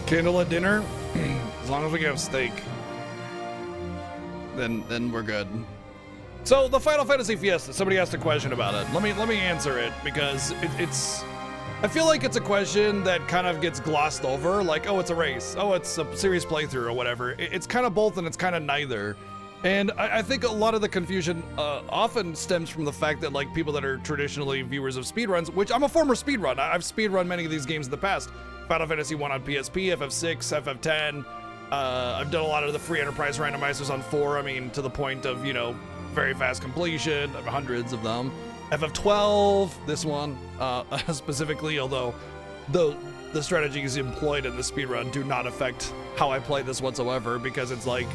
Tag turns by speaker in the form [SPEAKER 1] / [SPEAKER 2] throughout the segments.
[SPEAKER 1] Candle at dinner? As long as we have steak, then we're good. So the Final Fantasy Fiesta, somebody asked a question about it. Let me answer it because it's I feel like it's a question that kind of gets glossed over, like, oh, it's a race, oh, it's a serious playthrough or whatever. It's kind of both and it's kind of neither. And I think a lot of the confusion often stems from the fact that like people that are traditionally viewers of speedruns, which I'm a former speedrun, I've speedrun many of these games in the past. Final Fantasy 1 on PSP, FF6, FF10. I've done a lot of the free enterprise randomizers on 4, I mean, to the point of, you know, very fast completion, hundreds of them. FF12, this one specifically, although the strategies employed in the speedrun do not affect how I play this whatsoever, because it's like,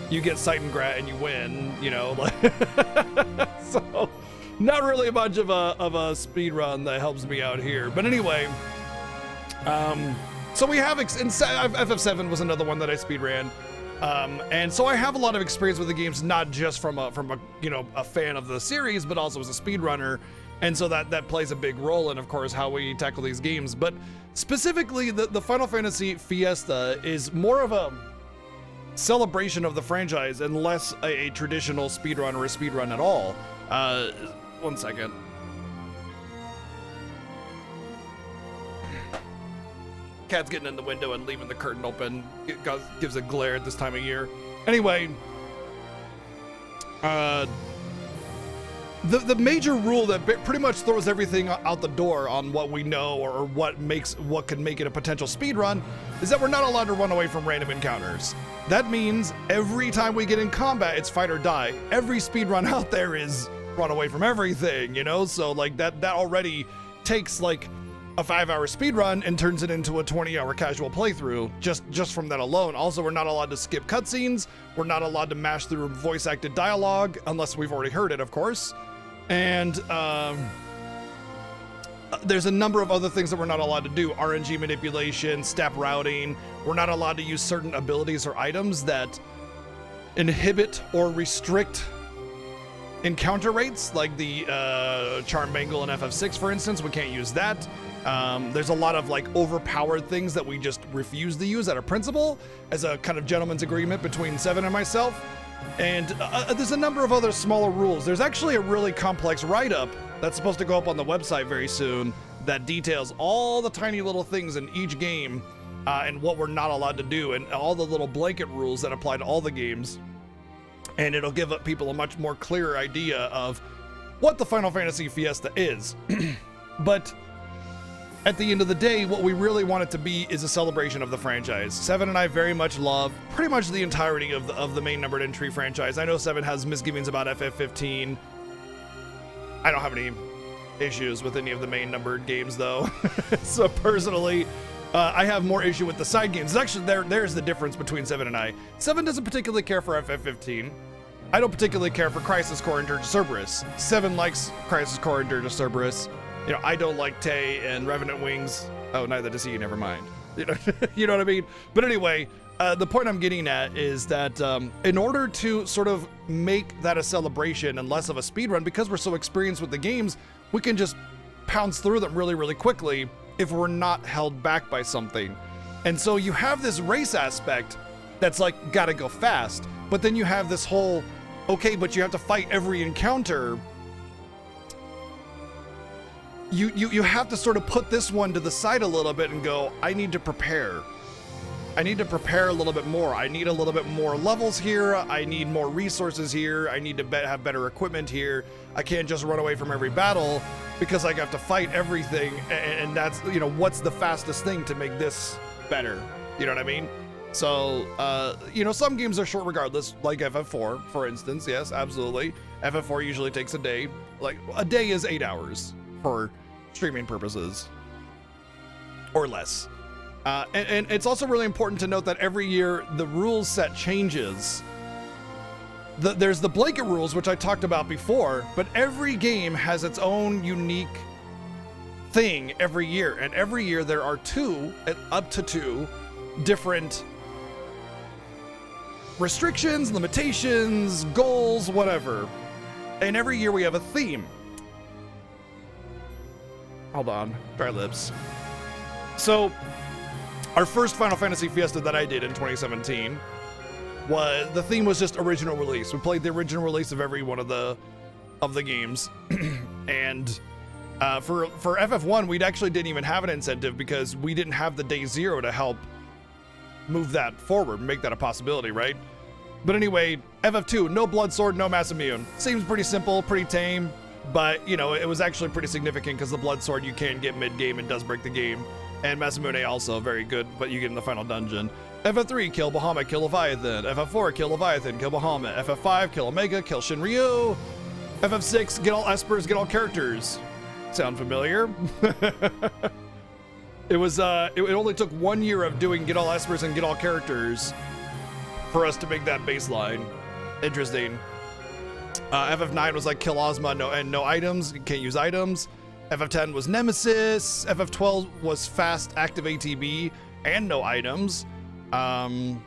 [SPEAKER 1] you get sight and grat and you win, you know, like so not really much of a speedrun that helps me out here. But anyway, so we have, FF7 was another one that I speedran. And so I have a lot of experience with the games, not just from a you know, a fan of the series, but also as a speedrunner. And so that plays a big role in, of course, how we tackle these games. But specifically, the Final Fantasy Fiesta is more of a celebration of the franchise and less a traditional speedrun or a speedrun at all. 1 second. Cat's getting in the window and leaving the curtain open. It gives a glare at this time of year. Anyway, the major rule that pretty much throws everything out the door on what we know or what can make it a potential speedrun is that we're not allowed to run away from random encounters. That means every time we get in combat, it's fight or die. Every speedrun out there is run away from everything, you know? So like that already takes like a 5-hour speedrun and turns it into a 20-hour casual playthrough just from that alone. Also, we're not allowed to skip cutscenes. We're not allowed to mash through voice-acted dialogue unless we've already heard it, of course. And there's a number of other things that we're not allowed to do. RNG manipulation, step routing. We're not allowed to use certain abilities or items that inhibit or restrict encounter rates, like the Charm Bangle in FF6, for instance. We can't use that. There's a lot of like overpowered things that we just refuse to use out of principle as a kind of gentleman's agreement between Seven and myself. And there's a number of other smaller rules. There's actually a really complex write-up that's supposed to go up on the website very soon that details all the tiny little things in each game and what we're not allowed to do and all the little blanket rules that apply to all the games. And it'll give people a much more clearer idea of what the Final Fantasy Fiesta is. But at the end of the day, what we really want it to be is a celebration of the franchise. Seven and I very much love pretty much the entirety of the main numbered entry franchise. I know Seven has misgivings about FF15. I don't have any issues with any of the main numbered games though. So personally, I have more issue with the side games. Actually, there's the difference between Seven and I. Seven doesn't particularly care for FF15. I don't particularly care for Crisis Core and Dirge of Cerberus. Seven likes Crisis Core and Dirge of Cerberus. You know, I don't like Tay and Revenant Wings. Oh, neither does he, never mind. You know, you know what I mean? But anyway, the point I'm getting at is that in order to sort of make that a celebration and less of a speedrun, because we're so experienced with the games, we can just pounce through them really, really quickly if we're not held back by something. And so you have this race aspect that's like, gotta go fast. But then you have this whole, okay, but you have to fight every encounter. You have to sort of put this one to the side a little bit and go, I need to prepare. I need to prepare a little bit more. I need a little bit more levels here. I need more resources here. I need to have better equipment here. I can't just run away from every battle because I have to fight everything. And that's, you know, what's the fastest thing to make this better? You know what I mean? So, you know, some games are short regardless, like FF4, for instance. Yes, absolutely. FF4 usually takes a day. Like, a day is 8 hours for streaming purposes or less. And it's also really important to note that every year the rules set changes. There's the blanket rules, which I talked about before, but every game has its own unique thing every year. And every year there are up to two different restrictions, limitations, goals, whatever. And every year we have a theme. Hold on, dry lips. So Our first Final Fantasy Fiesta that I did in 2017 was, the theme was just original release. We played the original release of every one of the games. And for FF1, we actually didn't even have an incentive because we didn't have the day zero to help move that forward, make that a possibility, right? But anyway, FF2, no blood sword, no mass immune. Seems pretty simple, pretty tame, but you know, it was actually pretty significant because the blood sword you can get mid-game and does break the game. And Masamune also very good, but you get in the final dungeon. FF3, kill Bahamut, kill Leviathan. FF4, kill Leviathan, kill Bahamut. FF5, kill Omega, kill Shinryu. FF6, get all Espers, get all characters. Sound familiar? It only took 1 year of doing get all Espers and get all characters for us to make that baseline. Interesting. FF9 was like kill Ozma, no items, you can't use items. FF10 was Nemesis. FF12 was fast active ATB and no items. You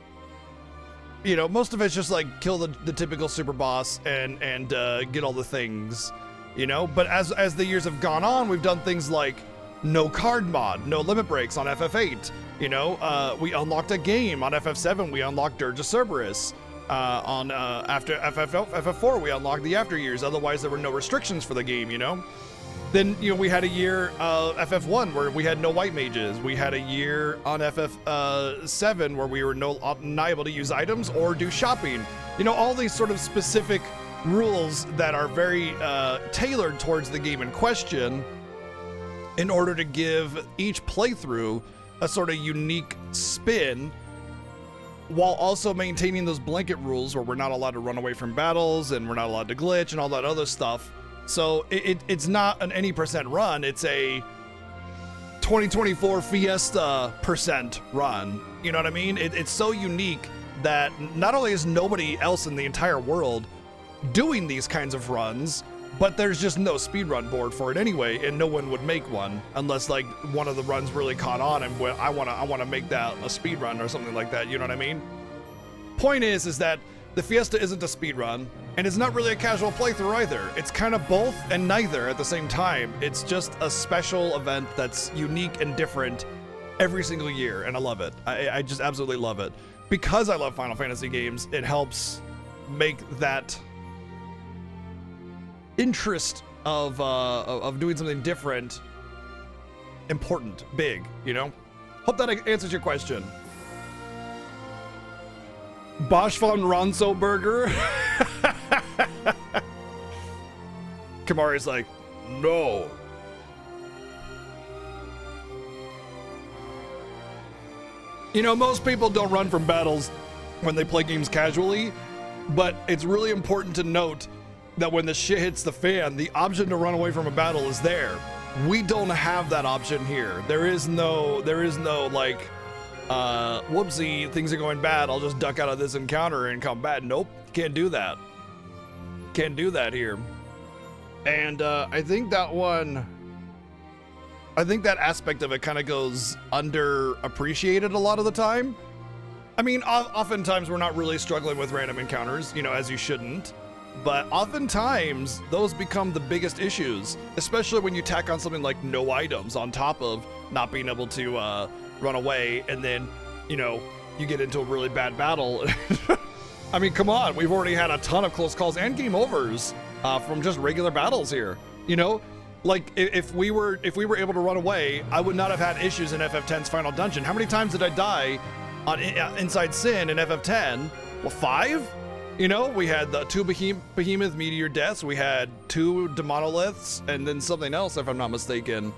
[SPEAKER 1] know, most of it's just like kill the typical super boss and get all the things, you know. But as the years have gone on, we've done things like no card mod, no limit breaks on FF8. You know, we unlocked a game on FF7. We unlocked Dirge of Cerberus. On after FF4, we unlocked the after years. Otherwise, there were no restrictions for the game, you know. Then, you know, we had a year FF1 where we had no white mages. We had a year on FF7 where we were not able to use items or do shopping. You know, all these sort of specific rules that are very tailored towards the game in question in order to give each playthrough a sort of unique spin, while also maintaining those blanket rules where we're not allowed to run away from battles and we're not allowed to glitch and all that other stuff. So it's not an any percent run, it's a 2024 Fiesta percent run. You know what I mean? It's so unique that not only is nobody else in the entire world doing these kinds of runs, but there's just no speedrun board for it anyway, and no one would make one unless like one of the runs really caught on and I wanna make that a speedrun or something like that, you know what I mean? Point is that the Fiesta isn't a speedrun, and it's not really a casual playthrough either. It's kind of both and neither at the same time. It's just a special event that's unique and different every single year, and I love it. I just absolutely love it. Because I love Final Fantasy games, it helps make that interest of doing something different important, big, you know? Hope that answers your question. Bosch von Ronso Burger. Kamari's like, no. You know, most people don't run from battles when they play games casually, but it's really important to note that when the shit hits the fan, the option to run away from a battle is there. We don't have that option here. There is no like, whoopsie, things are going bad, I'll just duck out of this encounter and come back. Nope, can't do that. Can't do that here. And I think that aspect of it kind of goes underappreciated a lot of the time. I mean, oftentimes we're not really struggling with random encounters, you know, as you shouldn't. But oftentimes those become the biggest issues, especially when you tack on something like no items on top of not being able to run away, and then, you know, you get into a really bad battle. I mean, come on, we've already had a ton of close calls and game overs from just regular battles here. You know, like if we were able to run away, I would not have had issues in FF10's final dungeon. How many times did I die on Inside Sin in FF10? Well, 5. You know, we had the 2 behemoth meteor deaths, we had 2 demonoliths, and then something else, if I'm not mistaken.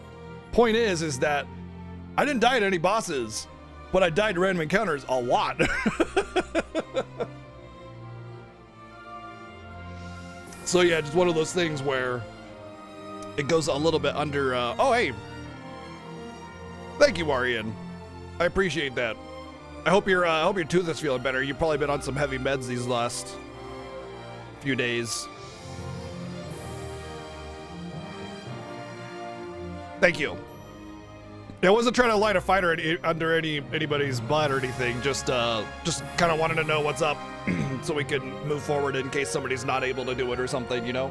[SPEAKER 1] Point is that I didn't die at any bosses, but I died to random encounters a lot. So yeah, just one of those things where it goes a little bit under, oh hey. Thank you, Arian. I appreciate that. I hope your tooth is feeling better. You've probably been on some heavy meds these last few days. Thank you. I wasn't trying to light a fighter under anybody's butt or anything. Just kind of wanted to know what's up, so we can move forward in case somebody's not able to do it or something, you know.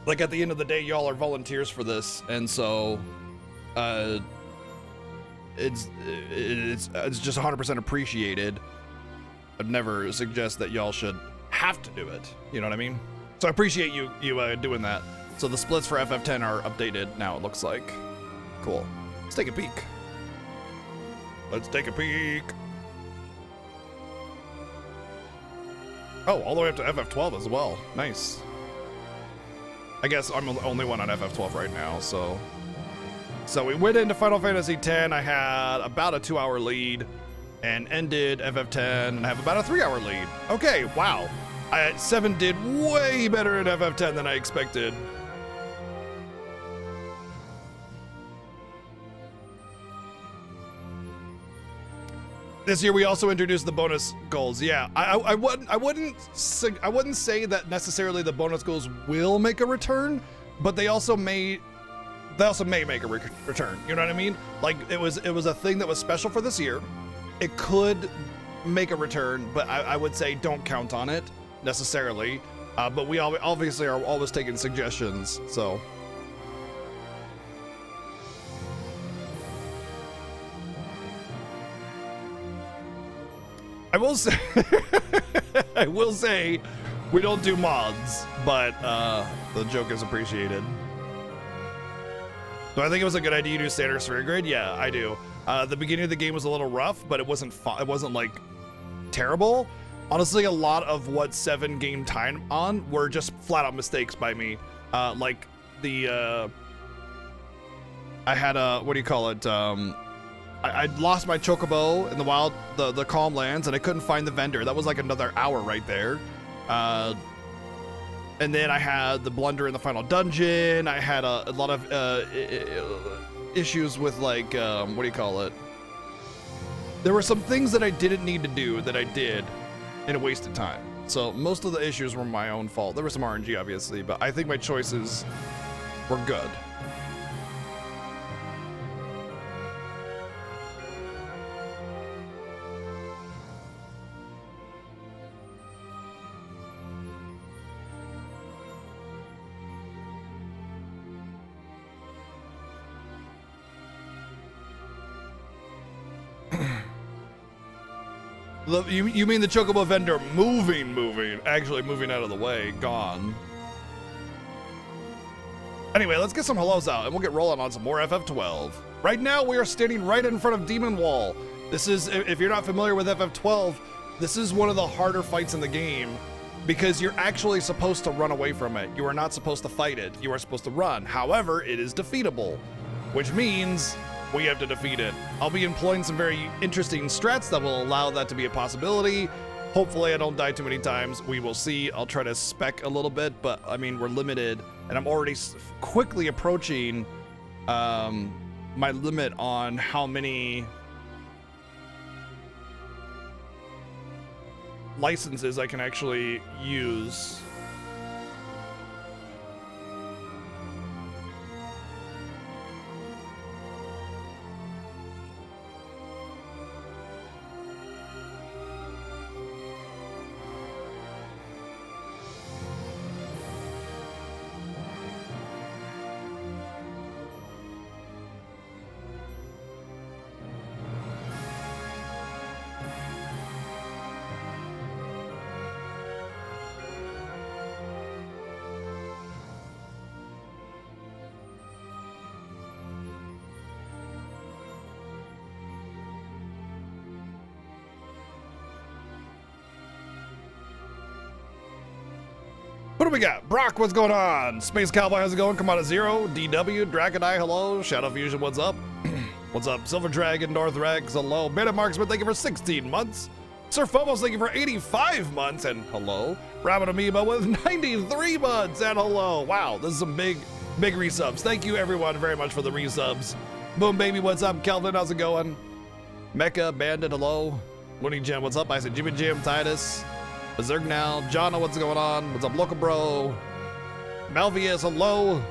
[SPEAKER 1] Like at the end of the day, y'all are volunteers for this, and so, it's just 100% appreciated. I'd never suggest that y'all should have to do it. You know what I mean? So I appreciate you doing that. So the splits for FF10 are updated now, it looks like. Cool. Let's take a peek. Let's take a peek. Oh, all the way up to FF12 as well. Nice. I guess I'm the only one on FF12 right now, so. So we went into Final Fantasy X. I had about a 2-hour lead and ended FF10 and have about a 3-hour lead. Okay, wow. 7 did way better in FF10 than I expected. This year we also introduced the bonus goals. Yeah, I wouldn't say that necessarily the bonus goals will make a return, but they also may make a return. You know what I mean? Like it was a thing that was special for this year. It could make a return, but I would say don't count on it necessarily. But we obviously are always taking suggestions. So. I will say we don't do mods, but the joke is appreciated. Do I think it was a good idea to do standard story grid? Yeah, I do. The beginning of the game was a little rough, but it wasn't like terrible. Honestly, a lot of what 7 gained time on were just flat out mistakes by me. Like the I had a, what do you call it? I lost my chocobo in the wild, the calm lands, and I couldn't find the vendor. That was like another hour right there. And then I had the blunder in the final dungeon. I had a lot of issues with like, what do you call it? There were some things that I didn't need to do that I did in a wasted time. So most of the issues were my own fault. There was some RNG obviously, but I think my choices were good. You mean the chocobo vendor actually moving out of the way, gone. Anyway, let's get some hellos out and we'll get rolling on some more FF12. Right now we are standing right in front of Demon Wall. This is, if you're not familiar with FF12, this is one of the harder fights in the game because you're actually supposed to run away from it. You are not supposed to fight it. You are supposed to run. However, it is defeatable, which means we have to defeat it. I'll be employing some very interesting strats that will allow that to be a possibility. Hopefully I don't die too many times. We will see. I'll try to spec a little bit, but I mean, we're limited and I'm already quickly approaching my limit on how many licenses I can actually use. What do we got? Brock, what's going on? Space Cowboy, how's it going? Come on at 0. DW, Dragonite, hello. Shadow Fusion, what's up? What's up? Silver Dragon, North Rex, hello. Beta Marksman, thank you for 16 months. Sir Phobos, thank you for 85 months, and hello. Rabbit Amoeba with 93 months, and hello. Wow, this is some big resubs. Thank you everyone very much for the resubs. Boom Baby, what's up? Kelvin, how's it going? Mecha, Bandit, hello. Looney Jim, what's up? I said Jimmy Jim, Titus. Berserk now, Jonna, what's going on? What's up, Local Bro? Malvius, hello.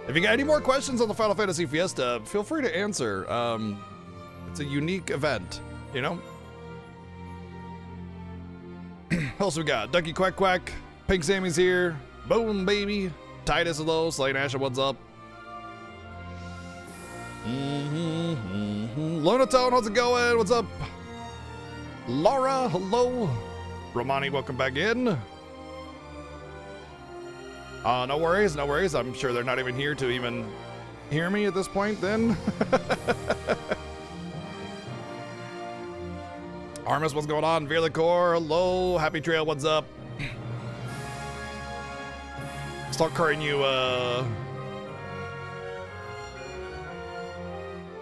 [SPEAKER 1] If you got any more questions on the Final Fantasy Fiesta, feel free to answer. It's a unique event, you know? What else we got? Ducky Quack Quack, Pink Sammy's here. Boom, baby. Titus, hello. Slay Nasha, what's up? Lunatone, how's it going? What's up? Laura, hello. Romani, welcome back in. No worries, no worries. I'm sure they're not even here to even hear me at this point then. Armis, what's going on? Veerlicor, hello. Happy Trail, what's up? Start calling you,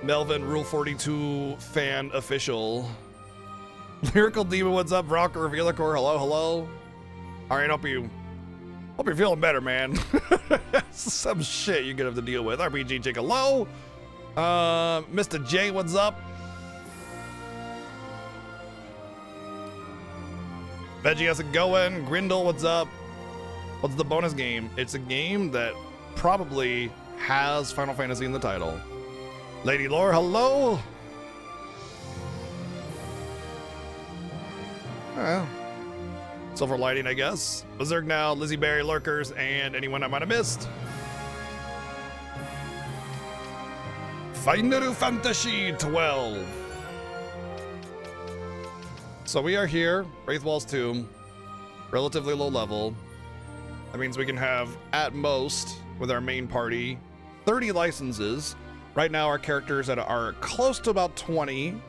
[SPEAKER 1] Melvin, Rule 42 fan official. Lyrical Demon, what's up? Rocker, Veerlicor, hello, hello. All right, hope you're feeling better, man. Some shit you're gonna have to deal with. RPG Chick, hello. Mr. J, what's up? Veggie, how's it going? Grindle, what's up? What's the bonus game? It's a game that probably has Final Fantasy in the title. Lady Lore, hello. Silver Lighting, I guess. Berserk Now, Lizzie Berry, Lurkers, and anyone I might have missed. Final Fantasy 12. So we are here, Wraithwall's Tomb, relatively low level. That means we can have, at most, with our main party, 30 licenses. Right now, our characters are close to about 20.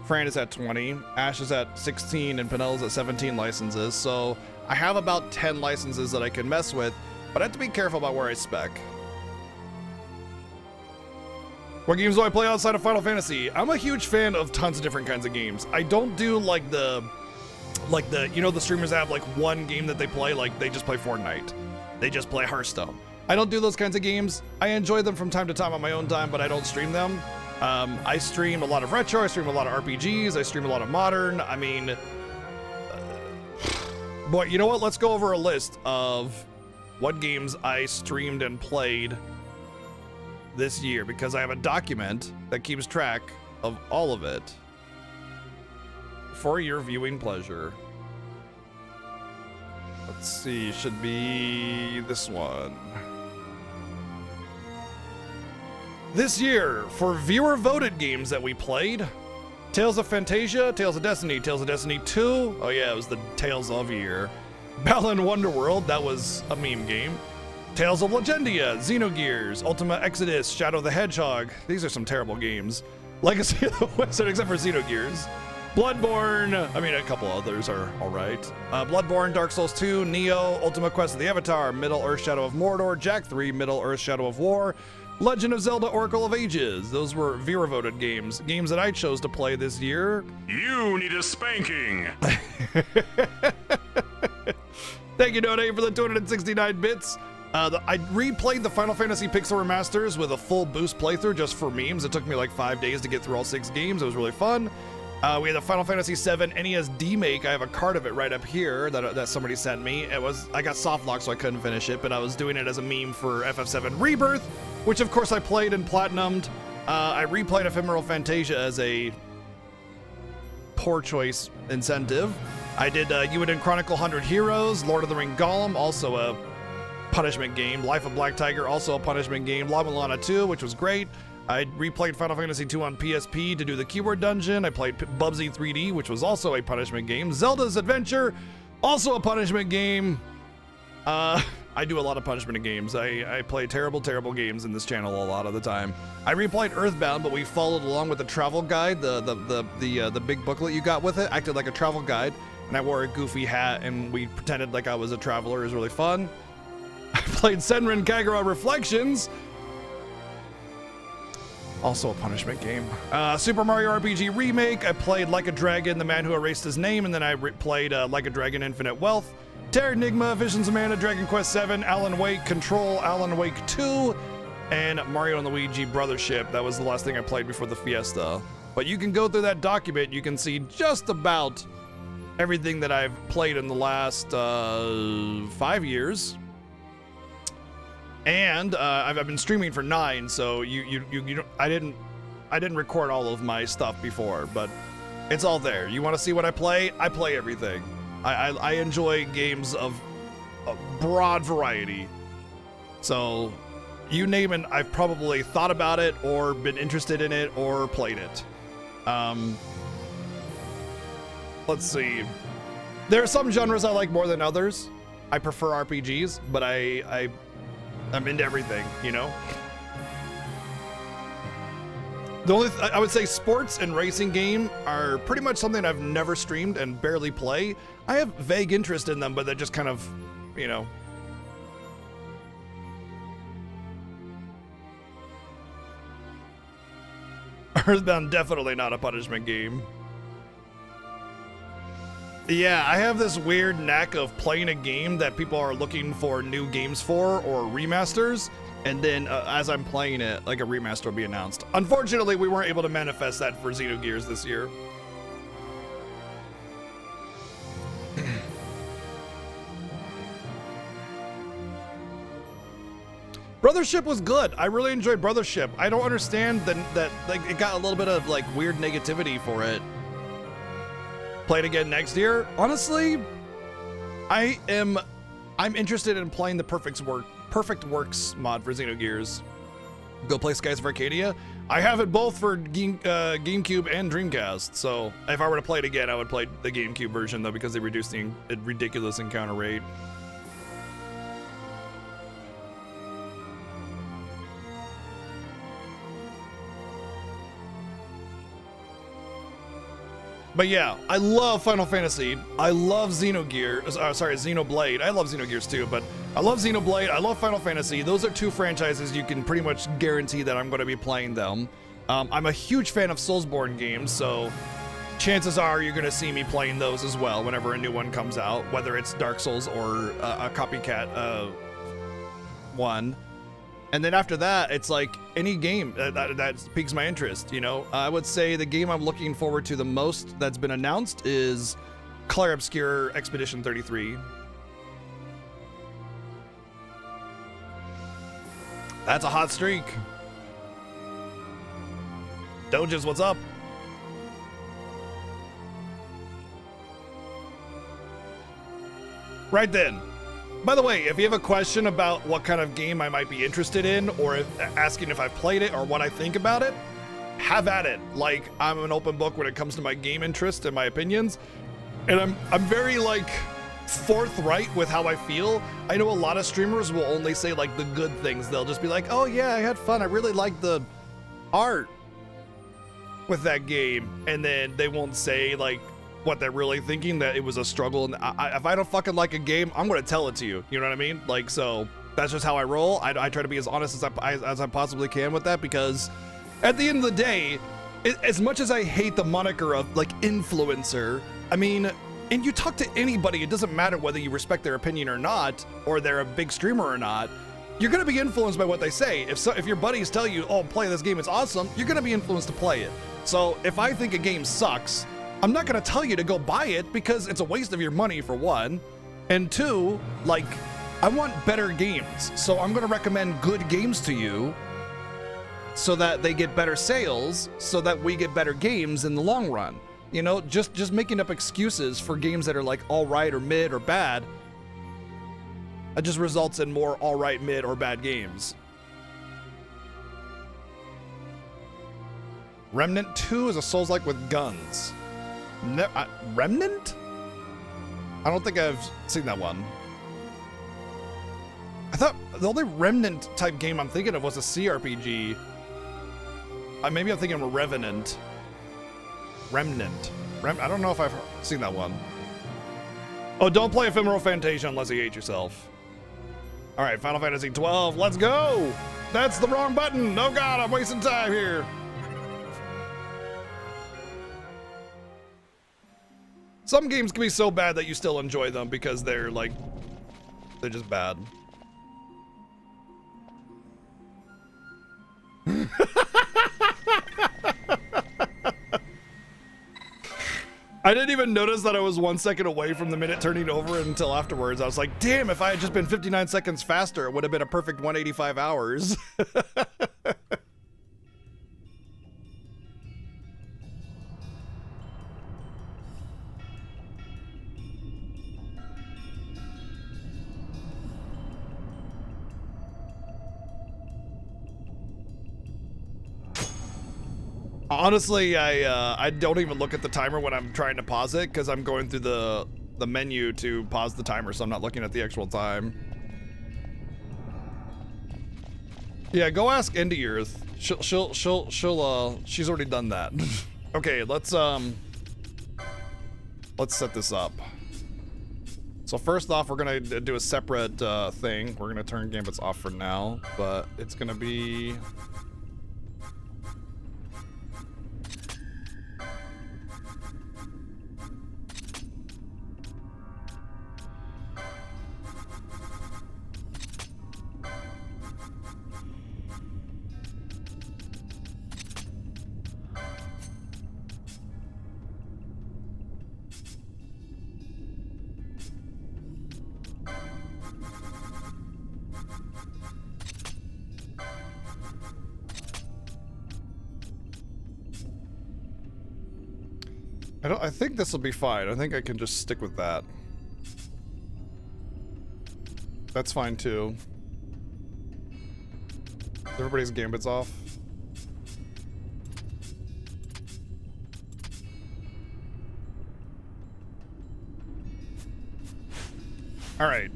[SPEAKER 1] Fran is at 20, Ash is at 16, and Penelo's at 17 licenses. So I have about 10 licenses that I can mess with, but I have to be careful about where I spec. What games do I play outside of Final Fantasy? I'm a huge fan of tons of different kinds of games. I don't do like the you know, the streamers have like one game that they play, like they just play Fortnite. They just play Hearthstone. I don't do those kinds of games. I enjoy them from time to time on my own time, but I don't stream them. I stream a lot of retro, I stream a lot of RPGs, I stream a lot of modern. I mean, boy, you know what? Let's go over a list of what games I streamed and played this year, because I have a document that keeps track of all of it for your viewing pleasure. Let's see, should be this one. This year, for viewer-voted games that we played, Tales of Fantasia, Tales of Destiny 2. Oh yeah, it was the Tales of year. Balan Wonderworld, that was a meme game. Tales of Legendia, Xenogears, Ultima Exodus, Shadow the Hedgehog. These are some terrible games. Legacy of the Wizard, except for Xenogears. Bloodborne, I mean, a couple others are alright. Bloodborne, Dark Souls 2, Neo, Ultima Quest of the Avatar, Middle-earth Shadow of Mordor, Jak 3, Middle-earth Shadow of War, Legend of Zelda Oracle of Ages. Those were viewer-voted games. Games that I chose to play this year.
[SPEAKER 2] You need a spanking.
[SPEAKER 1] Thank you, Donate, for the 269 bits. I replayed the Final Fantasy Pixel Remasters with a full boost playthrough just for memes. It took me like 5 days to get through all 6 games. It was really fun. We had the Final Fantasy VII NES D-Make. I have a card of it right up here that somebody sent me. I got soft locked, so I couldn't finish it, but I was doing it as a meme for FF7 Rebirth, which of course I played and platinumed. I replayed Ephemeral Fantasia as a poor choice incentive. I did Ewan Chronicle 100 Heroes, Lord of the Ring Golem, also a punishment game. Life of Black Tiger, also a punishment game. La Mulana 2, which was great. I replayed Final Fantasy 2 on PSP to do the keyword dungeon. I played Bubsy 3D, which was also a punishment game. Zelda's Adventure, also a punishment game. I do a lot of punishment games. I play terrible games in this channel a lot of the time. I replayed Earthbound, but we followed along with the travel guide, the big booklet you got with it. Acted like a travel guide, and I wore a goofy hat, and we pretended like I was a traveler. It was really fun. I played Senran Kagura Reflections, also a punishment game. Super Mario RPG Remake. I played Like a Dragon, The Man Who Erased His Name, and then I played Like a Dragon Infinite Wealth. Terra Enigma, Visions of Mana, Dragon Quest VII, Alan Wake, Control, Alan Wake 2, and Mario and Luigi Brothership. That was the last thing I played before the Fiesta. But you can go through that document, you can see just about everything that I've played in the last 5 years. And I've been streaming for 9, so I didn't record all of my stuff before, but it's all there. You want to see what I play? I play everything. I enjoy games of a broad variety. So you name it, I've probably thought about it or been interested in it or played it. Let's see. There are some genres I like more than others. I prefer RPGs, but I'm into everything, you know? The only I would say sports and racing game are pretty much something I've never streamed and barely play. I have vague interest in them, but they're just kind of, you know. Earthbound definitely not a punishment game. Yeah, I have this weird knack of playing a game that people are looking for new games for or remasters, and then as I'm playing it, like a remaster will be announced. Unfortunately, we weren't able to manifest that for Xenogears this year. Brothership was good. I really enjoyed Brothership. I don't understand that like it got a little bit of like weird negativity for it. Play it again next year. Honestly, I'm interested in playing the Perfect Works mod for Xenogears. Go play Skies of Arcadia. I have it both for GameCube and Dreamcast. So if I were to play it again, I would play the GameCube version though because they reduced the ridiculous encounter rate. But yeah, I love Final Fantasy. I love Xenoblade. I love Xenogears too, but I love Xenoblade. I love Final Fantasy. Those are two franchises you can pretty much guarantee that I'm going to be playing them. I'm a huge fan of Soulsborne games, so chances are you're going to see me playing those as well whenever a new one comes out, whether it's Dark Souls or a copycat one. And then after that, it's like any game that piques my interest, you know? I would say the game I'm looking forward to the most that's been announced is Clair Obscur Expedition 33. That's a hot streak. Doges, what's up? Right then. By the way, if you have a question about what kind of game I might be interested in, or asking if I've played it or what I think about it, have at it. Like, I'm an open book when it comes to my game interest and my opinions, and I'm very like forthright with how I feel. I know a lot of streamers will only say like the good things. They'll just be like, "Oh yeah, I had fun. I really liked the art with that game," and then they won't say like what they're really thinking, that it was a struggle. And if I don't fucking like a game, I'm gonna tell it to you. You know what I mean? Like, so that's just how I roll. I try to be as honest as I possibly can with that, because at the end of the day, as much as I hate the moniker of like influencer, I mean, and you talk to anybody, it doesn't matter whether you respect their opinion or not, or they're a big streamer or not, you're gonna be influenced by what they say. If your buddies tell you, "Oh, play this game, it's awesome," you're gonna be influenced to play it. So if I think a game sucks, I'm not gonna tell you to go buy it, because it's a waste of your money, for one. And two, like, I want better games. So I'm gonna recommend good games to you so that they get better sales, so that we get better games in the long run. You know, just making up excuses for games that are like all right or mid or bad, it just results in more all right, mid, or bad games. Remnant 2 is a Souls-like with guns. Remnant? I don't think I've seen that one. I thought the only Remnant type game I'm thinking of was a CRPG. Maybe I'm thinking of Revenant. Remnant. I don't know if I've seen that one. Oh, don't play Ephemeral Fantasia unless you hate yourself. All right, Final Fantasy 12, let's go! That's the wrong button! Oh god, I'm wasting time here! Some games can be so bad that you still enjoy them because they're like, they're just bad. I didn't even notice that I was 1 second away from the minute turning over until afterwards. I was like, damn, if I had just been 59 seconds faster, it would have been a perfect 185 hours. Honestly, I don't even look at the timer when I'm trying to pause it because I'm going through the menu to pause the timer, so I'm not looking at the actual time. Yeah, go ask Indie Earth. She's already done that. Okay, let's set this up. So first off, we're gonna do a separate thing. We're gonna turn Gambits off for now, but it's gonna be. I think this will be fine. I think I can just stick with that. That's fine too. Everybody's Gambits off. All right.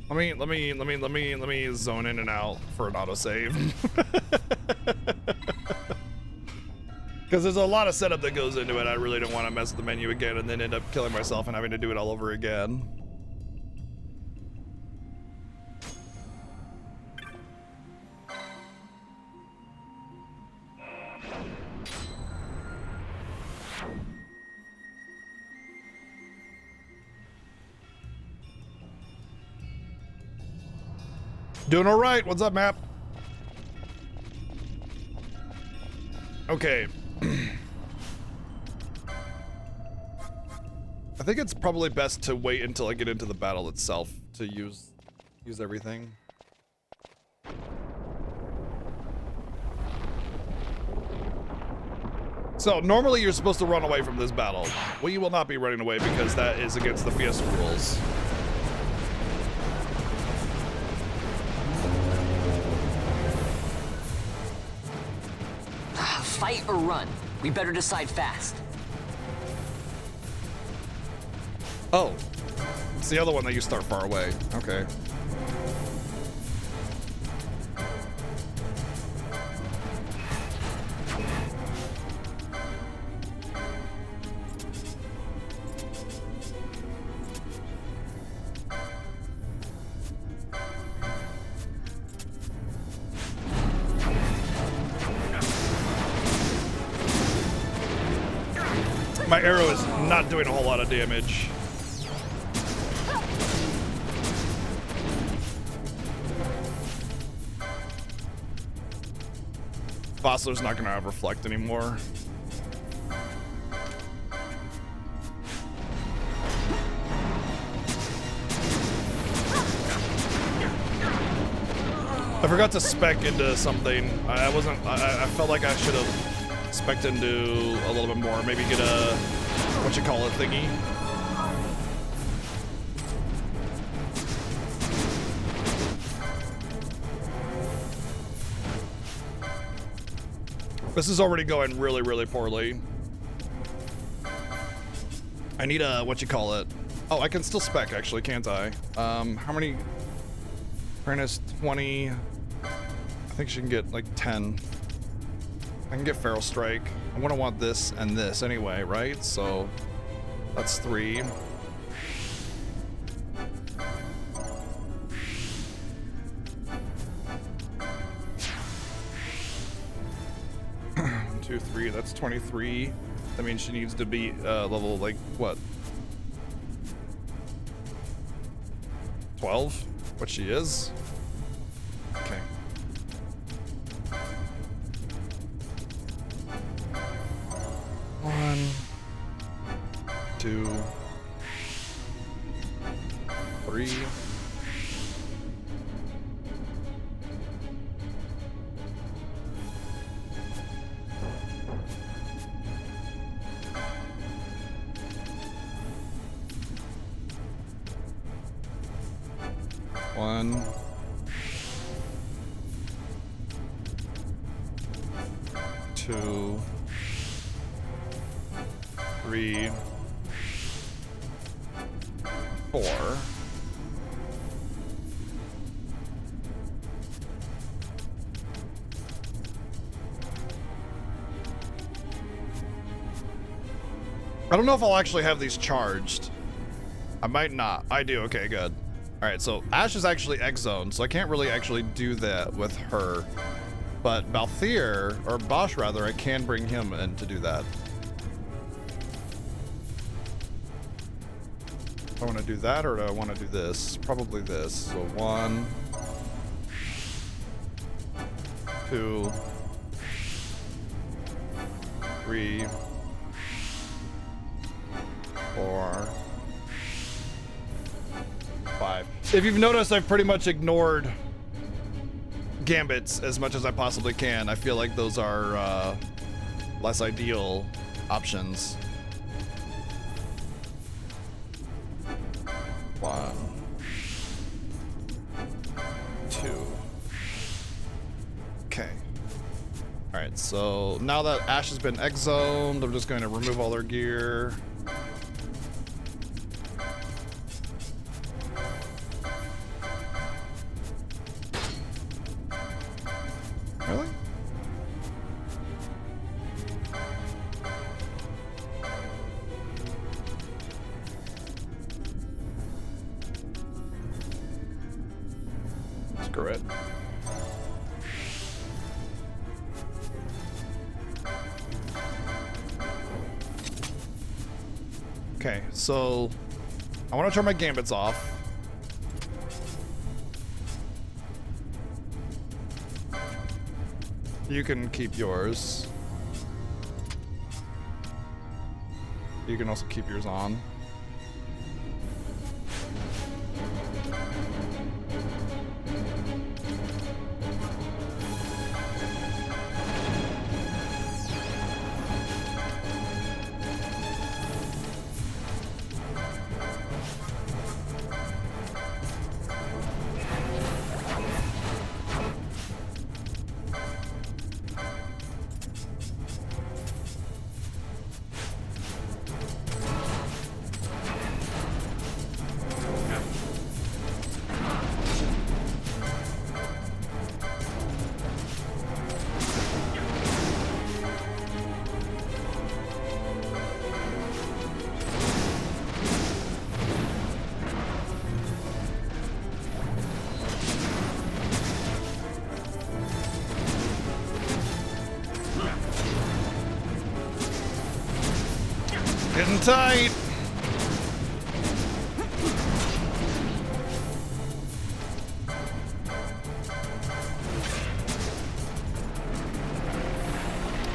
[SPEAKER 1] Let me zone in and out for an autosave. Because there's a lot of setup that goes into it. I really don't want to mess with the menu again and then end up killing myself and having to do it all over again. Doing all right. What's up, Map? Okay. I think it's probably best to wait until I get into the battle itself to use everything. So normally you're supposed to run away from this battle. We will not be running away because that is against the Fiesta rules.
[SPEAKER 3] Fight or run? We better decide fast.
[SPEAKER 1] Oh, it's the other one that you start far away. Okay. My arrow is not doing a whole lot of damage. Vossler's not gonna have reflect anymore. I forgot to spec into something. I felt like I should have spec'd into a little bit more. Maybe get a, what you call it, thingy. This is already going really, really poorly. I need a, what you call it. Oh, I can still spec actually, can't I? How many? Apprentice 20. I think she can get like 10. I can get Feral Strike. I'm gonna want this and this anyway, right? So that's 3. One, 2, 3. That's 23. That means she needs to be level like what? 12? What she is? Okay. One, 2, 3. One. 2, 3, 4. I don't know if I'll actually have these charged. I might not. I do. Okay, good. All right, so Ash is actually X-Zone, so I can't really actually do that with her. But Balthier, or Bosch rather, I can bring him in to do that. Do I want to do that, or do I want to do this? Probably this. So 1, 2, 3, 4, 5. If you've noticed, I've pretty much ignored gambits as much as I possibly can. I feel like those are less ideal options. 1, 2. Okay. All right, so now that Ash has been X-zoned, I'm just going to remove all their gear. Really? Screw it. Okay, so I want to turn my gambits off. You can keep yours. You can also keep yours on. Getting tight.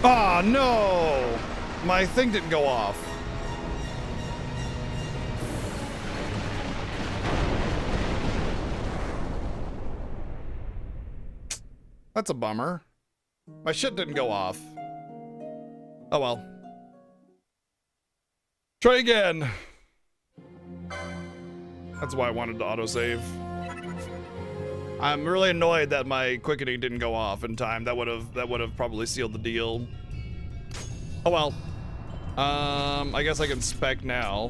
[SPEAKER 1] Oh no! My thing didn't go off. That's a bummer. My shit didn't go off. Oh well. Try again. That's why I wanted to autosave. I'm really annoyed that my quickening didn't go off in time. That would have probably sealed the deal. Oh well. I guess I can spec now.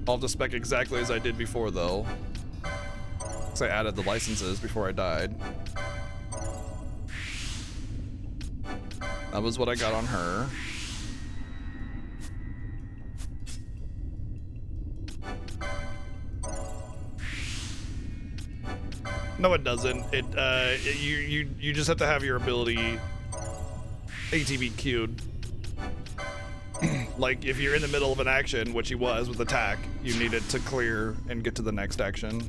[SPEAKER 1] I'll have to spec exactly as I did before though. Because I added the licenses before I died. That was what I got on her. No, it doesn't. You just have to have your ability ATB queued. Like if you're in the middle of an action, which he was with attack, you need it to clear and get to the next action.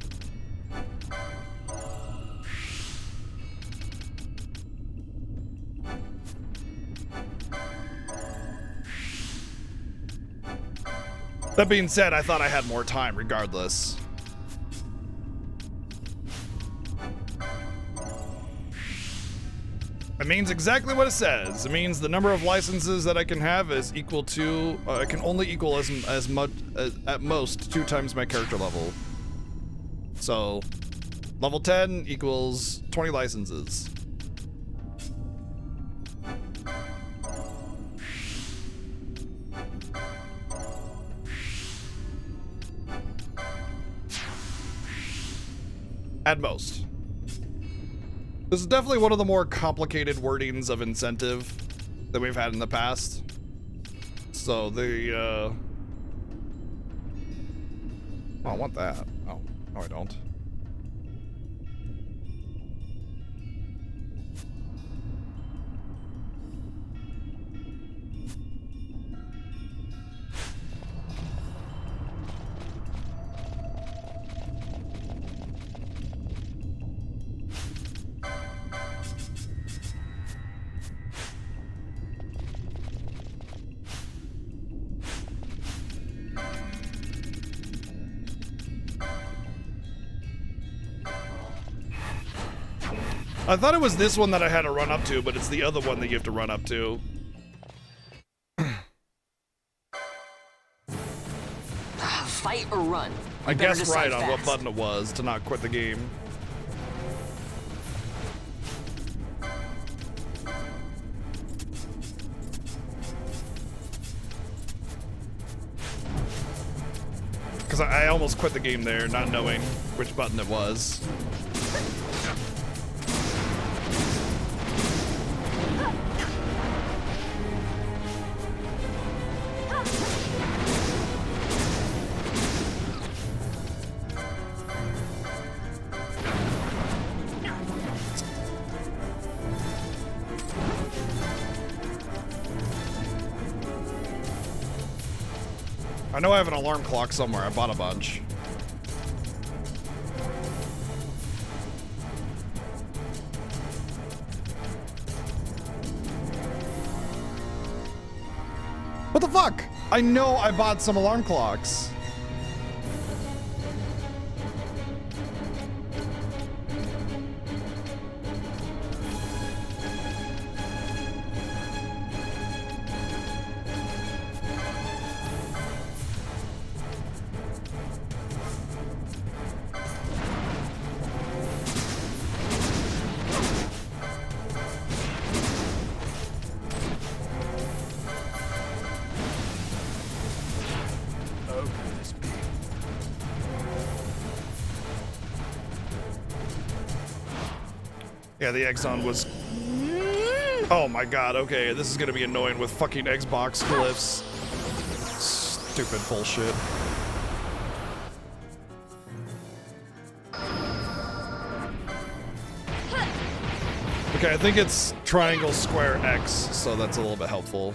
[SPEAKER 1] That being said, I thought I had more time regardless. It means exactly what it says. It means the number of licenses that I can have is equal to, I can only equal as much, at most 2 times my character level. So, level 10 equals 20 licenses. At most. This is definitely one of the more complicated wordings of incentive that we've had in the past. So the, oh, I want that. Oh, no I don't. I thought it was this one that I had to run up to, but it's the other one that you have to run up to.
[SPEAKER 3] Fight or run?
[SPEAKER 1] I
[SPEAKER 3] Better
[SPEAKER 1] guessed right
[SPEAKER 3] decide
[SPEAKER 1] on what
[SPEAKER 3] fast.
[SPEAKER 1] button it was to not quit the game. Because I almost quit the game there, not knowing which button it was. I know I have an alarm clock somewhere. I bought a bunch. What the fuck? I know I bought some alarm clocks. Yeah, the Exxon was... Oh my god, okay, this is gonna be annoying with fucking Xbox glyphs. Stupid bullshit. Okay, I think it's triangle, square, X, so that's a little bit helpful.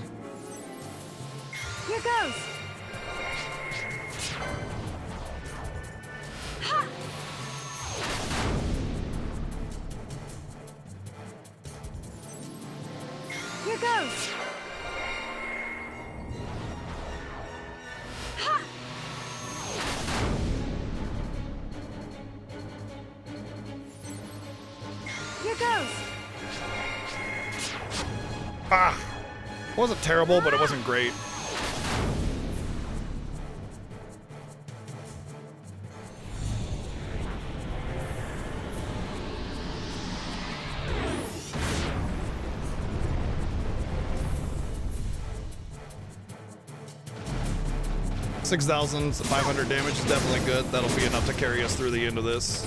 [SPEAKER 4] Here goes. Here goes. Ha! Here goes.
[SPEAKER 1] Ah! It wasn't terrible, but it wasn't great. $6,500 damage is definitely good. That'll be enough to carry us through the end of this.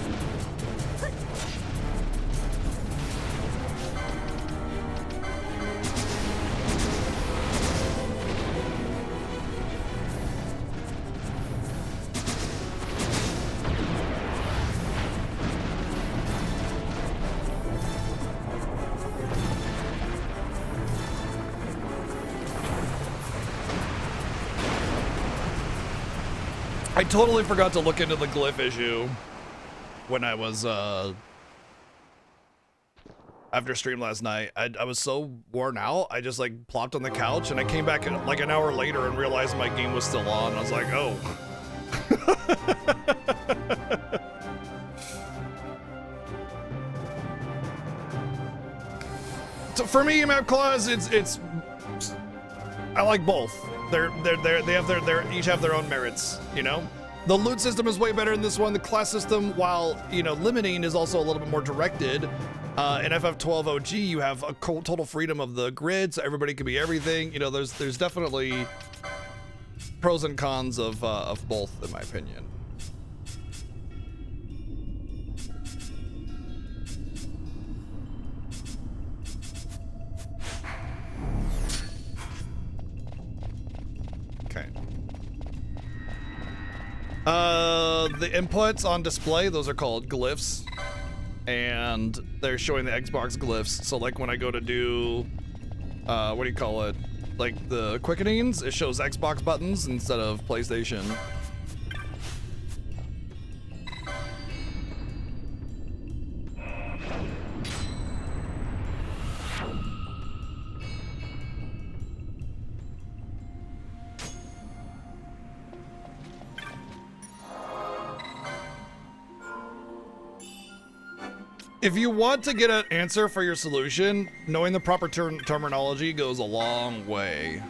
[SPEAKER 1] I totally forgot to look into the glyph issue when I was, after stream last night. I was so worn out, I just like plopped on the couch and I came back like an hour later and realized my game was still on. I was like, oh. So for me, map class, it's I like both. They have each have their own merits, you know? The loot system is way better in this one. The class system, while, you know, limiting, is also a little bit more directed. In FF12 OG, you have a total freedom of the grid, so everybody can be everything. You know, there's definitely pros and cons of both, in my opinion. The inputs on display, those are called glyphs, and they're showing the Xbox glyphs. So like when I go to do, what do you call it? Like the quickenings, it shows Xbox buttons instead of PlayStation. If you want to get an answer for your solution, knowing the proper terminology goes a long way.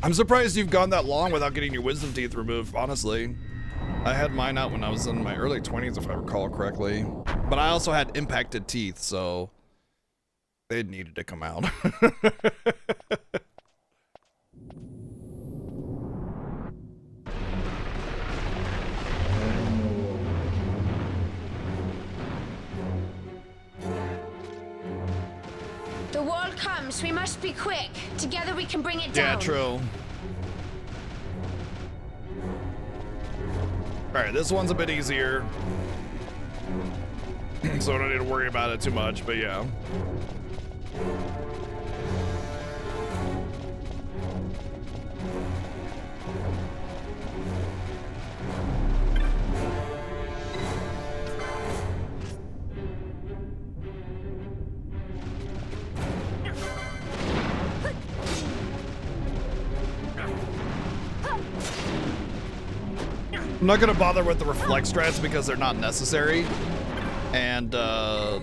[SPEAKER 1] I'm surprised you've gone that long without getting your wisdom teeth removed, honestly. I had mine out when I was in my early 20s, if I recall correctly. But I also had impacted teeth, so they needed to come out.
[SPEAKER 5] The wall comes. We must be quick. Together we can bring it down.
[SPEAKER 1] Yeah, true. Alright, this one's a bit easier. So I don't need to worry about it too much, but yeah. I'm not gonna bother with the reflect strats because they're not necessary, and I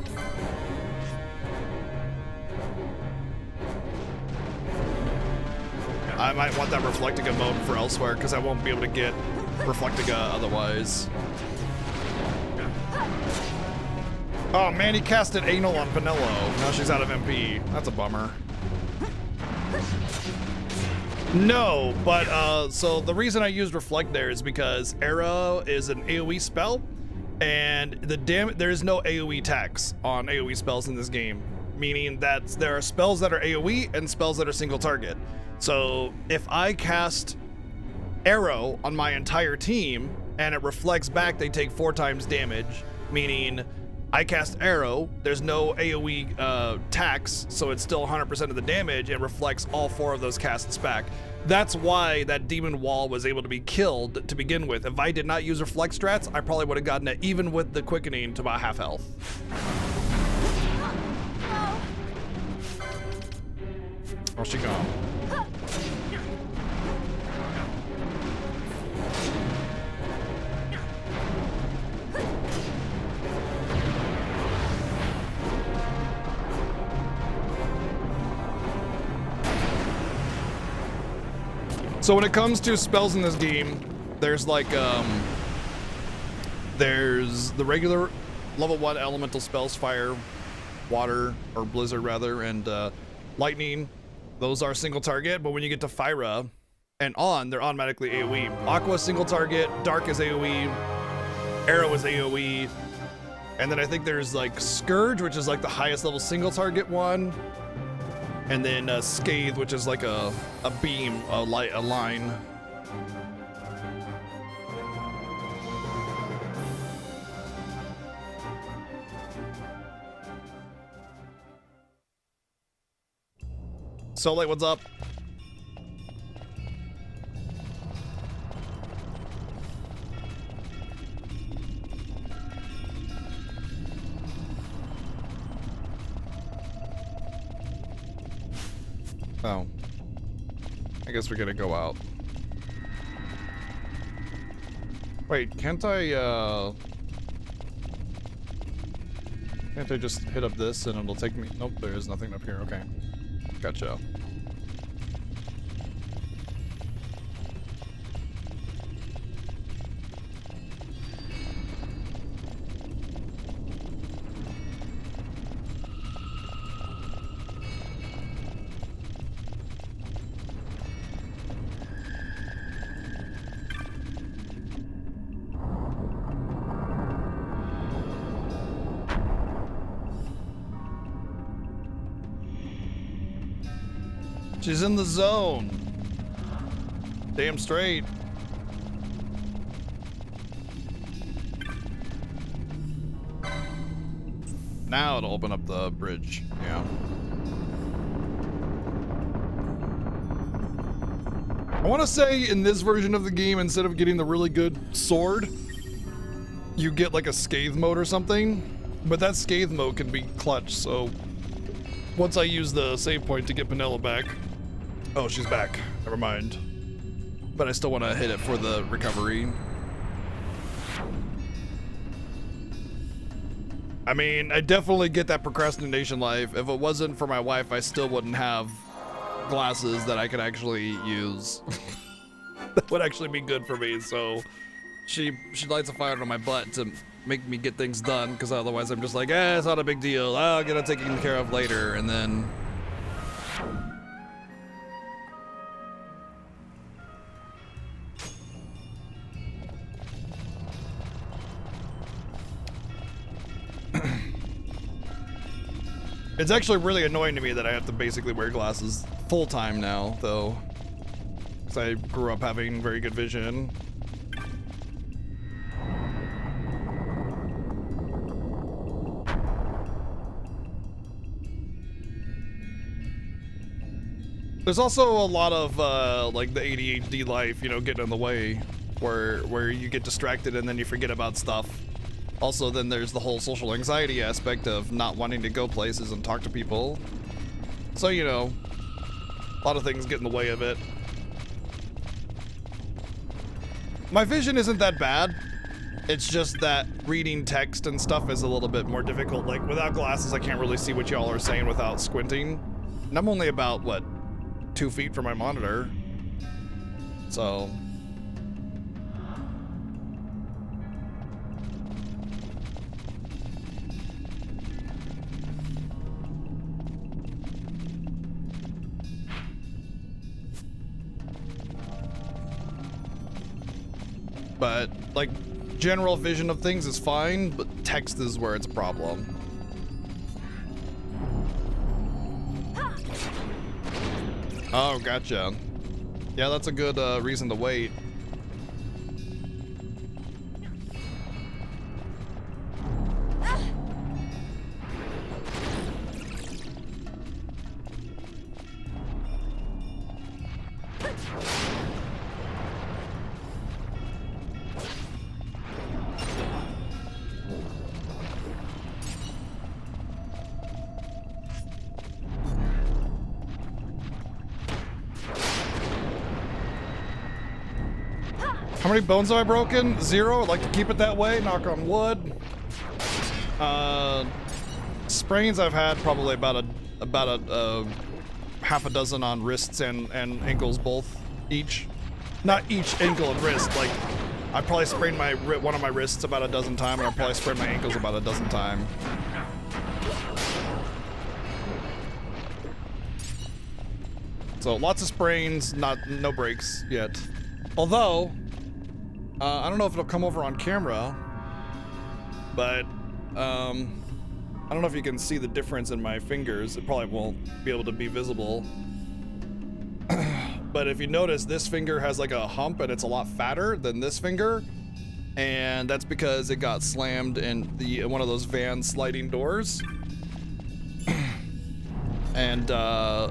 [SPEAKER 1] might want that Reflectiga mode for elsewhere because I won't be able to get Reflectiga otherwise. Oh man, he casted Anal on Vanillo. Now she's out of MP. That's a bummer. No, but so the reason I used Reflect there is because Arrow is an AoE spell, and there is no AoE tax on AoE spells in this game, meaning that there are spells that are AoE and spells that are single target. So if I cast Arrow on my entire team and it reflects back, they take 4 times damage, meaning I cast Arrow, there's no AoE tax, so it's still 100% of the damage and reflects all 4 of those casts back. That's why that demon wall was able to be killed to begin with. If I did not use reflect strats, I probably would have gotten it even with the quickening to about half health. Where's she gone? So when it comes to spells in this game, there's like, there's the regular level 1 elemental spells, fire, water, or blizzard rather, and lightning. Those are single target, but when you get to Fyra and on, they're automatically AoE. Aqua is single target, Dark is AoE, Arrow is AoE, and then I think there's like Scourge, which is like the highest level single target one. And then Scathe, which is like a beam, a line. Soullight, what's up? Oh. I guess we're gonna go out. Wait, can't I just hit up this and it'll take me? Nope, there is nothing up here. Okay. Gotcha. She's in the zone. Damn straight. Now it'll open up the bridge. Yeah. I want to say in this version of the game, instead of getting the really good sword, you get like a scathe mode or something. But that scathe mode can be clutch, so once I use the save point to get Penella back. Oh, she's back. Never mind. But I still want to hit it for the recovery. I mean, I definitely get that procrastination life. If it wasn't for my wife, I still wouldn't have glasses that I could actually use. That would actually be good for me, so she lights a fire under my butt to make me get things done, because otherwise I'm just like, it's not a big deal. I'll get it taken care of later, and then... It's actually really annoying to me that I have to basically wear glasses full time now, though, because I grew up having very good vision. There's also a lot of like the ADHD life, you know, getting in the way, where you get distracted and then you forget about stuff. Also, then there's the whole social anxiety aspect of not wanting to go places and talk to people. So, you know, a lot of things get in the way of it. My vision isn't that bad. It's just that reading text and stuff is a little bit more difficult. Like, without glasses, I can't really see what y'all are saying without squinting. And I'm only about, what, 2 feet from my monitor. So... But, like, general vision of things is fine, but text is where it's a problem. Oh, gotcha. Yeah, that's a good reason to wait. How many bones have I broken? 0. I'd like to keep it that way. Knock on wood. Sprains I've had probably about a half a dozen on wrists and ankles both each. Not each ankle and wrist. Like I probably sprained one of my wrists about a dozen times, and I probably sprained my ankles about a dozen times. So lots of sprains, no breaks yet. Although. I don't know if it'll come over on camera, but I don't know if you can see the difference in my fingers. It probably won't be able to be visible. But if you notice, this finger has like a hump and it's a lot fatter than this finger. And that's because it got slammed in one of those van sliding doors. And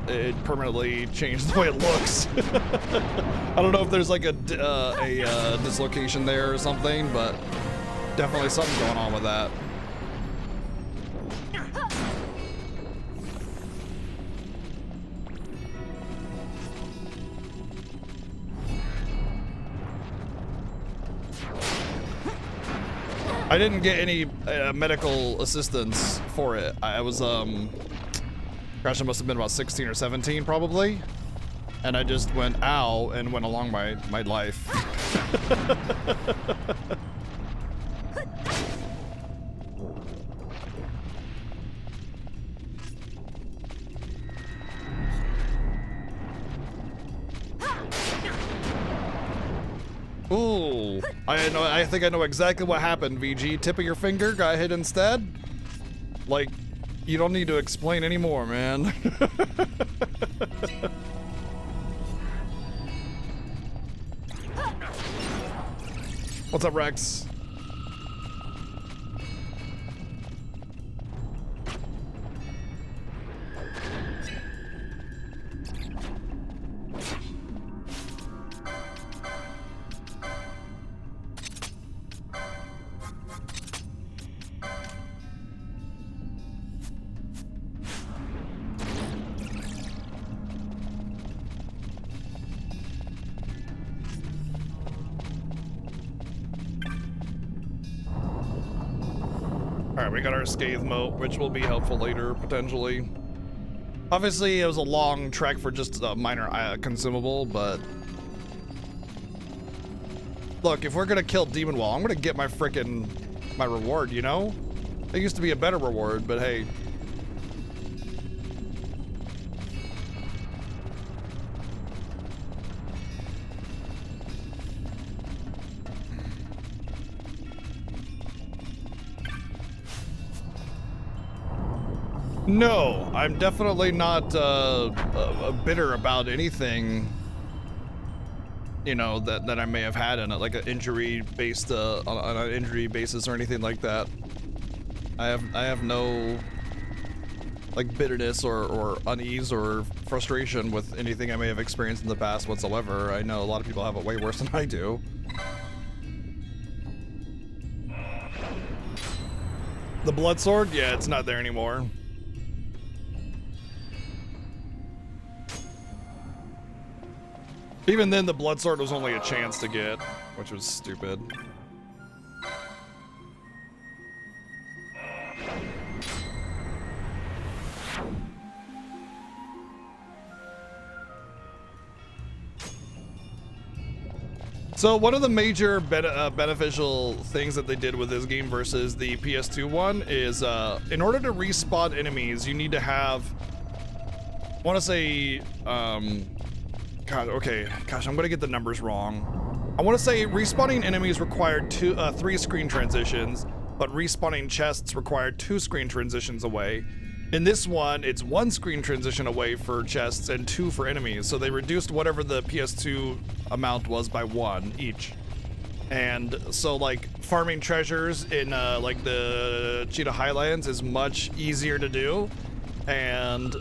[SPEAKER 1] it permanently changed the way it looks. I don't know if there's like a dislocation there or something, but definitely something going on with that. I didn't get any medical assistance for it. I was gosh, I must have been about 16 or 17 probably. And I just went ow and went along my life. Ooh, I think I know exactly what happened, VG. Tip of your finger got hit instead? Like, you don't need to explain anymore, man. What's up, Rex? Alright, we got our Scathe moat, which will be helpful later, potentially. Obviously, it was a long trek for just a minor consumable, but... Look, if we're gonna kill Demon Wall, I'm gonna get my my reward, you know? It used to be a better reward, but hey. No, I'm definitely not bitter about anything, you know, that I may have had in it, like an injury based on an injury basis or anything like that. I have no like bitterness or unease or frustration with anything I may have experienced in the past whatsoever. I know a lot of people have it way worse than I do. The blood sword? Yeah, it's not there anymore. Even then, the blood sword was only a chance to get, which was stupid. So one of the major beneficial things that they did with this game versus the PS2 one is in order to respawn enemies, you need to have, I want to say, God, okay, gosh, I'm gonna get the numbers wrong. I want to say respawning enemies required 3 screen transitions, but respawning chests required 2 screen transitions away. In this one, it's 1 screen transition away for chests and 2 for enemies. So they reduced whatever the PS2 amount was by 1 each. And so like farming treasures in like the Cheetah Highlands is much easier to do. And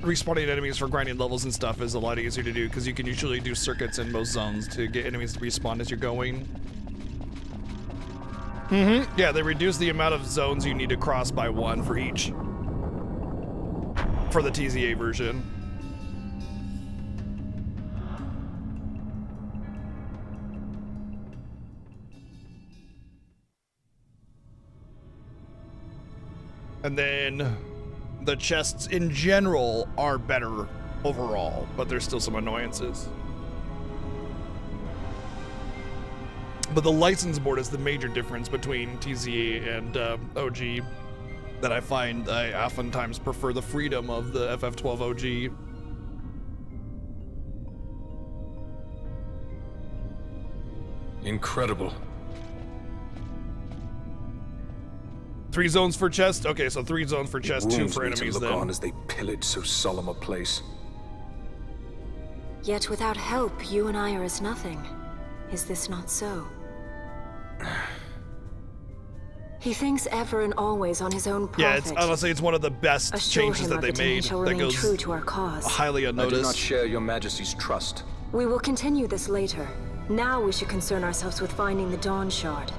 [SPEAKER 1] respawning enemies for grinding levels and stuff is a lot easier to do because you can usually do circuits in most zones to get enemies to respawn as you're going. Yeah, they reduced the amount of zones you need to cross by 1 for each. For the TZA version. And then the chests in general are better overall, but there's still some annoyances. But the license board is the major difference between TZA and OG that I find I oftentimes prefer the freedom of the FF12 OG.
[SPEAKER 6] Incredible.
[SPEAKER 1] 3 zones for chest? Okay, so 3 zones for chest, 2 for enemies
[SPEAKER 6] look
[SPEAKER 1] then.
[SPEAKER 6] on as they pillage so solemn a place.
[SPEAKER 7] Yet without help, you and I are as nothing. Is this not so? He thinks ever and always on his own profit.
[SPEAKER 1] Yeah, it's honestly, it's one of the best changes that they made that goes
[SPEAKER 7] true to our cause.
[SPEAKER 1] highly unnoticed.
[SPEAKER 6] I do not share your majesty's trust.
[SPEAKER 7] We will continue this later. Now we should concern ourselves with finding the Dawn Shard.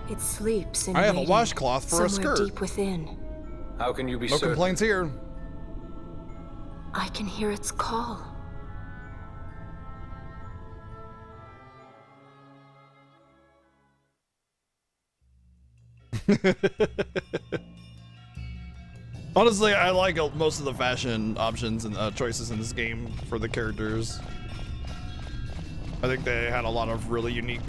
[SPEAKER 7] It sleeps in
[SPEAKER 1] I have a
[SPEAKER 7] waiting,
[SPEAKER 1] washcloth for a
[SPEAKER 7] somewhere
[SPEAKER 1] skirt.
[SPEAKER 7] deep within.
[SPEAKER 6] How can you be
[SPEAKER 1] No
[SPEAKER 6] certain?
[SPEAKER 1] complaints here.
[SPEAKER 7] I can hear its call.
[SPEAKER 1] Honestly, I like most of the fashion options and choices in this game for the characters. I think they had a lot of really unique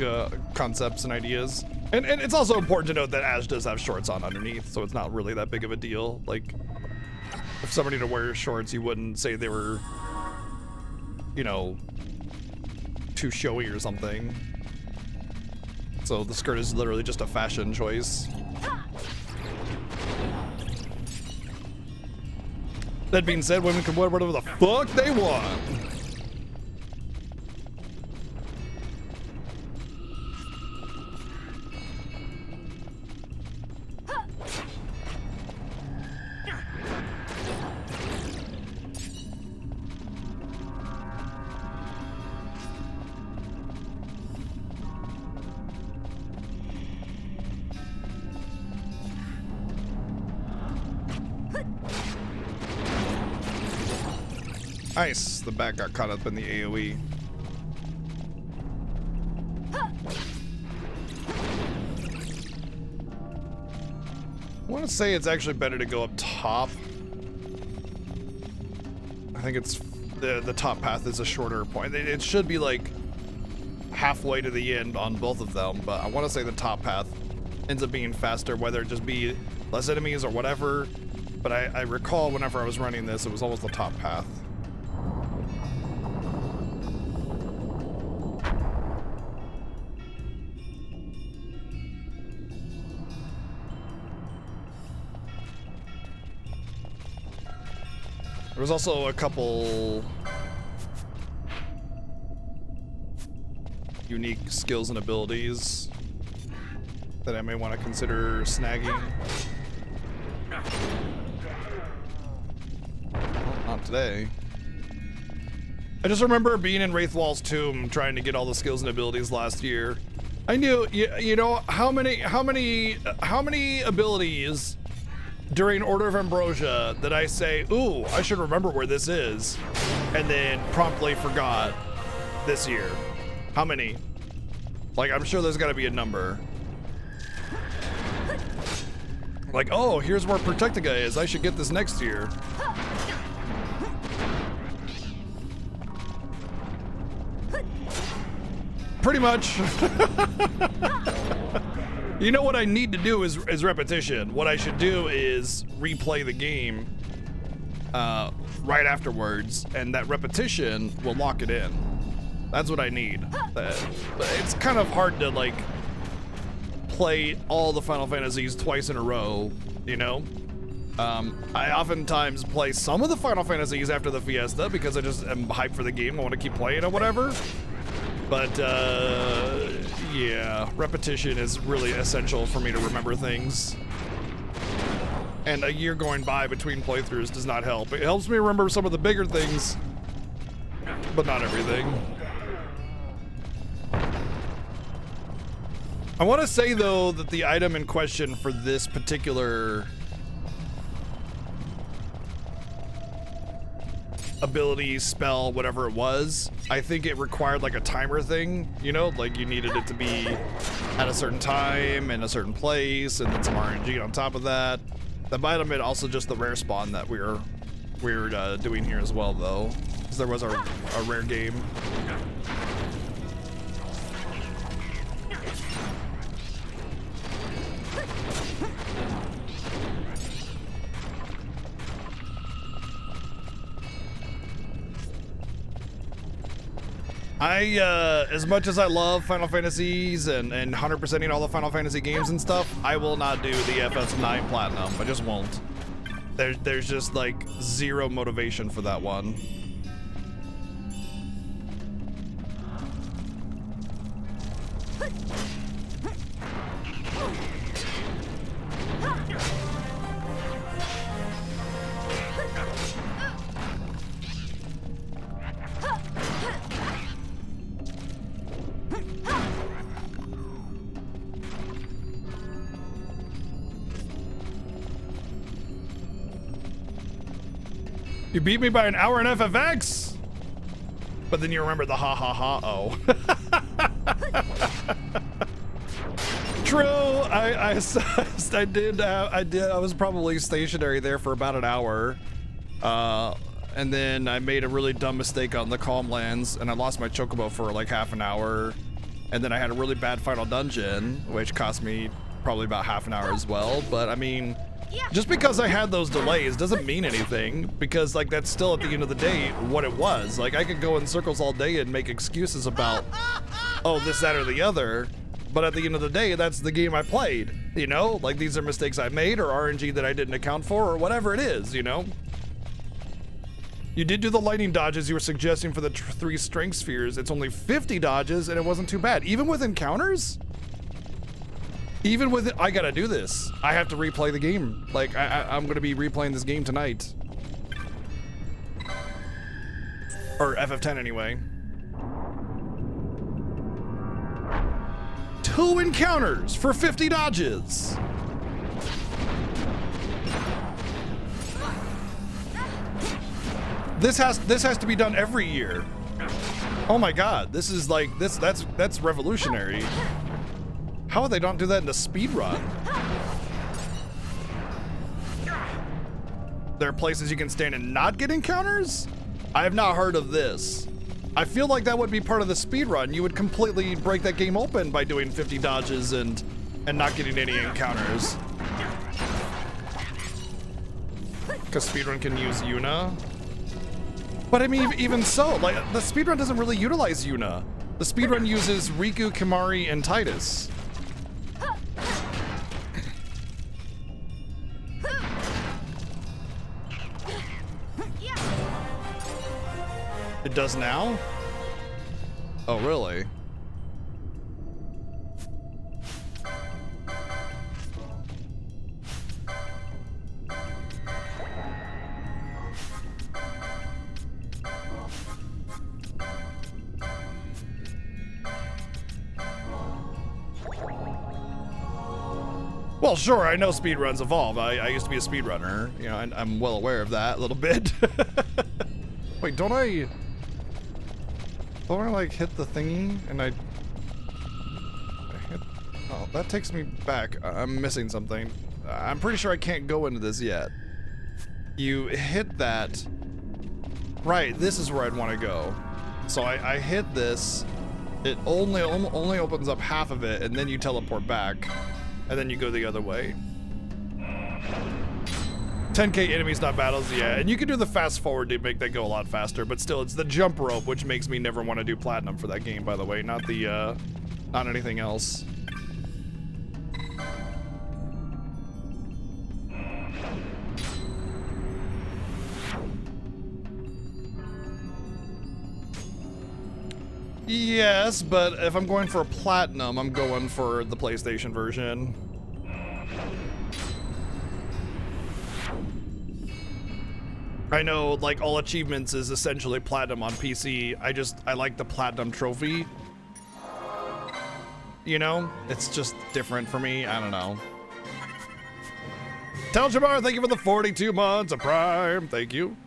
[SPEAKER 1] concepts and ideas. And it's also important to note that Ash does have shorts on underneath, so it's not really that big of a deal. Like, if somebody to wear shorts, you wouldn't say they were, you know, too showy or something. So the skirt is literally just a fashion choice. That being said, women can wear whatever the fuck they want. Nice, the bat got caught up in the AoE. I want to say it's actually better to go up top. I think it's the top path is a shorter point. It should be like halfway to the end on both of them, but I want to say the top path ends up being faster, whether it just be less enemies or whatever. But I recall whenever I was running this, it was always the top path. There was also a couple unique skills and abilities that I may want to consider snagging. Well, not today. I just remember being in Wraithwall's tomb trying to get all the skills and abilities last year. I knew, you know, how many abilities during Order of Ambrosia that I say, ooh, I should remember where this is, and then promptly forgot this year. How many? Like, I'm sure there's gotta be a number. Like, oh, here's where Protectica is. I should get this next year. Pretty much. You know what I need to do is repetition. What I should do is replay the game right afterwards, and that repetition will lock it in. That's what I need. But it's kind of hard to like play all the Final Fantasies twice in a row, you know? I oftentimes play some of the Final Fantasies after the Fiesta because I just am hyped for the game. I want to keep playing or whatever. But yeah, repetition is really essential for me to remember things. And a year going by between playthroughs does not help. It helps me remember some of the bigger things, but not everything. I want to say, though, that the item in question for this particular ability, spell, whatever it was, I think it required like a timer thing, you know, like you needed it to be at a certain time in a certain place, and then some RNG on top of that. That might have been also just the rare spawn that we're doing here as well, though, because there was a rare game. As much as I love Final Fantasies and 100%ing all the Final Fantasy games and stuff, I will not do the FF9 Platinum. I just won't. There's just like zero motivation for that one. You beat me by an hour in FFX? But then you remember the ha ha ha oh. True, I was probably stationary there for about an hour. And then I made a really dumb mistake on the Calm Lands, and I lost my Chocobo for like half an hour. And then I had a really bad final dungeon, which cost me probably about half an hour as well. But I mean, just because I had those delays doesn't mean anything, because like that's still at the end of the day what it was. Like I could go in circles all day and make excuses about, oh, this, that, or the other, but at the end of the day, that's the game I played, you know? Like these are mistakes I made or RNG that I didn't account for or whatever it is, you know? You did do the lightning dodges you were suggesting for the 3 strength spheres. It's only 50 dodges and it wasn't too bad. Even with encounters? Even with it, I gotta do this. I have to replay the game. Like, I'm gonna be replaying this game tonight. Or FF10 anyway. 2 encounters for 50 dodges. This has to be done every year. Oh my god, this is like that's revolutionary. How would they not do that in a speed run? There are places you can stand and not get encounters? I have not heard of this. I feel like that would be part of the speed run. You would completely break that game open by doing 50 dodges and not getting any encounters. Because speedrun can use Yuna. But I mean, even so, like, the speedrun doesn't really utilize Yuna. The speedrun uses Riku, Kimari, and Titus. It does now? Oh, really? Well, sure, I know speedruns evolve. I used to be a speedrunner, you know, and I'm well aware of that a little bit. Wait, don't I like hit the thingy and I hit, oh, that takes me back. I'm missing something. I'm pretty sure I can't go into this yet. You hit that. Right, this is where I'd want to go. So I hit this. It only opens up half of it, and then you teleport back. And then you go the other way. 10k enemies, not battles, yeah. And you can do the fast forward to make that go a lot faster, but still, it's the jump rope, which makes me never want to do platinum for that game, by the way, not the, not anything else. Yes, but if I'm going for a platinum, I'm going for the PlayStation version. I know, like, all achievements is essentially platinum on PC. I like the platinum trophy. You know? It's just different for me. I don't know. Tel Jamar, thank you for the 42 months of Prime. Thank you.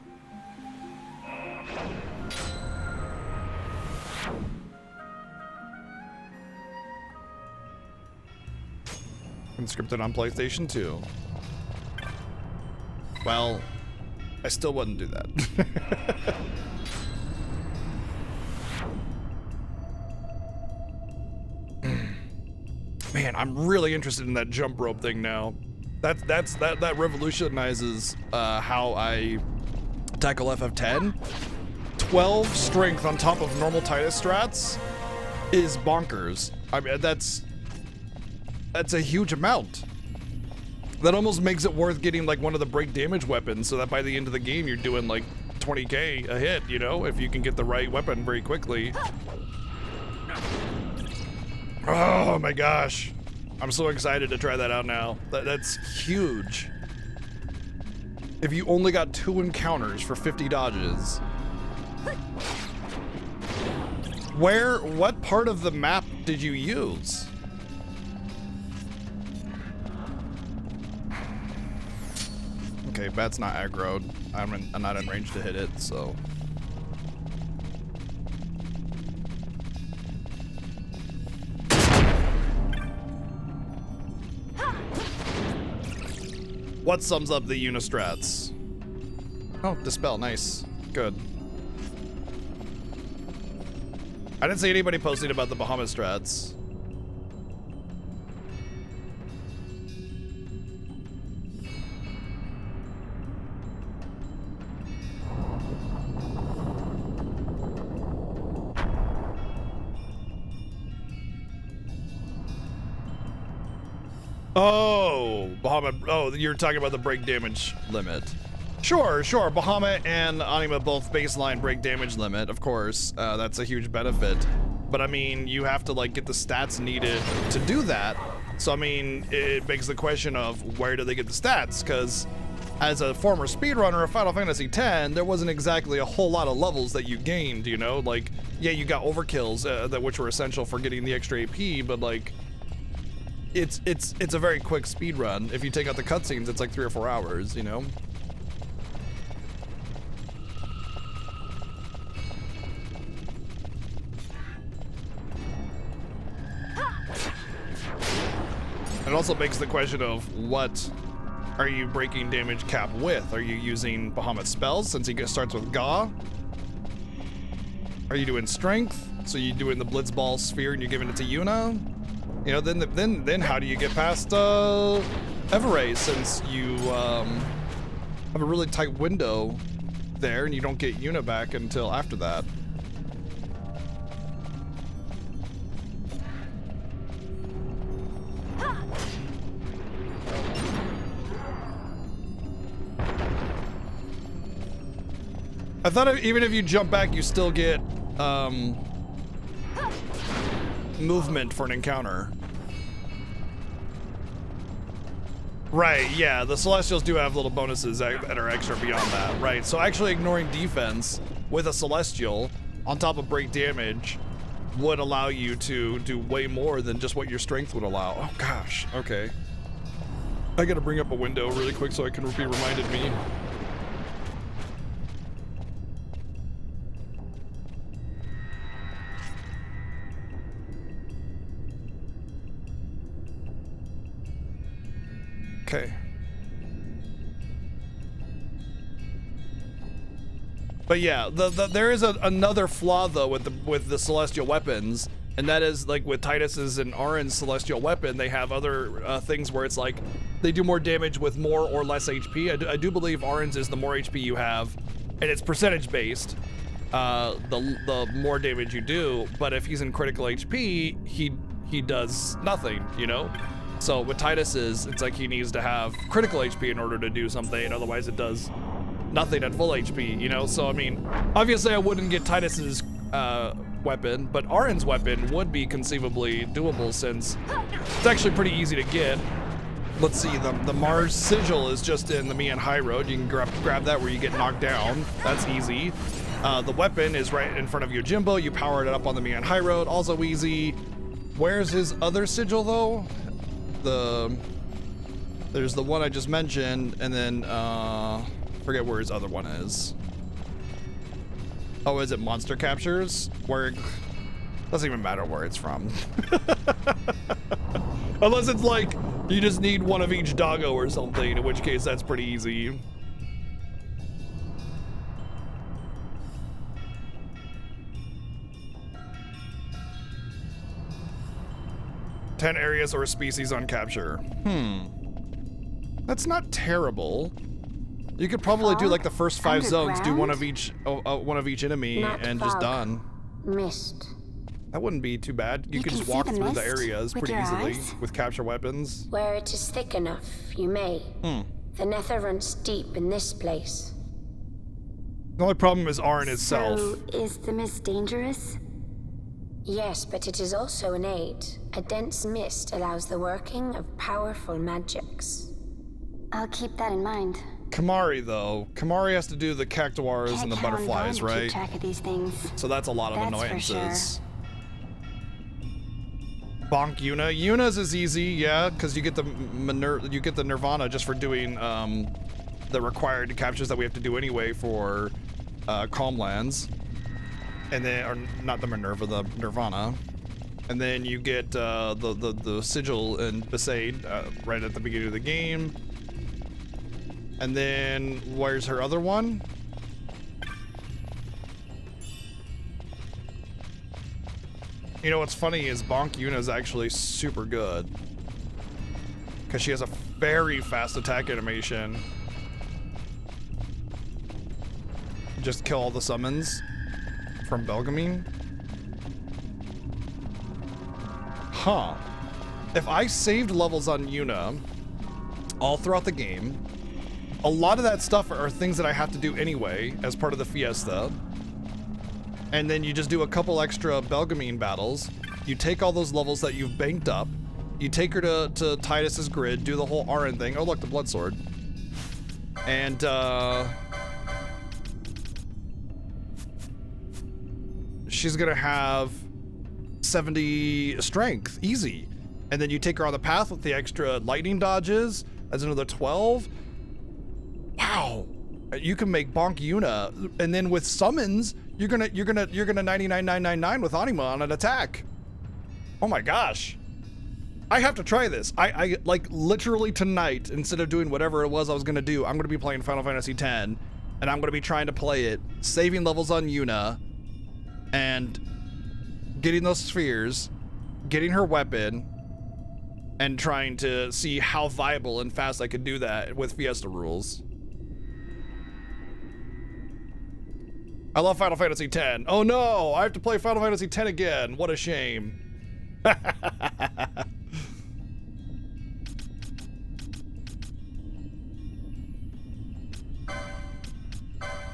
[SPEAKER 1] Scripted on PlayStation 2. Well, I still wouldn't do that. Man, I'm really interested in that jump rope thing now. That revolutionizes how I tackle FF10. 12 strength on top of normal Titus strats is bonkers. I mean, that's a huge amount. That almost makes it worth getting like one of the break damage weapons, so that by the end of the game you're doing like 20k a hit, you know, if you can get the right weapon very quickly. Oh my gosh. I'm so excited to try that out now. That's huge. If you only got 2 encounters for 50 dodges. What part of the map did you use? Okay, bat's not aggroed. I'm not in range to hit it, so. What sums up the Unistrats? Oh, Dispel, nice. Good. I didn't see anybody posting about the Bahamut strats. Oh, Bahamut. Oh, you're talking about the break damage limit. Sure. Bahamut and Anima both baseline break damage limit, of course. That's a huge benefit. But I mean, you have to like get the stats needed to do that. So I mean, it begs the question of where do they get the stats? Because as a former speedrunner of Final Fantasy X, there wasn't exactly a whole lot of levels that you gained, you know? Like, yeah, you got overkills, which were essential for getting the extra AP, but like, it's a very quick speed run. If you take out the cutscenes, it's like 3 or 4 hours, you know? It also begs the question of what are you breaking damage cap with? Are you using Bahamut's spells since he starts with Ga? Are you doing strength? So you doing the Blitzball sphere and you're giving it to Yuna? You know, then how do you get past Everray since you have a really tight window there and you don't get Yuna back until after that? I thought even if you jump back, you still get movement for an encounter. Right, yeah, the Celestials do have little bonuses that are extra beyond that, right? So actually ignoring defense with a Celestial on top of break damage would allow you to do way more than just what your strength would allow. Oh gosh, okay. I gotta bring up a window really quick so I can be reminded me. Okay. But yeah, there is another flaw though with the celestial weapons, and that is like with Titus's and Auron's celestial weapon, they have other things where it's like they do more damage with more or less HP. I do believe Auron's is the more HP you have, and it's percentage based. The more damage you do, but if he's in critical HP, he does nothing, you know. So with Titus's, it's like he needs to have critical HP in order to do something, otherwise it does nothing at full HP, you know? So, I mean, obviously I wouldn't get Titus's weapon, but Auron's weapon would be conceivably doable since it's actually pretty easy to get. Let's see, the Mars Sigil is just in the Mian High Road. You can grab that where you get knocked down. That's easy. The weapon is right in front of your Jimbo. You power it up on the Mian High Road, also easy. Where's his other sigil though? There's the one I just mentioned, and then forget where his other one is. Oh, is it monster captures? Where doesn't even matter where it's from. Unless it's like you just need one of each doggo or something, in which case that's pretty easy. Ten areas or species on capture. That's not terrible. You could probably do like the first 5 zones, do one of each enemy, and just done.
[SPEAKER 8] Mist.
[SPEAKER 1] That wouldn't be too bad. You could just walk through the areas pretty easily with capture weapons.
[SPEAKER 8] Where it is thick enough, you may. The nether runs deep in this place.
[SPEAKER 1] The only problem is Auron itself.
[SPEAKER 8] So, is the mist dangerous? Yes, but it is also an aid. A dense mist allows the working of powerful magics.
[SPEAKER 9] I'll keep that in mind.
[SPEAKER 1] Kamari, though. Kamari has to do the cactuars and the butterflies, right?
[SPEAKER 9] Keep track of these things.
[SPEAKER 1] So that's a lot of annoyances.
[SPEAKER 9] For sure.
[SPEAKER 1] Bonk Yuna. Yuna's is easy, yeah, because you get the Nirvana just for doing the required captures that we have to do anyway for Calm Lands. And then, or not the Minerva, the Nirvana. And then you get the Sigil and Besaid right at the beginning of the game. And then, where's her other one? You know what's funny is Bonk Yuna is actually super good. Because she has a very fast attack animation. Just kill all the summons from Belgamine. Huh. If I saved levels on Yuna all throughout the game, a lot of that stuff are things that I have to do anyway as part of the Fiesta. And then you just do a couple extra Belgamine battles. You take all those levels that you've banked up. You take her to Titus's grid, do the whole RN thing. Oh, look, the blood sword. And, she's gonna have 70 strength, easy. And then you take her on the path with the extra lightning dodges. That's another 12. Wow. You can make bonk Yuna, and then with summons, you're gonna 99,999 with Anima on an attack. Oh my gosh. I have to try this. I like literally tonight, instead of doing whatever it was I was gonna do, I'm gonna be playing Final Fantasy X, and I'm gonna be trying to play it, saving levels on Yuna, and getting those spheres, getting her weapon, and trying to see how viable and fast I could do that with Fiesta rules. I love Final Fantasy X. Oh no, I have to play Final Fantasy X again. What a shame. I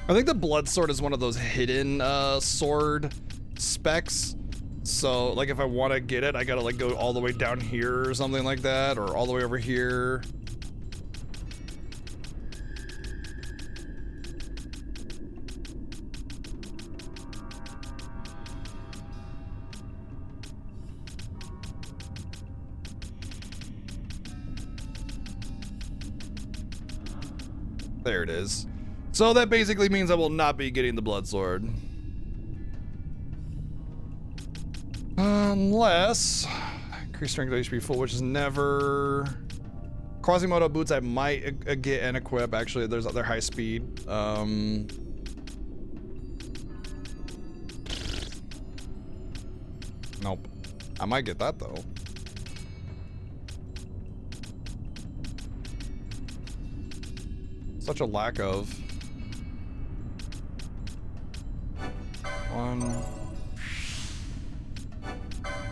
[SPEAKER 1] think the blood sword is one of those hidden sword specs. So like if I want to get it, I gotta like go all the way down here or something like that, or all the way over here. There it is. So that basically means I will not be getting the blood sword. Unless increased strength HP full, which is never. Quasimodo boots I might get and equip. Actually, there's other high speed. Nope. I might get that though. Such a lack of. 1,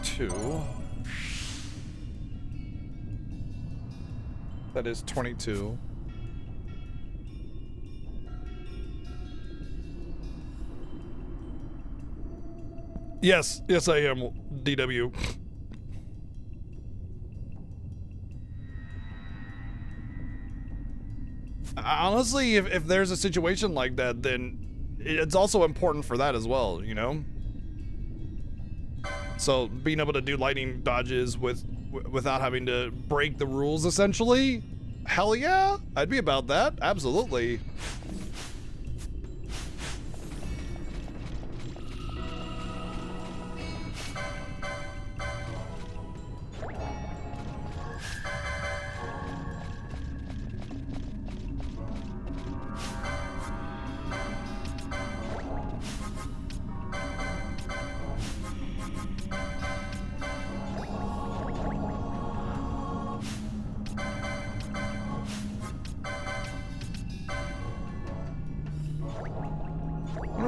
[SPEAKER 1] 2. That is 22. Yes, yes I am, DW. Honestly, if there's a situation like that, then it's also important for that as well, you know? So being able to do lightning dodges without having to break the rules, essentially, hell yeah, I'd be about that, absolutely.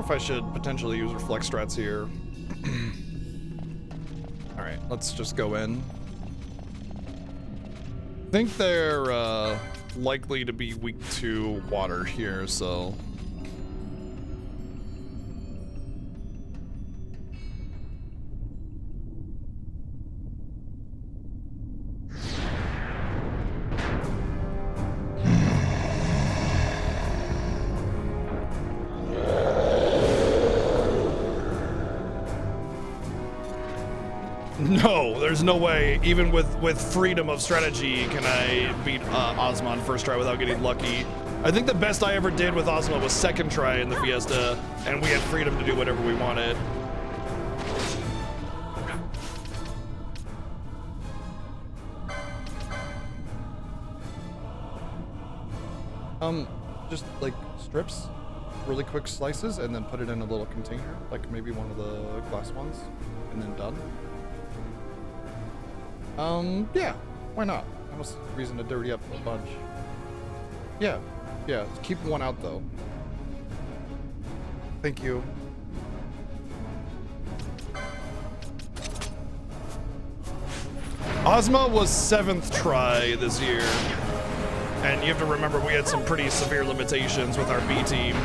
[SPEAKER 1] I should potentially use reflex strats here. All right, let's just go in. I think they're likely to be weak to water here, so. No, there's no way, even with freedom of strategy, can I beat Ozma on first try without getting lucky. I think the best I ever did with Ozma was second try in the Fiesta, and we had freedom to do whatever we wanted. Just like strips, really quick slices, and then put it in a little container, like maybe one of the glass ones, and then done. Yeah, why not? No reason to dirty up a bunch. Yeah, keep one out though. Thank you. Ozma was 7th try this year. And you have to remember we had some pretty severe limitations with our B team.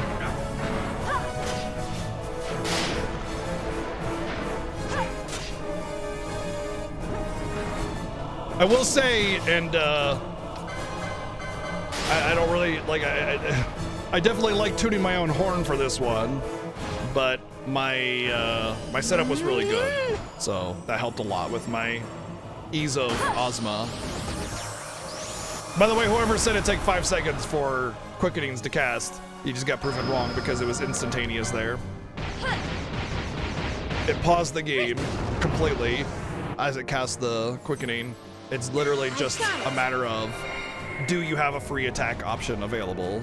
[SPEAKER 1] I will say, and I don't really like. I definitely like tuning my own horn for this one, but my my setup was really good, so that helped a lot with my ease of Ozma. By the way, whoever said it'd take 5 seconds for quickenings to cast, you just got proven wrong because it was instantaneous there. It paused the game completely as it cast the quickening. It's literally just a matter of, do you have a free attack option available?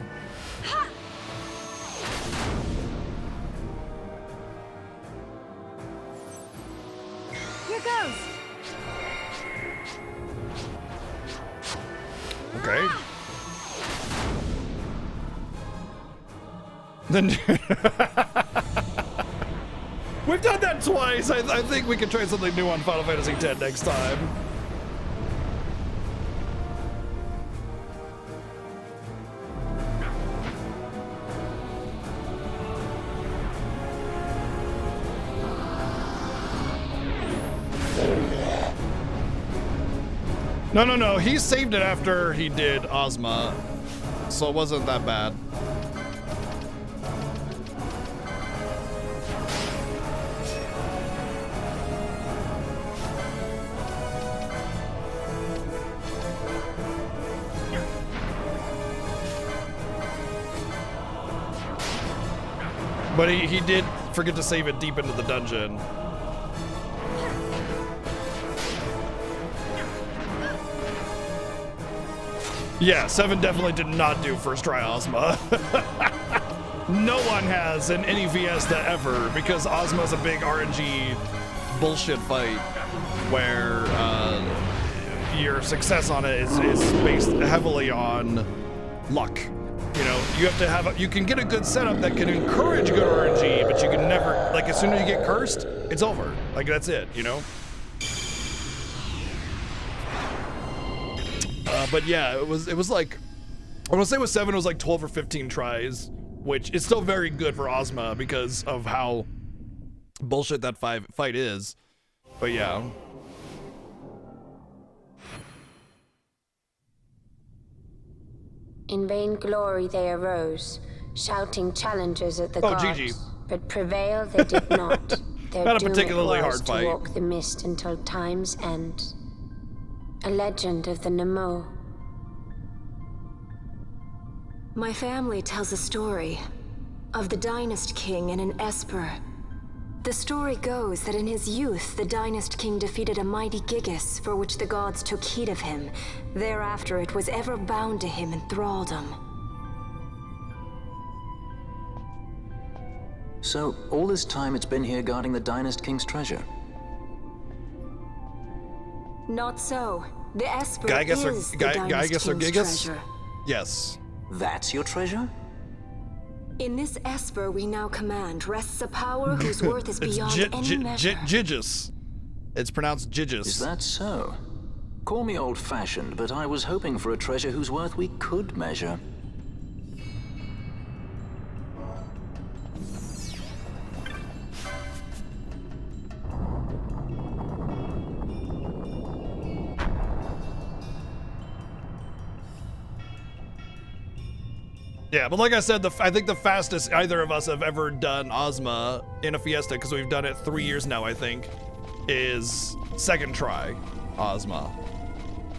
[SPEAKER 4] Here goes.
[SPEAKER 1] Okay. Then we've done that twice. I think we can try something new on Final Fantasy X next time. No. He saved it after he did Ozma, so it wasn't that bad. But he did forget to save it deep into the dungeon. Yeah, 7 definitely did not do first try Ozma. No one has in any Fiesta ever, because Ozma's a big RNG bullshit fight where your success on it is based heavily on luck. You know, you have to have you can get a good setup that can encourage good RNG, but you can never, like, as soon as you get cursed, it's over. Like, that's it, you know? But yeah, it was like, I want to say with 7 it was like 12 or 15 tries, which is still very good for Ozma because of how bullshit that fight is. But yeah.
[SPEAKER 8] In vain glory they arose, shouting challenges at the gods.
[SPEAKER 1] GG.
[SPEAKER 8] But prevail they did not. Their
[SPEAKER 1] Not a
[SPEAKER 8] doom
[SPEAKER 1] particularly
[SPEAKER 8] it was
[SPEAKER 1] hard fight.
[SPEAKER 8] to walk the mist until time's end. A legend of the Nemo.
[SPEAKER 7] My family tells a story of the Dynast King and an Esper. The story goes that in his youth, the Dynast King defeated a mighty Gigas, for which the gods took heed of him. Thereafter, it was ever bound to him in thraldom.
[SPEAKER 10] So, all this time it's been here guarding the Dynast King's treasure?
[SPEAKER 7] Not so. The Esper
[SPEAKER 1] Gygas
[SPEAKER 7] is the Dynast King's treasure.
[SPEAKER 1] Yes.
[SPEAKER 10] That's your treasure?
[SPEAKER 7] In this Esper we now command rests a power whose worth is beyond any measure.
[SPEAKER 1] Gigas. It's pronounced Gigas.
[SPEAKER 10] Is that so? Call me old-fashioned, but I was hoping for a treasure whose worth we could measure.
[SPEAKER 1] Yeah, but like I said, I think the fastest either of us have ever done Ozma in a Fiesta, because we've done it 3 years now, I think, is second try Ozma.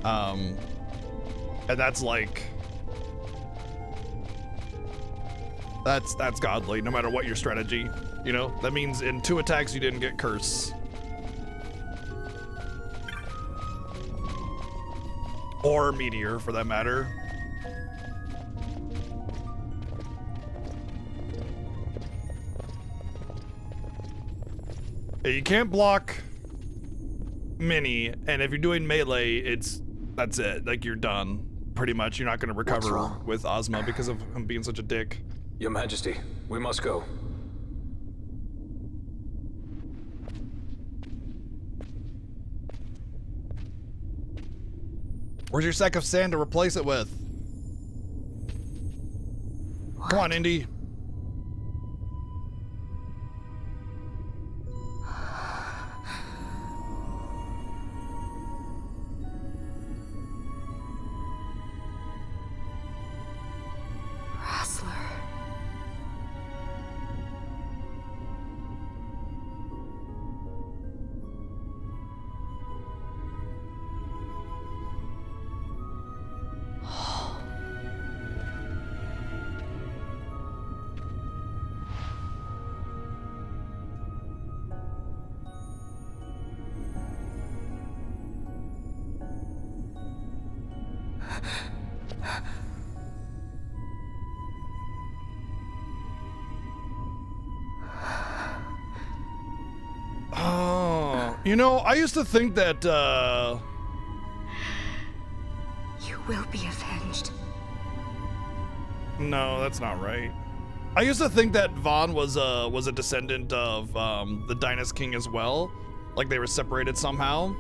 [SPEAKER 1] And that's like, that's godly, no matter what your strategy, you know? That means in 2 attacks you didn't get curse. Or meteor, for that matter. You can't block mini, and if you're doing melee, that's it. Like, you're done. Pretty much, you're not going to recover with Ozma because of him being such a dick.
[SPEAKER 6] Your Majesty, we must go.
[SPEAKER 1] Where's your sack of sand to replace it with? Come on, Indy. You know, I used to think that,
[SPEAKER 7] You will be avenged.
[SPEAKER 1] No, that's not right. I used to think that Vaughn was a descendant of the Dynast King as well, like they were separated somehow.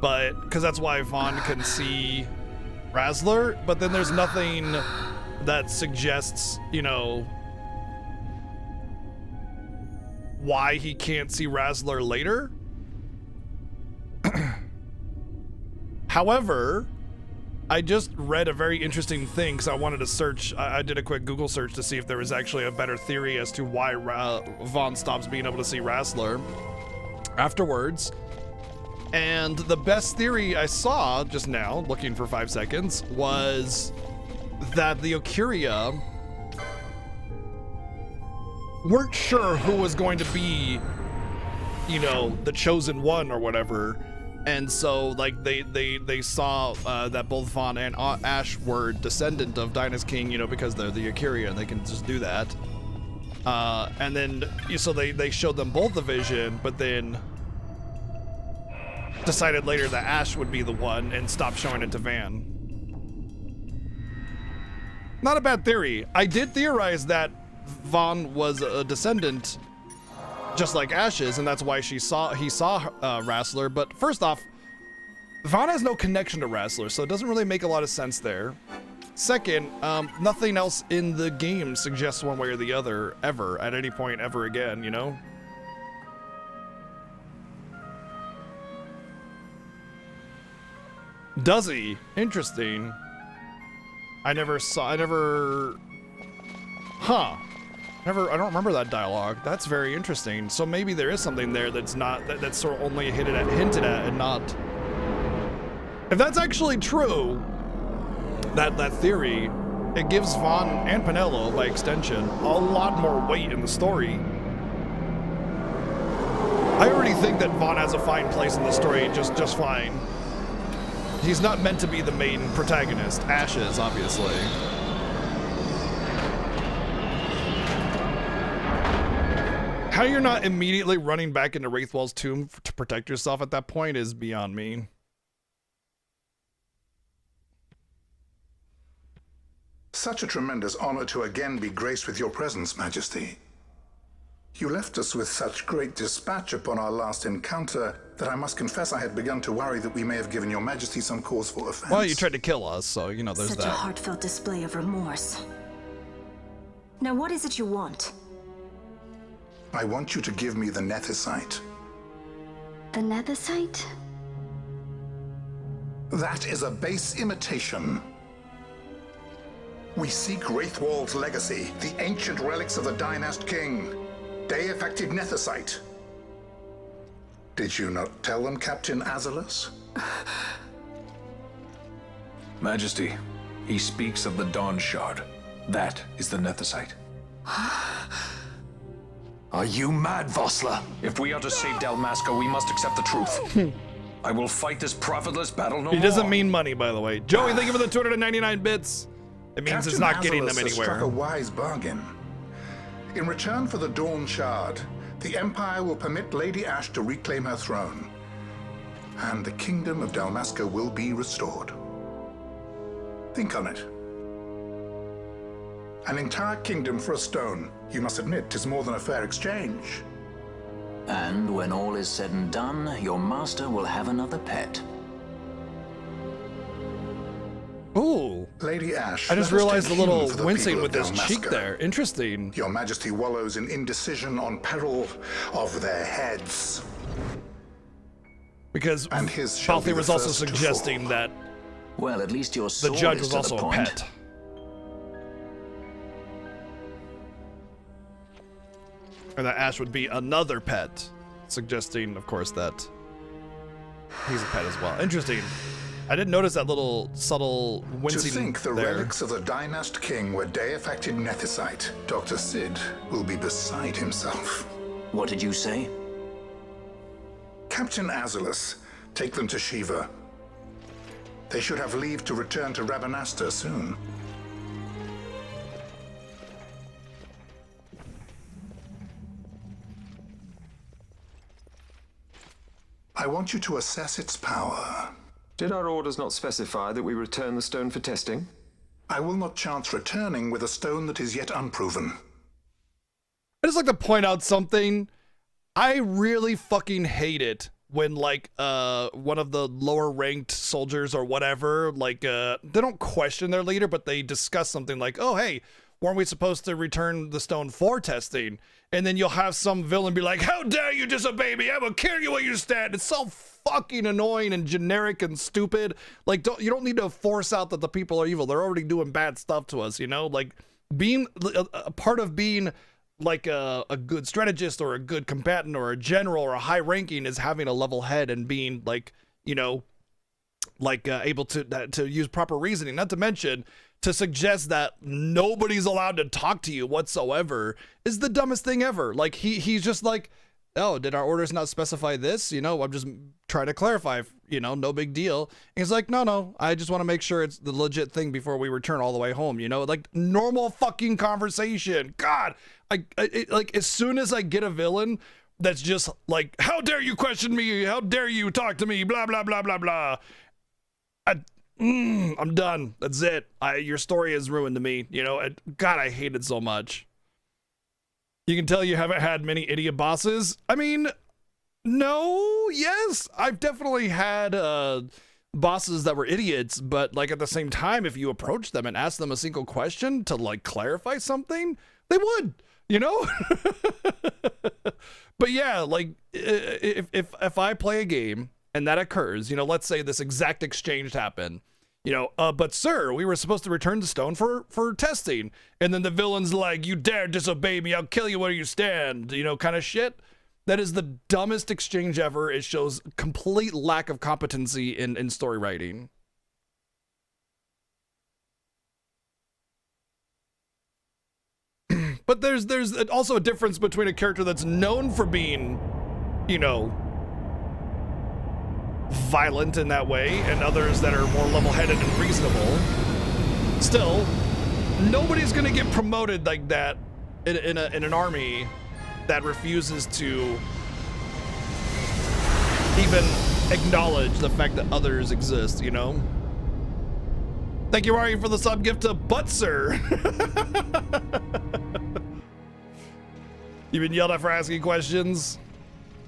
[SPEAKER 1] But because that's why Vaughn can see Razzler. But then there's nothing that suggests, you know, why he can't see Razzler later. However, I just read a very interesting thing because I wanted to search. I did a quick Google search to see if there was actually a better theory as to why Vaughn stops being able to see Razzler afterwards. And the best theory I saw just now, looking for 5 seconds, was that the Ocuria weren't sure who was going to be, you know, the chosen one or whatever. And so, like, they saw that both Vaughn and Ash were descendant of Dynast King, you know, because they're the Ocuria and they can just do that. And then, so they showed them both the vision, but then decided later that Ash would be the one and stopped showing it to Van. Not a bad theory. I did theorize that Vaughn was a descendant just like Ash is, and that's why he saw Razzler. But first off, Vaughn has no connection to Razzler, so it doesn't really make a lot of sense there. Second, nothing else in the game suggests one way or the other ever, at any point ever again, you know? Does he? Interesting. I don't remember that dialogue. That's very interesting. So maybe there is something there that's not, that's sort of only hinted at and not. If that's actually true, that theory, it gives Vaughn and Penelo, by extension, a lot more weight in the story. I already think that Vaughn has a fine place in the story, just fine. He's not meant to be the main protagonist. Ash is, obviously. How you're not immediately running back into Wraithwell's tomb to protect yourself at that point is beyond me.
[SPEAKER 11] Such a tremendous honor to again be graced with your presence, Majesty. You left us with such great dispatch upon our last encounter that I must confess I had begun to worry that we may have given your Majesty some cause for offense.
[SPEAKER 1] Well, you tried to kill us, so, you know, there's
[SPEAKER 7] Such
[SPEAKER 1] that.
[SPEAKER 7] a heartfelt display of remorse. Now, what is it you want?
[SPEAKER 11] I want you to give me the Nethicite.
[SPEAKER 9] The Nethicite?
[SPEAKER 11] That is a base imitation. We seek Wraithwall's legacy, the ancient relics of the Dynast King. Day-affected Nethicite. Did you not tell them, Captain Azalas?
[SPEAKER 6] Majesty, he speaks of the Dawn Shard. That is the Nethicite.
[SPEAKER 12] Are you mad, Vossler?
[SPEAKER 6] If we are to save Dalmasca, we must accept the truth. I will fight this profitless battle no more.
[SPEAKER 1] He doesn't mean money, by the way. Joey, thank you for the 299 bits. It means
[SPEAKER 11] Captain
[SPEAKER 1] it's not getting
[SPEAKER 11] Azalas
[SPEAKER 1] them
[SPEAKER 11] has struck
[SPEAKER 1] anywhere.
[SPEAKER 11] a wise bargain. In return for the Dawn Shard, the Empire will permit Lady Ash to reclaim her throne, and the kingdom of Dalmasca will be restored. Think on it. An entire kingdom for a stone. You must admit, 'tis more than a fair exchange.
[SPEAKER 10] And when all is said and done, your master will have another pet.
[SPEAKER 1] Ooh.
[SPEAKER 11] Lady Ash,
[SPEAKER 1] I just
[SPEAKER 11] let us
[SPEAKER 1] realized a
[SPEAKER 11] take
[SPEAKER 1] little
[SPEAKER 11] heed for the
[SPEAKER 1] wincing
[SPEAKER 11] people
[SPEAKER 1] with
[SPEAKER 11] of
[SPEAKER 1] his cheek
[SPEAKER 11] Dalmasca.
[SPEAKER 1] there. Interesting.
[SPEAKER 11] Your Majesty wallows in indecision on peril of their heads.
[SPEAKER 1] Because
[SPEAKER 11] And his shall be
[SPEAKER 1] Balthier
[SPEAKER 11] the
[SPEAKER 1] was also
[SPEAKER 11] first to
[SPEAKER 1] suggesting
[SPEAKER 11] fall.
[SPEAKER 1] that
[SPEAKER 10] Well, at least your
[SPEAKER 1] the
[SPEAKER 10] sword
[SPEAKER 1] judge
[SPEAKER 10] is
[SPEAKER 1] was
[SPEAKER 10] to
[SPEAKER 1] also
[SPEAKER 10] the
[SPEAKER 1] a
[SPEAKER 10] point.
[SPEAKER 1] pet. Or that Ash would be another pet, suggesting, of course, that he's a pet as well. Interesting. I didn't notice that little subtle
[SPEAKER 11] To
[SPEAKER 1] wincing
[SPEAKER 11] think the
[SPEAKER 1] there.
[SPEAKER 11] relics of the Dynast King were day-affected nethicite, Dr. Sid will be beside himself.
[SPEAKER 10] What did you say?
[SPEAKER 11] Captain Azulus, take them to Shiva. They should have leave to return to Rabanastre soon. I want you to assess its power.
[SPEAKER 13] Did our orders not specify that we return the stone for testing?
[SPEAKER 11] I will not chance returning with a stone that is yet unproven.
[SPEAKER 1] I just like to point out something. I really fucking hate it when like one of the lower ranked soldiers or whatever, like they don't question their leader, but they discuss something like, oh hey, weren't we supposed to return the stone for testing? And then you'll have some villain be like, how dare you disobey me? I will kill you where you stand. It's so fucking annoying and generic and stupid. Like, you don't need to force out that the people are evil. They're already doing bad stuff to us, you know? Like, being a part of being like a good strategist or a good combatant or a general or a high ranking is having a level head and being like, you know, like able to use proper reasoning. Not to mention, to suggest that nobody's allowed to talk to you whatsoever is the dumbest thing ever. Like he's just like, oh, did our orders not specify this? You know, I'm just trying to clarify, you know, no big deal. And he's like, no, I just want to make sure it's the legit thing before we return all the way home. You know, like normal fucking conversation. God, I like as soon as I get a villain that's just like, how dare you question me? How dare you talk to me? Blah, blah, blah, blah, blah. I'm done. That's it. Your story is ruined to me. You know, God, I hate it so much. You can tell you haven't had many idiot bosses. I mean, no, yes. I've definitely had bosses that were idiots, but like at the same time, if you approach them and ask them a single question to like clarify something, they would, you know? But yeah, like if I play a game and that occurs, you know, let's say this exact exchange happened, you know, but sir, we were supposed to return the stone for testing. And then the villain's like, you dare disobey me, I'll kill you where you stand, you know, kind of shit. That is the dumbest exchange ever. It shows complete lack of competency in story writing. But there's also a difference between a character that's known for being, you know, violent in that way, and others that are more level-headed and reasonable. Still, nobody's gonna get promoted like that in an army that refuses to even acknowledge the fact that others exist, you know? Thank you, Ari, for the sub gift to Butzer. You've been yelled at for asking questions.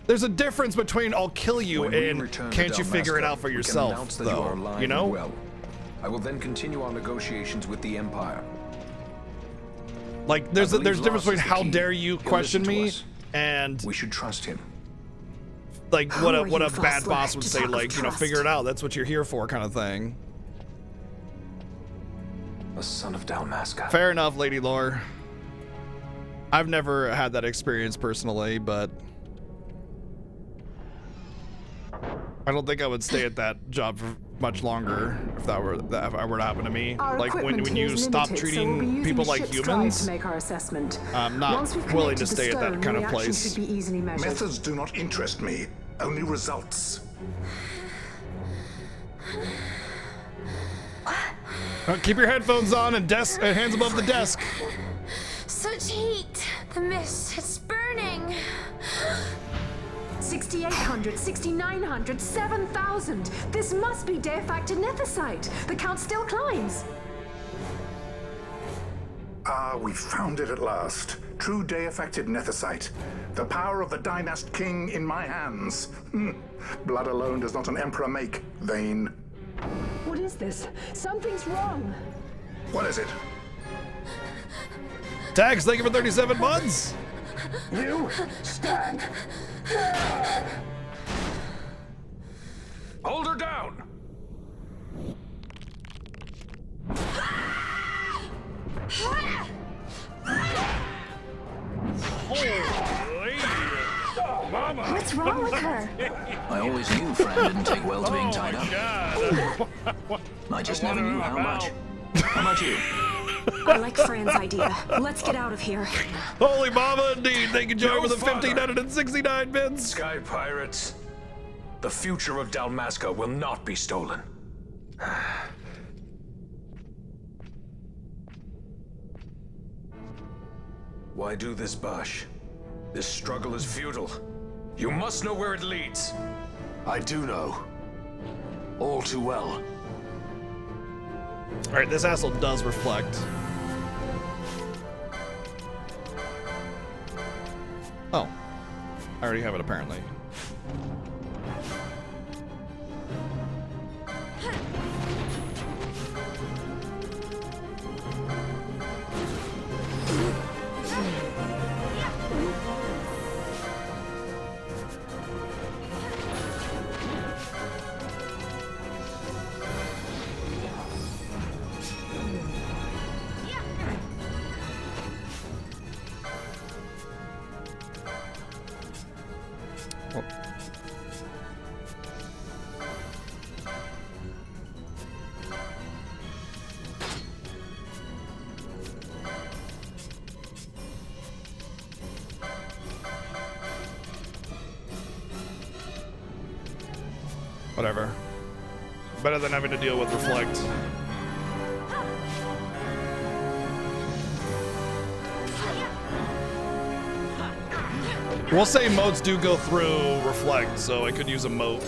[SPEAKER 1] There's a difference between I'll kill you and can't you figure it out for yourself, though, you know?
[SPEAKER 6] Well, I will then continue our negotiations with the Empire.
[SPEAKER 1] Like, there's a difference between how dare you question me and
[SPEAKER 6] we should trust him.
[SPEAKER 1] Like what a bad boss would say, like, you know, figure it out. That's what you're here for, kind of thing.
[SPEAKER 6] The son of Dalmasca.
[SPEAKER 1] Fair enough, Lady Lore. I've never had that experience personally, but I don't think I would stay at that job for much longer if I were to happen to me. Like when you stop treating people like humans, I'm not willing to stay at that kind of place.
[SPEAKER 11] Methods do not interest me, only results.
[SPEAKER 1] Keep your headphones on and hands above the desk.
[SPEAKER 5] Such heat. The mist, it's burning.
[SPEAKER 4] 6,800, 6,900, 7,000. This must be day-affected nethicite. The count still climbs.
[SPEAKER 11] Ah, we found it at last. True day-affected nethicite. The power of the Dynast King in my hands. Blood alone does not an emperor make, vain.
[SPEAKER 4] What is this? Something's wrong.
[SPEAKER 11] What is it?
[SPEAKER 1] Tags, thank you for 37 months.
[SPEAKER 11] You stand.
[SPEAKER 6] Hold her down!
[SPEAKER 9] What's wrong with her?
[SPEAKER 10] I always knew Fran didn't take well to being tied up. I just never knew how much. How about you?
[SPEAKER 7] I like Fran's idea. Let's get out of here.
[SPEAKER 1] Holy mama, indeed. Thank you, Joey, for the 1,569 bits.
[SPEAKER 6] Sky Pirates, the future of Dalmasca will not be stolen. Why do this, Bash? This struggle is futile. You must know where it leads.
[SPEAKER 12] I do know. All too well.
[SPEAKER 1] All right, this asshole does reflect. Oh, I already have it apparently. Whatever. Better than having to deal with reflect. We'll say motes do go through reflect, so I could use a mote.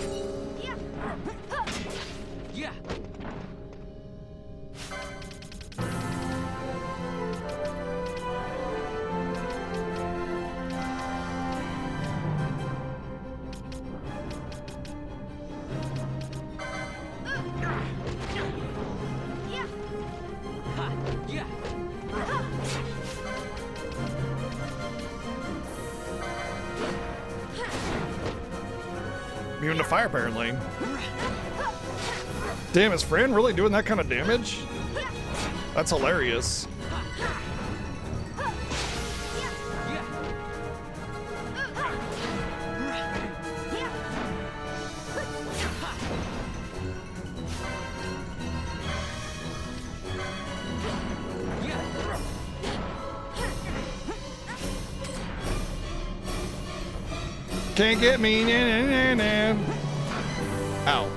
[SPEAKER 1] Immune to fire, apparently. Damn, is Fran really doing that kind of damage? That's hilarious. Can't get me. Nah, nah, nah, nah. Ow.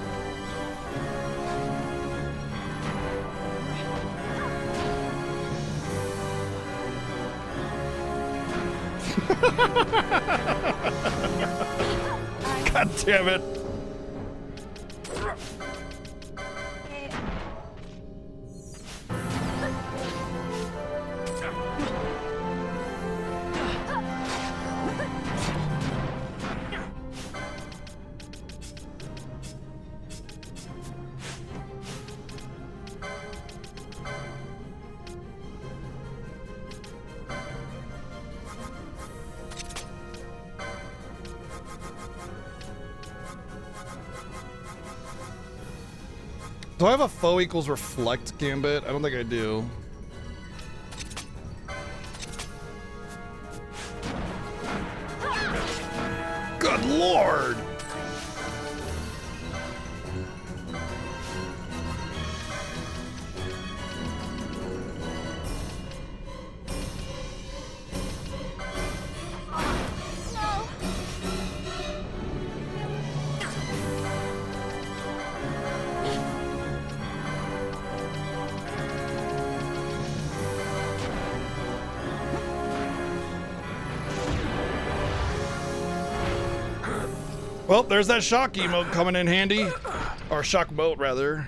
[SPEAKER 1] God damn it. Do I have a foe equals reflect gambit? I don't think I do. Good lord! Well, there's that shock emote coming in handy. Or shock mote, rather.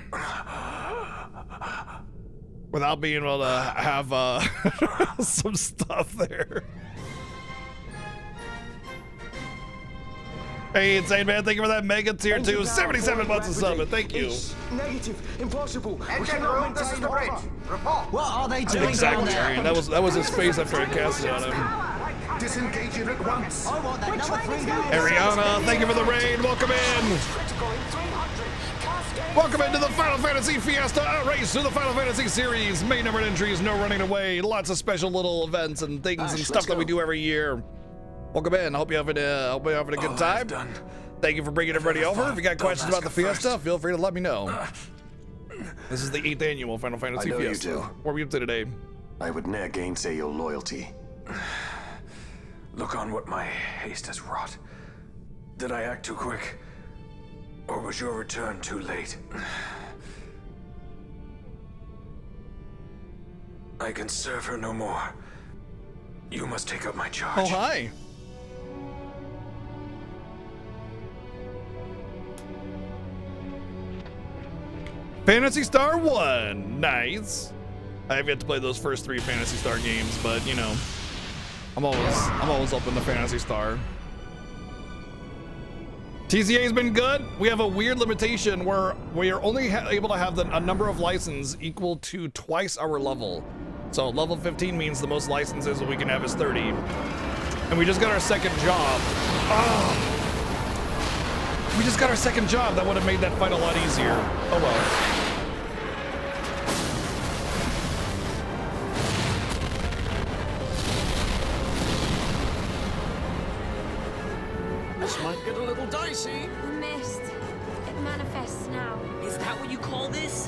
[SPEAKER 1] Without being able to have some stuff there. Hey, Insane Man, thank you for that mega tier 2. 77 months of summit. Thank you.
[SPEAKER 14] Negative. Impossible.
[SPEAKER 15] Engine room, this is the bridge. Report.
[SPEAKER 14] What are they doing
[SPEAKER 1] Exactly. That was his face after I cast it on him.
[SPEAKER 11] Disengage it at once.
[SPEAKER 14] I want that number 3.
[SPEAKER 1] Ariana, thank you for the raid. Welcome in. Welcome into the Final Fantasy Fiesta, a race through the Final Fantasy series. Main numbered entries, no running away. Lots of special little events and things and stuff that we do every year. Welcome in. I hope you're having a good time. Thank you for bringing everybody over. If you got questions about the Fiesta, feel free to let me know. This is the 8th annual Final Fantasy Fiesta.
[SPEAKER 12] You do.
[SPEAKER 1] What are we up to today?
[SPEAKER 12] I would ne'er gainsay your loyalty.
[SPEAKER 6] Look on what my haste has wrought. Did I act too quick? Or was your return too late? I can serve her no more. You must take up my charge.
[SPEAKER 1] Oh, hi. Phantasy Star 1. Nice. I have yet to play those first 3 Phantasy Star games, but you know, I'm always open to Phantasy Star. TCA's been good. We have a weird limitation where we are only able to have a number of licenses equal to twice our level. So level 15 means the most licenses that we can have is 30. And we just got our second job. Oh. We just got our second job. That would have made that fight a lot easier. Oh well.
[SPEAKER 14] This might get a little dicey.
[SPEAKER 8] The mist. It manifests now.
[SPEAKER 3] Is that what you call this?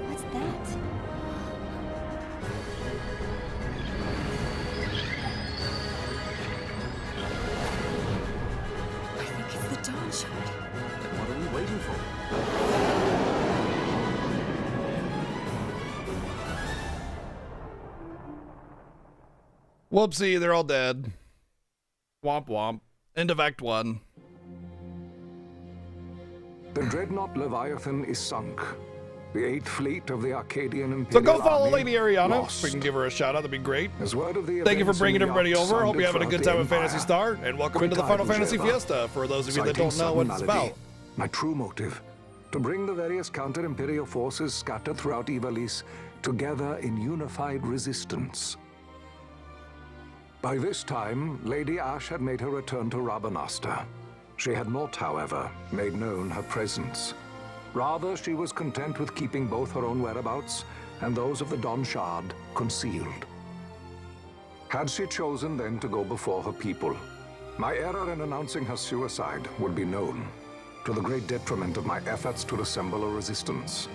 [SPEAKER 8] What's that?
[SPEAKER 4] I think it's the Dawn Shard.
[SPEAKER 14] What are we waiting for?
[SPEAKER 1] Whoopsie, they're all dead. Womp womp. End of Act 1.
[SPEAKER 16] The dreadnought Leviathan is sunk. The 8th fleet of the Arcadian Imperial
[SPEAKER 1] So go follow
[SPEAKER 16] Army
[SPEAKER 1] Lady Ariana.
[SPEAKER 16] lost.
[SPEAKER 1] If we can give her a shout out, that'd be great.
[SPEAKER 16] As word of the
[SPEAKER 1] Thank you for
[SPEAKER 16] events
[SPEAKER 1] bringing
[SPEAKER 16] in
[SPEAKER 1] everybody
[SPEAKER 16] Yacht
[SPEAKER 1] over. Hope you're having a
[SPEAKER 16] sounded
[SPEAKER 1] good time with
[SPEAKER 16] throughout
[SPEAKER 1] Phantasy
[SPEAKER 16] the
[SPEAKER 1] Star. And welcome
[SPEAKER 16] Quick
[SPEAKER 1] into the Final
[SPEAKER 16] tidings,
[SPEAKER 1] Fantasy
[SPEAKER 16] Eva.
[SPEAKER 1] Fiesta, for those of you that
[SPEAKER 16] Citing
[SPEAKER 1] don't know what it's
[SPEAKER 16] sudden malady.
[SPEAKER 1] about.
[SPEAKER 16] My true motive, to bring the various counter-imperial forces scattered throughout Ivalice together in unified resistance. By this time, Lady Ash had made her return to Rabanastre. She had not, however, made known her presence. Rather, she was content with keeping both her own whereabouts and those of the Dawn Shard concealed. Had she chosen then to go before her people, my error in announcing her suicide would be known, to the great detriment of my efforts to assemble a resistance.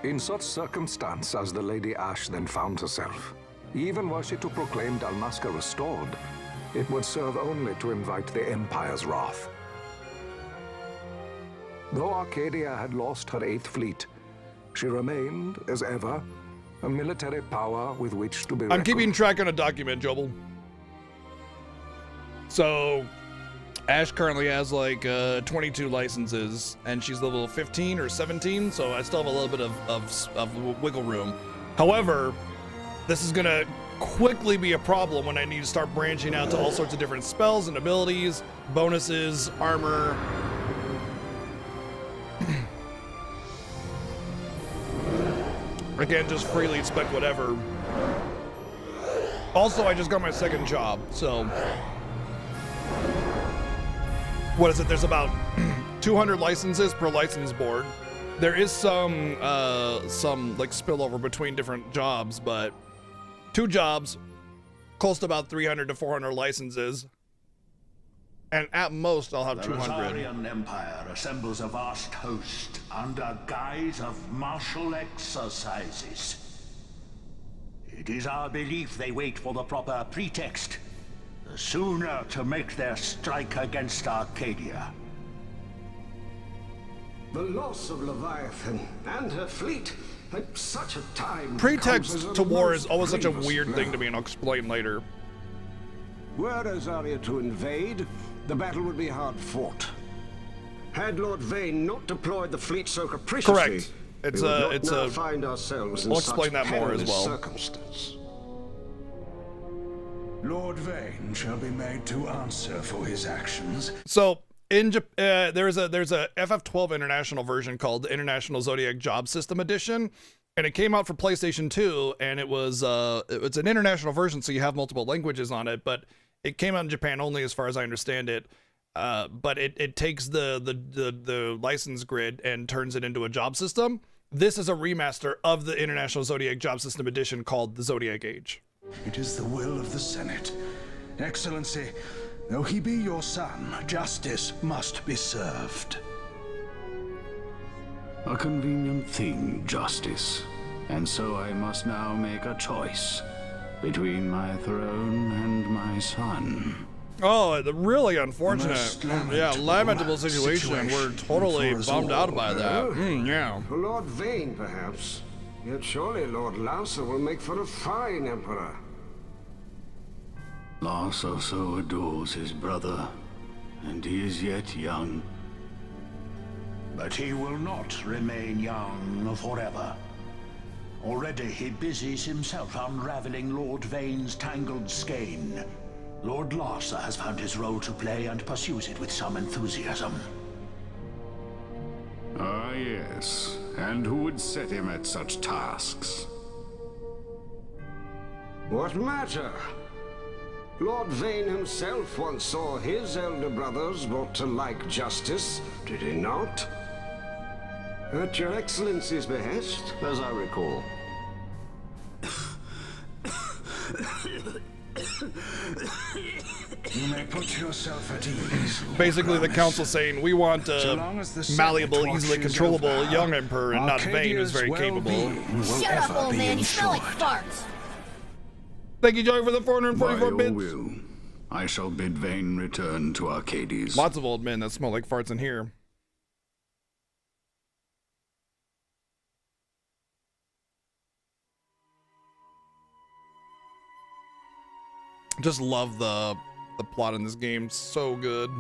[SPEAKER 16] In such circumstance as the Lady Ash then found herself, even were she to proclaim Dalmasca restored, it would serve only to invite the Empire's wrath. Though Arcadia had lost her 8th fleet, she remained, as ever, a military power with which to be
[SPEAKER 1] I'm
[SPEAKER 16] reckoned.
[SPEAKER 1] keeping track on a document, Jobel. So, Ash currently has like 22 licenses, and she's level 15 or 17, so I still have a little bit of wiggle room. However, this is gonna quickly be a problem when I need to start branching out to all sorts of different spells and abilities, bonuses, armor. I can't just freely spec whatever. Also, I just got my second job, so what is it? There's about 200 licenses per license board. There is some like spillover between different jobs, but 2 jobs, close to about 300 to 400 licenses, and at most I'll have 200.
[SPEAKER 17] The Rosarian Empire assembles a vast host under guise of martial exercises. It is our belief they wait for the proper pretext, the sooner to make their strike against Arcadia.
[SPEAKER 14] The loss of Leviathan and her fleet at such a time.
[SPEAKER 1] Pretext to war is always such a weird thing to me, and I'll explain later.
[SPEAKER 14] Were Rosaria to invade, the battle would be hard fought. Had Lord Vane not deployed the fleet so capriciously,
[SPEAKER 1] Correct.
[SPEAKER 14] we would not now find ourselves in
[SPEAKER 1] I'll
[SPEAKER 14] such
[SPEAKER 1] explain that more as
[SPEAKER 14] perilous
[SPEAKER 1] well.
[SPEAKER 14] circumstance.
[SPEAKER 17] Lord Vane shall be made to answer for his actions.
[SPEAKER 1] So in there's a FF12 international version called the International Zodiac Job System Edition, and it came out for PlayStation 2, and it's an international version, so you have multiple languages on it, but it came out in Japan only, as far as I understand it. But it takes the license grid and turns it into a job system. This is a remaster of the International Zodiac Job System Edition called the Zodiac Age.
[SPEAKER 17] It is the will of the Senate. Excellency, though he be your son, justice must be served.
[SPEAKER 18] A convenient thing, justice. And so I must now make a choice between my throne and my son.
[SPEAKER 1] Oh, the really unfortunate, lamentable situation. We're totally bummed out by that. Yeah.
[SPEAKER 14] Lord Vane, perhaps. Yet surely Lord Lauser will make for a fine emperor.
[SPEAKER 18] Lauser so adores his brother, and he is yet young.
[SPEAKER 17] But he will not remain young forever. Already he busies himself unraveling Lord Vane's tangled skein. Lord Lauser has found his role to play and pursues it with some enthusiasm.
[SPEAKER 18] Ah, yes. And who would set him at such tasks?
[SPEAKER 14] What matter? Lord Vane himself once saw his elder brothers brought to like justice, did he not? At your Excellency's behest, as I recall.
[SPEAKER 17] You may put yourself at ease.
[SPEAKER 1] Basically, the council saying we want a malleable, easily controllable young emperor, and not Vane, who's very capable.
[SPEAKER 5] Shut up, old man. You smell like farts.
[SPEAKER 1] Thank you, Joey, for the 444 bits.
[SPEAKER 18] Will. I shall bid Vane return to Arcades.
[SPEAKER 1] Lots of old men that smell like farts in here. Just love the plot in this game. So good.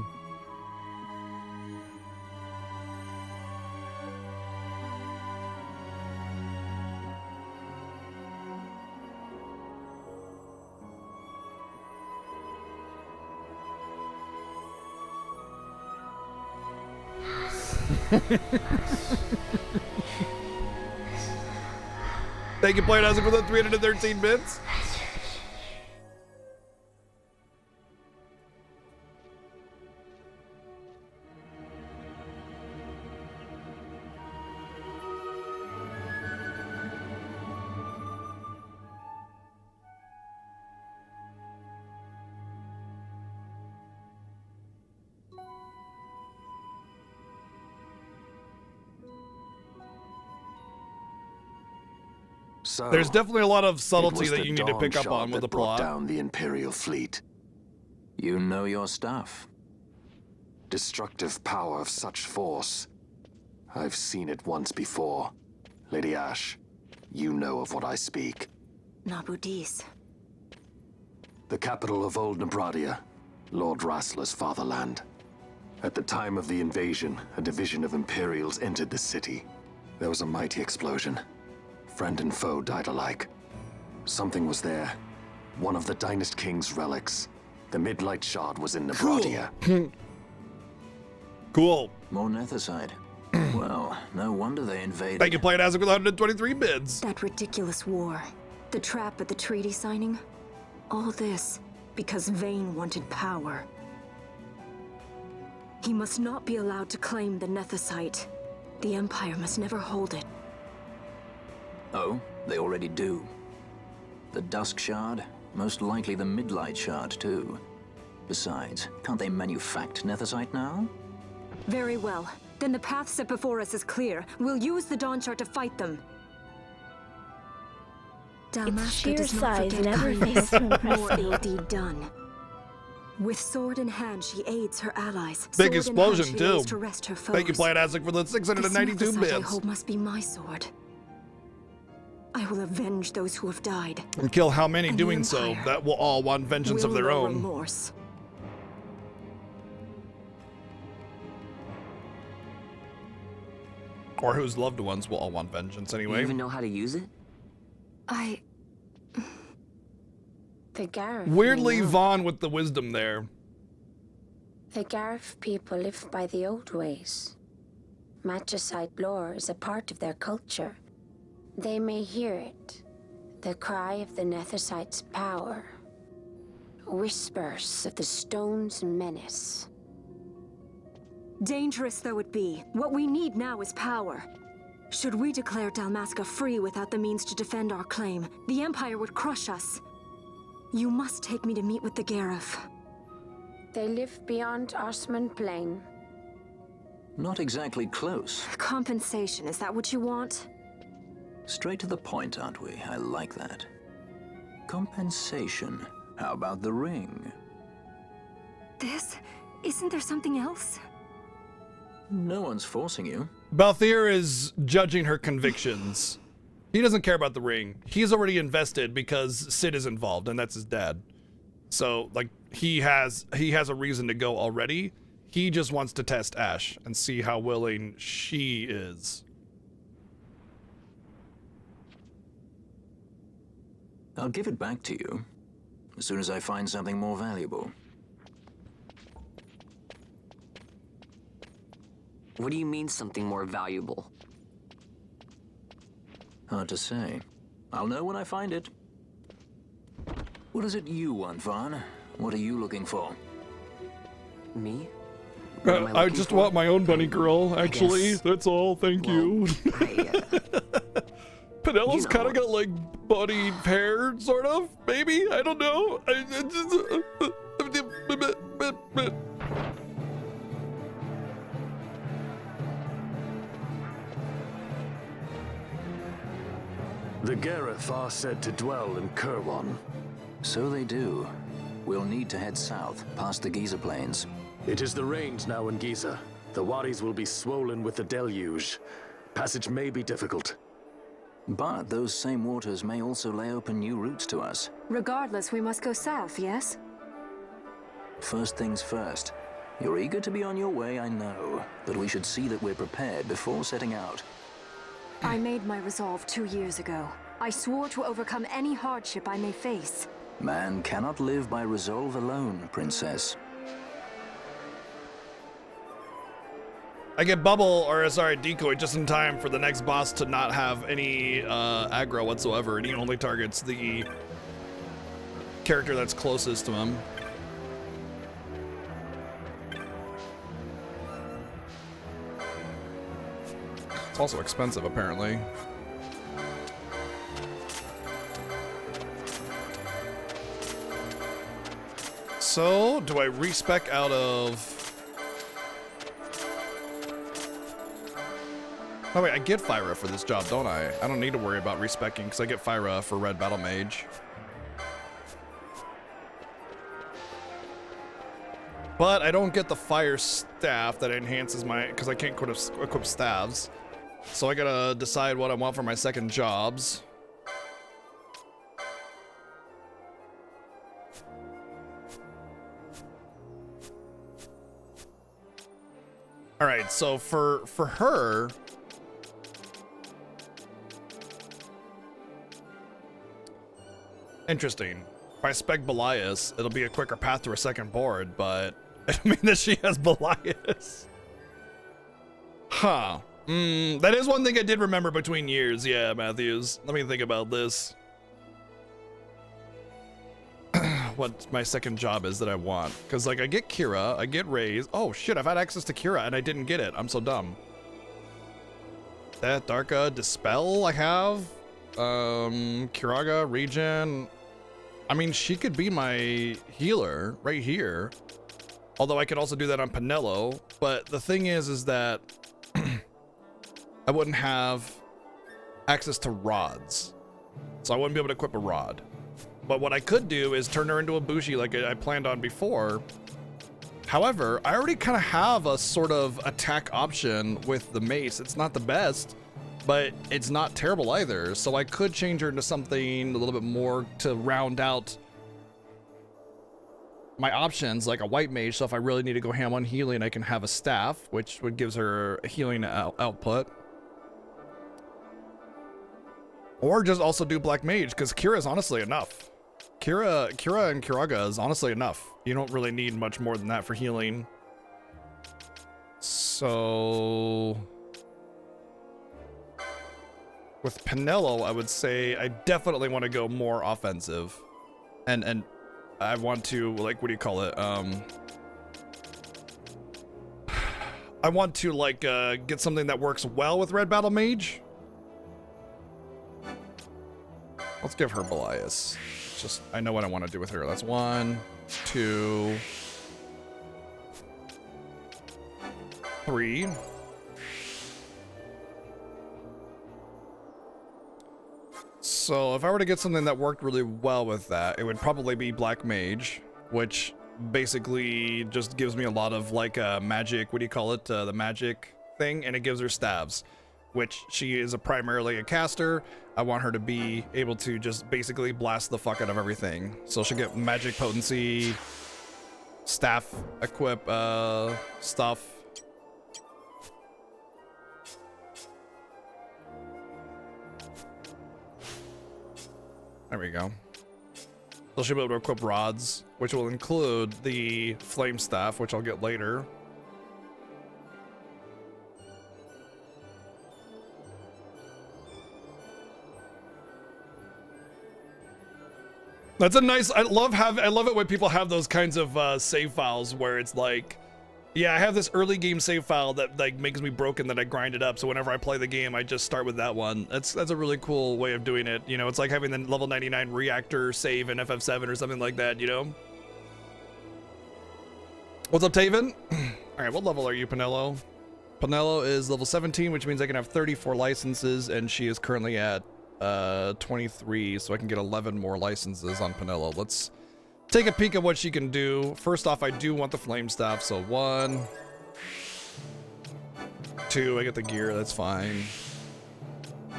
[SPEAKER 1] Thank you, Player Isaac, for the 313 bits.
[SPEAKER 12] So,
[SPEAKER 1] there's definitely a lot of
[SPEAKER 12] it
[SPEAKER 1] subtlety
[SPEAKER 12] was
[SPEAKER 1] that
[SPEAKER 12] the
[SPEAKER 1] you need to pick up
[SPEAKER 12] Dawn
[SPEAKER 1] on with
[SPEAKER 12] Shard
[SPEAKER 1] the
[SPEAKER 12] that brought
[SPEAKER 1] plot.
[SPEAKER 12] down the Imperial fleet. You know your stuff. Destructive power of such force. I've seen it once before. Lady Ash, you know of what I speak.
[SPEAKER 7] Nabudis.
[SPEAKER 12] The capital of Old Nebradia, Lord Rassler's fatherland. At the time of the invasion, a division of Imperials entered the city. There was a mighty explosion. Friend and foe died alike. Something was there. One of the Dynast King's relics. The Midlight Shard was in Nebradia.
[SPEAKER 1] Cool.
[SPEAKER 10] More Nethicide. Well, no wonder they invaded.
[SPEAKER 1] Thank you, Player Isaac, with 123 bids.
[SPEAKER 7] That ridiculous war. The trap at the treaty signing. All this because Vane wanted power. He must not be allowed to claim the Nethicite. The Empire must never hold it.
[SPEAKER 10] Oh, they already do. The Dusk Shard? Most likely the Midlight Shard, too. Besides, can't they manufacture Nethicite now?
[SPEAKER 7] Very well. Then the path set before us is clear. We'll use the Dawn Shard to fight them.
[SPEAKER 9] Its sheer
[SPEAKER 7] does not
[SPEAKER 9] size
[SPEAKER 7] forget
[SPEAKER 9] never
[SPEAKER 7] kindness.
[SPEAKER 9] fails to impress
[SPEAKER 7] More
[SPEAKER 9] me.
[SPEAKER 7] ill deed done. With sword in hand, she aids her allies.
[SPEAKER 1] Big
[SPEAKER 7] Sword in
[SPEAKER 1] explosion,
[SPEAKER 7] hand, she
[SPEAKER 1] too.
[SPEAKER 7] aids to rest her foes.
[SPEAKER 1] Thank you, Player Isaac, for the 692
[SPEAKER 7] This Nethicite I
[SPEAKER 1] bits.
[SPEAKER 7] hold must be my sword. I will avenge those who have died.
[SPEAKER 1] And kill how many
[SPEAKER 7] And the
[SPEAKER 1] doing so
[SPEAKER 7] Empire
[SPEAKER 1] that will all want vengeance of
[SPEAKER 7] will
[SPEAKER 1] their
[SPEAKER 7] know
[SPEAKER 1] own.
[SPEAKER 7] remorse.
[SPEAKER 1] Or whose loved ones will all want vengeance anyway.
[SPEAKER 3] You even know how to use it?
[SPEAKER 8] The Gareth.
[SPEAKER 1] Weirdly, Vaughn with the wisdom there.
[SPEAKER 8] The Gareth people live by the old ways. Magicite lore is a part of their culture. They may hear it. The cry of the Nethicite's power. Whispers of the stone's menace.
[SPEAKER 7] Dangerous though it be, what we need now is power. Should we declare Dalmasca free without the means to defend our claim, the Empire would crush us. You must take me to meet with the Gareth.
[SPEAKER 8] They live beyond Osman Plain.
[SPEAKER 10] Not exactly close.
[SPEAKER 7] Compensation, is that what you want?
[SPEAKER 10] Straight to the point, aren't we? I like that. Compensation. How about the ring?
[SPEAKER 7] This? Isn't there something else?
[SPEAKER 10] No one's forcing you.
[SPEAKER 1] Balthier is judging her convictions. He doesn't care about the ring. He's already invested because Sid is involved, and that's his dad. So, like, he has a reason to go already. He just wants to test Ash and see how willing she is.
[SPEAKER 10] I'll give it back to you as soon as I find something more valuable.
[SPEAKER 3] What do you mean something more valuable?
[SPEAKER 10] Hard to say. I'll know when I find it. What is it you want, Vaughn? What are you looking for?
[SPEAKER 3] Me?
[SPEAKER 1] I just want my own bunny girl, actually. That's all, thank you. Penelo's kind of got, like, bunny hair, sort of, maybe? I don't know.
[SPEAKER 12] The Gareth are said to dwell in Kirwan.
[SPEAKER 10] So they do. We'll need to head south, past the Giza Plains.
[SPEAKER 12] It is the rains now in Giza. The wadis will be swollen with the deluge. Passage may be difficult.
[SPEAKER 10] But those same waters may also lay open new routes to us.
[SPEAKER 7] Regardless, we must go south, yes?
[SPEAKER 10] First things first. You're eager to be on your way, I know. But we should see that we're prepared before setting out.
[SPEAKER 7] I made my resolve 2 years ago. I swore to overcome any hardship I may face.
[SPEAKER 10] Man cannot live by resolve alone, Princess.
[SPEAKER 1] I get Bubble, or sorry, Decoy, just in time for the next boss to not have any aggro whatsoever, and he only targets the character that's closest to him. It's also expensive, apparently. So, do I respec out of... Oh wait, I get Fyra for this job, don't I? I don't need to worry about respecking because I get Fyra for Red Battle Mage. But I don't get the Fire Staff that enhances my... because I can't equip staves. So I gotta decide what I want for my second jobs. Alright, so for her... Interesting. If I spec Belias, it'll be a quicker path to her second board, but I don't mean that she has Belias. Huh. That is one thing I did remember between years. Yeah, Matthews. Let me think about this. What my second job is that I want. Because, like, I get Kira, I get Raze. Oh, shit, I've had access to Kira and I didn't get it. I'm so dumb. That Darka Dispel I have. Kiraga, Regen. I mean, she could be my healer right here. Although I could also do that on Penelo. But the thing is that I wouldn't have access to rods. So I wouldn't be able to equip a rod. But what I could do is turn her into a Bushi like I planned on before. However, I already kind of have a sort of attack option with the mace. It's not the best, but it's not terrible either. So I could change her into something a little bit more to round out my options, like a white mage. So if I really need to go ham on healing, I can have a staff, which would gives her a healing output. Or just also do Black Mage, because Kira is honestly enough. Kira and Kiraga is honestly enough. You don't really need much more than that for healing. So with Pinello, I would say I definitely want to go more offensive. And I want to, like, what do you call it? I want to, like, get something that works well with Red Battle Mage. Let's give her Belias. Just, I know what I want to do with her. That's 1, 2, 3. So if I were to get something that worked really well with that, it would probably be Black Mage, which basically just gives me a lot of, like, magic, what do you call it? The magic thing, and it gives her stabs, which she is primarily a caster. I want her to be able to just basically blast the fuck out of everything. So she'll get magic potency, staff equip stuff. There we go. So she'll be able to equip rods, which will include the flame staff, which I'll get later. That's a nice, I love it when people have those kinds of save files where it's like, yeah, I have this early game save file that, like, makes me broken that I grind it up, so whenever I play the game, I just start with that one. That's a really cool way of doing it. You know, it's like having the level 99 reactor save in FF7 or something like that, you know? What's up, Taven? All right, what level are you, Pinello? Pinello is level 17, which means I can have 34 licenses, and she is currently at 23, so I can get 11 more licenses on Pinello. Let's take a peek at what she can do. First off, I do want the flame staff, so 1, 2, I get the gear, that's fine.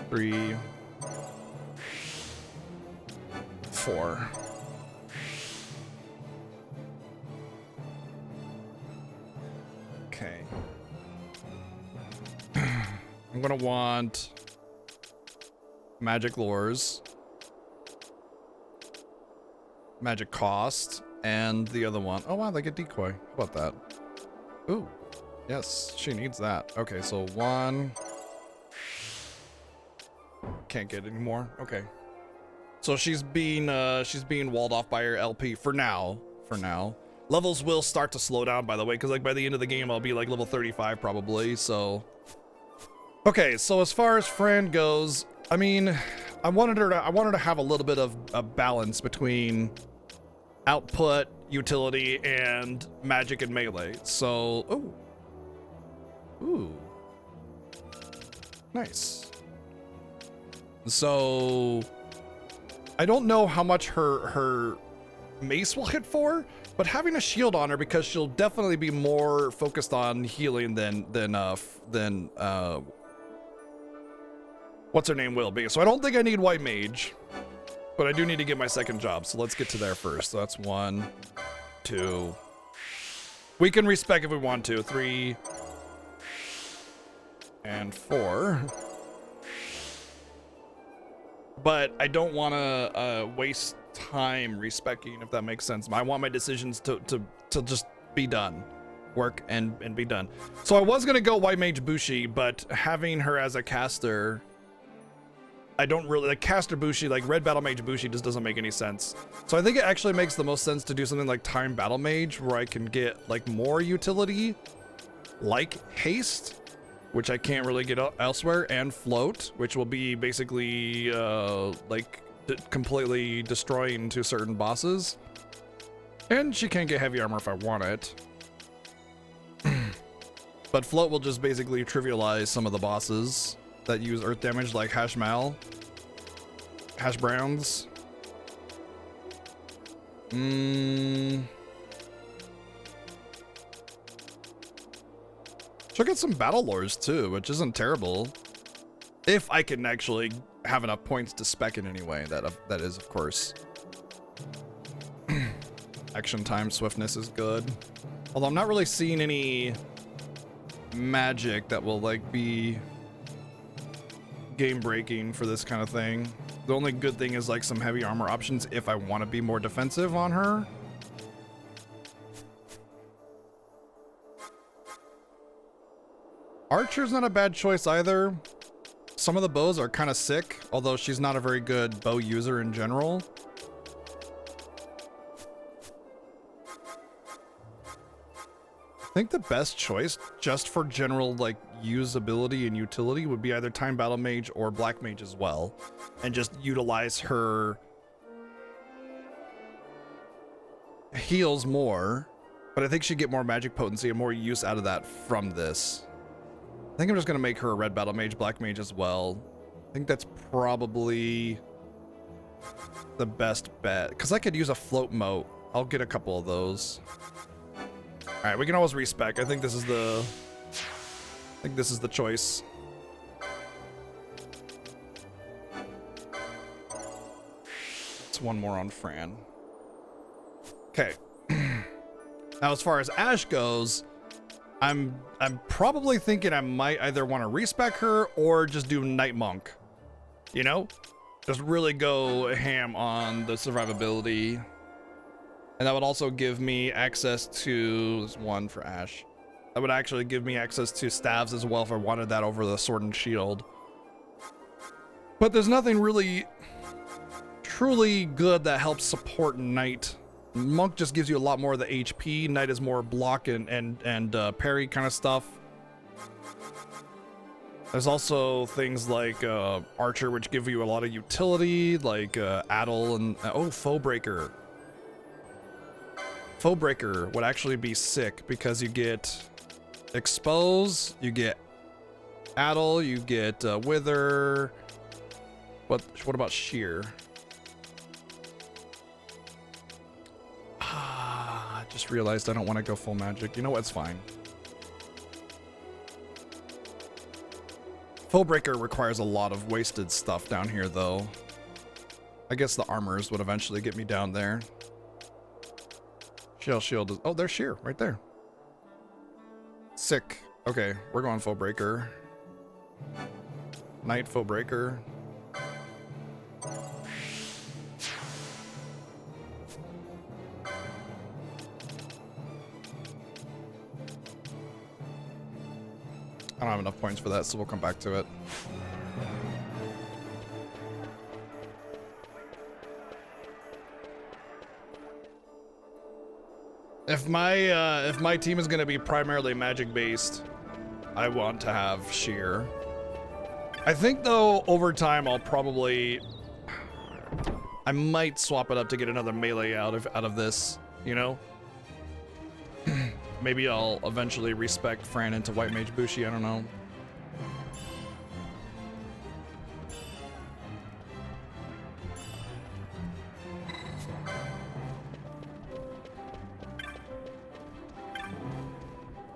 [SPEAKER 1] 3, 4. Okay. I'm gonna want magic lures, magic cost, and the other one. Oh wow, they get decoy. How about that? Ooh, yes, she needs that. Okay, so 1. Can't get any more. Okay, so she's being walled off by her LP for now. For now, levels will start to slow down, by the way, because like by the end of the game, I'll be like level 35 probably. So, okay, so as far as Fran goes, I mean, I wanted her to have a little bit of a balance between output, utility, and magic and melee. So, ooh, nice. So, I don't know how much her mace will hit for, but having a shield on her, because she'll definitely be more focused on healing than what's her name will be. So I don't think I need white mage, but I do need to get my second job. So let's get to there first. So that's 1, 2. We can respec if we want to. 3 and 4. But I don't want to waste time respecing, if that makes sense. I want my decisions to just be done. Work and be done. So I was gonna go white mage Bushi, but having her as a caster, I don't really like caster Bushi, like red battle mage Bushi just doesn't make any sense. So I think it actually makes the most sense to do something like time battle mage, where I can get like more utility, like haste, which I can't really get elsewhere, and float, which will be basically like completely destroying to certain bosses. And she can get heavy armor if I want it. But float will just basically trivialize some of the bosses that use earth damage, like Hash Browns. She'll get some battle lores too, which isn't terrible. If I can actually have enough points to spec it anyway, that is, of course. Action time swiftness is good. Although I'm not really seeing any magic that will like be game breaking for this kind of thing. The only good thing is like some heavy armor options if I want to be more defensive on her. Archer's not a bad choice either. Some of the bows are kind of sick, although she's not a very good bow user in general. I think the best choice just for general like usability and utility would be either Time Battle Mage or Black Mage as well, and just utilize her heals more, but I think she'd get more magic potency and more use out of that from this. I think I'm just gonna make her a Red Battle Mage, Black Mage as well. I think that's probably the best bet, because I could use a float moat. I'll get a couple of those. All right, we can always respec. I think this is the choice. It's one more on Fran. Okay. Now, as far as Ash goes, I'm probably thinking I might either want to respec her or just do Night Monk. You know, just really go ham on the survivability. And that would also give me access to, there's one for Ash. That would actually give me access to staves as well if I wanted that over the sword and shield. But there's nothing really truly good that helps support Knight. Monk just gives you a lot more of the HP. Knight is more block and parry kind of stuff. There's also things like Archer, which give you a lot of utility, like Addle and Foe Breaker. Foe Breaker would actually be sick because you get Expose, you get Addle, you get Wither. What about Sheer? I just realized I don't want to go full magic. You know what? It's fine. Foe Breaker requires a lot of wasted stuff down here, though. I guess the armors would eventually get me down there. Shell Shield is... Oh, there's Sheer right there. Sick. Okay, we're going Foe Breaker. Knight Foe Breaker. I don't have enough points for that, so we'll come back to it. If my team is going to be primarily magic based, I want to have Sheer. I think though over time I might swap it up to get another melee out of this, you know? Maybe I'll eventually respec Fran into White Mage Bushi, I don't know.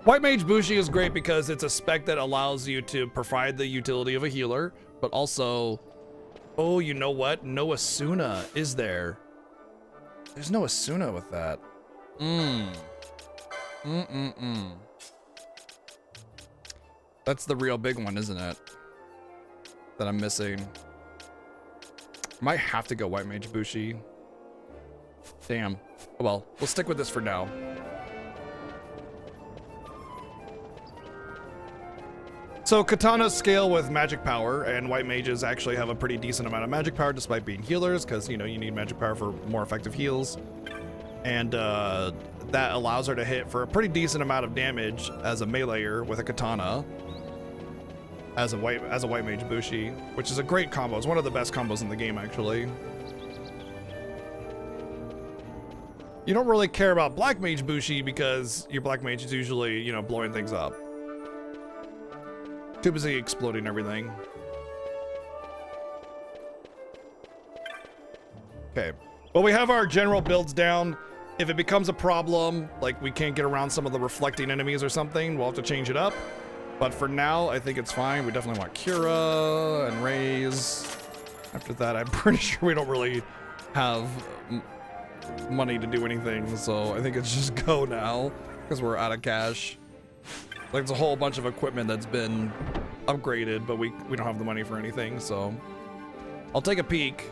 [SPEAKER 1] White Mage Bushi is great because it's a spec that allows you to provide the utility of a healer, but also, oh, you know what? No Asuna is there. There's no Asuna with that. That's the real big one, isn't it? That I'm missing. Might have to go White Mage Bushi. Damn. Oh well, we'll stick with this for now. So katanas scale with magic power, and white mages actually have a pretty decent amount of magic power despite being healers, because you know you need magic power for more effective heals. And that allows her to hit for a pretty decent amount of damage as a meleeer with a katana. As a white mage Bushi, which is a great combo. It's one of the best combos in the game, actually. You don't really care about black mage Bushi because your black mage is usually, you know, blowing things up. Too busy exploding everything. Okay. Well, we have our general builds down. If it becomes a problem, like we can't get around some of the reflecting enemies or something, we'll have to change it up. But for now, I think it's fine. We definitely want Kira and Raze. After that, I'm pretty sure we don't really have money to do anything. So I think it's just go now because we're out of cash. Like, there's a whole bunch of equipment that's been upgraded, but we don't have the money for anything, so I'll take a peek.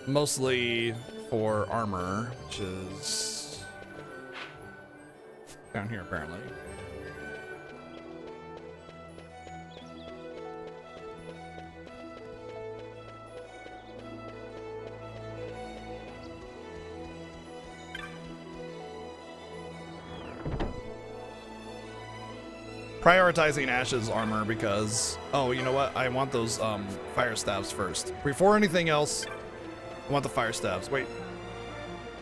[SPEAKER 1] Mostly for armor, which is down here apparently. Prioritizing Ash's armor because, oh, you know what? I want those fire staves first. Before anything else, I want the fire staves. Wait.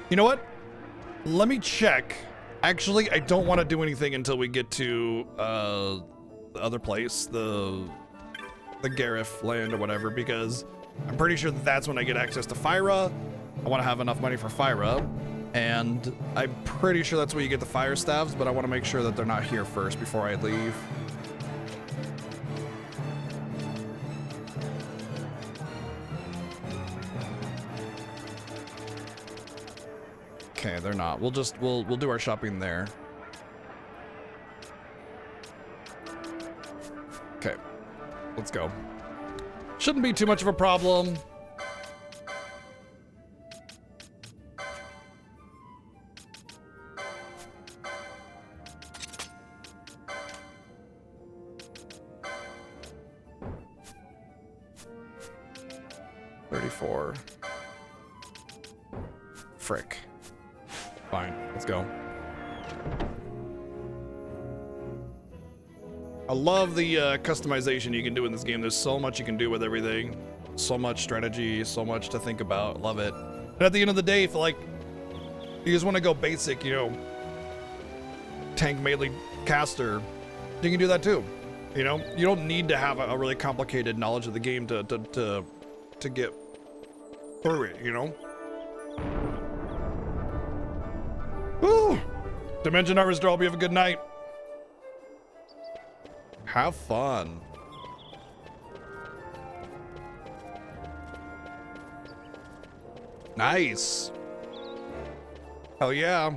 [SPEAKER 1] You know what? Let me check. Actually, I don't want to do anything until we get to the other place, the Gareth land or whatever, because I'm pretty sure that's when I get access to Fyra. I want to have enough money for Fyra, and I'm pretty sure that's where you get the fire staves, but I want to make sure that they're not here first before I leave. Okay, they're not. We'll do our shopping there. Okay, let's go. Shouldn't be too much of a problem. $34. Frick. Fine, let's go. I love the customization you can do in this game. There's so much you can do with everything. So much strategy, so much to think about. Love it. And at the end of the day, if like you just want to go basic, you know, tank melee caster, you can do that too. You know, you don't need to have a really complicated knowledge of the game to get through it, you know? Woo! Dimension Harvester, I hope you have a good night. Have fun. Nice. Hell yeah.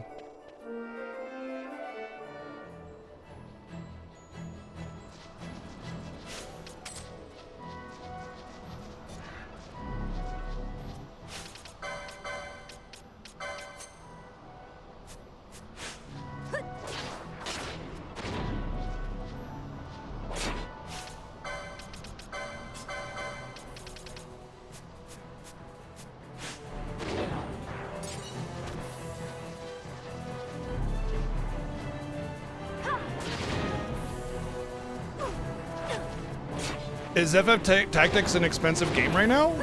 [SPEAKER 1] Is FF Tactics an expensive game right now?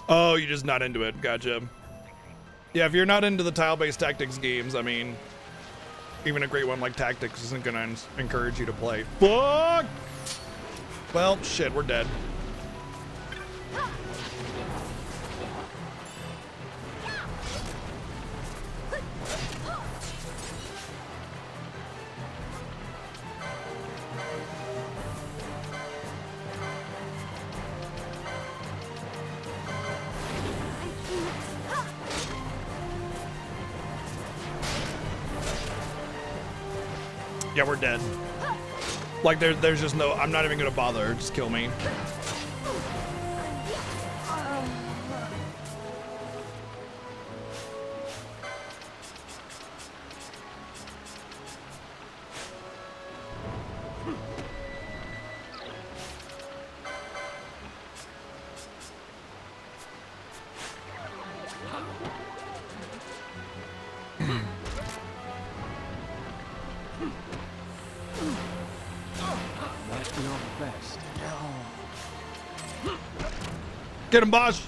[SPEAKER 1] Oh, you're just not into it. Gotcha. Yeah, if you're not into the tile-based tactics games, I mean, even a great one like Tactics isn't gonna encourage you to play. Fuck! Well, shit, we're dead. Yeah, we're dead. Like, there's just no... I'm not even gonna bother. Just kill me. Get him, boss!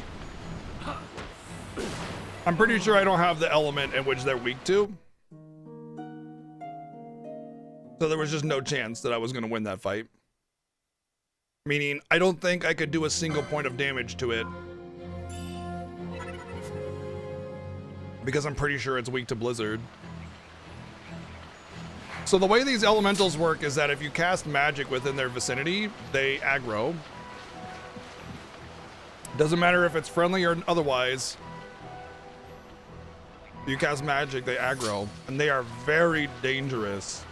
[SPEAKER 1] I'm pretty sure I don't have the element in which they're weak to. So there was just no chance that I was going to win that fight. Meaning, I don't think I could do a single point of damage to it. because I'm pretty sure it's weak to Blizzard. So the way these elementals work is that if you cast magic within their vicinity, they aggro. Doesn't matter if it's friendly or otherwise. If you cast magic, they aggro, and they are very dangerous.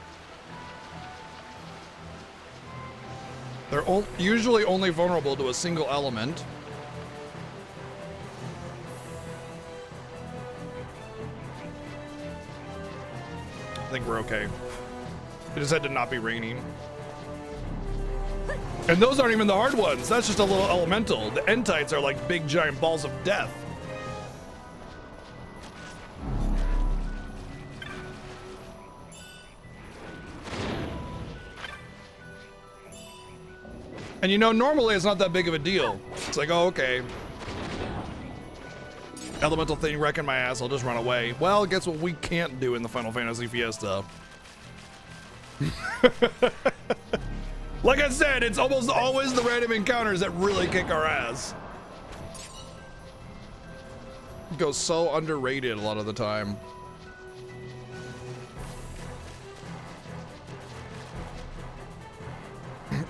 [SPEAKER 1] They're usually only vulnerable to a single element. I think we're okay. It just had to not be raining. And those aren't even the hard ones. That's just a little elemental. The entites are like big giant balls of death. And you know, normally it's not that big of a deal. It's like, oh, okay. Elemental thing wrecking my ass, I'll just run away. Well, guess what we can't do in the Final Fantasy Fiesta? Like I said, it's almost always the random encounters that really kick our ass. It goes so underrated a lot of the time.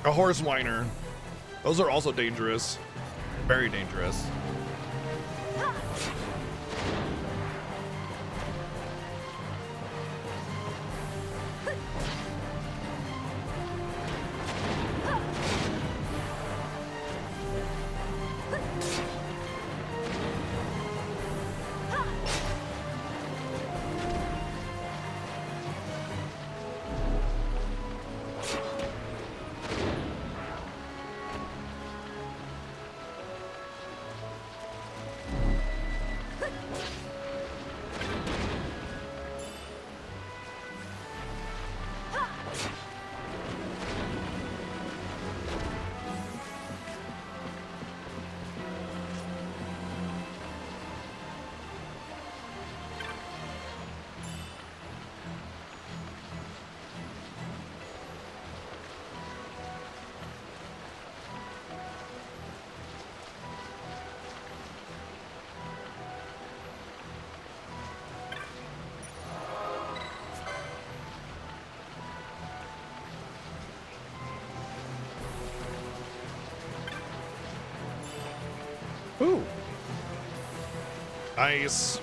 [SPEAKER 1] A horse whiner. Those are also dangerous. Very dangerous. Ooh. Nice.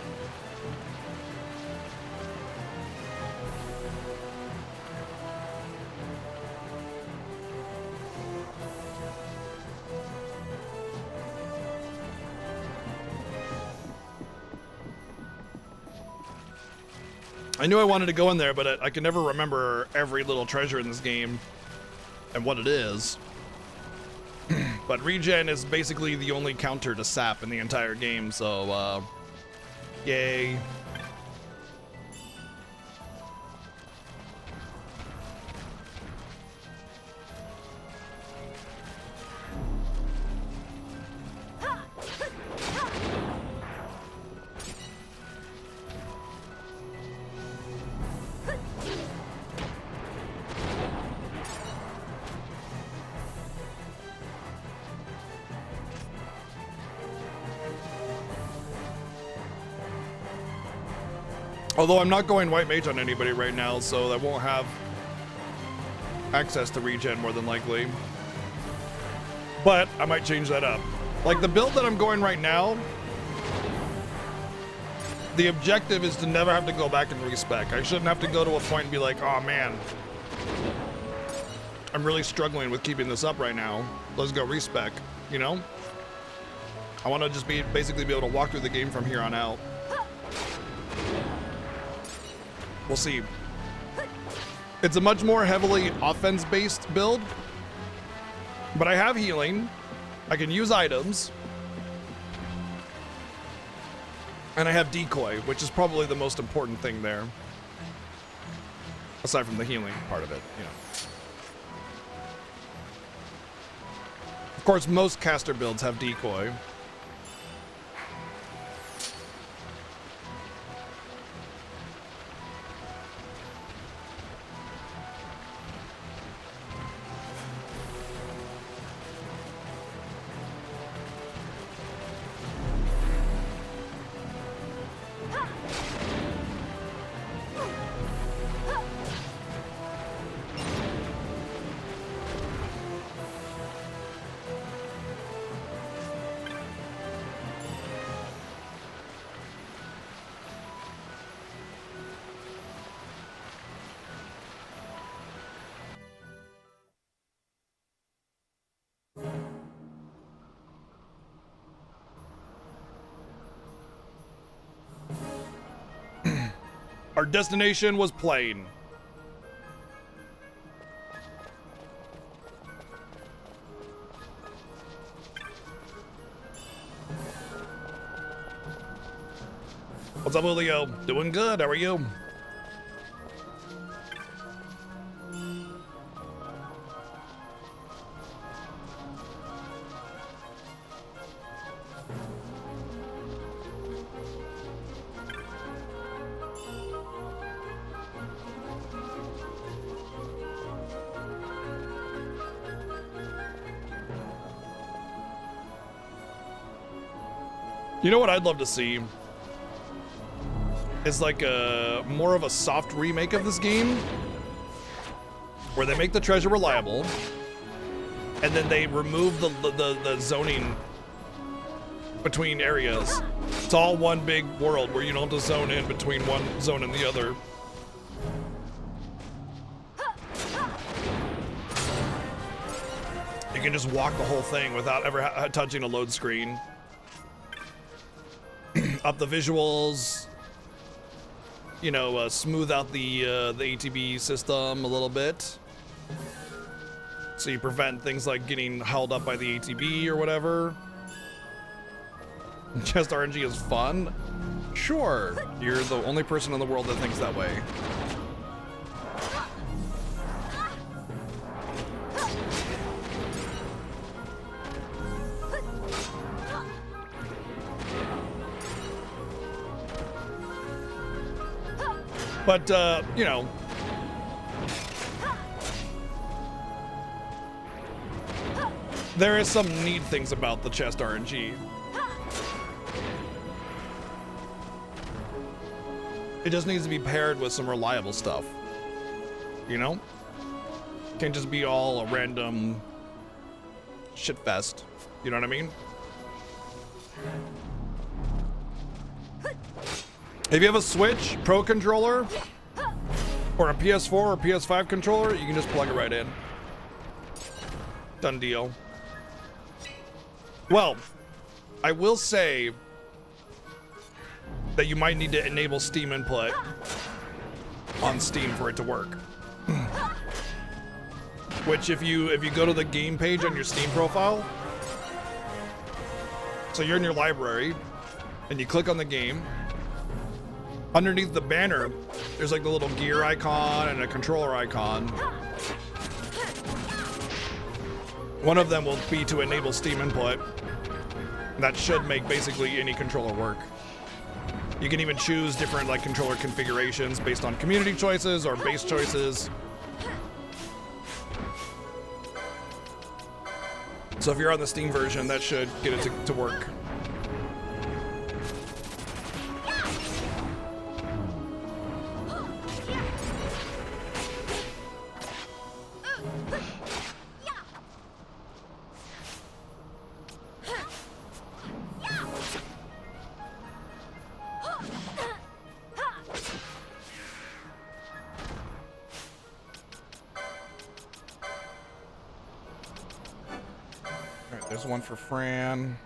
[SPEAKER 1] I knew I wanted to go in there, but I can never remember every little treasure in this game and what it is. But regen is basically the only counter to sap in the entire game, so yay. Although I'm not going white mage on anybody right now, so I won't have access to regen more than likely. But I might change that up. Like the build that I'm going right now, the objective is to never have to go back and respec. I shouldn't have to go to a point and be like, oh man, I'm really struggling with keeping this up right now. Let's go respec, you know? I want to just basically be able to walk through the game from here on out. We'll see. It's a much more heavily offense-based build, but I have healing. I can use items. And I have decoy, which is probably the most important thing there. Aside from the healing part of it, you know. Of course, most caster builds have decoy. Our destination was plain. What's up, Julio? Doing good. How are you? You know what I'd love to see is like a more of a soft remake of this game where they make the treasure reliable and then they remove the zoning between areas. It's all one big world where you don't have to zone in between one zone and the other. You can just walk the whole thing without ever touching a load screen. Up the visuals, you know, smooth out the ATB system a little bit, so you prevent things like getting held up by the ATB or whatever. Just RNG is fun? Sure, you're the only person in the world that thinks that way. But, you know, there is some neat things about the chest RNG. It just needs to be paired with some reliable stuff, you know? Can't just be all a random shit fest, you know what I mean? If you have a Switch Pro controller or a PS4 or PS5 controller, you can just plug it right in. Done deal. Well, I will say that you might need to enable Steam input on Steam for it to work. Which if you go to the game page on your Steam profile, so you're in your library and you click on the game, underneath the banner, there's like the little gear icon and a controller icon. One of them will be to enable Steam input. That should make basically any controller work. You can even choose different like controller configurations based on community choices or base choices. So if you're on the Steam version, that should get it to work. There's one for Fran.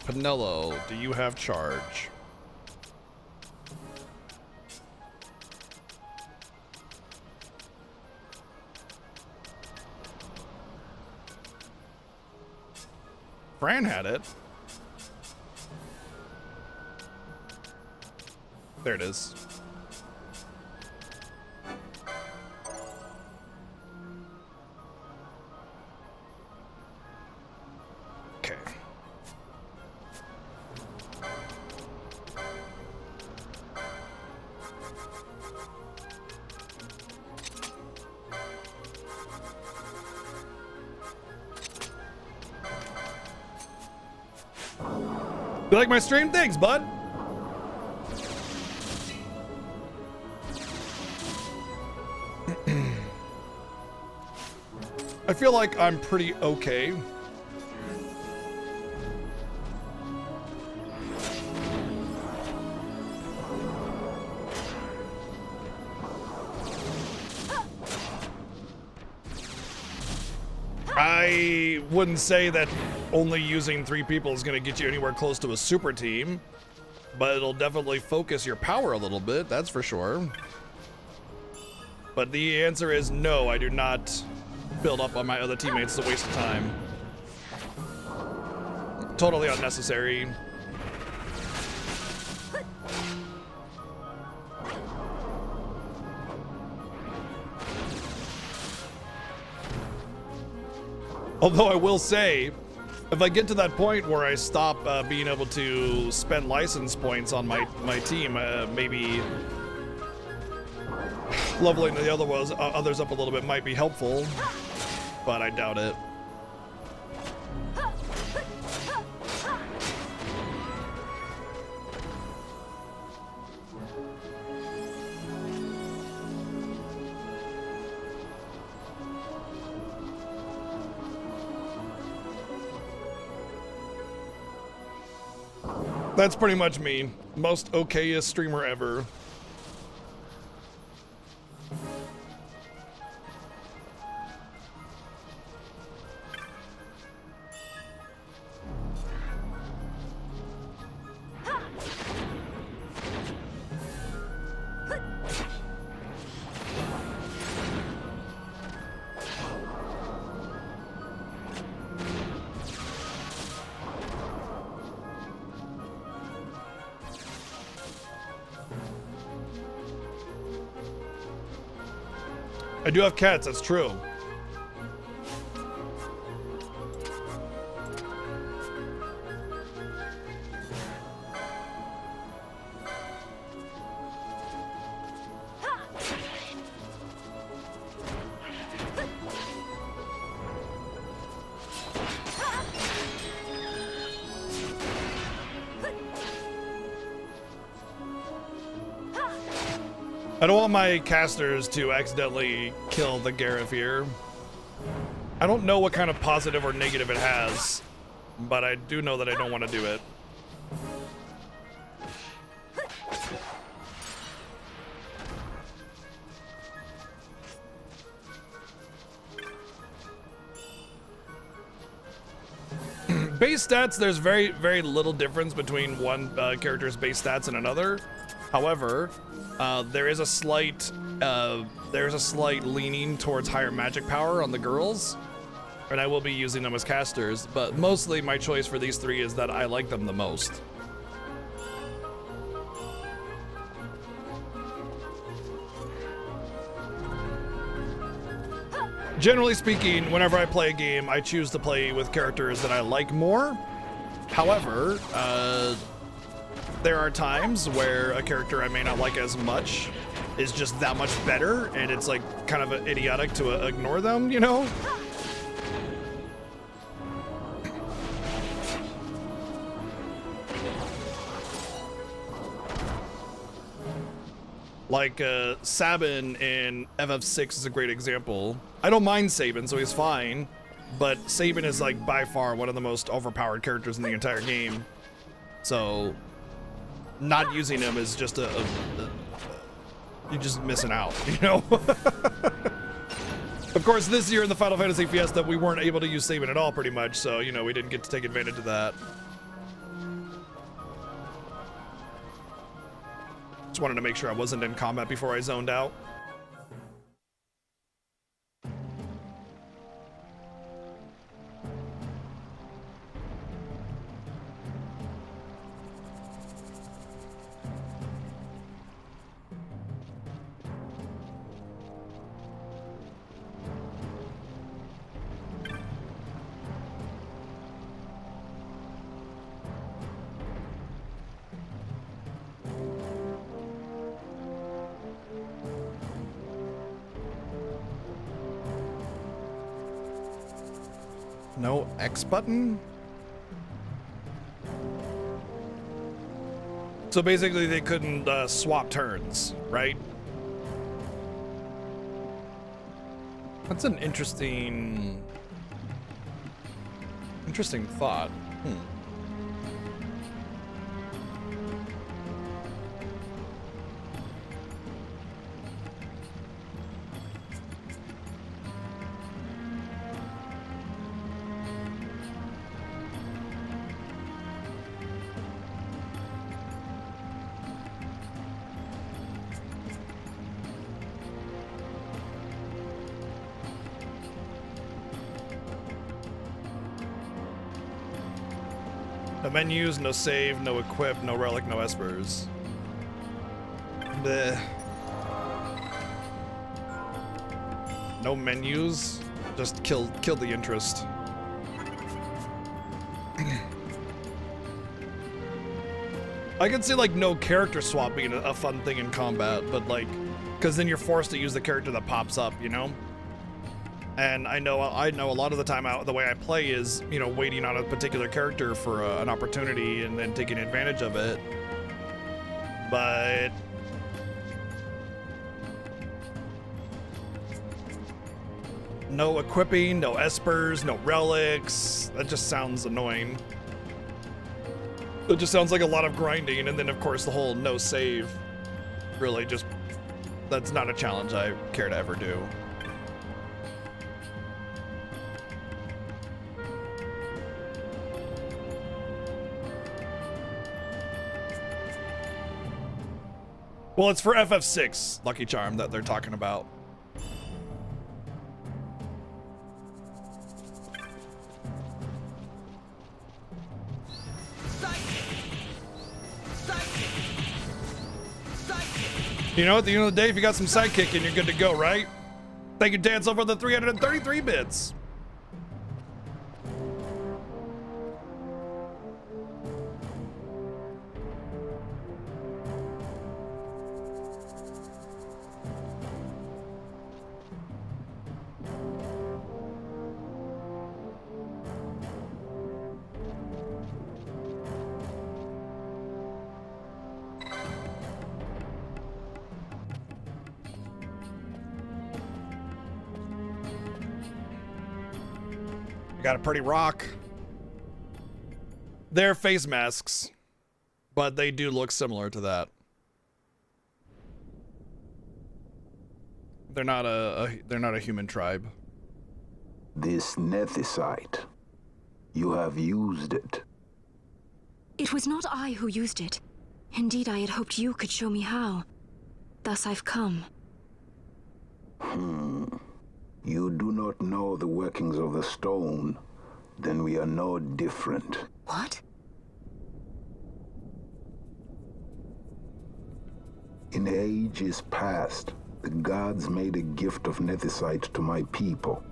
[SPEAKER 1] Pinello, do you have charge? Fran had it. There it is. Okay. You like my stream? Thanks, bud. I feel like I'm pretty okay. I wouldn't say that only using 3 people is going to get you anywhere close to a super team, but it'll definitely focus your power a little bit, that's for sure. But the answer is no, I do not build up on my other teammates. It's a waste of time. Totally unnecessary. Although I will say, if I get to that point where I stop being able to spend license points on my team, maybe leveling the others up a little bit might be helpful, but I doubt it. That's pretty much me. Most okayest streamer ever. I do have cats, that's true. I don't want my casters to accidentally kill the Gareth here. I don't know what kind of positive or negative it has, but I do know that I don't want to do it. Base stats, there's very, very little difference between one character's base stats and another. However, there is a slight leaning towards higher magic power on the girls, and I will be using them as casters, but mostly my choice for these 3 is that I like them the most. Generally speaking, whenever I play a game, I choose to play with characters that I like more. However, there are times where a character I may not like as much is just that much better, and it's like kind of idiotic to ignore them, you know? Like Sabin in FF6 is a great example. I don't mind Sabin, so he's fine, but Sabin is like by far one of the most overpowered characters in the entire game. So not using him is just you're just missing out, you know? Of course, this year in the Final Fantasy Fiesta, we weren't able to use Sabin at all, pretty much, so, you know, we didn't get to take advantage of that. Just wanted to make sure I wasn't in combat before I zoned out. No X button? So basically they couldn't swap turns, right? That's an interesting thought. No menus, no save, no equip, no relic, no espers. Bleh. No menus, just kill the interest. I can see like no character swap being a fun thing in combat, but like, because then you're forced to use the character that pops up, you know? And I know a lot of the time the way I play is, you know, waiting on a particular character for an opportunity and then taking advantage of it. But no equipping, no espers, no relics. That just sounds annoying. It just sounds like a lot of grinding, and then of course the whole no save. Really just, that's not a challenge I care to ever do. Well, it's for FF6, Lucky Charm, that they're talking about. You know, at the end of the day, if you got some sidekicking, you're good to go, right? Thank you, Dance, over the 333 bits. Got a pretty rock. They're face masks, but they do look similar to that. They're not a human tribe.
[SPEAKER 19] This nethicite, you have used it.
[SPEAKER 7] It was not I who used it. Indeed, I had hoped you could show me how. Thus I've come.
[SPEAKER 19] You do not know the workings of the stone, then we are no different.
[SPEAKER 7] What?
[SPEAKER 19] In ages past, the gods made a gift of nethicite to my people.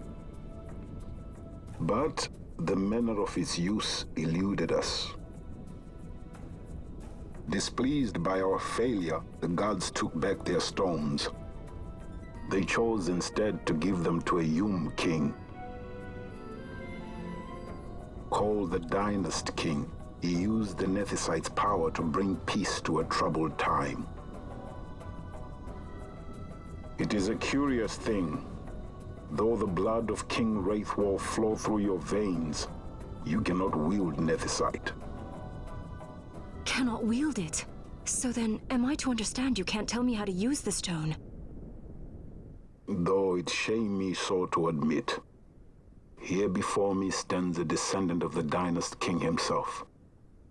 [SPEAKER 19] But the manner of its use eluded us. Displeased by our failure, the gods took back their stones. They chose instead to give them to a Yum king. Called the Dynast King, he used the nethicite's power to bring peace to a troubled time. It is a curious thing. Though the blood of King Wraithwolf flow through your veins, you cannot wield nethicite.
[SPEAKER 7] Cannot wield it? So then, am I to understand you can't tell me how to use the stone?
[SPEAKER 19] Though it shame me so to admit, here before me stands a descendant of the Dynast King himself,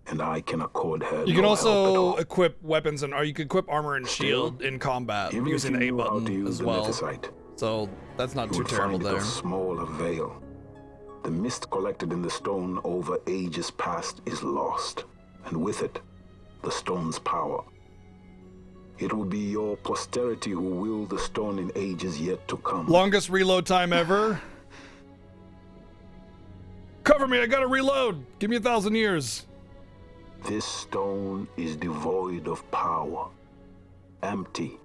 [SPEAKER 19] and I can accord her
[SPEAKER 1] You can
[SPEAKER 19] no help at
[SPEAKER 1] also
[SPEAKER 19] all.
[SPEAKER 1] equip weapons or you can equip armor and shield in combat
[SPEAKER 19] Even if
[SPEAKER 1] using
[SPEAKER 19] you
[SPEAKER 1] A
[SPEAKER 19] knew how to
[SPEAKER 1] button
[SPEAKER 19] use
[SPEAKER 1] as
[SPEAKER 19] the
[SPEAKER 1] well.
[SPEAKER 19] nethicite,
[SPEAKER 1] So that's not
[SPEAKER 19] you
[SPEAKER 1] too
[SPEAKER 19] would
[SPEAKER 1] terrible
[SPEAKER 19] find it
[SPEAKER 1] there.
[SPEAKER 19] of small avail. The mist collected in the stone over ages past is lost, and with it, the stone's power. It will be your posterity who wield the stone in ages yet to come.
[SPEAKER 1] Longest reload time ever. Cover me, I gotta reload. Give me 1,000 years.
[SPEAKER 19] This stone is devoid of power, empty,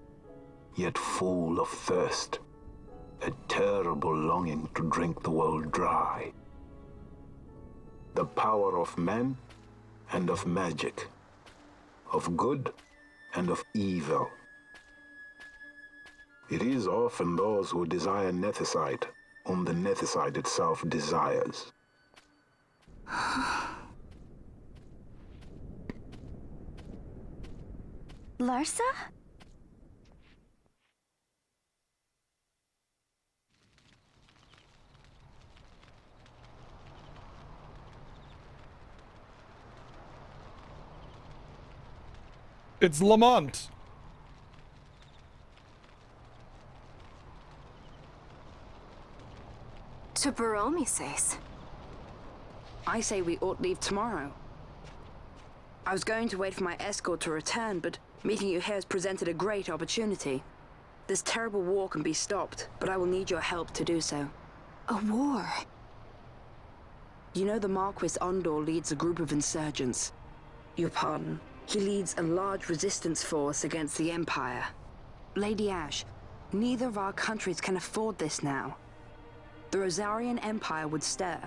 [SPEAKER 19] yet full of thirst. A terrible longing to drink the world dry. The power of men and of magic. of good and of evil. It is often those who desire Nethicite whom the Nethicite itself desires.
[SPEAKER 9] Larsa?
[SPEAKER 1] It's Lamont.
[SPEAKER 7] To Baromi says.
[SPEAKER 20] I say we ought leave tomorrow. I was going to wait for my escort to return, but meeting you here has presented a great opportunity. This terrible war can be stopped, but I will need your help to do so.
[SPEAKER 7] A war?
[SPEAKER 20] You know the Marquis Ondor leads a group of insurgents. Your pardon. He leads a large resistance force against the Empire. Lady Ash, neither of our countries can afford this now. The Rosarian Empire would stir.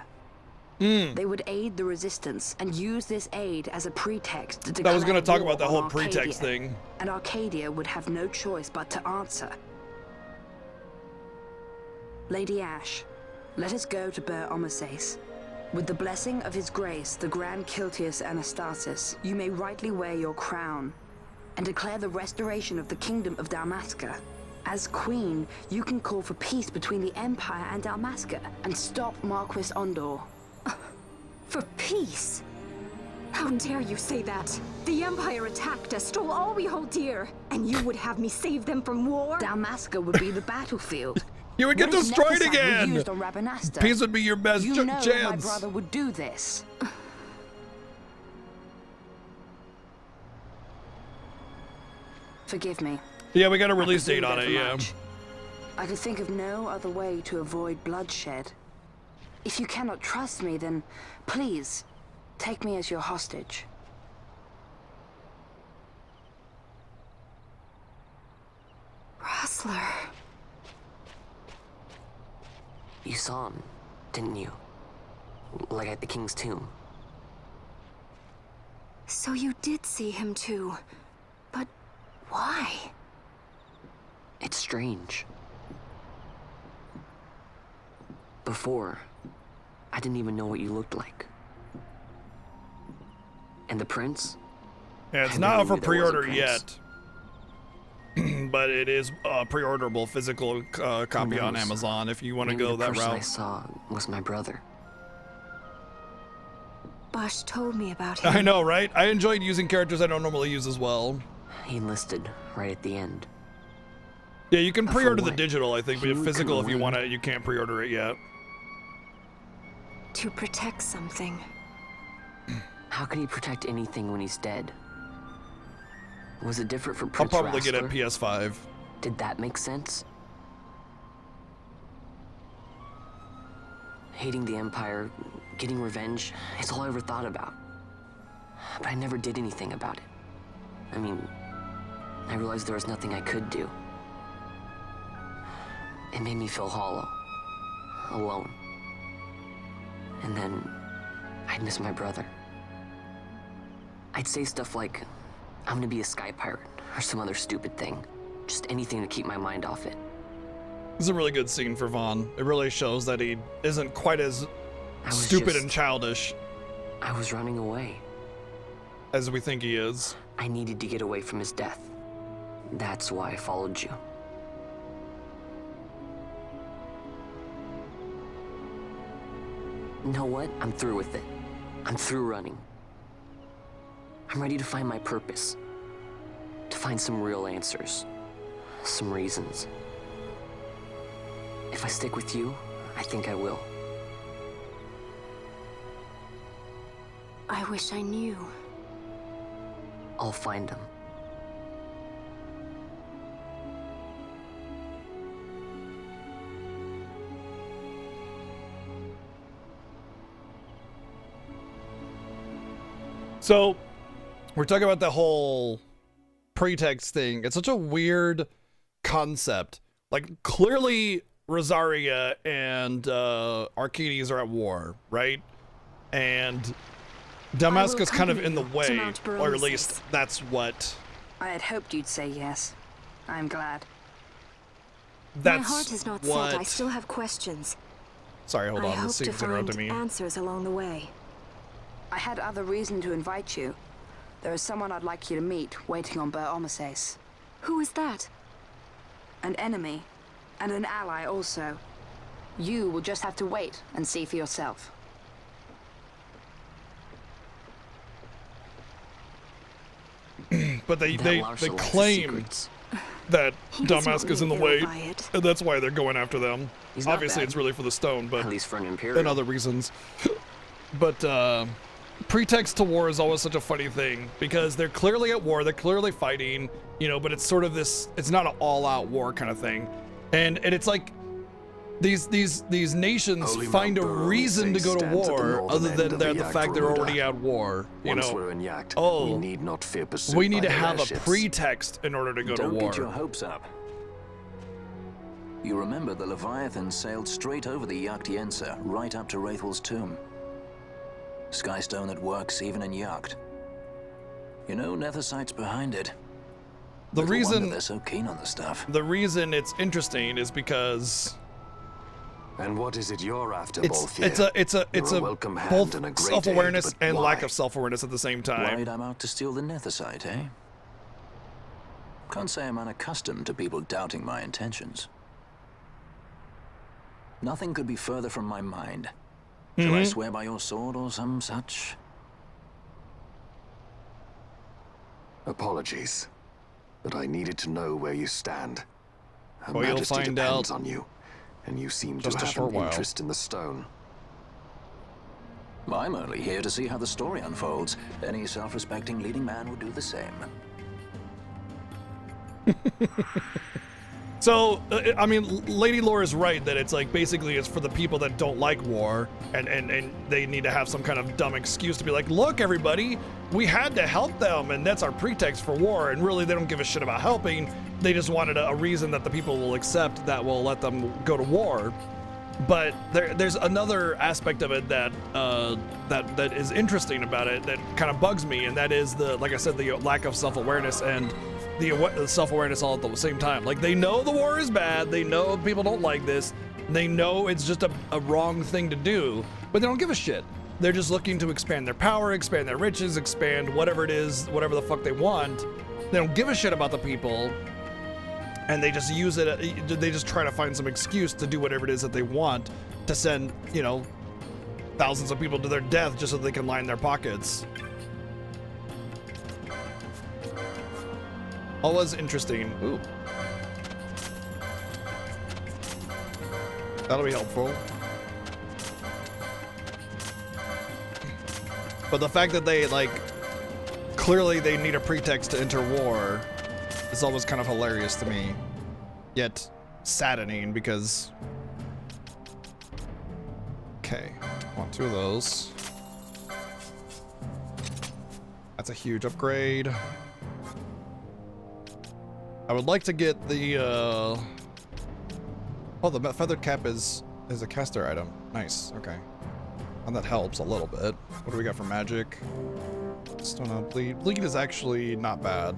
[SPEAKER 20] They would aid the resistance and use this aid as a pretext to declare
[SPEAKER 1] I was going to talk
[SPEAKER 20] war
[SPEAKER 1] about the
[SPEAKER 20] on
[SPEAKER 1] whole
[SPEAKER 20] Arcadia,
[SPEAKER 1] pretext thing.
[SPEAKER 20] And Arcadia would have no choice but to answer. Lady Ash, let us go to Ber Omases. With the blessing of his grace, the Grand Kiltius Anastasis, you may rightly wear your crown and declare the restoration of the Kingdom of Dalmasca. As Queen, you can call for peace between the Empire and Dalmasca and stop Marquis Ondor.
[SPEAKER 7] For peace? How dare you say that? The Empire attacked us, stole all we hold dear, and you would have me save them from war?
[SPEAKER 20] Dalmasca would be the battlefield.
[SPEAKER 1] You would get
[SPEAKER 20] What if
[SPEAKER 1] destroyed
[SPEAKER 20] Nethicite were
[SPEAKER 1] again!
[SPEAKER 20] used on Rabanasta?
[SPEAKER 1] Peace would be your best
[SPEAKER 20] You know
[SPEAKER 1] chance.
[SPEAKER 20] my brother would do this. Forgive me.
[SPEAKER 1] Yeah, we got a release date on it, yeah.
[SPEAKER 20] I could think of no other way to avoid bloodshed. If you cannot trust me, then please, take me as your hostage.
[SPEAKER 7] Rustler.
[SPEAKER 3] You saw him, didn't you? Like at the King's tomb.
[SPEAKER 7] So you did see him too. But why?
[SPEAKER 3] It's strange. Before, I didn't even know what you looked like. And the prince?
[SPEAKER 1] Yeah, it's
[SPEAKER 3] I
[SPEAKER 1] not
[SPEAKER 3] never
[SPEAKER 1] out for
[SPEAKER 3] knew there was a
[SPEAKER 1] pre-order
[SPEAKER 3] prince.
[SPEAKER 1] yet. But it is pre-orderable physical copy on
[SPEAKER 3] knows?
[SPEAKER 1] Amazon if you want to
[SPEAKER 3] Maybe
[SPEAKER 1] go
[SPEAKER 3] the
[SPEAKER 1] that
[SPEAKER 3] person I
[SPEAKER 1] route.
[SPEAKER 3] saw was my brother.
[SPEAKER 7] Bosch told me about him.
[SPEAKER 1] I know, right? I enjoyed using characters I don't normally use as well.
[SPEAKER 3] He enlisted right at the end.
[SPEAKER 1] Yeah, you can
[SPEAKER 3] But for
[SPEAKER 1] pre-order the
[SPEAKER 3] what?
[SPEAKER 1] digital, I think, but
[SPEAKER 3] He
[SPEAKER 1] physical,
[SPEAKER 3] couldn't
[SPEAKER 1] if you
[SPEAKER 3] win.
[SPEAKER 1] want it, you can't pre-order it yet.
[SPEAKER 7] To protect something.
[SPEAKER 3] How can he protect anything when he's dead? Was it different for
[SPEAKER 1] I'll
[SPEAKER 3] Prince
[SPEAKER 1] probably get a
[SPEAKER 3] Rassler?
[SPEAKER 1] PS5.
[SPEAKER 3] Did that make sense? Hating the Empire, getting revenge, it's all I ever thought about. But I never did anything about it. I mean, I realized there was nothing I could do. It made me feel hollow, alone. And then I'd miss my brother. I'd say stuff like, I'm gonna be a sky pirate, or some other stupid thing. Just anything to keep my mind off it.
[SPEAKER 1] It's a really good scene for Vaughn. It really shows that he isn't quite as stupid and childish
[SPEAKER 3] I was running away.
[SPEAKER 1] as we think he is.
[SPEAKER 3] I needed to get away from his death. That's why I followed you. You know what? I'm through with it. I'm through running. I'm ready to find my purpose. To find some real answers. Some reasons. If I stick with you, I think I will.
[SPEAKER 7] I wish I knew.
[SPEAKER 3] I'll find them.
[SPEAKER 1] So, we're talking about the whole pretext thing. It's such a weird concept. Like, clearly, Rosaria and Arcades are at war, right? And Damascus kind of in the
[SPEAKER 20] to
[SPEAKER 1] way,
[SPEAKER 20] Mount
[SPEAKER 1] or at
[SPEAKER 20] Baromesis.
[SPEAKER 1] least that's what.
[SPEAKER 20] I had hoped you'd say yes. I'm glad.
[SPEAKER 1] That's
[SPEAKER 7] My heart is not
[SPEAKER 1] what.
[SPEAKER 7] set. I still have questions.
[SPEAKER 1] Sorry, hold
[SPEAKER 7] I
[SPEAKER 1] on.
[SPEAKER 7] hope
[SPEAKER 1] This
[SPEAKER 7] to
[SPEAKER 1] seems interrupting
[SPEAKER 7] find
[SPEAKER 1] me.
[SPEAKER 7] answers along the way.
[SPEAKER 20] I had other reason to invite you. There is someone I'd like you to meet waiting on Baromesis.
[SPEAKER 7] Who is that?
[SPEAKER 20] An enemy, and an ally also. You will just have to wait and see for yourself.
[SPEAKER 1] But they
[SPEAKER 3] Larsa likes
[SPEAKER 1] claim
[SPEAKER 3] secrets.
[SPEAKER 1] that
[SPEAKER 7] He doesn't
[SPEAKER 1] Damask is in the
[SPEAKER 7] really
[SPEAKER 1] way,
[SPEAKER 7] ill by it.
[SPEAKER 1] and that's why they're going after them.
[SPEAKER 3] He's not
[SPEAKER 1] Obviously,
[SPEAKER 3] bad.
[SPEAKER 1] it's really for the stone, but
[SPEAKER 3] At least for an Imperial.
[SPEAKER 1] and other reasons. But pretext to war is always such a funny thing because they're clearly at war, they're clearly fighting, you know, but it's sort of this. It's not an all-out war kind of thing, and it's like these nations
[SPEAKER 12] Holy
[SPEAKER 1] find a
[SPEAKER 12] Mount Baromesis
[SPEAKER 1] reason to go to
[SPEAKER 12] stands at the
[SPEAKER 1] war
[SPEAKER 12] northern
[SPEAKER 1] other
[SPEAKER 12] end
[SPEAKER 1] than
[SPEAKER 12] of
[SPEAKER 1] the
[SPEAKER 12] the
[SPEAKER 1] fact they're
[SPEAKER 12] Yak
[SPEAKER 1] already
[SPEAKER 12] Garuda.
[SPEAKER 1] at war. You
[SPEAKER 12] Once
[SPEAKER 1] know,
[SPEAKER 12] we're in Yacht,
[SPEAKER 1] oh,
[SPEAKER 12] we need not fear pursuit
[SPEAKER 1] we need
[SPEAKER 12] by
[SPEAKER 1] to
[SPEAKER 12] the
[SPEAKER 1] have a
[SPEAKER 12] airships.
[SPEAKER 1] pretext in order to go
[SPEAKER 10] Don't
[SPEAKER 1] to war.
[SPEAKER 10] get your hopes up. You remember the Leviathan sailed straight over the Yacht right up to Wraithel's tomb. Skystone that works even in Yacht. You know, Nethersight's behind it.
[SPEAKER 1] The
[SPEAKER 10] Little wonder
[SPEAKER 1] reason
[SPEAKER 10] they're so keen on the stuff.
[SPEAKER 1] The reason it's interesting is because
[SPEAKER 12] And what is it you're after,
[SPEAKER 1] it's
[SPEAKER 12] Balthier?
[SPEAKER 1] it's
[SPEAKER 12] You're
[SPEAKER 1] a
[SPEAKER 12] welcome hand
[SPEAKER 1] both
[SPEAKER 12] and a great
[SPEAKER 1] self-awareness
[SPEAKER 12] aid, but
[SPEAKER 1] and
[SPEAKER 12] why?
[SPEAKER 1] lack of self-awareness at the same time.
[SPEAKER 10] Worried I'm out to steal the Nethersight, eh? Can't say I'm unaccustomed to people doubting my intentions. Nothing could be further from my mind. Shall I swear by your sword or some such?
[SPEAKER 12] Apologies, but I needed to know where you stand. Her
[SPEAKER 1] Well, you'll
[SPEAKER 12] Majesty
[SPEAKER 1] find
[SPEAKER 12] depends
[SPEAKER 1] out
[SPEAKER 12] on you, and you seem
[SPEAKER 1] just a
[SPEAKER 12] to have
[SPEAKER 1] short
[SPEAKER 12] an
[SPEAKER 1] while.
[SPEAKER 12] interest in the stone.
[SPEAKER 10] I'm only here to see how the story unfolds. Any self-respecting leading man would do the same.
[SPEAKER 1] So, I mean, Lady Lore is right that it's like basically it's for the people that don't like war, and they need to have some kind of dumb excuse to be like, look, everybody, we had to help them, and that's our pretext for war. And really, they don't give a shit about helping. They just wanted a reason that the people will accept that will let them go to war. But there's another aspect of it that that is interesting about it that kind of bugs me, and that is like I said, the lack of self-awareness and the self-awareness all at the same time. Like, they know the war is bad, they know people don't like this, they know it's just a wrong thing to do, but they don't give a shit. They're just looking to expand their power, expand their riches, expand whatever it is, whatever the fuck they want. They don't give a shit about the people, and they just use it, they just try to find some excuse to do whatever it is that they want to send, you know, thousands of people to their death just so they can line their pockets. Always interesting. Ooh. That'll be helpful. But the fact that they, like, clearly they need a pretext to enter war is always kind of hilarious to me. Yet saddening because... Okay, want two of those. That's a huge upgrade. I would like to get the, oh, the feathered cap is a caster item. Nice, okay. And that helps a little bit. What do we got for magic? Stone out bleed. Bleed is actually not bad.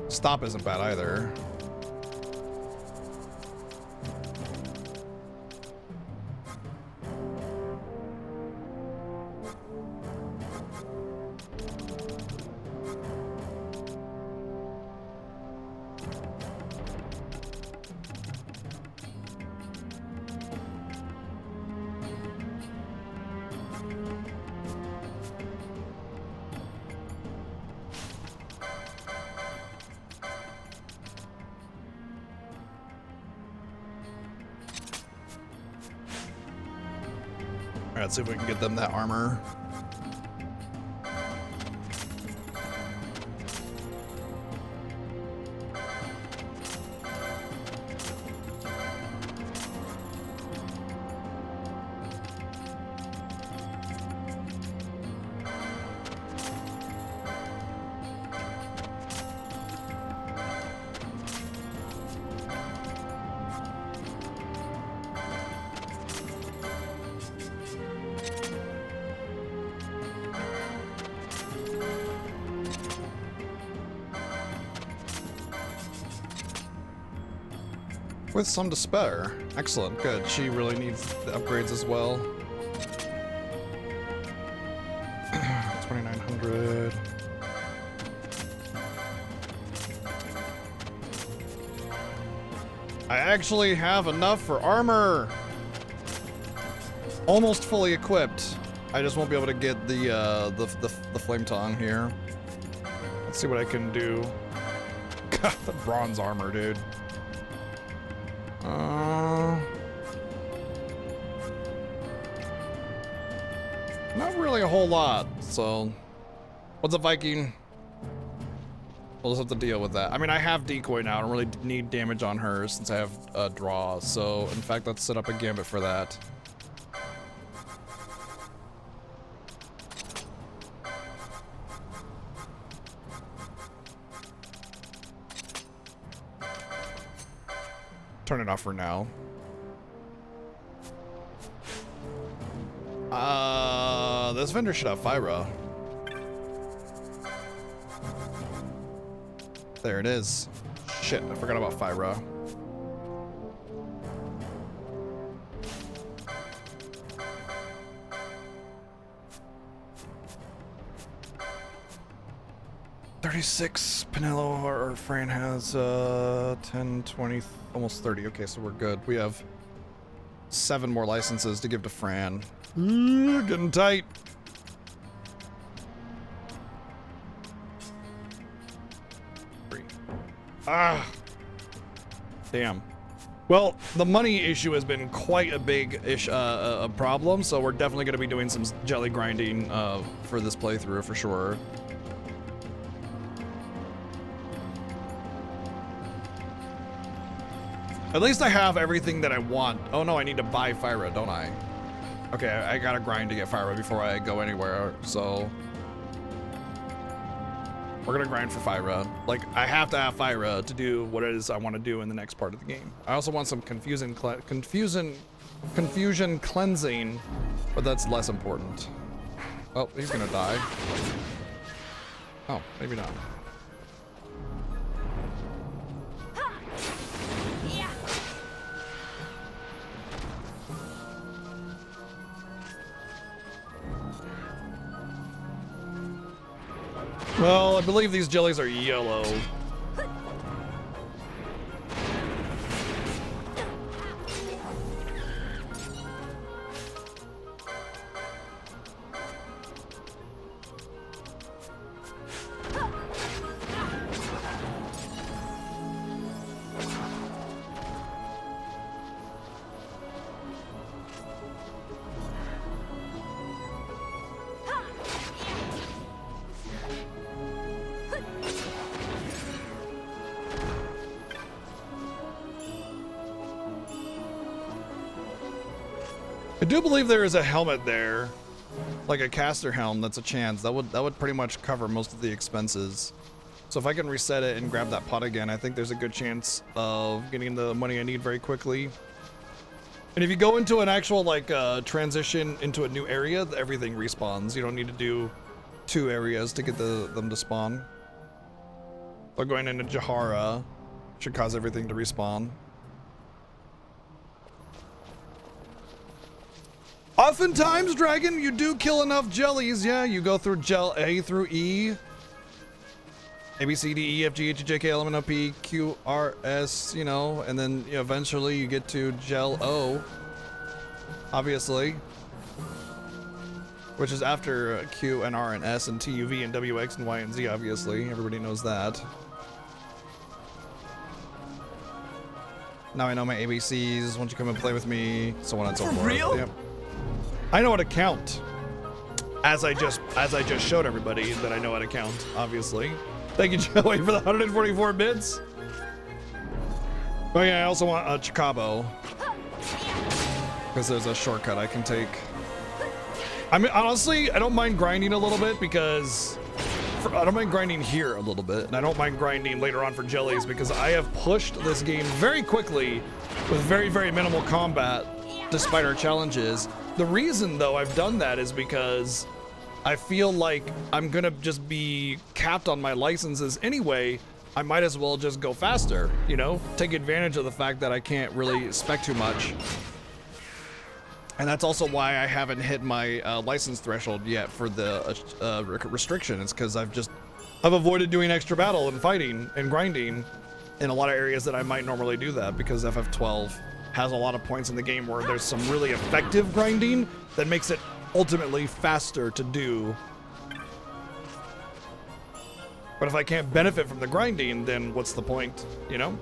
[SPEAKER 1] Stop isn't bad either. All right, let's see if we can get them that armor. With some to spare. Excellent, good. She really needs the upgrades as well. 2,900. I actually have enough for armor. Almost fully equipped. I just won't be able to get the flame tongue here. Let's see what I can do. God, the bronze armor, dude. Not really a whole lot, so what's a Viking? We'll just have to deal with that. I mean, I have decoy now. I don't really need damage on her since I have draw, so in fact, let's set up a gambit for that. Turn it off for now. This vendor should have Fyra. There it is. Shit, I forgot about Fyra. $36. Pinello or Fran has 10, 20, almost 30. Okay, so we're good. We have 7 more licenses to give to Fran. Getting tight. Ah, damn. Well, the money issue has been quite a big problem, so we're definitely going to be doing some jelly grinding for this playthrough for sure. At least I have everything that I want. Oh no, I need to buy Fyra, don't I? Okay, I gotta grind to get Fyra before I go anywhere, so we're gonna grind for Fyra. Like, I have to have Fyra to do what it is I want to do in the next part of the game. I also want some confusion cleansing, but that's less important. Oh, he's gonna die. Oh, maybe not. Well, I believe these jellies are yellow. I do believe there is a helmet there, like a caster helm. That's a chance. That would pretty much cover most of the expenses. So if I can reset it and grab that pot again, I think there's a good chance of getting the money I need very quickly. And if you go into an actual like transition into a new area, everything respawns. You don't need to do 2 areas to get them to spawn. But going into Jahara should cause everything to respawn. Oftentimes, Dragon, you do kill enough jellies. Yeah, you go through gel A through E. A, B, C, D, E, F, G, H, J, K, L, M, N, O, P, Q, R, S, you know, and then eventually you get to gel O. Obviously. Which is after Q and R and S and T, U, V, and W, X, and Y, and Z, obviously. Everybody knows that. Now I know my ABCs. Won't you come and play with me? So on and so forth. For real? Yep. I know how to count, as I just showed everybody that I know how to count. Obviously, thank you, Joey, for the 144 bits. Oh yeah, I also want a Chicabo because there's a shortcut I can take. I mean, honestly, I don't mind grinding a little bit because I don't mind grinding here a little bit, and I don't mind grinding later on for jellies because I have pushed this game very quickly with very, very minimal combat, despite our challenges. The reason, though, I've done that is because I feel like I'm gonna just be capped on my licenses anyway, I might as well just go faster, you know? Take advantage of the fact that I can't really spec too much. And that's also why I haven't hit my license threshold yet for the restriction. It's because I've avoided doing extra battle and fighting and grinding in a lot of areas that I might normally do that, because FF12 has a lot of points in the game where there's some really effective grinding that makes it ultimately faster to do. But if I can't benefit from the grinding, then what's the point, you know?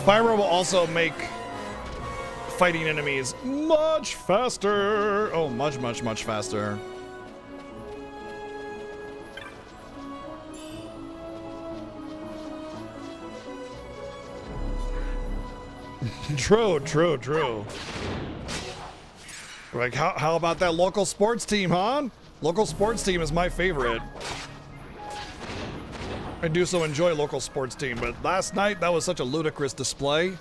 [SPEAKER 1] Pyro will also make fighting enemies much faster. Oh, much faster. True. Like, how about that local sports team, huh? Local sports team is my favorite. I do so enjoy local sports team, but last night that was such a ludicrous display.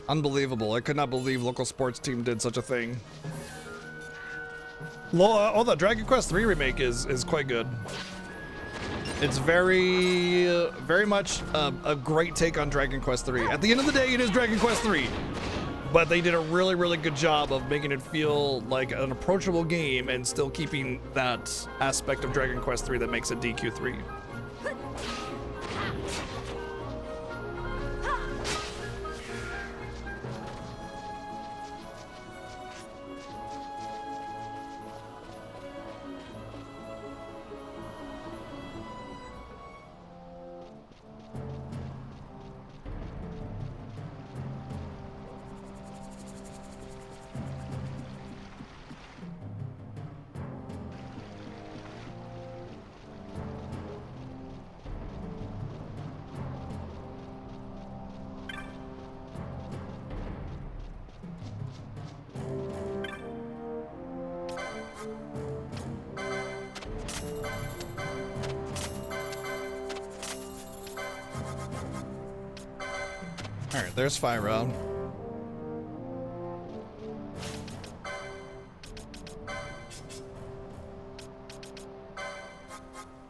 [SPEAKER 1] Unbelievable. I could not believe local sports team did such a thing. Oh, the Dragon Quest III remake is quite good. It's very much a great take on Dragon Quest III. At the end of the day, it is Dragon Quest III. But they did a really good job of making it feel like an approachable game and still keeping that aspect of Dragon Quest III that makes it DQ3. Alright, there's Fyro.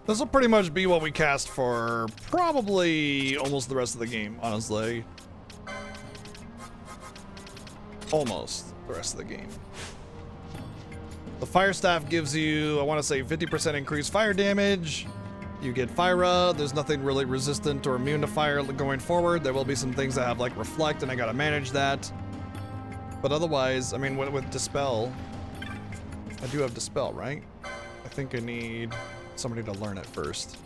[SPEAKER 1] This will pretty much be what we cast for probably almost the rest of the game, honestly. Almost the rest of the game. The Fire Staff gives you, I want to say, 50% increased fire damage. You get Fyra. There's nothing really resistant or immune to fire going forward. There will be some things that have like Reflect, and I gotta manage that. But otherwise, I mean, with Dispel, I do have Dispel, right? I think I need somebody to learn it first.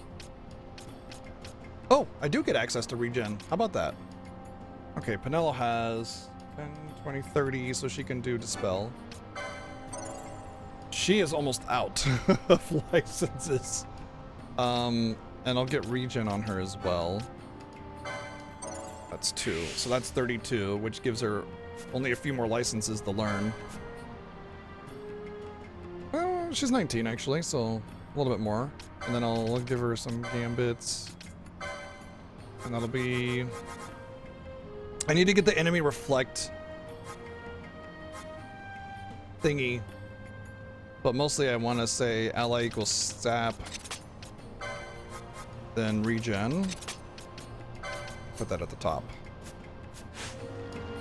[SPEAKER 1] Oh, I do get access to regen. How about that? Okay, Penelo has 10, 20, 30, so she can do Dispel. She is almost out of licenses. And I'll get regen on her as well. That's 2, so that's 32, which gives her only a few more licenses to learn. Well, she's 19 actually, so a little bit more. And then I'll give her some gambits. And that'll be... I need to get the enemy reflect thingy. But mostly I want to say ally equals sap. Then regen. Put that at the top.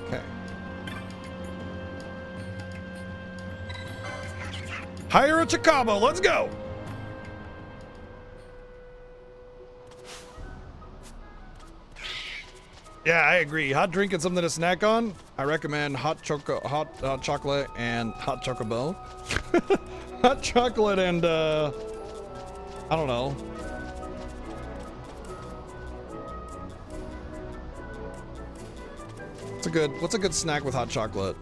[SPEAKER 1] Okay. Hire a Chicabo, let's go! Yeah, I agree. Hot drink and something to snack on. I recommend hot chocolate and hot chocobo. Hot chocolate and I don't know. What's a good snack with hot chocolate?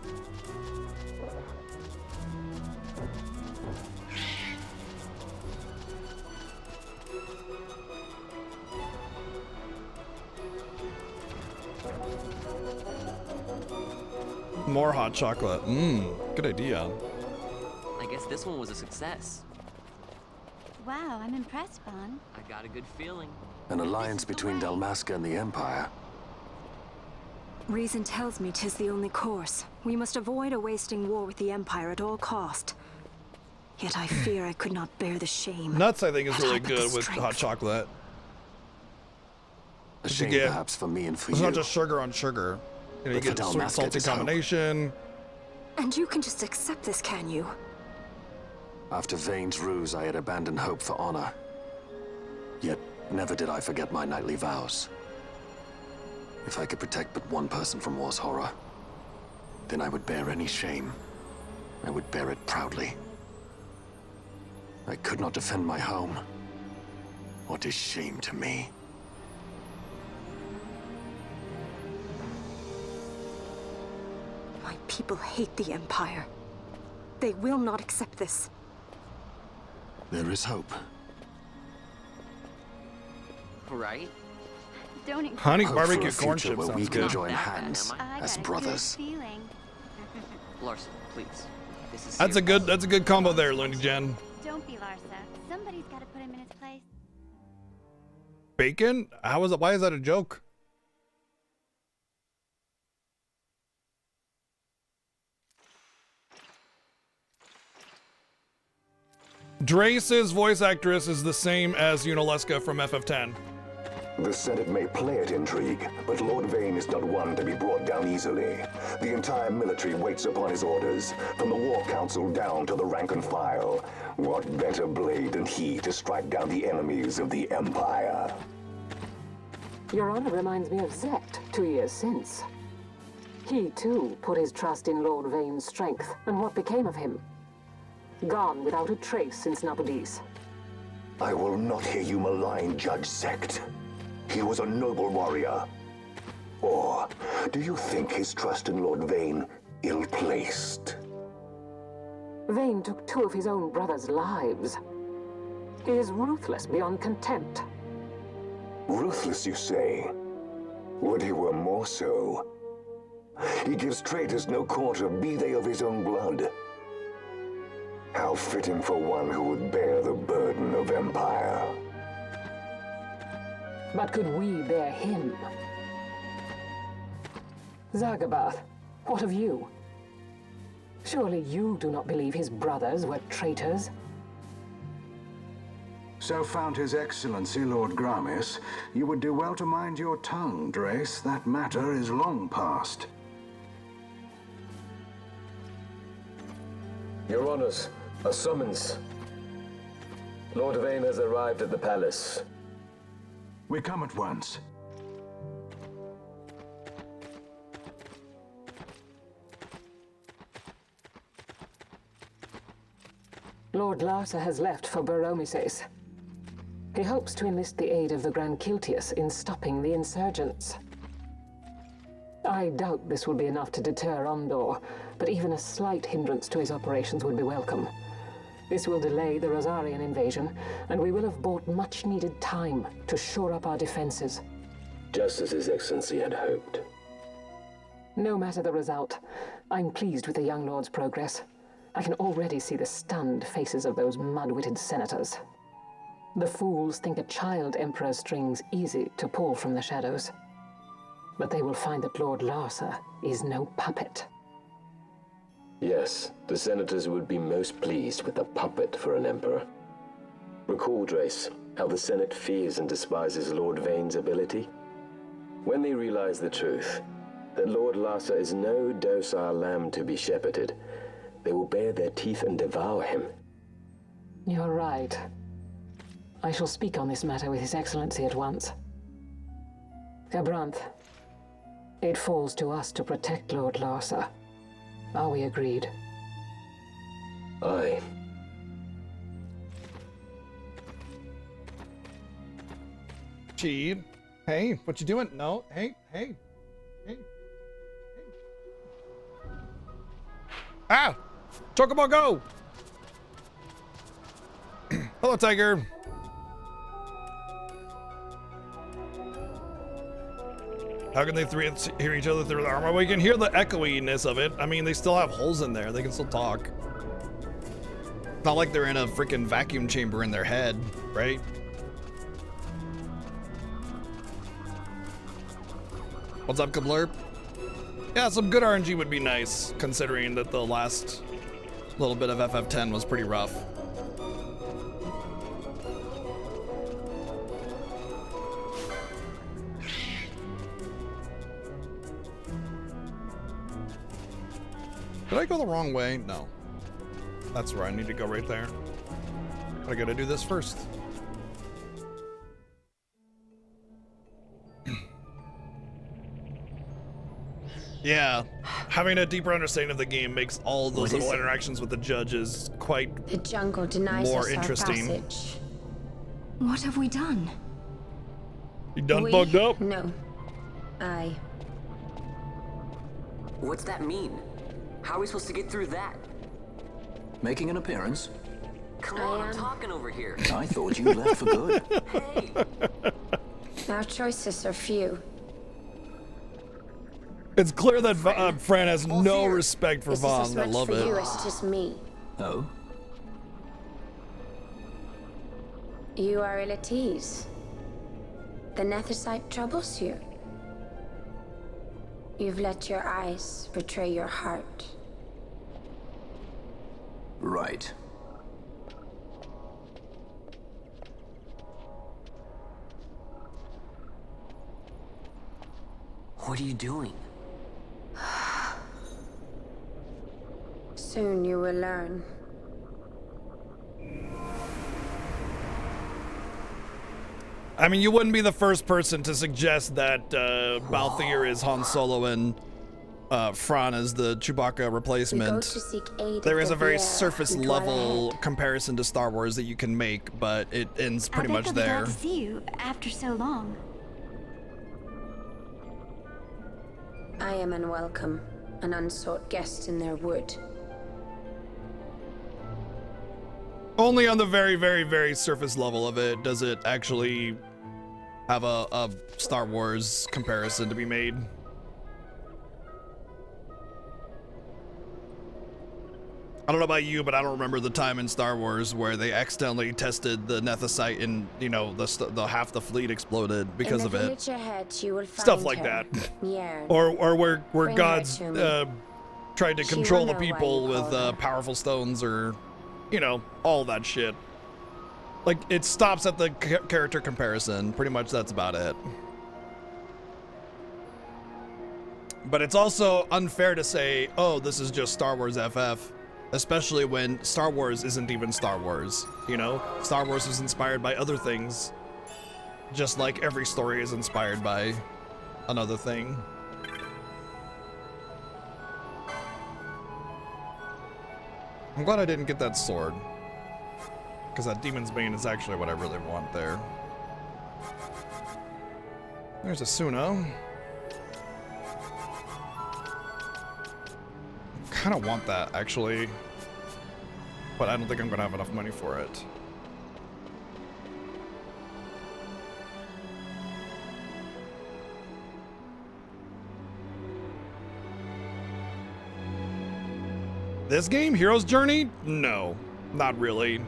[SPEAKER 1] More hot chocolate. Good idea.
[SPEAKER 3] I guess this one was a success.
[SPEAKER 9] Wow, I'm impressed, Vaughn.
[SPEAKER 3] I got a good feeling.
[SPEAKER 12] An alliance between Dalmasca and the Empire.
[SPEAKER 7] Reason tells me 'tis the only course. We must avoid a wasting war with the Empire at all cost. Yet I fear I could not bear the shame.
[SPEAKER 1] Nuts, I think, is
[SPEAKER 7] Had
[SPEAKER 1] really
[SPEAKER 7] I but the
[SPEAKER 1] good with
[SPEAKER 7] strength.
[SPEAKER 1] hot chocolate.
[SPEAKER 12] A shame
[SPEAKER 1] get-
[SPEAKER 12] perhaps for me and for
[SPEAKER 1] It's
[SPEAKER 12] you.
[SPEAKER 1] not just sugar on sugar. You know, you
[SPEAKER 12] But for
[SPEAKER 1] get sweet
[SPEAKER 12] Dalmasca,
[SPEAKER 1] salty
[SPEAKER 12] it's hope.
[SPEAKER 1] combination.
[SPEAKER 7] And you can just accept this, can you?
[SPEAKER 12] After Vane's ruse, I had abandoned hope for honor. Yet, never did I forget my knightly vows. If I could protect but one person from war's horror, then I would bear any shame. I would bear it proudly. I could not defend my home. What is shame to me?
[SPEAKER 7] My people hate the Empire. They will not accept this.
[SPEAKER 12] There is hope.
[SPEAKER 3] Right?
[SPEAKER 9] Don't encourage
[SPEAKER 1] Honey
[SPEAKER 12] Hope
[SPEAKER 1] barbecue
[SPEAKER 12] for a
[SPEAKER 1] corn
[SPEAKER 12] future
[SPEAKER 1] chips
[SPEAKER 12] where we
[SPEAKER 1] sounds
[SPEAKER 12] can
[SPEAKER 1] good.
[SPEAKER 12] join
[SPEAKER 3] Not that bad,
[SPEAKER 12] hands
[SPEAKER 3] am I?
[SPEAKER 12] as
[SPEAKER 9] got a
[SPEAKER 12] brothers.
[SPEAKER 9] good feeling.
[SPEAKER 3] Larson, please. This is
[SPEAKER 1] That's a good combo there, Looney Jen.
[SPEAKER 9] Don't be Larsa. Somebody's got to put him in his place.
[SPEAKER 1] Bacon? How is it? Why is that a joke? Drace's voice actress is the same as Unaleska from FF10.
[SPEAKER 21] The Senate may play at intrigue, but Lord Vane is not one to be brought down easily. The entire military waits upon his orders, from the War Council down to the rank and file. What better blade than he to strike down the enemies of the Empire?
[SPEAKER 22] Your Honor reminds me of Zect 2 years since. He, too, put his trust in Lord Vane's strength, and what became of him? Gone without a trace since Nabudis.
[SPEAKER 21] I will not hear you malign Judge Zect. He was a noble warrior. Or do you think his trust in Lord Vane ill-placed?
[SPEAKER 22] Vane took 2 of his own brothers' lives. He is ruthless beyond contempt.
[SPEAKER 21] Ruthless, you say? Would he were more so? He gives traitors no quarter, be they of his own blood. How fitting for one who would bear the burden of empire.
[SPEAKER 22] But could we bear him? Zagabath, what of you? Surely you do not believe his brothers were traitors?
[SPEAKER 16] So found His Excellency Lord Gramis, you would do well to mind your tongue, Drace. That matter is long past.
[SPEAKER 23] Your Honors, a summons. Lord Vane has arrived at the palace.
[SPEAKER 16] We come at once.
[SPEAKER 22] Lord Larsa has left for Baromises. He hopes to enlist the aid of the Grand Kiltius in stopping the insurgents. I doubt this will be enough to deter Ondor, but even a slight hindrance to his operations would be welcome. This will delay the Rosarian invasion, and we will have bought much-needed time to shore up our defenses.
[SPEAKER 23] Just as His Excellency had hoped.
[SPEAKER 22] No matter the result, I'm pleased with the young lord's progress. I can already see the stunned faces of those mud-witted senators. The fools think a child emperor's strings easy to pull from the shadows. But they will find that Lord Larsa is no puppet.
[SPEAKER 23] Yes, the senators would be most pleased with a puppet for an emperor. Recall, Drace, how the Senate fears and despises Lord Vane's ability. When they realize the truth, that Lord Larsa is no docile lamb to be shepherded, they will bare their teeth and devour him.
[SPEAKER 22] You're right. I shall speak on this matter with His Excellency at once. Gabranth, it falls to us to protect Lord Larsa. Are we agreed?
[SPEAKER 23] Aye.
[SPEAKER 1] Cheat. Hey, what you doing? No. Hey. Ah! Chocobo, go! Hello, Tiger. How can they three hear each other through the armor? Well, you can hear the echoiness of it. I mean, they still have holes in there. They can still talk. It's not like they're in a freaking vacuum chamber in their head, right? What's up, Kablurp? Yeah, some good RNG would be nice, considering that the last little bit of FF10 was pretty rough. Did I go the wrong way? No. That's where I need to go right there. I gotta do this first. Yeah, having a deeper understanding of the game makes all those little interactions with the judges quite
[SPEAKER 8] The jungle denies
[SPEAKER 1] more
[SPEAKER 8] us
[SPEAKER 1] interesting.
[SPEAKER 8] our passage.
[SPEAKER 7] What have we done?
[SPEAKER 1] You done fucked up?
[SPEAKER 8] No. I.
[SPEAKER 3] What's that mean? How are we supposed to get through that?
[SPEAKER 10] Making an appearance?
[SPEAKER 3] Come on, I'm talking over here.
[SPEAKER 10] I thought you left for good.
[SPEAKER 3] Hey!
[SPEAKER 8] Our choices are few.
[SPEAKER 1] It's clear that Fran has no respect for
[SPEAKER 8] This is as
[SPEAKER 1] Vaughn. I
[SPEAKER 8] much
[SPEAKER 1] love
[SPEAKER 8] for
[SPEAKER 1] it.
[SPEAKER 8] you as it is me.
[SPEAKER 10] Oh?
[SPEAKER 8] You are ill at ease. The Nethicite troubles you. You've let your eyes betray your heart.
[SPEAKER 10] Right.
[SPEAKER 3] What are you doing?
[SPEAKER 8] Soon you will learn.
[SPEAKER 1] I mean, you wouldn't be the first person to suggest that Balthier is Han Solo and Fran is the Chewbacca replacement. There is a very surface level comparison to Star Wars that you can make, but it ends pretty much there.
[SPEAKER 9] Glad to see you after so long.
[SPEAKER 8] I am unwelcome, an unsought guest in their wood.
[SPEAKER 1] Only on the very, very, very surface level of it does it actually have a Star Wars comparison to be made. I don't know about you, but I don't remember the time in Star Wars where they accidentally tested the Nethicite and, you know, the half the fleet exploded because of it.
[SPEAKER 8] Ahead, you will find
[SPEAKER 1] Stuff like
[SPEAKER 8] her.
[SPEAKER 1] that.
[SPEAKER 8] Yeah.
[SPEAKER 1] Or where
[SPEAKER 8] Bring her
[SPEAKER 1] gods
[SPEAKER 8] to me.
[SPEAKER 1] tried to
[SPEAKER 8] She
[SPEAKER 1] control
[SPEAKER 8] will
[SPEAKER 1] the
[SPEAKER 8] know why
[SPEAKER 1] people
[SPEAKER 8] you
[SPEAKER 1] with
[SPEAKER 8] called her.
[SPEAKER 1] powerful stones, or, you know, all that shit. Like, it stops at the character comparison. Pretty much that's about it. But it's also unfair to say, oh, this is just Star Wars FF. Especially when Star Wars isn't even Star Wars, you know? Star Wars was inspired by other things, just like every story is inspired by another thing. I'm glad I didn't get that sword, because that Demon's Bane is actually what I really want there. There's a Suno. Kind of want that, actually, but I don't think I'm gonna have enough money for it. This game, Hero's Journey? No, not really.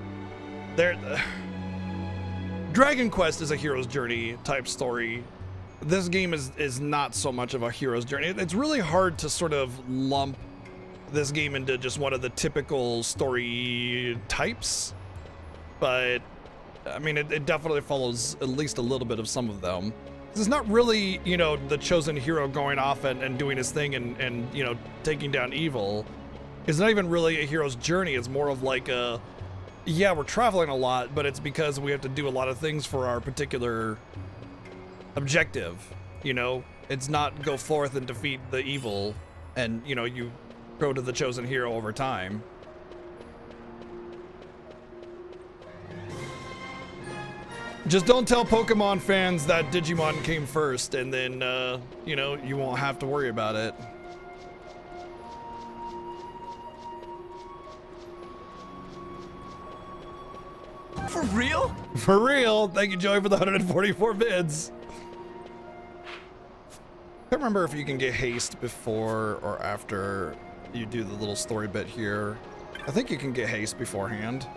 [SPEAKER 1] Dragon Quest is a Hero's Journey type story. This game is not so much of a Hero's Journey. It's really hard to sort of lump this game into just one of the typical story types, but I mean, it definitely follows at least a little bit of some of them. This is not really, you know, the chosen hero going off and doing his thing and, you know, taking down evil. It's not even really a hero's journey. It's more of like a, yeah, we're traveling a lot, but it's because we have to do a lot of things for our particular objective, you know? It's not go forth and defeat the evil and, you know, you grow to the chosen hero over time. Just don't tell Pokemon fans that Digimon came first, and then, you know, you won't have to worry about it.
[SPEAKER 2] For real?
[SPEAKER 1] For real. Thank you, Joey, for the 144 bids. I can't remember if you can get haste before or after you do the little story bit here. I I think you can get haste beforehand.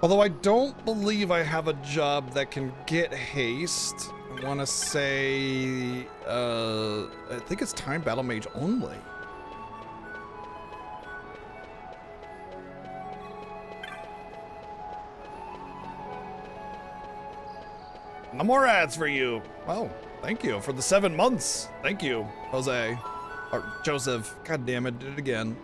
[SPEAKER 1] Although I don't believe I have a job that can get haste. I want to say, I think it's time battle mage only. No more ads for you. Well, thank you for the 7 months. Thank you, Jose. Or Joseph. God damn it, did it again.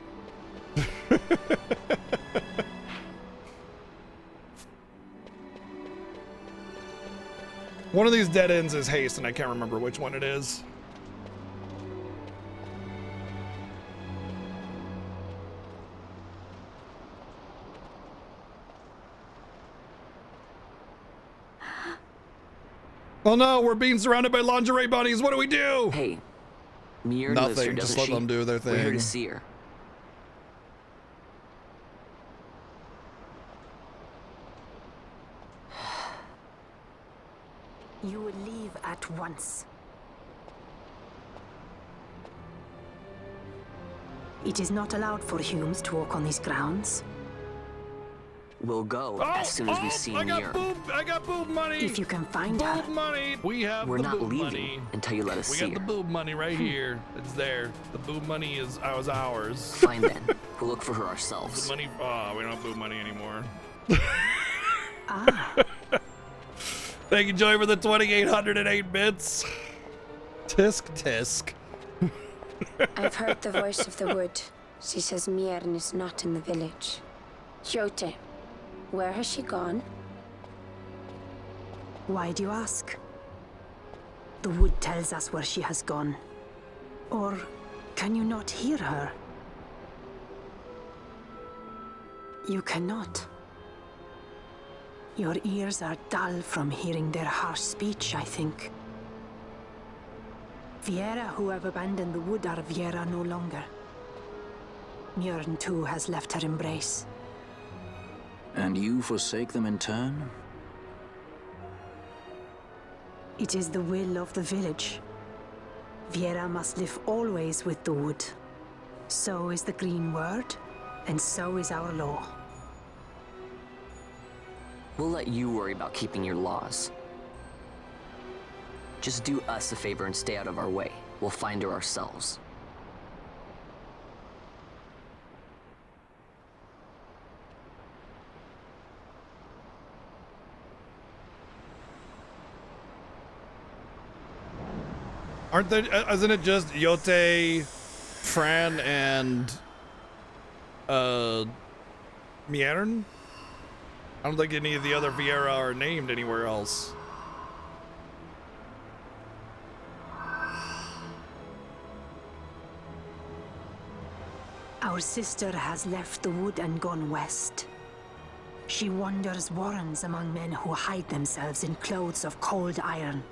[SPEAKER 1] One of these dead ends is haste, and I can't remember which one it is. Oh no, we're being surrounded by lingerie bunnies. What do we do?
[SPEAKER 3] Hey, Mir lives here,
[SPEAKER 1] Nothing, just
[SPEAKER 3] doesn't
[SPEAKER 1] let
[SPEAKER 3] she?
[SPEAKER 1] them do their thing.
[SPEAKER 3] We're here to see her.
[SPEAKER 11] You will leave at once. It is not allowed for humans to walk on these grounds.
[SPEAKER 3] We'll go as soon as we see Mir.
[SPEAKER 1] I got boob money.
[SPEAKER 11] If you can find her.
[SPEAKER 1] Boob money. We have
[SPEAKER 3] We're
[SPEAKER 1] the
[SPEAKER 3] not
[SPEAKER 1] boob
[SPEAKER 3] leaving
[SPEAKER 1] money.
[SPEAKER 3] until you let us
[SPEAKER 1] We
[SPEAKER 3] see
[SPEAKER 1] got the
[SPEAKER 3] her.
[SPEAKER 1] boob money right here. It's there. The boob money is ours.
[SPEAKER 3] Fine then. We'll look for her ourselves.
[SPEAKER 1] The money. Oh, we don't have boob money anymore. Thank you, Joey, for the 2,808 bits. Tisk tisk.
[SPEAKER 8] I've heard the voice of the wood. She says Miern is not in the village. Jote, where has she gone?
[SPEAKER 11] Why do you ask? The wood tells us where she has gone. Or can you not hear her? You cannot. Your ears are dull from hearing their harsh speech, I think. Viera who have abandoned the wood are Viera no longer. Mjörn too has left her embrace.
[SPEAKER 10] And you forsake them in turn?
[SPEAKER 11] It is the will of the village. Viera must live always with the wood. So is the green word, and so is our law.
[SPEAKER 3] We'll let you worry about keeping your laws. Just do us a favor and stay out of our way. We'll find her ourselves.
[SPEAKER 1] Aren't there? Isn't it just Yote, Fran, and Miern? I don't think any of the other Viera are named anywhere else.
[SPEAKER 11] Our sister has left the wood and gone west. She wanders warrens among men who hide themselves in clothes of cold iron.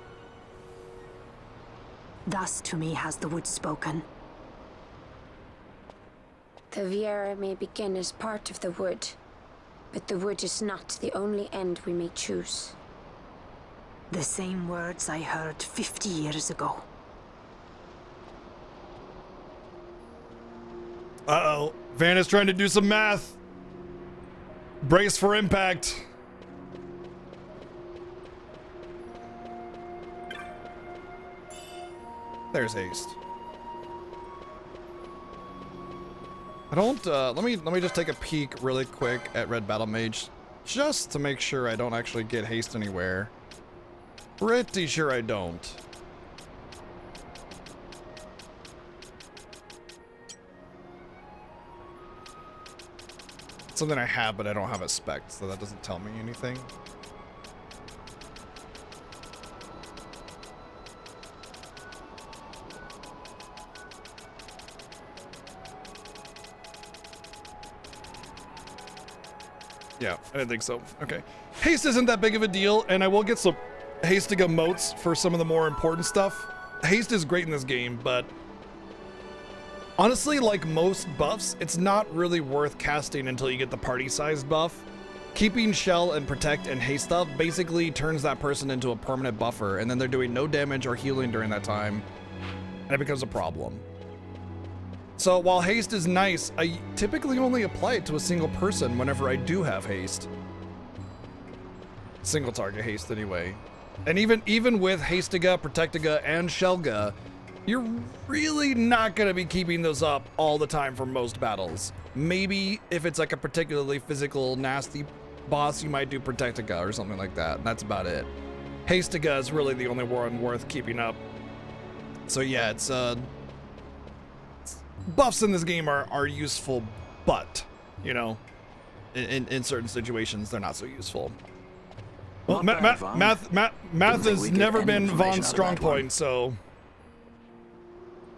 [SPEAKER 11] Thus to me has the wood spoken.
[SPEAKER 8] The Viera may begin as part of the wood, but the wood is not the only end we may choose.
[SPEAKER 11] The same words I heard 50 years ago.
[SPEAKER 1] Uh-oh. Vanna's trying to do some math. Brace for impact. There's haste. I don't, let me just take a peek really quick at Red Battle Mage, just to make sure I don't actually get haste anywhere. Pretty sure I don't. It's something I have, but I don't have it spec'd, so that doesn't tell me anything. Yeah, I didn't think so. Okay. Haste isn't that big of a deal, and I will get some hasting emotes for some of the more important stuff. Haste is great in this game, but honestly, like most buffs, it's not really worth casting until you get the party size buff. Keeping Shell and Protect and Haste stuff basically turns that person into a permanent buffer, and then they're doing no damage or healing during that time, and it becomes a problem. So while haste is nice, I typically only apply it to a single person whenever I do have haste. Single target haste anyway. And even with Hastega, Protectiga, and Shelga, you're really not gonna be keeping those up all the time for most battles. Maybe if it's like a particularly physical, nasty boss, you might do Protectiga or something like that. That's about it. Hastega is really the only one worth keeping up. So yeah, it's buffs in this game are useful, but you know, in certain situations they're not so useful. Well, math has never been Vaughn's strong point, so.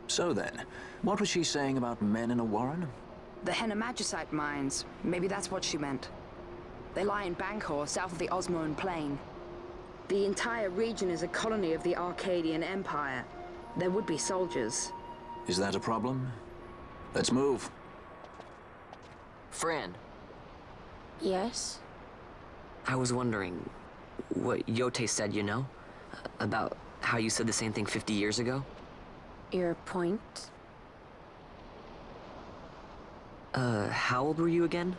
[SPEAKER 10] So then, what was she saying about men in a warren?
[SPEAKER 20] The Henna-Magicite mines. Maybe that's what she meant. They lie in Bangkor, south of the Osmoan Plain. The entire region is a colony of the Arcadian Empire. There would be soldiers.
[SPEAKER 10] Is that a problem? Let's move.
[SPEAKER 3] Fran,
[SPEAKER 8] Yes?
[SPEAKER 3] I was wondering what Yote said, you know? About how you said the same thing 50 years ago?
[SPEAKER 8] Your point?
[SPEAKER 3] How old were you again?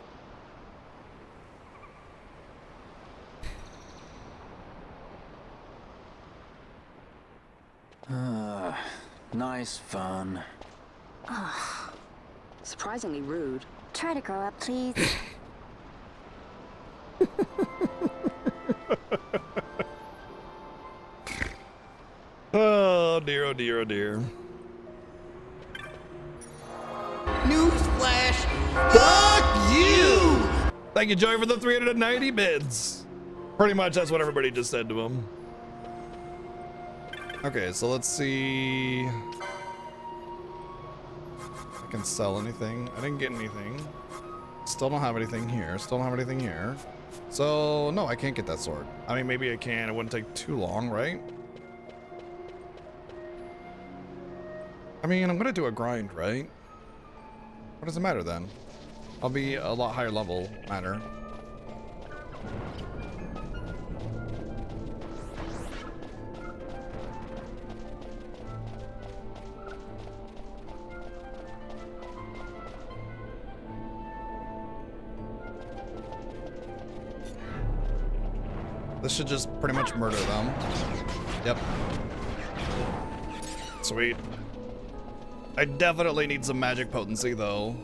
[SPEAKER 10] Nice fun.
[SPEAKER 20] Surprisingly rude.
[SPEAKER 9] Try to grow up, please.
[SPEAKER 1] Oh dear, oh dear, oh dear.
[SPEAKER 2] Newsflash! Fuck you!
[SPEAKER 1] Thank you, Joey, for the 390 bids. Pretty much that's what everybody just said to him. Okay, so let's see if I can sell anything. I didn't get anything. Still don't have anything here. Still don't have anything here. So, no, I can't get that sword. I mean, maybe I can. It wouldn't take too long, right? I mean, I'm gonna do a grind, right? What does it matter then? I'll be a lot higher level matter. This should just pretty much murder them. Yep. Sweet. I definitely need some magic potency though.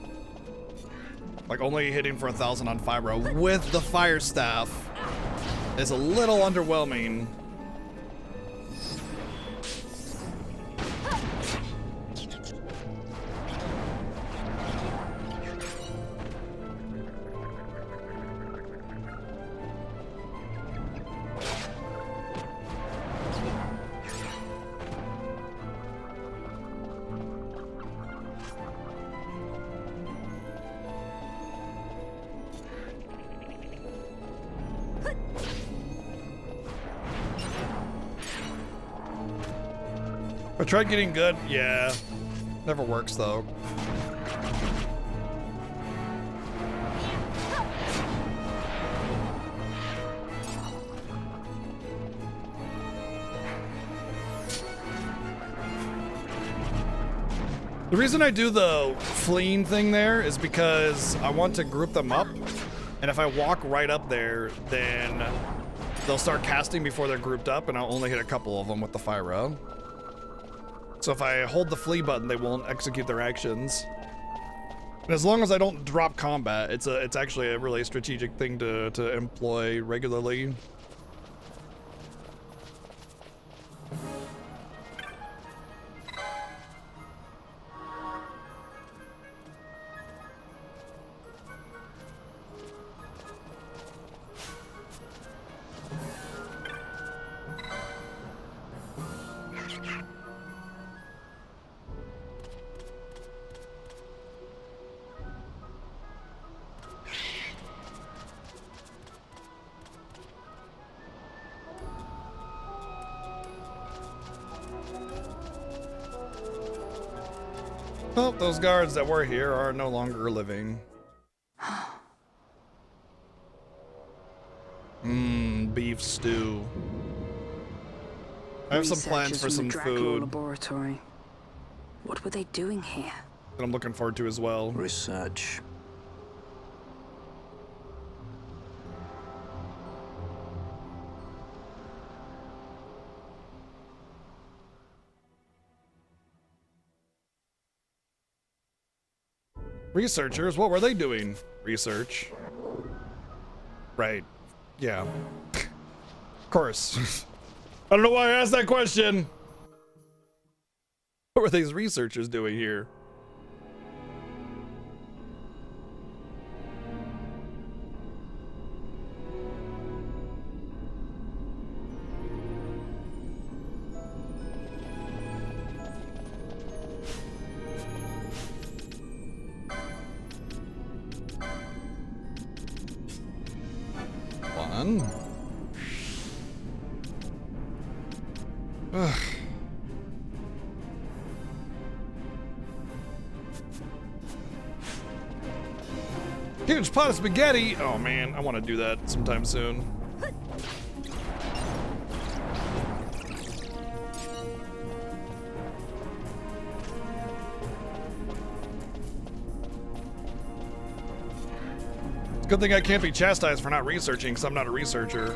[SPEAKER 1] Like only hitting for 1,000 on Fibro with the fire staff is a little underwhelming. I tried getting good. Yeah. Never works though. The reason I do the fleeing thing there is because I want to group them up. And if I walk right up there, then they'll start casting before they're grouped up and I'll only hit a couple of them with the Fyro. So if I hold the flee button, they won't execute their actions. And as long as I don't drop combat, it's actually a really strategic thing to employ regularly. Oh, those guards that were here are no longer living. Beef stew. I have some plans for some food.
[SPEAKER 20] Laboratory. What were they doing here?
[SPEAKER 1] that I'm looking forward to as well.
[SPEAKER 10] Research.
[SPEAKER 1] Researchers, what were they doing? Research. Right. Yeah. Of course. I don't know why I asked that question. What were these researchers doing here? One. Ugh. Huge pot of spaghetti. Oh man, I want to do that sometime soon. Good thing I can't be chastised for not researching, because I'm not a researcher.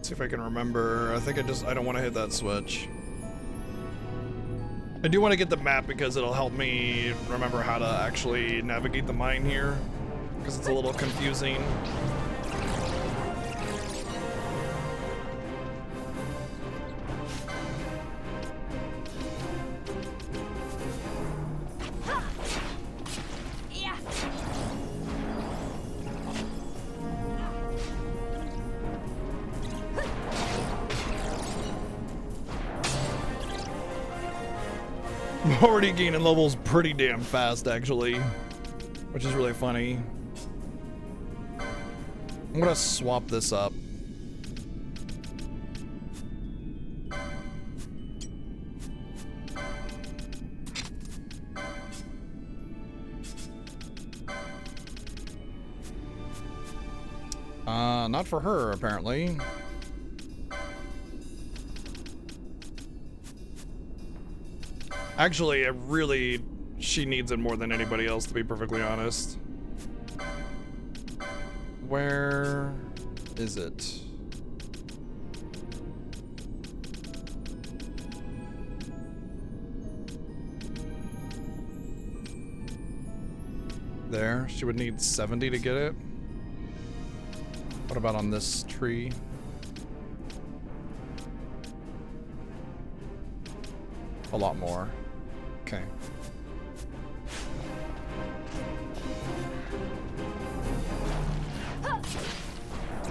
[SPEAKER 1] See if I can remember. I think I don't want to hit that switch. I do want to get the map because it'll help me remember how to actually navigate the mine here, because it's a little confusing. I'm already gaining levels pretty damn fast, actually, which is really funny. I'm gonna swap this up. Not for her, apparently. Actually, she needs it more than anybody else, to be perfectly honest. Where is it? There, she would need 70 to get it. What about on this tree? A lot more. Okay.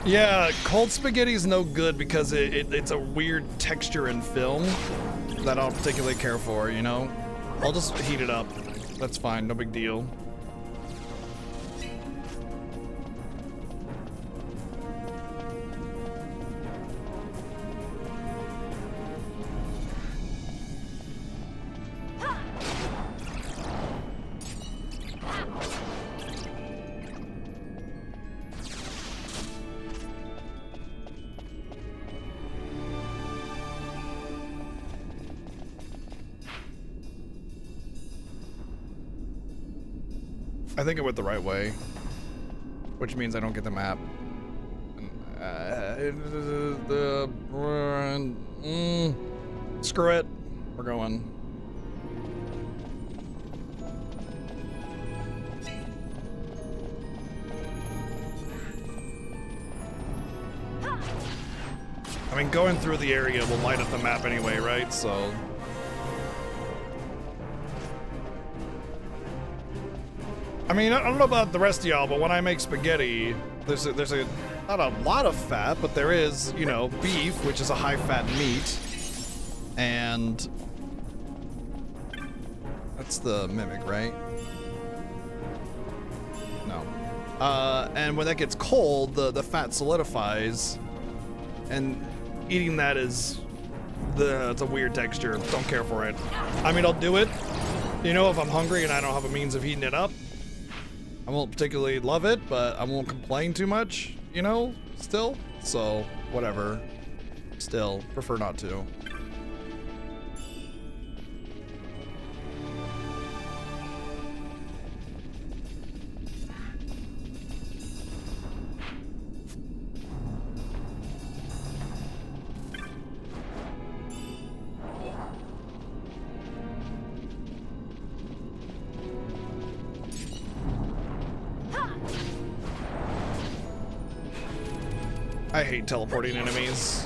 [SPEAKER 1] Yeah, cold spaghetti is no good because it's a weird texture in film that I don't particularly care for, you know? I'll just heat it up. That's fine, no big deal. I think it went the right way, which means I don't get the map. Screw it. We're going. I mean, going through the area will light up the map anyway, right? So... I mean, I don't know about the rest of y'all, but when I make spaghetti, there's a not a lot of fat, but there is, you know, beef, which is a high fat meat, and that's the mimic, right? No. And when that gets cold, the fat solidifies, and eating that is it's a weird texture. Don't care for it. I mean, I'll do it, you know, if I'm hungry and I don't have a means of heating it up. I won't particularly love it, but I won't complain too much, you know, still. So, whatever. Still, prefer not to. I hate teleporting enemies.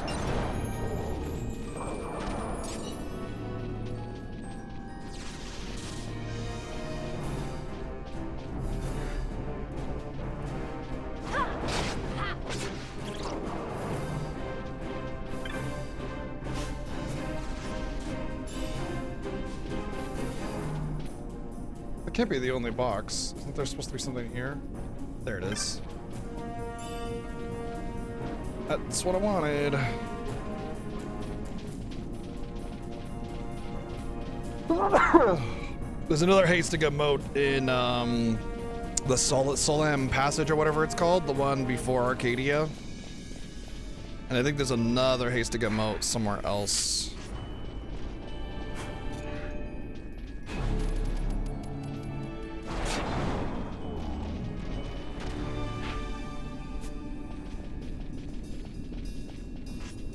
[SPEAKER 1] That can't be the only box. Isn't there supposed to be something here? There it is. That's what I wanted. There's another hasting emote in the Solam Passage or whatever it's called, the one before Arcadia. And I think there's another hasting emote somewhere else.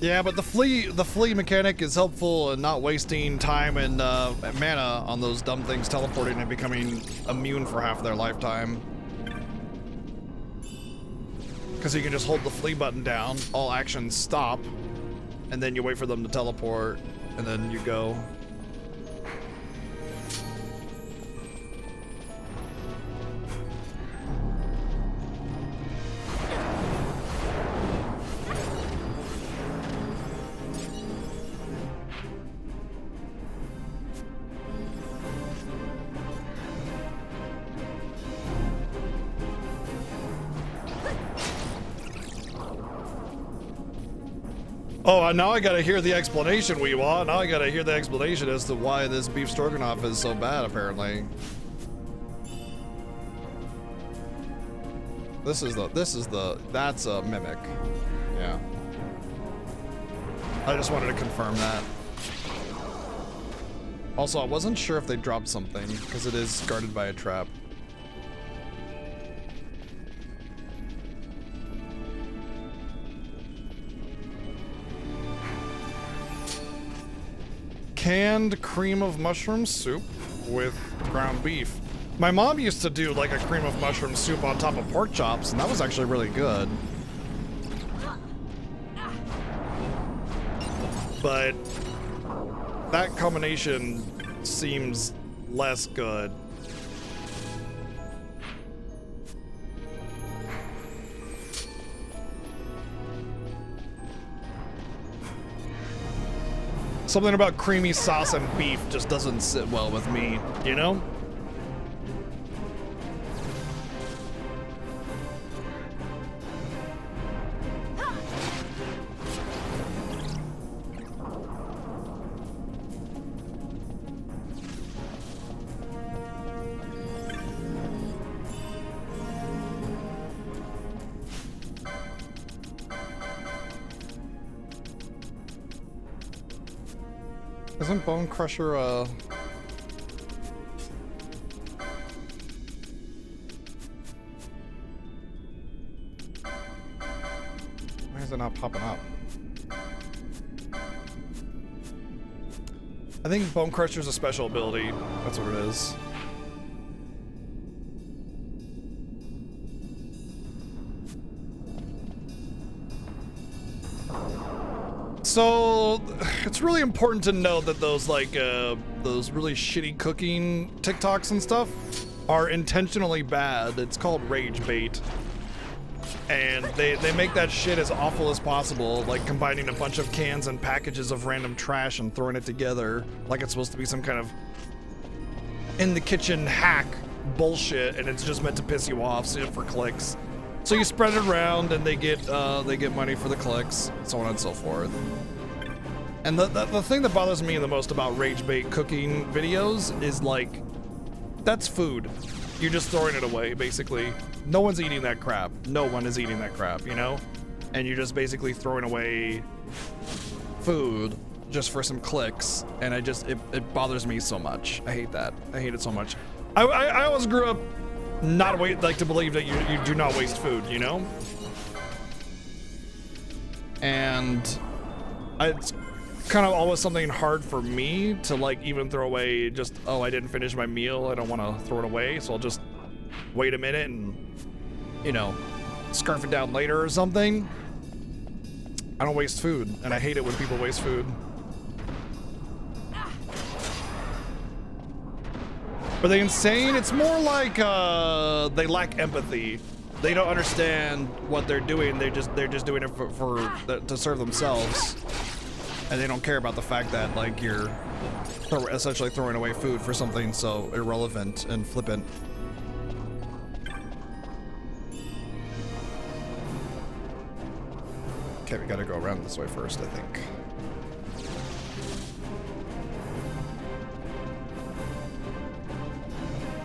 [SPEAKER 1] Yeah, but the flea mechanic is helpful in not wasting time and mana on those dumb things teleporting and becoming immune for half their lifetime. Because you can just hold the flee button down, all actions stop, and then you wait for them to teleport, and then you go. Oh, now I gotta hear the explanation, Weewa. Now I gotta hear the explanation as to why this beef stroganoff is so bad, apparently. That's a mimic. Yeah. I just wanted to confirm that. Also, I wasn't sure if they dropped something, because it is guarded by a trap. Canned cream of mushroom soup with ground beef. My mom used to do like a cream of mushroom soup on top of pork chops, and that was actually really good. But that combination seems less good. Something about creamy sauce and beef just doesn't sit well with me, you know? Isn't Bone Crusher why is it not popping up? I think Bone Crusher's a special ability. That's what it is. So it's really important to know that those those really shitty cooking TikToks and stuff are intentionally bad. It's called rage bait. And they make that shit as awful as possible, like combining a bunch of cans and packages of random trash and throwing it together like it's supposed to be some kind of in the kitchen hack bullshit, and it's just meant to piss you off for clicks. So you spread it around and they get money for the clicks, so on and so forth. And the thing that bothers me the most about rage bait cooking videos is like, that's food. You're just throwing it away, basically. No one's eating that crap. No one is eating that crap, you know? And you're just basically throwing away food just for some clicks. And it bothers me so much. I hate that. I hate it so much. I always grew up to believe that you do not waste food, you know? And it's kind of always something hard for me to like even throw away just, oh, I didn't finish my meal, I don't want to throw it away, so I'll just wait a minute and, you know, scarf it down later or something. I don't waste food, and I hate it when people waste food. Are they insane? It's more like they lack empathy. They don't understand what they're doing. They're just doing it to serve themselves. And they don't care about the fact that like you're essentially throwing away food for something so irrelevant and flippant. Okay, we gotta go around this way first, I think.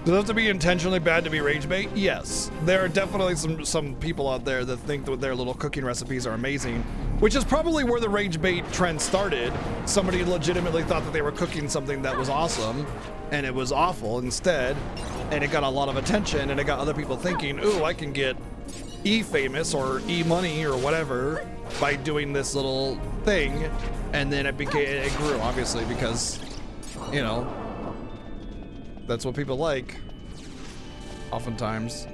[SPEAKER 1] Does it have to be intentionally bad to be rage bait? Yes. There are definitely some people out there that think that their little cooking recipes are amazing, which is probably where the rage bait trend started. Somebody legitimately thought that they were cooking something that was awesome, and it was awful instead, and it got a lot of attention, and it got other people thinking, ooh, I can get E-famous or E-money or whatever by doing this little thing, and then it grew, obviously, because, you know, that's what people like, oftentimes.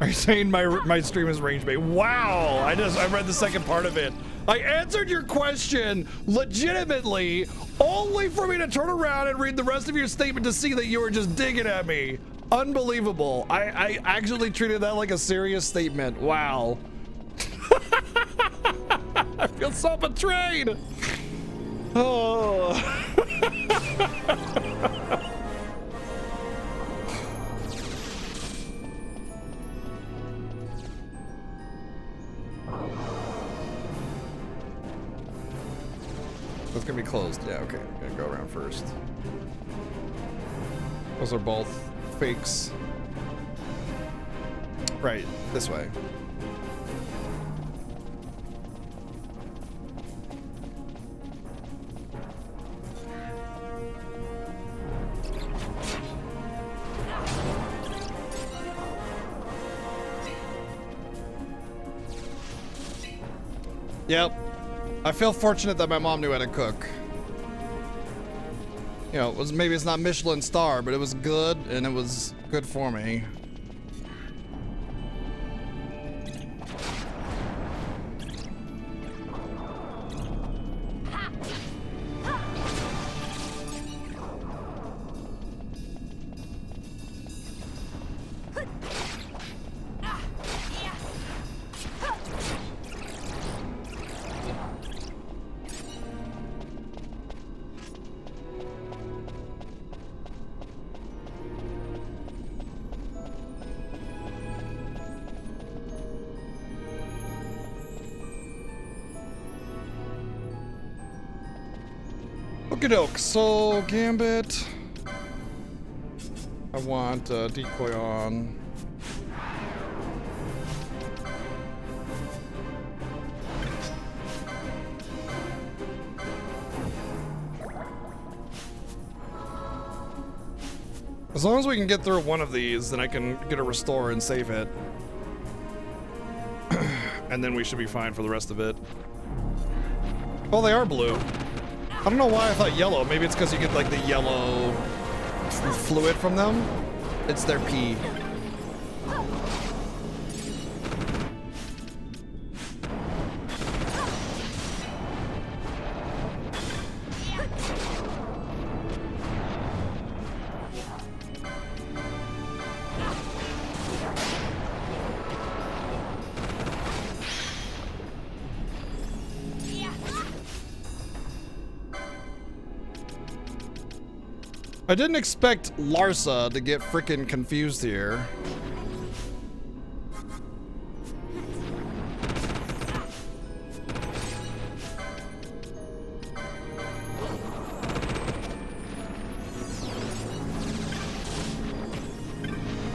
[SPEAKER 1] Are you saying my stream is range bait? Wow, I read the second part of it. I answered your question legitimately, only for me to turn around and read the rest of your statement to see that you were just digging at me. Unbelievable. I actually treated that like a serious statement. Wow. I feel so betrayed. Oh. That's gonna be closed. Yeah, okay. I'm gonna go around first. Those are both fakes. Right, this way. Yep. I feel fortunate that my mom knew how to cook. You know, maybe it's not Michelin star, but it was good, and it was good for me. Okey-doke, so Gambit. I want decoy on. As long as we can get through one of these, then I can get a restore and save it. And then we should be fine for the rest of it. Oh, they are blue. I don't know why I thought yellow. Maybe it's because you get like the yellow fluid from them. It's their pee. I didn't expect Larsa to get freaking confused here.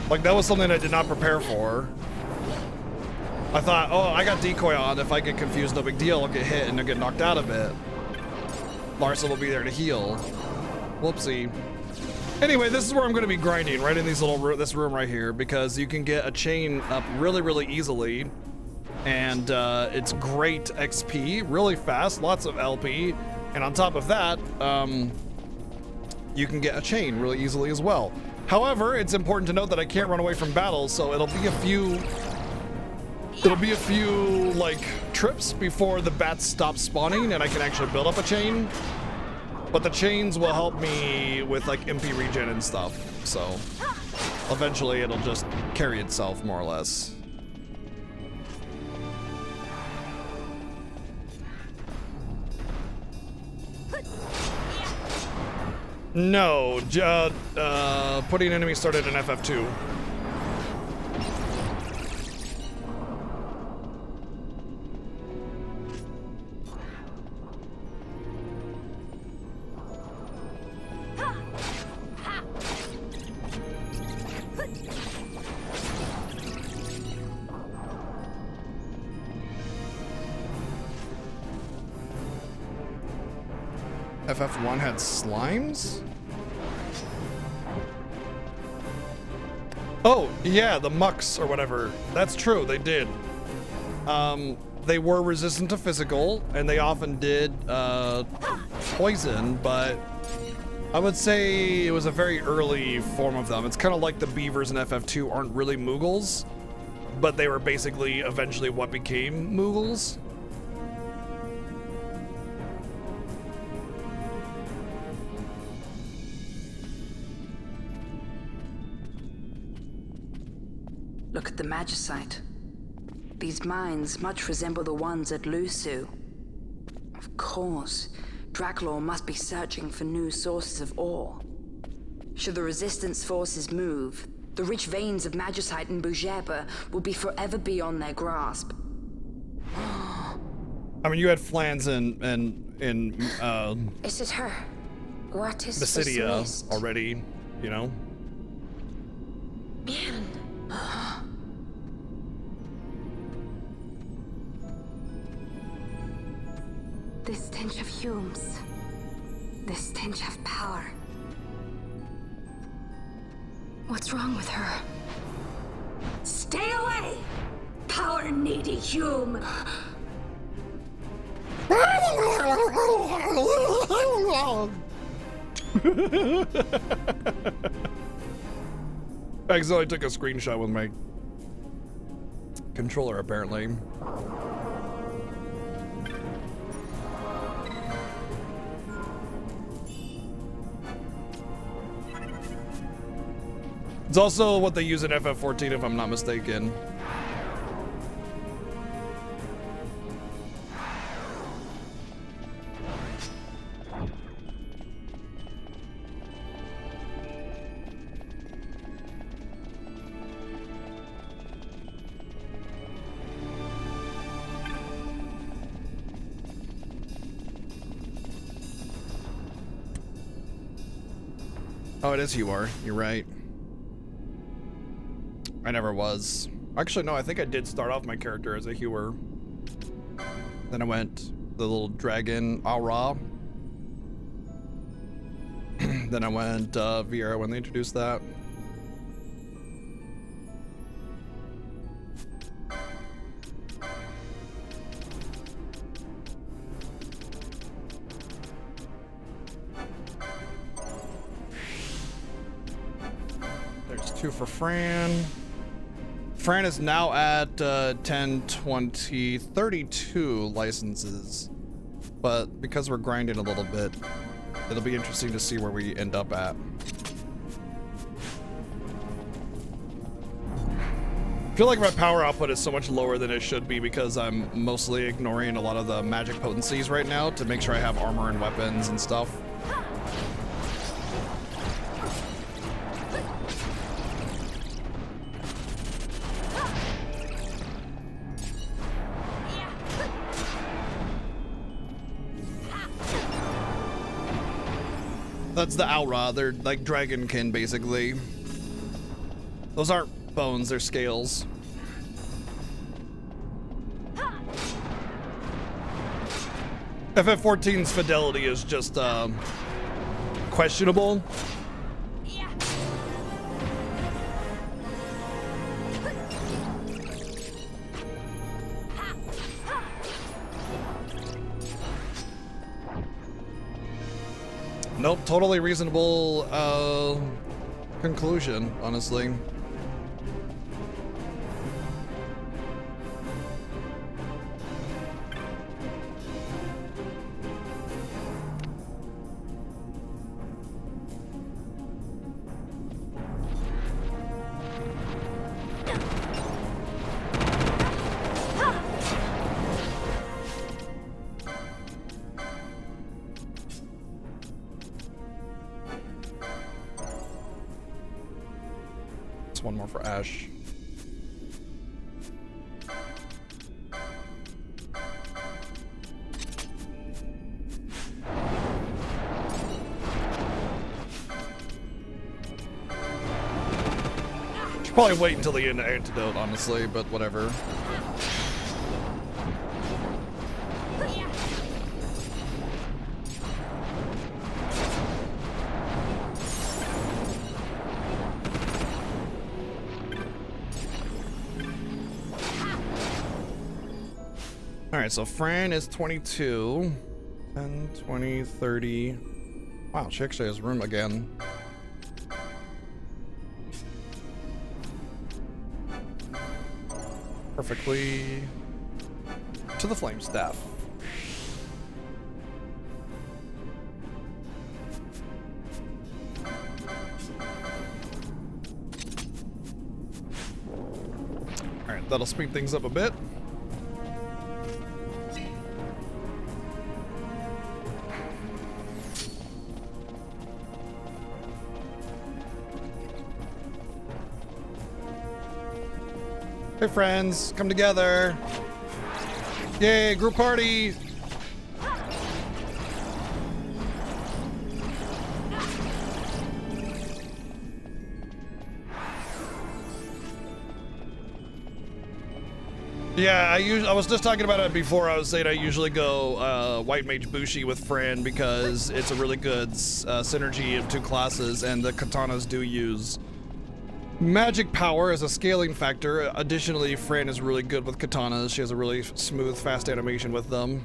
[SPEAKER 1] Like, that was something I did not prepare for. I thought, oh, I got decoy on. If I get confused, no big deal. I'll get hit and I'll get knocked out a bit. Larsa will be there to heal. Whoopsie. Anyway, this is where I'm going to be grinding, right in these this room right here, because you can get a chain up really, really easily. And it's great XP, really fast, lots of LP. And on top of that, you can get a chain really easily as well. However, it's important to note that I can't run away from battles, so it'll be a few like trips before the bats stop spawning and I can actually build up a chain. But the chains will help me with like MP regen and stuff, so eventually it'll just carry itself more or less. No, putting enemies started in FF2. FF1 had slimes? Oh, yeah, the mucks or whatever. That's true, they did. They were resistant to physical, and they often did poison, but I would say it was a very early form of them. It's kind of like the beavers in FF2 aren't really Moogles, but they were basically eventually what became Moogles.
[SPEAKER 20] Look at the Magicite. These mines much resemble the ones at Lusu. Of course, Draklor must be searching for new sources of ore. Should the Resistance forces move, the rich veins of Magicite and Bujeba will be forever beyond their grasp.
[SPEAKER 1] I mean, you had Flans in
[SPEAKER 8] Is it her? What is
[SPEAKER 1] Basidia
[SPEAKER 8] this mist?
[SPEAKER 1] already, you know?
[SPEAKER 8] Man.
[SPEAKER 7] The stench of fumes. The stench of power. What's wrong with her?
[SPEAKER 8] Stay away! Power-needy Hume!
[SPEAKER 1] I accidentally took a screenshot with my controller, apparently. It's also what they use in FF14, if I'm not mistaken. Oh, it is you are. You're right. I never was. Actually, no, I think I did start off my character as a hewer. Then I went the little dragon, Aura. Then I went Viera when they introduced that. There's 2 for Fran. Fran is now at 10, 20, 32 licenses. But because we're grinding a little bit, it'll be interesting to see where we end up at. I feel like my power output is so much lower than it should be because I'm mostly ignoring a lot of the magic potencies right now to make sure I have armor and weapons and stuff. That's the aura. They're like dragonkin, basically. Those aren't bones, they're scales. FF14's fidelity is just questionable. Nope, totally reasonable conclusion, honestly. One more for Ash. Should probably wait until the end antidote, honestly, but whatever. Alright, so Fran is 22. 10, 20, 30. Wow, she actually has room again. Perfectly to the flame staff. Alright, that'll speed things up a bit. Hey friends, come together. Yay, group party. Yeah, I was just talking about it before. I was saying I usually go White Mage Bushi with Fran because it's a really good synergy of two classes, and the katanas do use magic power as a scaling factor. Additionally, Fran is really good with katanas. She has a really smooth, fast animation with them.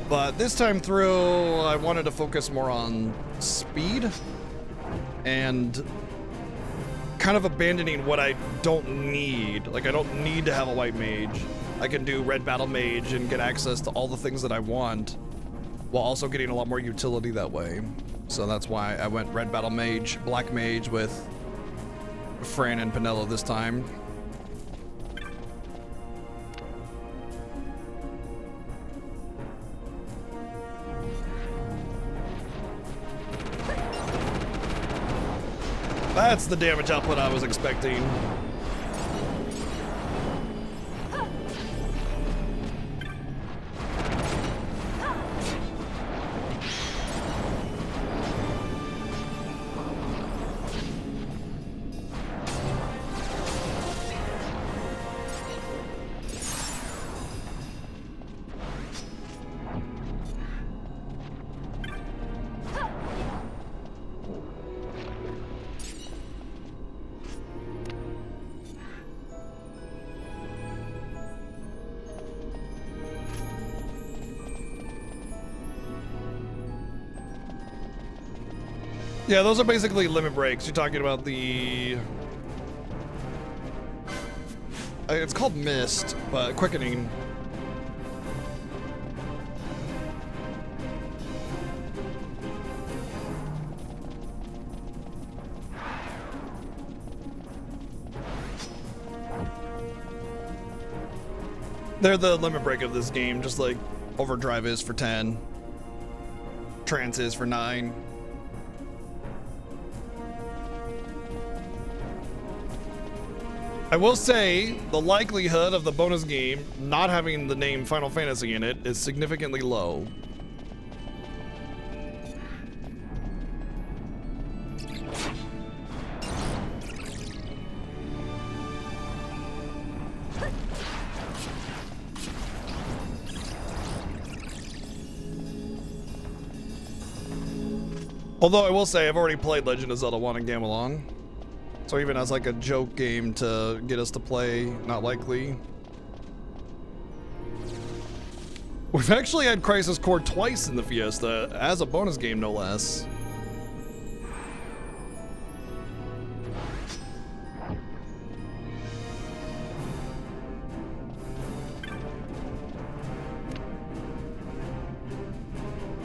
[SPEAKER 1] But this time through, I wanted to focus more on speed and kind of abandoning what I don't need. Like, I don't need to have a white mage. I can do red battle mage and get access to all the things that I want while also getting a lot more utility that way. So that's why I went red battle mage, black mage with Fran and Penelo this time. That's the damage output I was expecting. Yeah, those are basically limit breaks. You're talking about the... It's called Mist, but Quickening. They're the limit break of this game, just like Overdrive is for 10. Trance is for 9. I will say the likelihood of the bonus game not having the name Final Fantasy in it is significantly low. Although I will say I've already played Legend of Zelda 1 and Gamelon. So even as like a joke game to get us to play, not likely. We've actually had Crisis Core twice in the Fiesta, as a bonus game no less.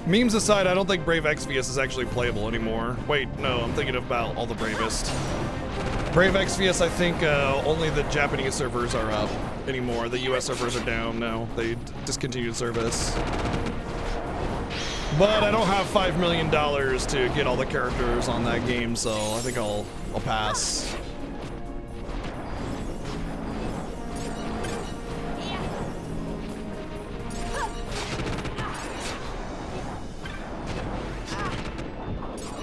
[SPEAKER 1] Memes aside, I don't think Brave Exvius is actually playable anymore. Wait, no, I'm thinking about All the Bravest. Brave Exvius, I think only the Japanese servers are up anymore. The US servers are down now. They discontinued service. But I don't have $5 million to get all the characters on that game, so I think I'll pass.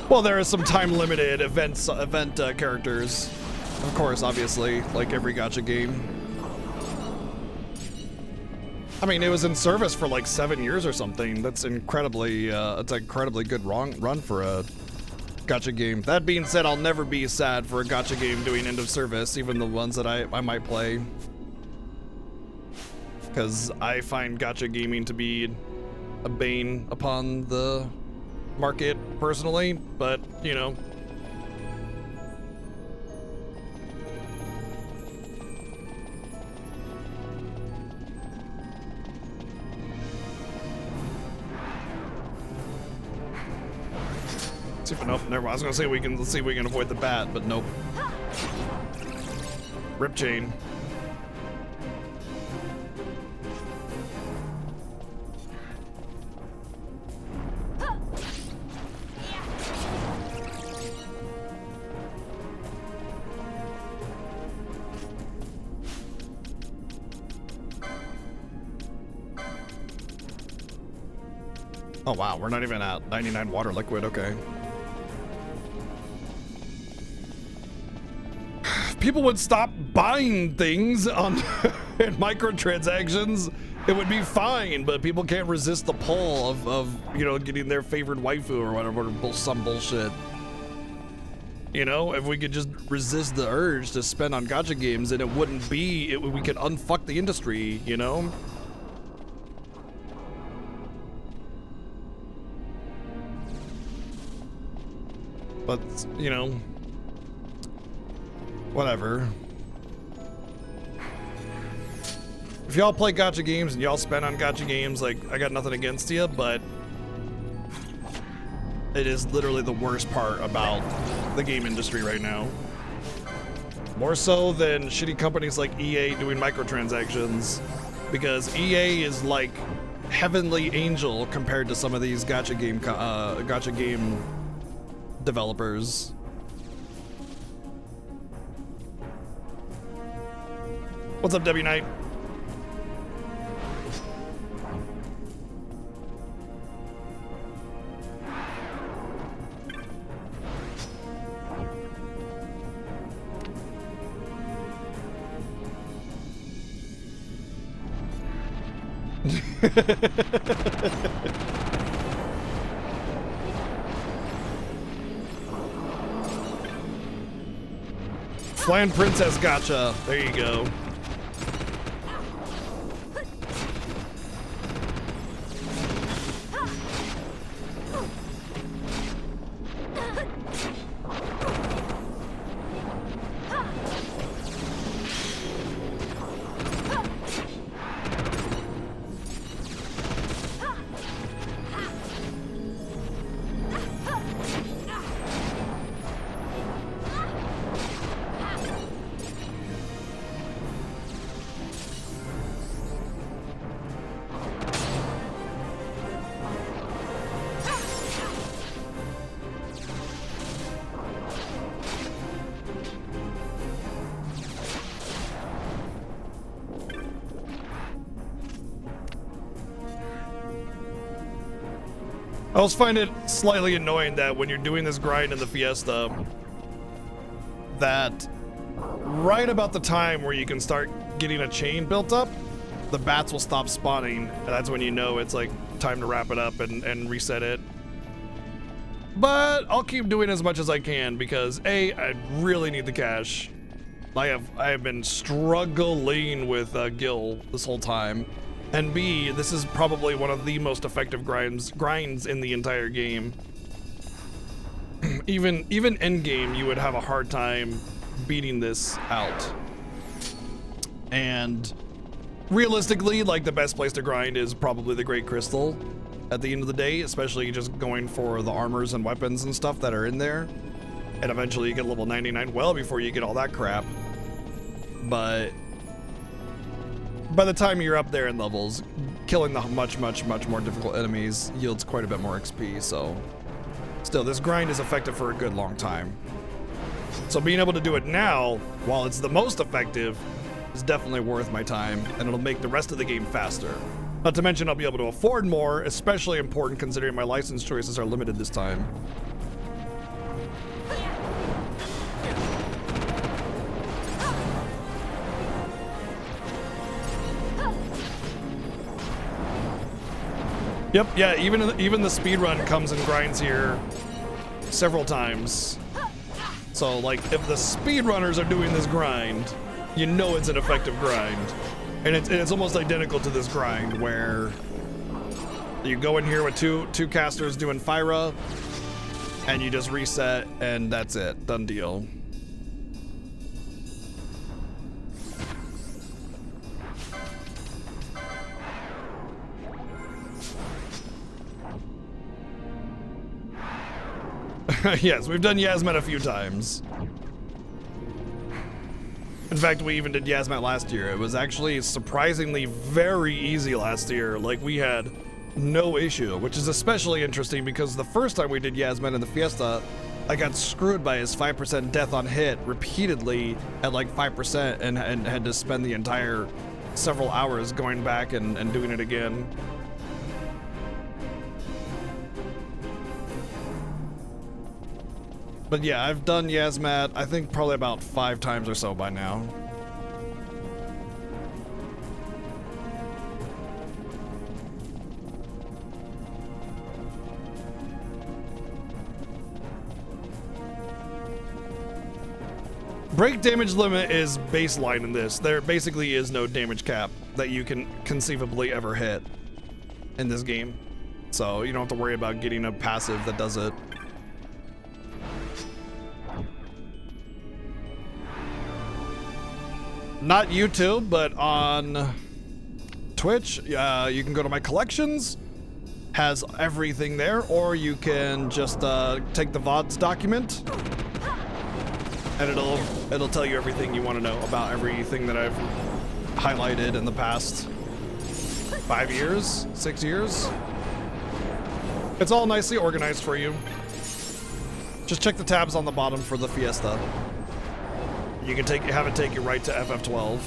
[SPEAKER 1] Well, there are some time-limited event characters, of course, obviously, like every gacha game. I mean, it was in service for like 7 years or something. That's incredibly, it's an incredibly good run for a gacha game. That being said, I'll never be sad for a gacha game doing end of service, even the ones that I might play, because I find gacha gaming to be a bane upon the market personally, but you know. Nope, never mind. I was gonna say let's see if we can avoid the bat, but nope. Rip chain. Oh wow, we're not even at 99 water liquid, okay. If people would stop buying things on in microtransactions, it would be fine, but people can't resist the pull of you know, getting their favorite waifu or whatever, some bullshit. You know, if we could just resist the urge to spend on gacha games, then it wouldn't be, we could unfuck the industry, you know? But, you know, whatever. If y'all play gacha games and y'all spend on gacha games, like, I got nothing against you, but it is literally the worst part about the game industry right now. More so than shitty companies like EA doing microtransactions, because EA is like heavenly angel compared to some of these gacha game developers. What's up, W Knight? Flan Princess Gotcha. There you go. I also find it slightly annoying that when you're doing this grind in the Fiesta, that right about the time where you can start getting a chain built up, the bats will stop spawning, and that's when you know it's like time to wrap it up and reset it. But I'll keep doing as much as I can because A, I really need the cash. I have been struggling with Gil this whole time, and B, this is probably one of the most effective grinds in the entire game. even end game, you would have a hard time beating this out. And realistically, like, the best place to grind is probably the Great Crystal at the end of the day, especially just going for the armors and weapons and stuff that are in there. And eventually you get level 99 well before you get all that crap. But by the time you're up there in levels, killing the much more difficult enemies yields quite a bit more XP, so still, this grind is effective for a good long time. So being able to do it now, while it's the most effective, is definitely worth my time, and it'll make the rest of the game faster. Not to mention I'll be able to afford more, especially important considering my license choices are limited this time. Yep, yeah, even the speedrun comes and grinds here several times. So, like, if the speedrunners are doing this grind, you know it's an effective grind. And it's almost identical to this grind where you go in here with two casters doing Fyra, and you just reset, and that's it. Done deal. Yes, we've done Yasmet a few times. In fact, we even did Yasmet last year. It was actually surprisingly very easy last year. Like, we had no issue, which is especially interesting because the first time we did Yasmet in the Fiesta, I got screwed by his 5% death on hit repeatedly at like 5% and had to spend the entire several hours going back and doing it again. But yeah, I've done Yasmat, I think probably about 5 times or so by now. Break damage limit is baseline in this. There basically is no damage cap that you can conceivably ever hit in this game. So you don't have to worry about getting a passive that does it. Not YouTube, but on Twitch, you can go to my collections, has everything there, or you can just take the VODs document, and it'll tell you everything you want to know about everything that I've highlighted in the past 5 years, 6 years. It's all nicely organized for you. Just check the tabs on the bottom for the Fiesta. You can have it take you right to FF12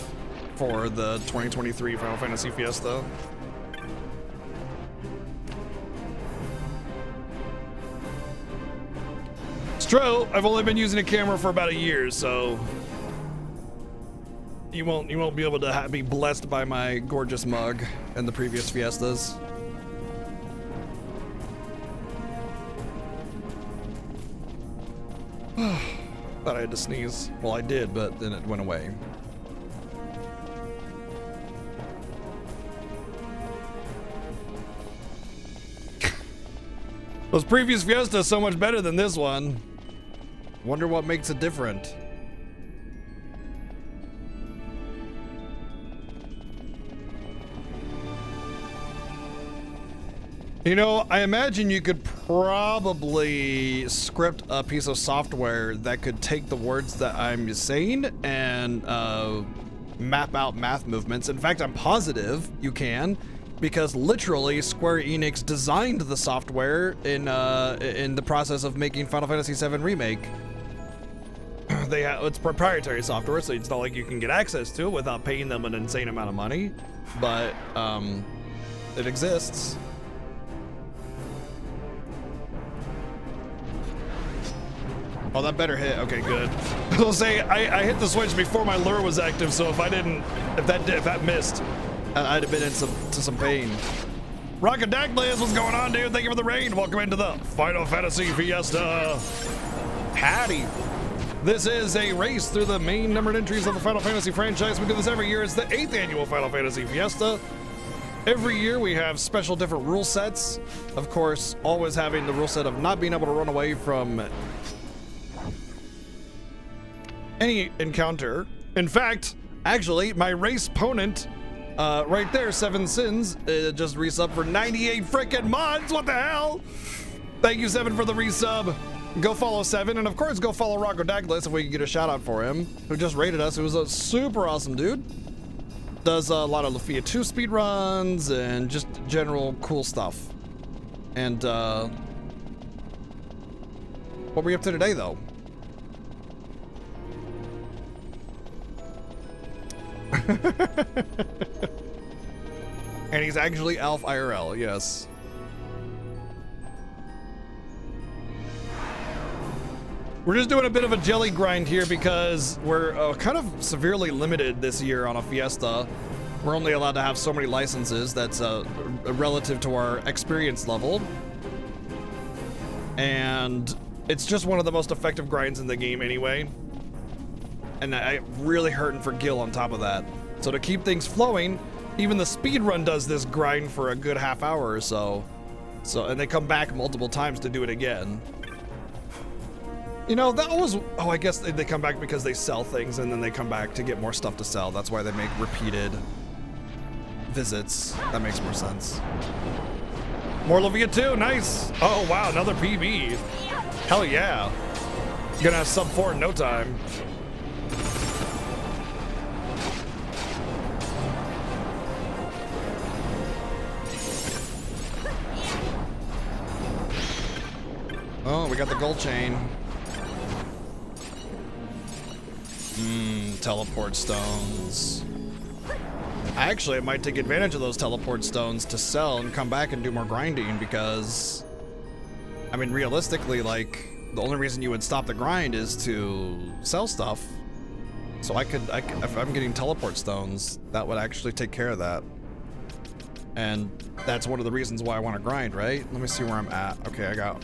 [SPEAKER 1] for the 2023 Final Fantasy Fiesta. It's true, I've only been using a camera for about a year, so you won't be able to be blessed by my gorgeous mug in the previous Fiestas. Thought I had to sneeze. Well, I did, but then it went away. Those previous Fiestas so much better than this one. Wonder what makes it different. You know, I imagine you could probably script a piece of software that could take the words that I'm saying and map out math movements. In fact, I'm positive you can, because literally Square Enix designed the software in the process of making Final Fantasy VII Remake. It's proprietary software, so it's not like you can get access to it without paying them an insane amount of money, but it exists. Oh, that better hit. Okay, good. I was say I hit the switch before my lure was active, so if that missed, I'd have been in some pain. Rockadactyls, what's going on, dude? Thank you for the raid. Welcome into the Final Fantasy Fiesta. Howdy. This is a race through the main numbered entries of the Final Fantasy franchise. We do this every year. It's the 8th annual Final Fantasy Fiesta. Every year we have special different rule sets. Of course, always having the rule set of not being able to run away from any encounter. In fact, actually, my race opponent right there, SevenSins, just resub for 98 freaking months. What the hell? Thank you, Seven, for the resub. Go follow Seven, and of course, go follow Rockadactyls if we can get a shout out for him, who just rated us. It was a super awesome dude. Does a lot of Lufia 2 speed runs and just general cool stuff. And what were you up to today, though? And he's actually Alf IRL, yes. We're just doing a bit of a jelly grind here because we're kind of severely limited this year on a Fiesta. We're only allowed to have so many licenses. That's relative to our experience level. And it's just one of the most effective grinds in the game anyway. And I'm really hurting for Gil on top of that. So to keep things flowing, even the speed run does this grind for a good half hour or so. And they come back multiple times to do it again. You know, that was, oh, I guess they come back because they sell things and then they come back to get more stuff to sell. That's why they make repeated visits. That makes more sense. More Lufia 2, nice. Oh, wow, another PB. Hell yeah. Gonna have sub 4 in no time. Oh, we got the gold chain. Teleport stones. I might take advantage of those teleport stones to sell and come back and do more grinding because, I mean, realistically, like, the only reason you would stop the grind is to sell stuff. So I could, if I'm getting teleport stones, that would actually take care of that. And that's one of the reasons why I want to grind, right? Let me see where I'm at. Okay, I got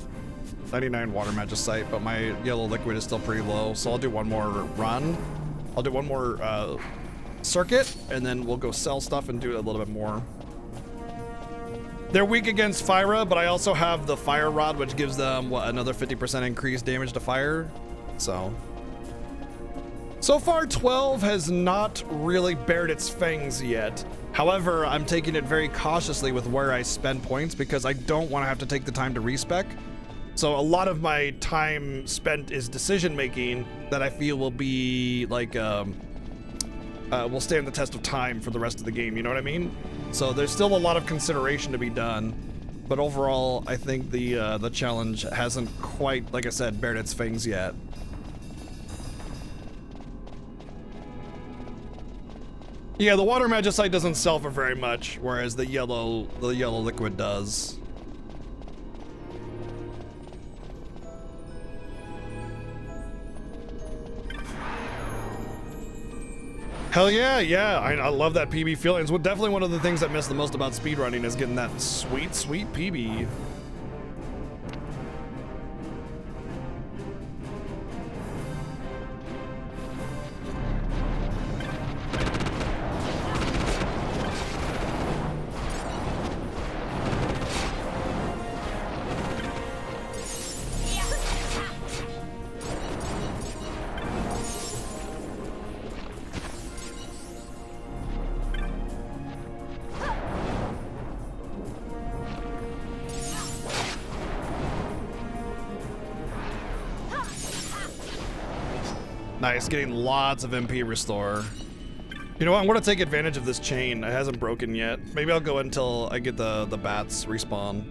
[SPEAKER 1] 99 water magicite, but my yellow liquid is still pretty low, so I'll do one more run. I'll do one more circuit, and then we'll go sell stuff and do a little bit more. They're weak against Fyra, but I also have the fire rod, which gives them, what, another 50% increased damage to fire. So far 12 has not really bared its fangs yet. However, I'm taking it very cautiously with where I spend points because I don't want to have to take the time to respec. So a lot of my time spent is decision making that I feel will be like, will stand the test of time for the rest of the game, you know what I mean? So there's still a lot of consideration to be done, but overall, I think the challenge hasn't quite, like I said, bared its fangs yet. Yeah, the water magicite doesn't sell for very much, whereas the yellow liquid does. Hell yeah, yeah, I love that PB feeling. It's definitely one of the things I miss the most about speedrunning is getting that sweet, sweet PB. Nice, getting lots of MP restore. You know what, I'm gonna take advantage of this chain. It hasn't broken yet. Maybe I'll go until I get the bats respawn.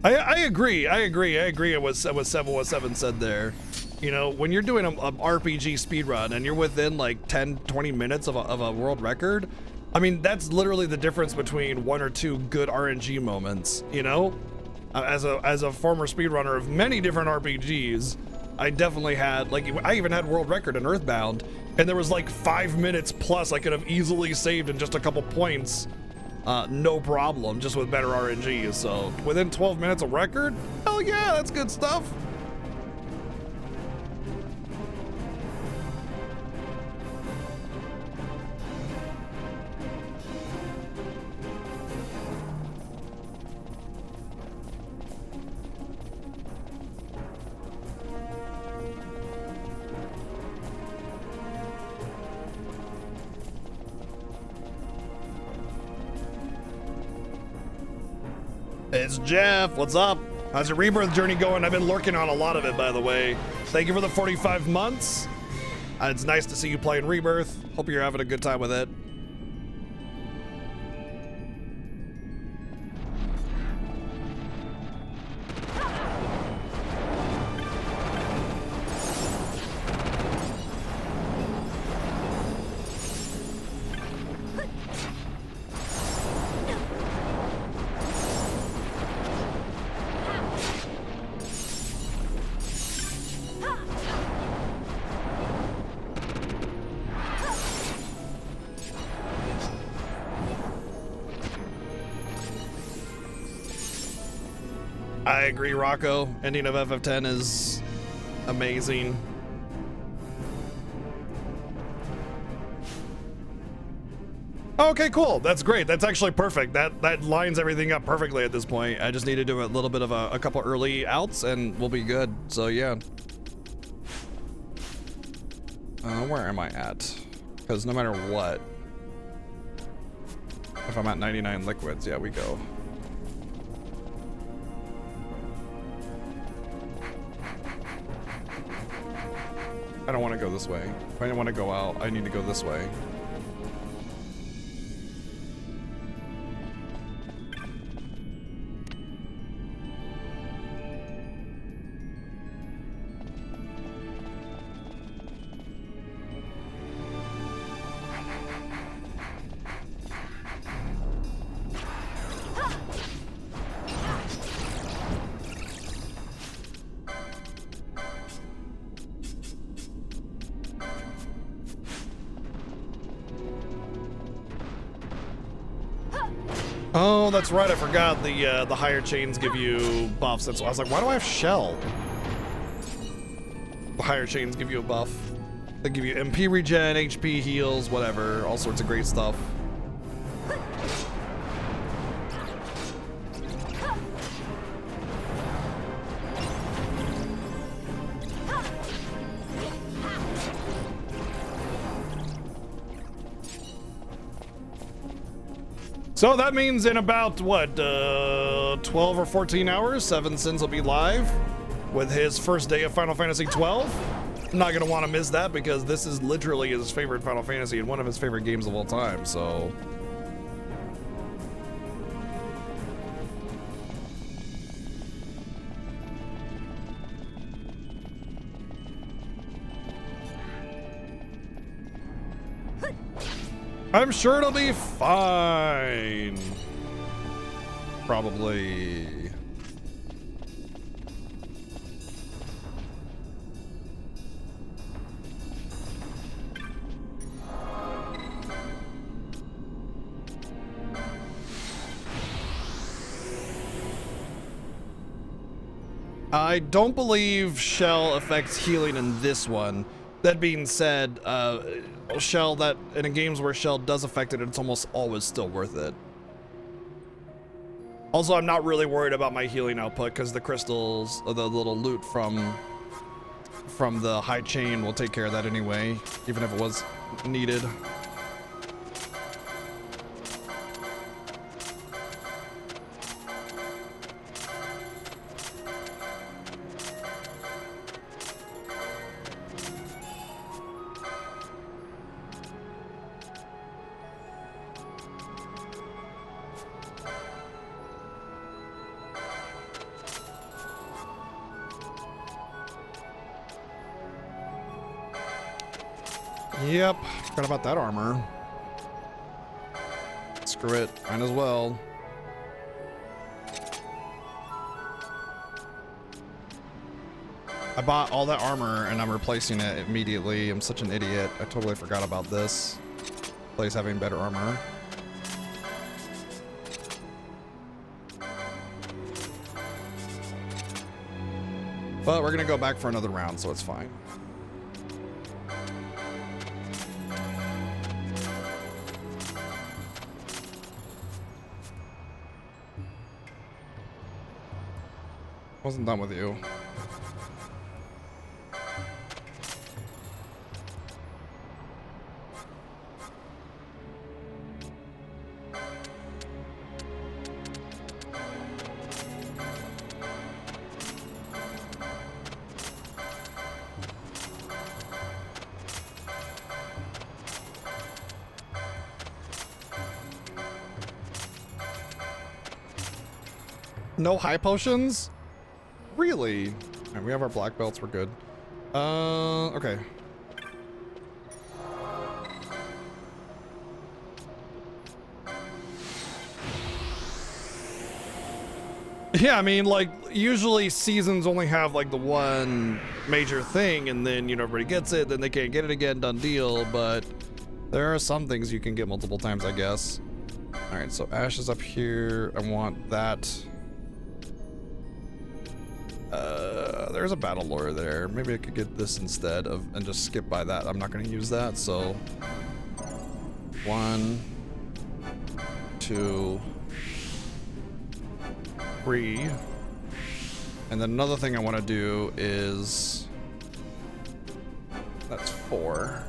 [SPEAKER 1] I agree with what 717 said there. You know, when you're doing a RPG speedrun and you're within like 10-20 minutes of a world record, I mean, that's literally the difference between 1 or 2 good RNG moments, you know? As a former speedrunner of many different RPGs, I definitely had, like, I even had world record in Earthbound, and there was like 5 minutes plus I could have easily saved in just a couple points, no problem, just with better RNG. So within 12 minutes of record, hell yeah, that's good stuff. It's Jeff, what's up? How's your rebirth journey going? I've been lurking on a lot of it, by the way. Thank you for the 45 months. It's nice to see you playing Rebirth. Hope you're having a good time with it. I agree, Rocco. Ending of FF10 is amazing. Okay, cool. That's great. That's actually perfect. That lines everything up perfectly at this point. I just need to do a little bit of a couple early outs and we'll be good. So yeah. Where am I at? Because no matter what, if I'm at 99 liquids, yeah, we go. I don't want to go this way. If I want to go out, I need to go this way. Oh, that's right. I forgot the higher chains give you buffs. That's why I was like, why do I have shell? The higher chains give you a buff. They give you MP regen, HP heals, whatever, all sorts of great stuff. So that means in about, what, 12 or 14 hours, SevenSins will be live with his first day of Final Fantasy 12. I'm not going to want to miss that because this is literally his favorite Final Fantasy and one of his favorite games of all time, so... I'm sure it'll be fine. Probably. I don't believe Shell affects healing in this one. That being said, Shell, that in games where Shell does affect it, it's almost always still worth it. Also, I'm not really worried about my healing output because the crystals, or the little loot from the high chain will take care of that anyway, even if it was needed. Yep, forgot about that armor. Screw it, might as well. I bought all that armor and I'm replacing it immediately. I'm such an idiot. I totally forgot about this place having better armor. But we're gonna go back for another round, so it's fine. Wasn't done with you. No high potions? Really? Alright, we have our black belts, we're good. Okay. Yeah, I mean, like, usually seasons only have, like, the one major thing, and then, you know, everybody gets it, then they can't get it again, done deal, but there are some things you can get multiple times, I guess. Alright, so Ash is up here. I want that. There's a battle lore there. Maybe I could get this instead of and just skip by that. I'm not going to use that, so 1, 2, 3, and then another thing I want to do is that's 4.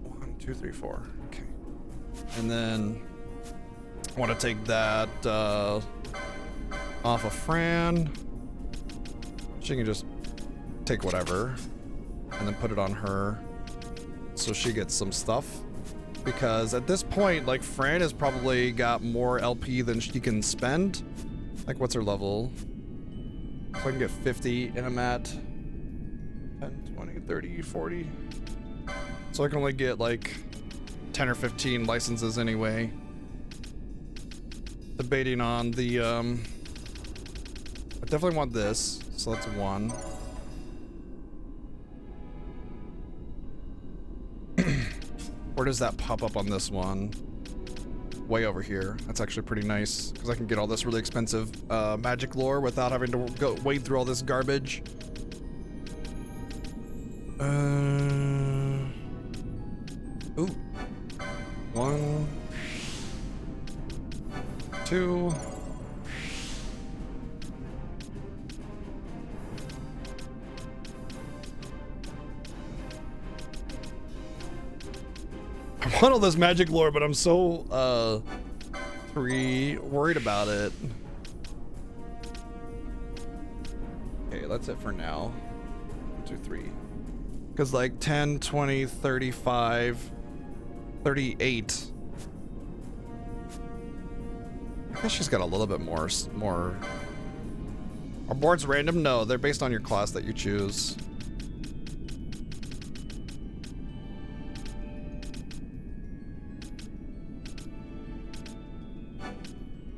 [SPEAKER 1] 1, 2, 3, 4. Okay, and then I want to take that off of Fran. She can just take whatever and then put it on her so she gets some stuff, because at this point, like, Fran has probably got more LP than she can spend. Like, what's her level? So I can get 50 and I'm at 10, 20, 30, 40. So I can only get like 10 or 15 licenses anyway. Debating on the I definitely want this, so that's 1. Where does that pop up on this one? Way over here. That's actually pretty nice, because I can get all this really expensive magic lore without having to go wade through all this garbage. Ooh. 1, 2. I want all this magic lore, but I'm so worried about it. Okay, that's it for now. 1, 2, 3. Because like 10, 20, 35, 38. I guess she's got a little bit more. Are boards random? No, they're based on your class that you choose.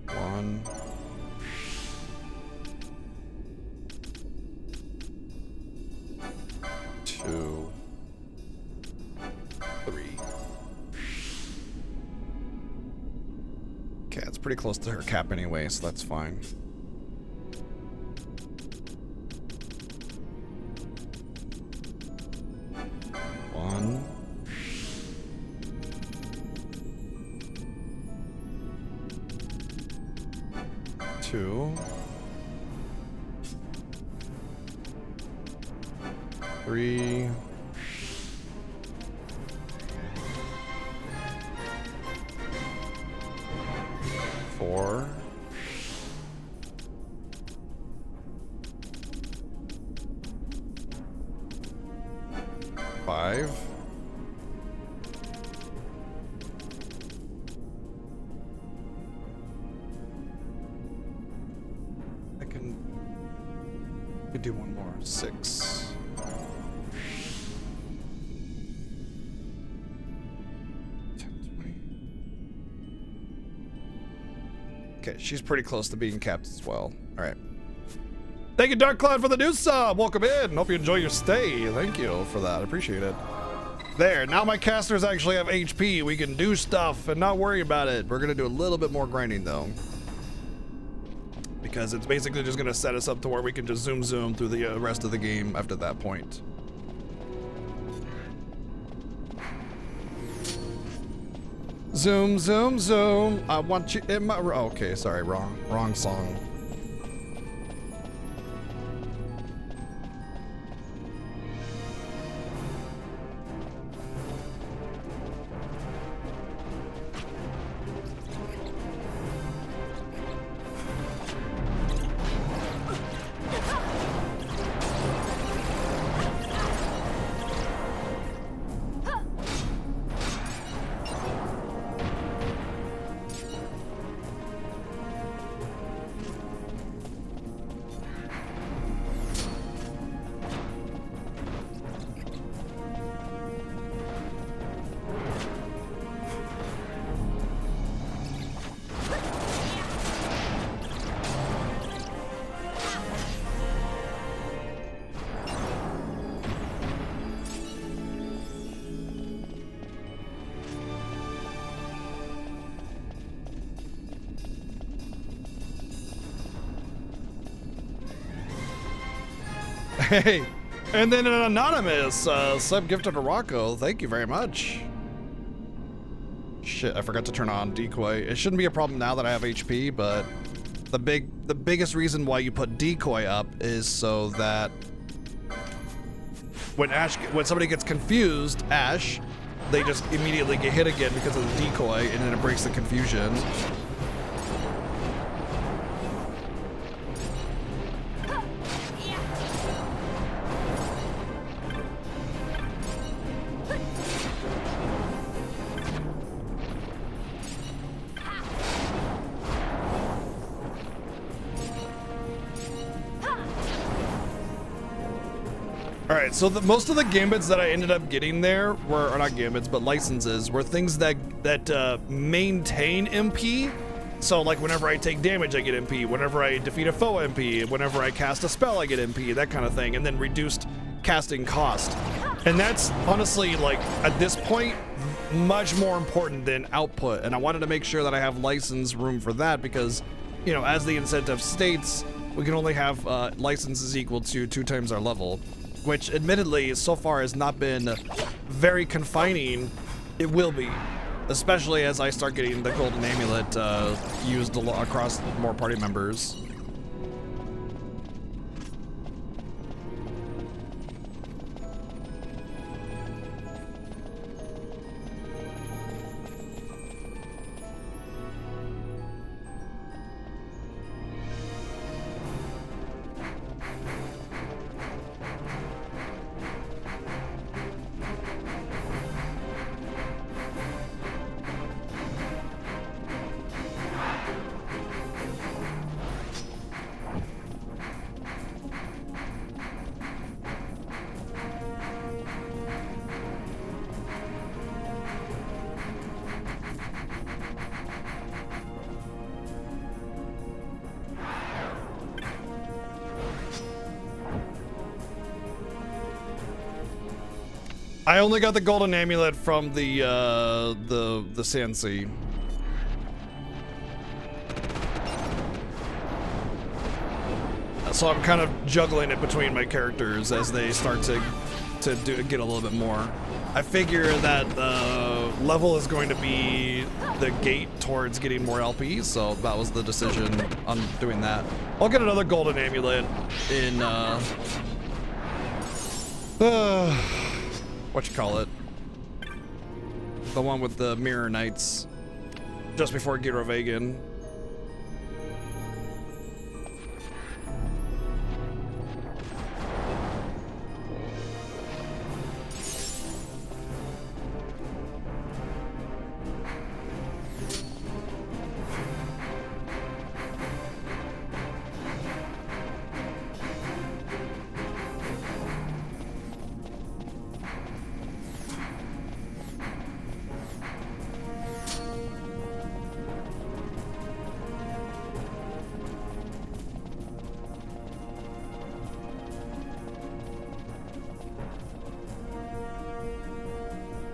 [SPEAKER 1] One. 2, 3. Okay, it's pretty close to her cap anyway, so that's fine. One. 2. 3. 4. 5. I could do one more. 6. 10, 20. Okay, she's pretty close to being capped as well. All right. Thank you, Dark Cloud, for the new sub. Welcome in. Hope you enjoy your stay. Thank you for that. I appreciate it. There, now my casters actually have HP. We can do stuff and not worry about it. We're gonna do a little bit more grinding though, because it's basically just gonna set us up to where we can just zoom through the rest of the game after that point. Zoom, zoom, zoom. I want you in my. Okay, sorry, wrong song. Hey, and then an anonymous sub gifted to Rocco. Thank you very much. Shit, I forgot to turn on decoy. It shouldn't be a problem now that I have HP, but the biggest reason why you put decoy up is so that when somebody gets confused, Ash, they just immediately get hit again because of the decoy, and then it breaks the confusion. Alright, so most of the gambits that I ended up getting there were, or not gambits, but licenses, were things that maintain MP. So like whenever I take damage, I get MP. Whenever I defeat a foe, MP. Whenever I cast a spell, I get MP, that kind of thing. And then reduced casting cost. And that's honestly, like, at this point, much more important than output. And I wanted to make sure that I have license room for that because, you know, as the incentive states, we can only have licenses equal to 2 times our level. Which admittedly so far has not been very confining. It will be, especially as I start getting the golden amulet used across more party members. I only got the golden amulet from the Sansi. So I'm kind of juggling it between my characters as they start to get a little bit more. I figure that level is going to be the gate towards getting more LP, so that was the decision on doing that. I'll get another golden amulet in whatchamacallit, the one with the Mirror Knights, just before Giro Vegan.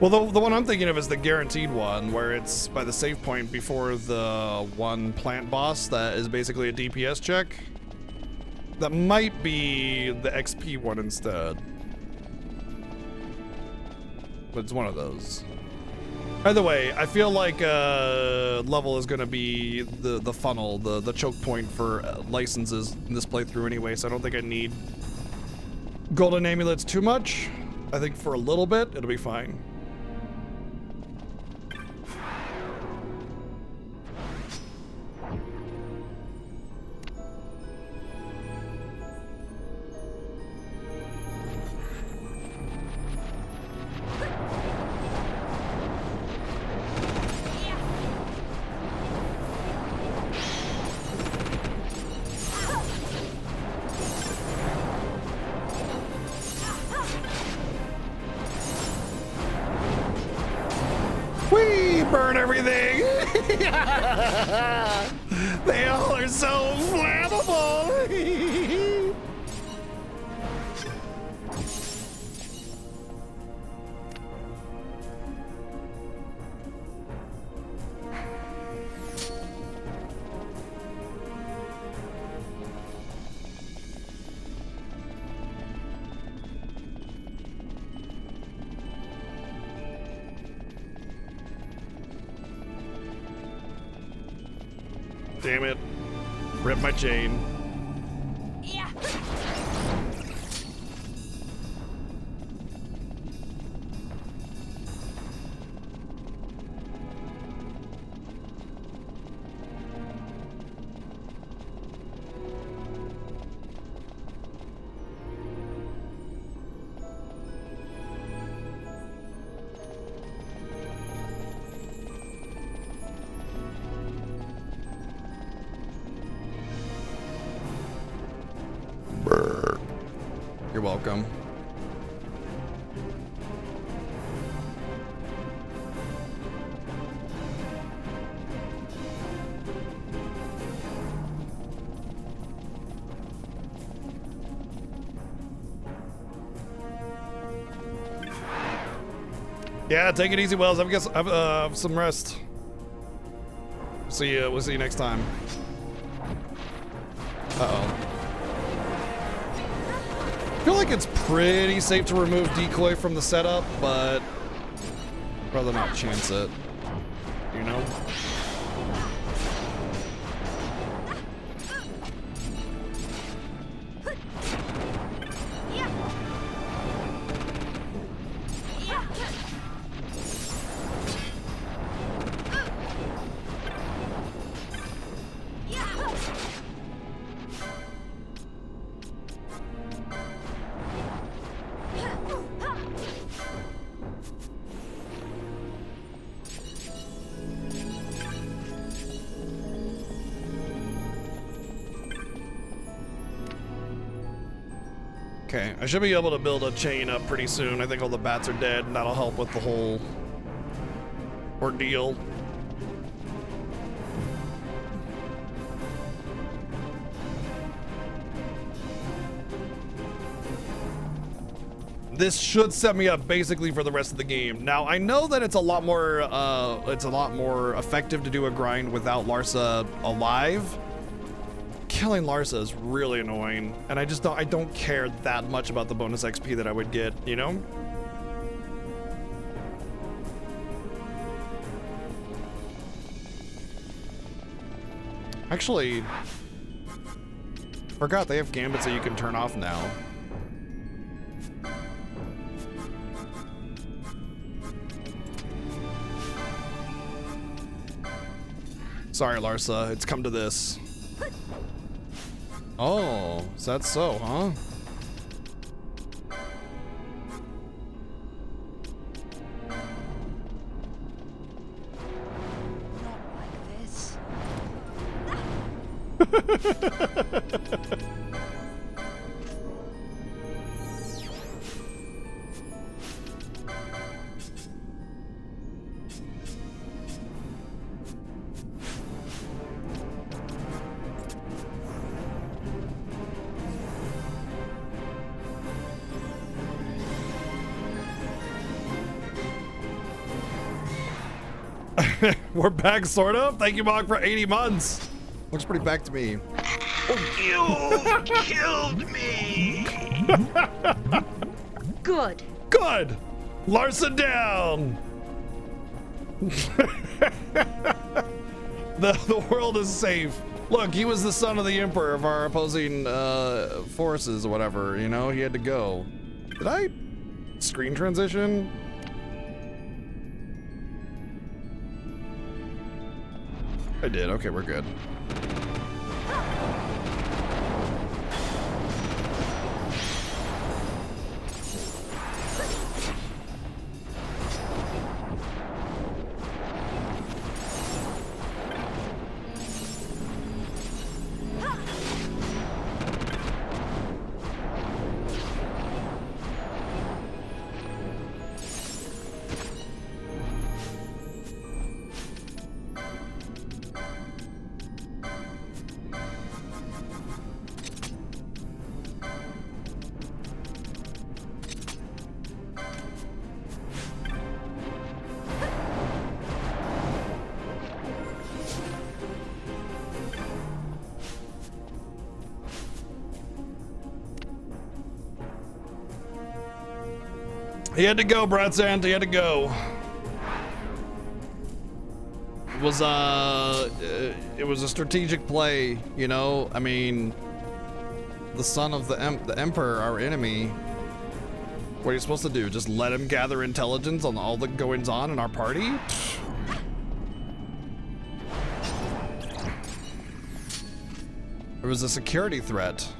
[SPEAKER 1] Well, the one I'm thinking of is the guaranteed one, where it's by the save point before the one plant boss that is basically a DPS check. That might be the XP one instead. But it's one of those. Either way, I feel like level is going to be the funnel, the choke point for licenses in this playthrough anyway, so I don't think I need golden amulets too much. I think for a little bit, it'll be fine. Burn everything! They all are so flammable! Damn it. Rip my chain.
[SPEAKER 5] Yeah.
[SPEAKER 1] You're welcome. Yeah, take it easy, Wells. Have some rest. See you. We'll see you next time. Uh-oh. I feel like it's pretty safe to remove decoy from the setup, but rather not chance it, you know? Okay, I should be able to build a chain up pretty soon. I think all the bats are dead, and that'll help with the whole ordeal. This should set me up basically for the rest of the game. Now, I know that it's a lot more effective to do a grind without Larsa alive. Killing Larsa is really annoying, and I don't care that much about the bonus XP that I would get, you know? Actually, forgot they have gambits that you can turn off now. Sorry, Larsa, it's come to this. Oh, is that so, huh?
[SPEAKER 9] Not like this.
[SPEAKER 1] We're back, sort of. Thank you, Mog, for 80 months. Looks pretty back to me.
[SPEAKER 2] You killed me.
[SPEAKER 5] Good.
[SPEAKER 1] Good. Larson down. The world is safe. Look, he was the son of the Emperor of our opposing forces or whatever, you know? He had to go. Did I screen transition? I did. Okay, we're good. He had to go, Bradsand. He had to go. It was a strategic play, you know. I mean, the son of the Emperor, our enemy. What are you supposed to do? Just let him gather intelligence on all the goings on in our party? It was a security threat.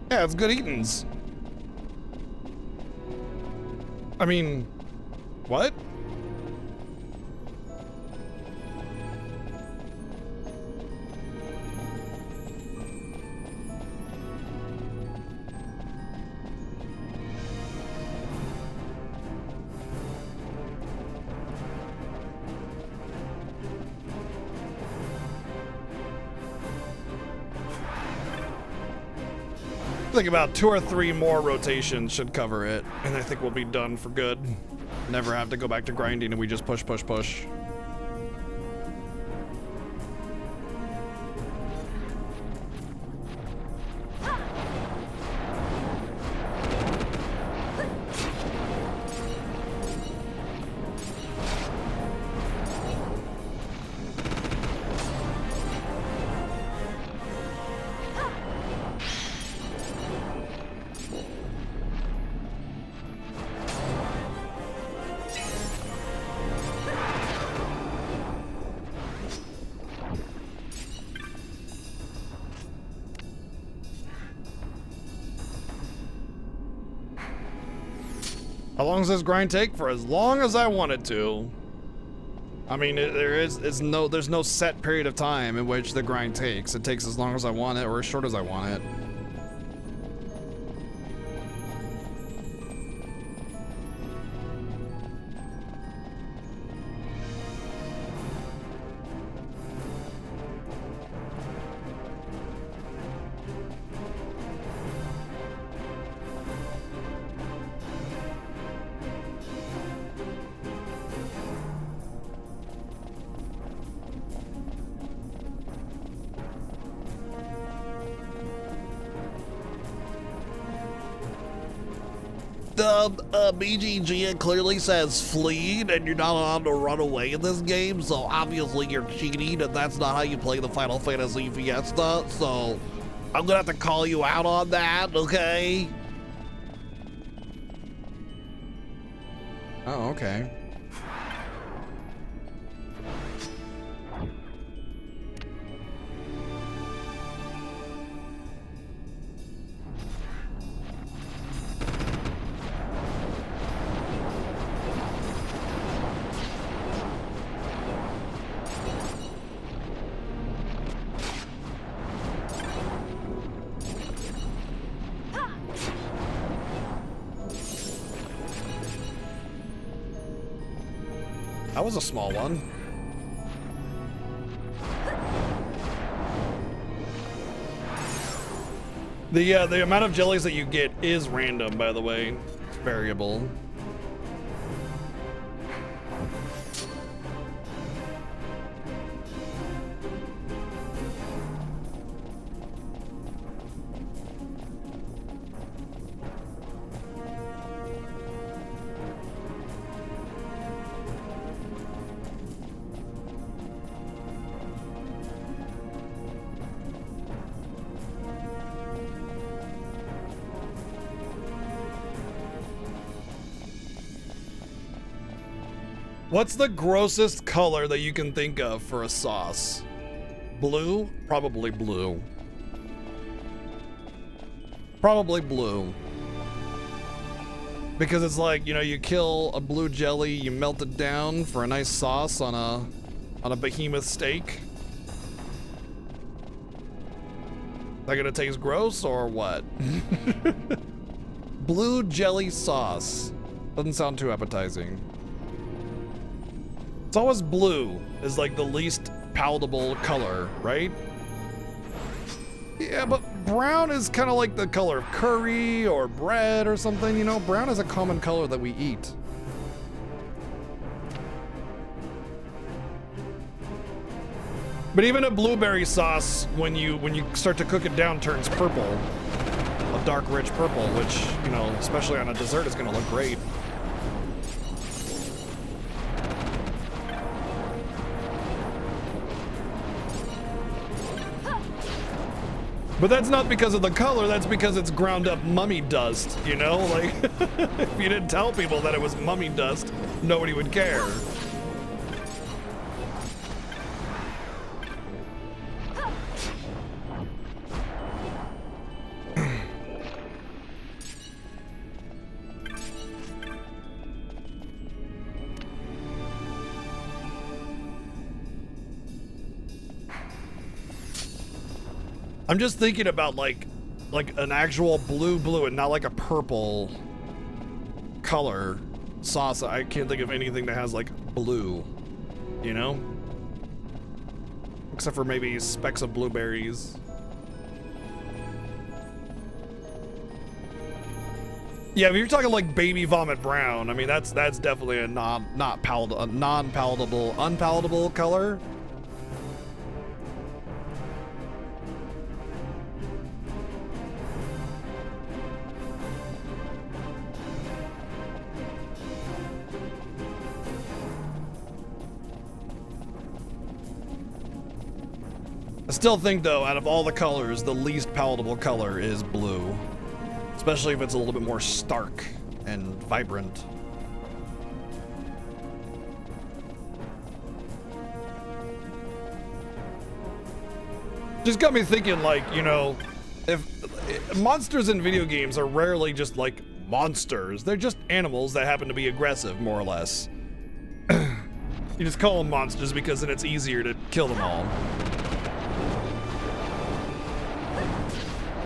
[SPEAKER 1] Yeah, it's good eatings. I mean, what? I think about 2 or 3 more rotations should cover it, and I think we'll be done for good. Never have to go back to grinding, and we just push, push, push. How long does this grind take? For as long as I want it to. I mean, there's no set period of time in which the grind takes. It takes as long as I want it or as short as I want it. BGG, it clearly says fleeing and you're not allowed to run away in this game, so obviously you're cheating and that's not how you play the Final Fantasy Fiesta, so I'm gonna have to call you out on that, okay? Oh, okay. That was a small one. The amount of jellies that you get is random, by the way. It's variable. What's the grossest color that you can think of for a sauce? Blue? Probably blue. Probably blue. Because it's like, you know, you kill a blue jelly, you melt it down for a nice sauce on a behemoth steak. That gonna taste gross or what? Blue jelly sauce. Doesn't sound too appetizing. It's always blue is like the least palatable color, right? Yeah, but brown is kind of like the color of curry or bread or something, you know? Brown is a common color that we eat. But even a blueberry sauce, when you start to cook it down, turns purple. A dark, rich purple, which, you know, especially on a dessert is gonna look great. But that's not because of the color, that's because it's ground up mummy dust, you know? Like, if you didn't tell people that it was mummy dust, nobody would care. I'm just thinking about like an actual blue and not like a purple color sauce. I can't think of anything that has like blue, you know? Except for maybe specks of blueberries. Yeah, if you're talking like baby vomit brown, I mean that's definitely a non-palatable, unpalatable color. I still think, though, out of all the colors, the least palatable color is blue. Especially if it's a little bit more stark and vibrant. Just got me thinking, like, you know, if monsters in video games are rarely just, like, monsters. They're just animals that happen to be aggressive, more or less. You just call them monsters because then it's easier to kill them all.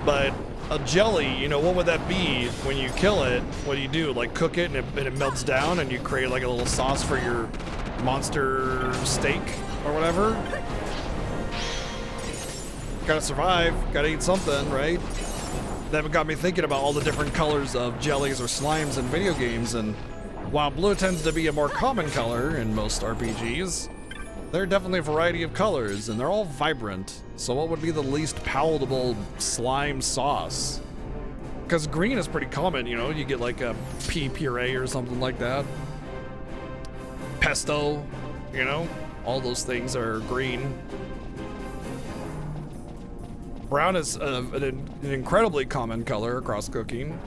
[SPEAKER 1] But a jelly, you know, what would that be when you kill it? What do? Like cook it and it melts down and you create like a little sauce for your monster steak or whatever? Gotta survive, gotta eat something, right? That got me thinking about all the different colors of jellies or slimes in video games, and while blue tends to be a more common color in most RPGs, there are definitely a variety of colors, and they're all vibrant. So what would be the least palatable slime sauce? Because green is pretty common, you know? You get like a pea puree or something like that. Pesto, you know? All those things are green. Brown is an incredibly common color across cooking.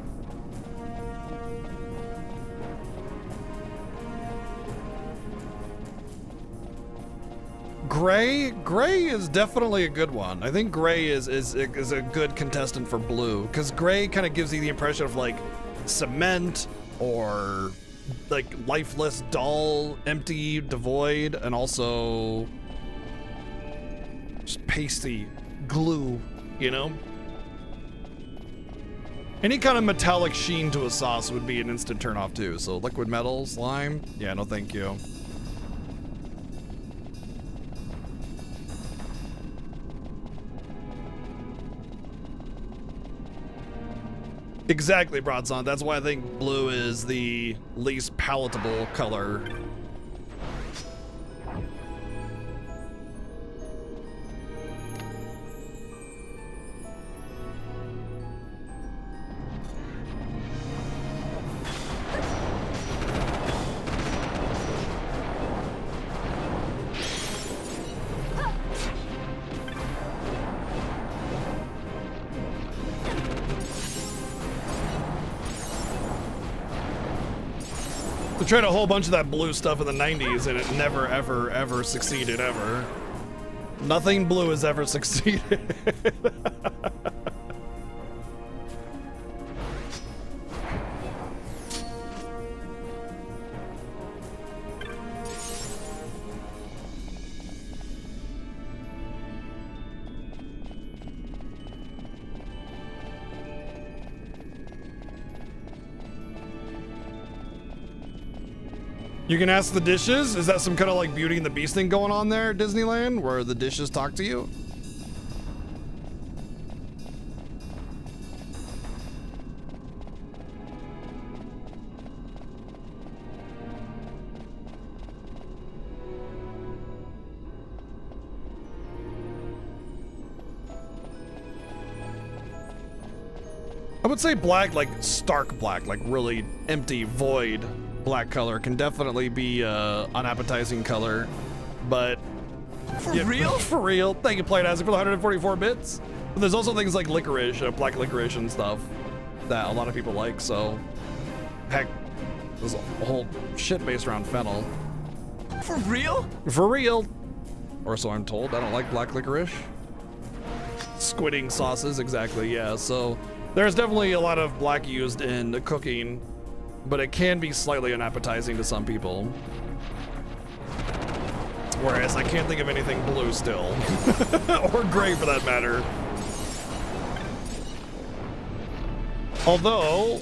[SPEAKER 1] Gray is definitely a good one. I think gray is a good contestant for blue, because gray kind of gives you the impression of like cement or like lifeless, dull, empty, devoid, and also just pasty glue, you know? Any kind of metallic sheen to a sauce would be an instant turnoff too. So liquid metal, slime, yeah, no thank you. Exactly, Broadson. That's why I think blue is the least palatable color. They tried a whole bunch of that blue stuff in the 90s and it never, ever, ever succeeded, ever. Nothing blue has ever succeeded. You can ask the dishes? Is that some kind of like Beauty and the Beast thing going on there at Disneyland, where the dishes talk to you? I would say black, like stark black, like really empty, void black color can definitely be unappetizing color, but
[SPEAKER 2] for real?
[SPEAKER 1] For real. Thank you, Playdazzle, for the 144 bits. But there's also things like licorice, black licorice and stuff that a lot of people like. So, heck, there's a whole shit based around fennel.
[SPEAKER 2] For real?
[SPEAKER 1] For real. Or so I'm told. I don't like black licorice. Squidding sauces, exactly. Yeah. So there's definitely a lot of black used in cooking, but it can be slightly unappetizing to some people. Whereas I can't think of anything blue still. Or gray for that matter. Although,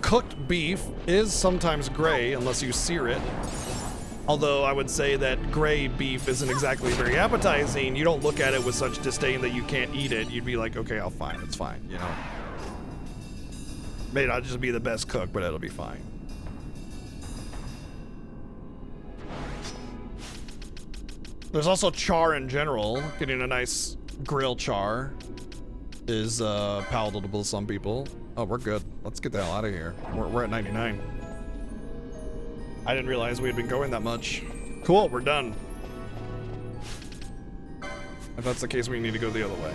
[SPEAKER 1] cooked beef is sometimes gray unless you sear it. Although I would say that gray beef isn't exactly very appetizing. You don't look at it with such disdain that you can't eat it. You'd be like, okay, I'll fine, it's fine, you know? May not just be the best cook, but it'll be fine. There's also char in general. Getting a nice grill char is palatable to some people. Oh, we're good. Let's get the hell out of here. We're at 99. I didn't realize we had been going that much. Cool, we're done. If that's the case, we need to go the other way.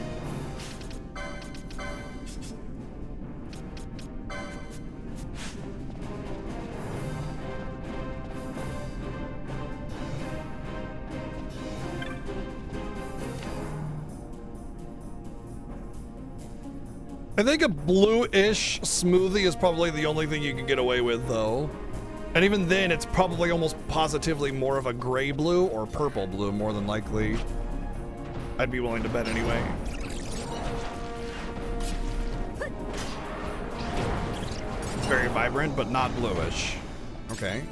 [SPEAKER 1] I think a blue-ish smoothie is probably the only thing you can get away with, though. And even then, it's probably almost positively more of a gray blue or purple blue, more than likely. I'd be willing to bet anyway. It's very vibrant, but not bluish. Okay.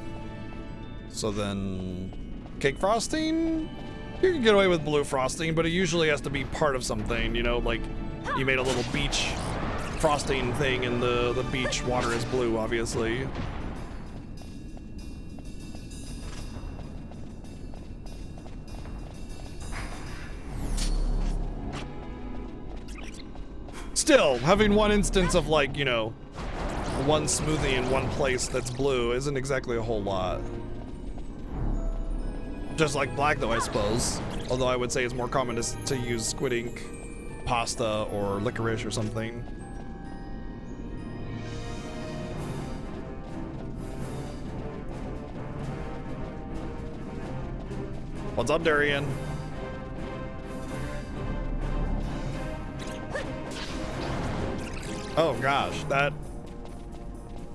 [SPEAKER 1] So then, cake frosting? You can get away with blue frosting, but it usually has to be part of something, you know, like you made a little beach frosting thing and the beach water is blue, obviously. Still, having one instance of like, you know, one smoothie in one place that's blue isn't exactly a whole lot. Just like black though, I suppose. Although I would say it's more common to use squid ink pasta or licorice or something. What's up, Darian? Oh gosh, that,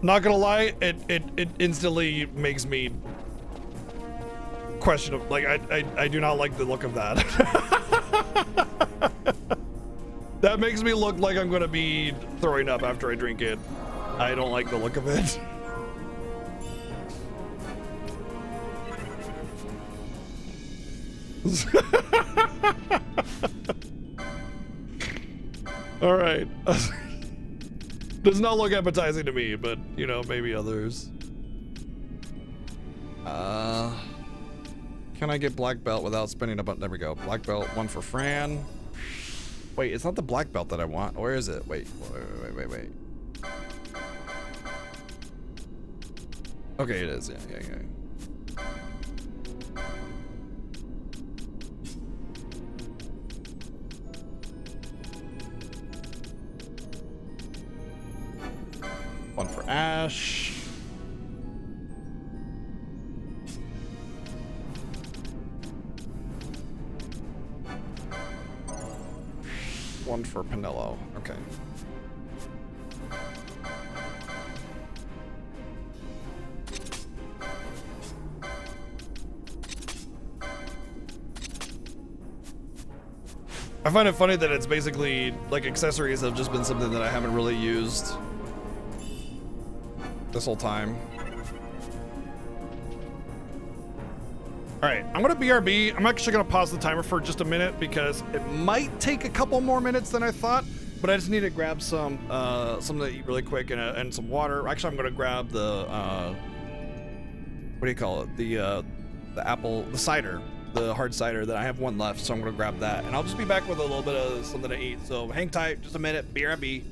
[SPEAKER 1] not gonna lie, it instantly makes me question, like I do not like the look of that. That makes me look like I'm gonna be throwing up after I drink it. I don't like the look of it. All right. Does not look appetizing to me, but you know, maybe others. Can I get black belt without spinning a button? There we go. Black belt, one for Fran. Wait, it's not the black belt that I want. Where is it? Wait. Okay, it is. Yeah. One for Ash. One for Pinello. Okay. I find it funny that it's basically like accessories have just been something that I haven't really used this whole time. All right, I'm gonna BRB. I'm actually gonna pause the timer for just a minute because it might take a couple more minutes than I thought, but I just need to grab something to eat really quick and some water. Actually, I'm gonna grab the what do you call it? The cider, the hard cider. That I have one left, so I'm gonna grab that, and I'll just be back with a little bit of something to eat. So hang tight, just a minute. BRB.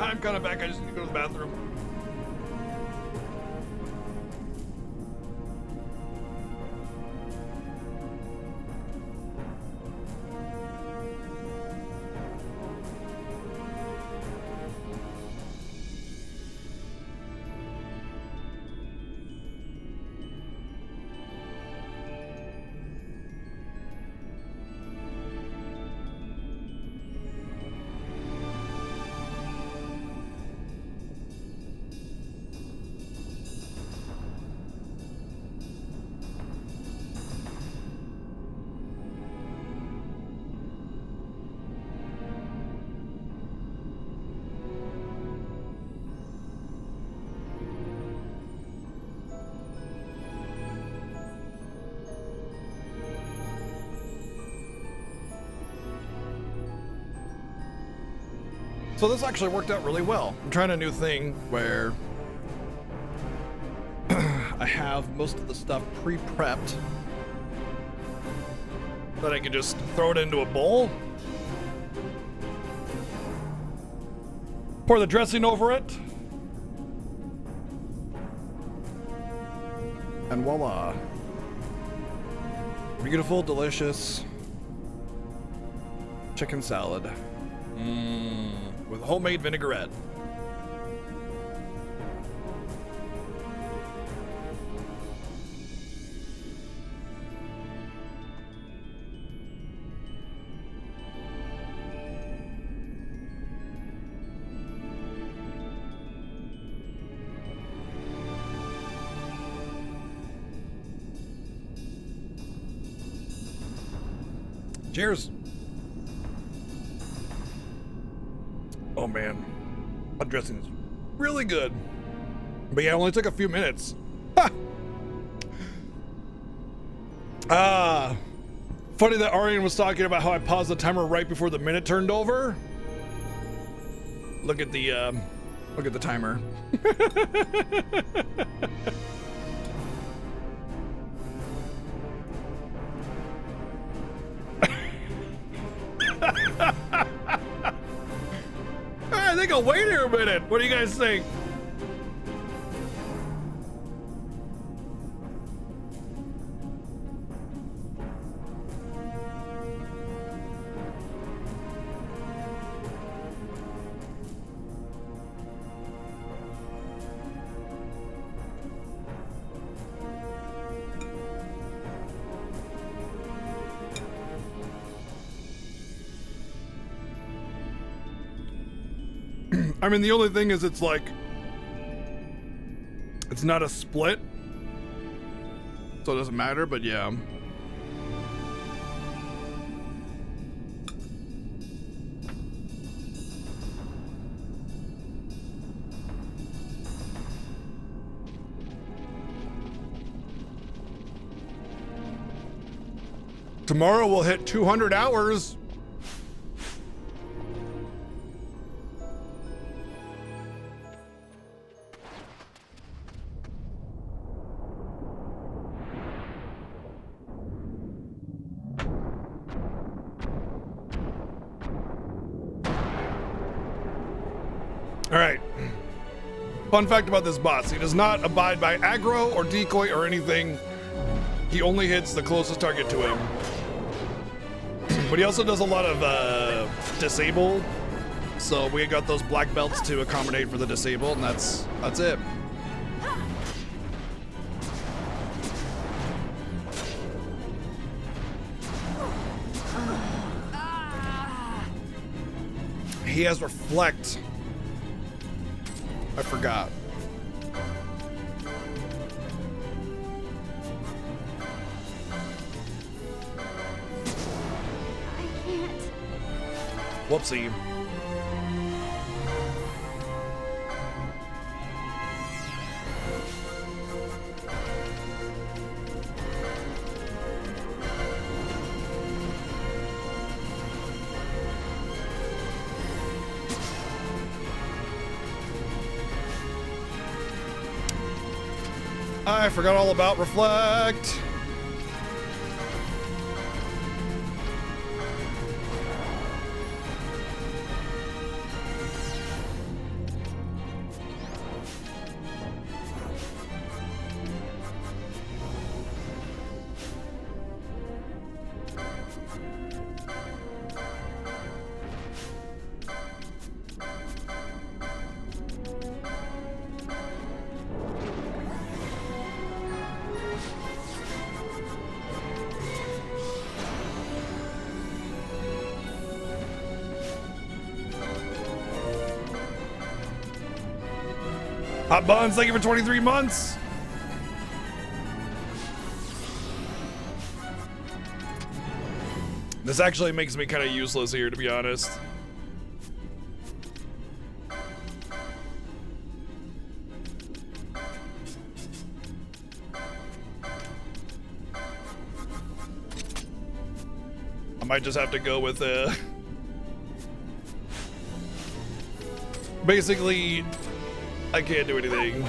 [SPEAKER 1] I'm kind of back. I just need to go to the bathroom. So this actually worked out really well. I'm trying a new thing where I have most of the stuff pre-prepped that I can just throw it into a bowl, pour the dressing over it, and voila. Beautiful, delicious chicken salad. With homemade vinaigrette. Cheers. Oh man, that dressing is really good. But yeah, it only took a few minutes. Ha! Funny that Arian was talking about how I paused the timer right before the minute turned over. Look at the timer. I think I'll wait here a minute. What do you guys think? I mean, the only thing is it's like, it's not a split, so it doesn't matter, but yeah. Tomorrow we'll hit 200 hours. Fun fact about this boss, he does not abide by aggro or decoy or anything. He only hits the closest target to him. But he also does a lot of disable. So we got those black belts to accommodate for the disable, and that's it. He has reflect. I forgot.
[SPEAKER 5] I can't.
[SPEAKER 1] Whoopsie. I forgot all about reflect. Hot Buns, thank you for 23 months. This actually makes me kind of useless here, to be honest. I might just have to go with basically, I can't do anything.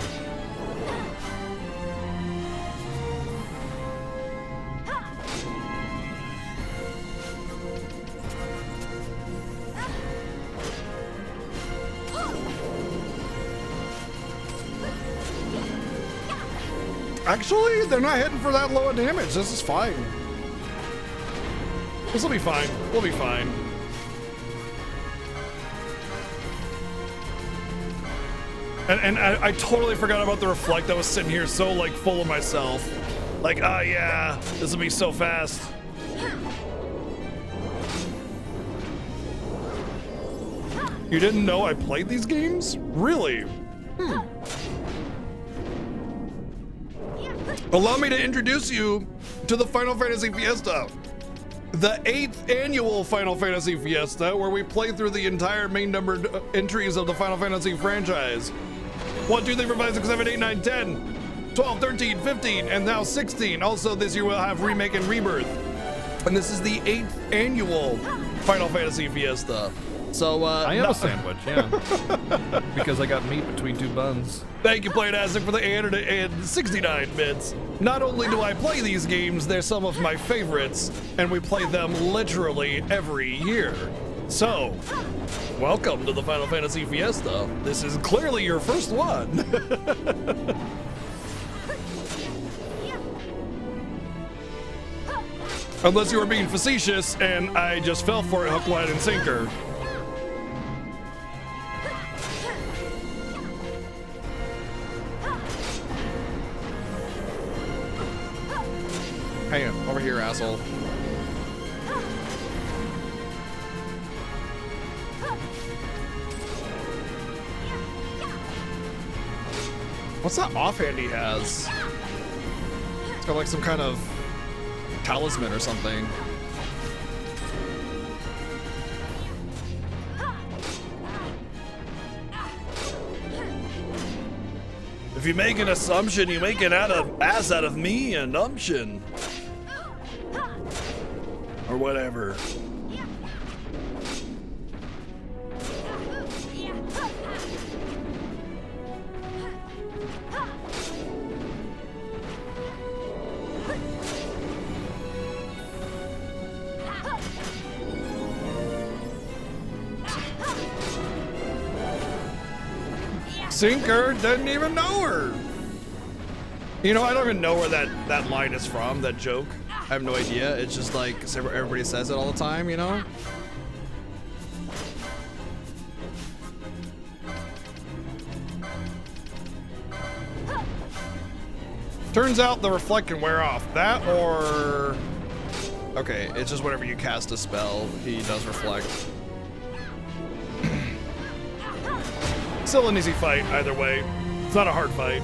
[SPEAKER 1] Actually, they're not hitting for that low of damage. This is fine. This will be fine. We'll be fine. And I totally forgot about the reflect. I was sitting here so like full of myself. Like, ah, yeah, this will be so fast. You didn't know I played these games? Really? Allow me to introduce you to the Final Fantasy Fiesta. The 8th annual Final Fantasy Fiesta, where we play through the entire main numbered entries of the Final Fantasy franchise. 1, 2, 3, 4, 5, 6, 7, 8, 9, 10, 12, 13, 15, and now 16. Also, this year we'll have Remake and Rebirth. And this is the 8th annual Final Fantasy Fiesta. So,
[SPEAKER 6] I am a sandwich, yeah. Because I got meat between two buns.
[SPEAKER 1] Thank you, Playtastic, for the 869 bits. Not only do I play these games, they're some of my favorites, and we play them literally every year. So, welcome to the Final Fantasy Fiesta. This is clearly your first one. Unless you were being facetious, and I just fell for it hook, line, and sinker.
[SPEAKER 6] Hey, over here, asshole.
[SPEAKER 1] What's that offhand he has? It's got like some kind of talisman or something. If you make an assumption, you make an ass out of me and umption. Or whatever. Sinker doesn't even know her. You know, I don't even know where that line is from, that joke. I have no idea. It's just like everybody says it all the time, you know? Turns out the reflect can wear off. That or... Okay, it's just whenever you cast a spell, he does reflect. Still an easy fight, either way. It's not a hard fight.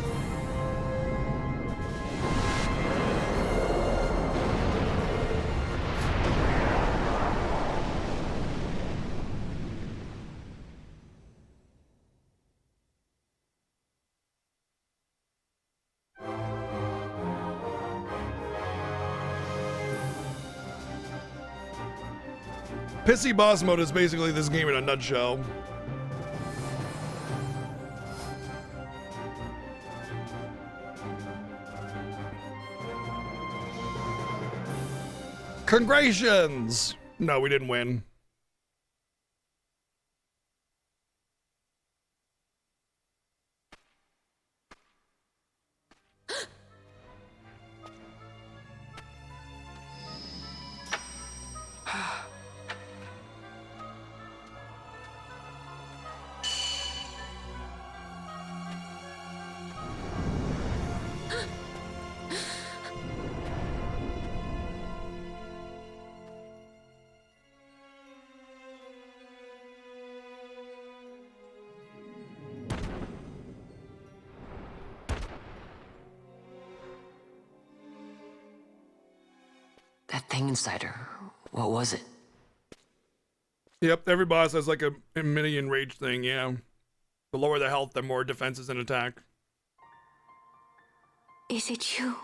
[SPEAKER 1] Pissy boss mode is basically this game in a nutshell. Congratulations! No, we didn't win.
[SPEAKER 3] That thing inside her, what was it?
[SPEAKER 1] Yep, every boss has like a mini enraged thing, yeah. The lower the health, the more defenses and attack.
[SPEAKER 7] Is it you?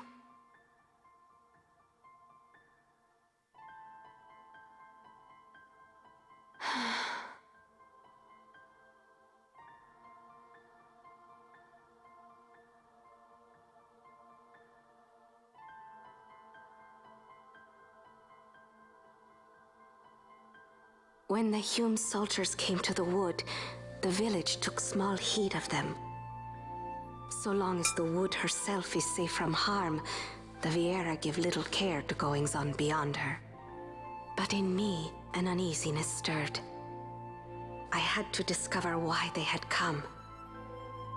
[SPEAKER 7] When the Hume soldiers came to the wood, the village took small heed of them. So long as the wood herself is safe from harm, the Viera give little care to goings-on beyond her. But in me, an uneasiness stirred. I had to discover why they had come.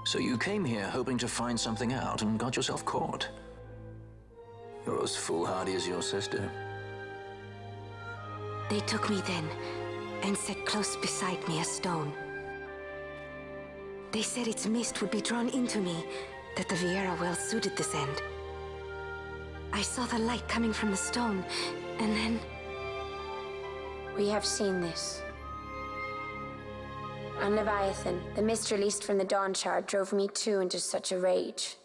[SPEAKER 10] So you came here hoping to find something out and got yourself caught. You're as foolhardy as your sister.
[SPEAKER 7] They took me then, and set close beside me a stone. They said its mist would be drawn into me, that the Viera well suited this end. I saw the light coming from the stone, and then...
[SPEAKER 8] We have seen this. On Leviathan, the mist released from the Dawn Shard drove me too into such a rage.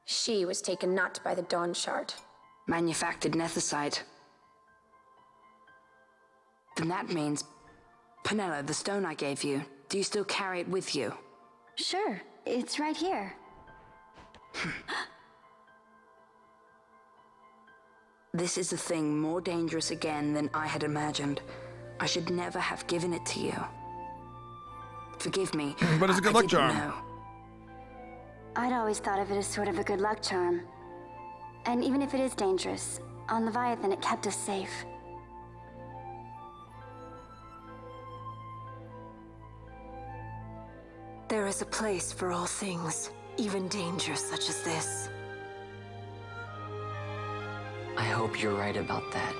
[SPEAKER 8] She was taken not by the Dawn Shard.
[SPEAKER 20] Manufactured nethicite. Then that means... Penella, the stone I gave you, do you still carry it with you?
[SPEAKER 4] Sure, it's right here.
[SPEAKER 20] This is a thing more dangerous again than I had imagined. I should never have given it to you. Forgive me.
[SPEAKER 1] But it's a good luck charm.
[SPEAKER 20] Know.
[SPEAKER 4] I'd always thought of it as sort of a good luck charm. And even if it is dangerous, on Leviathan it kept us safe.
[SPEAKER 7] There is a place for all things, even dangers such as this.
[SPEAKER 3] I hope you're right about that.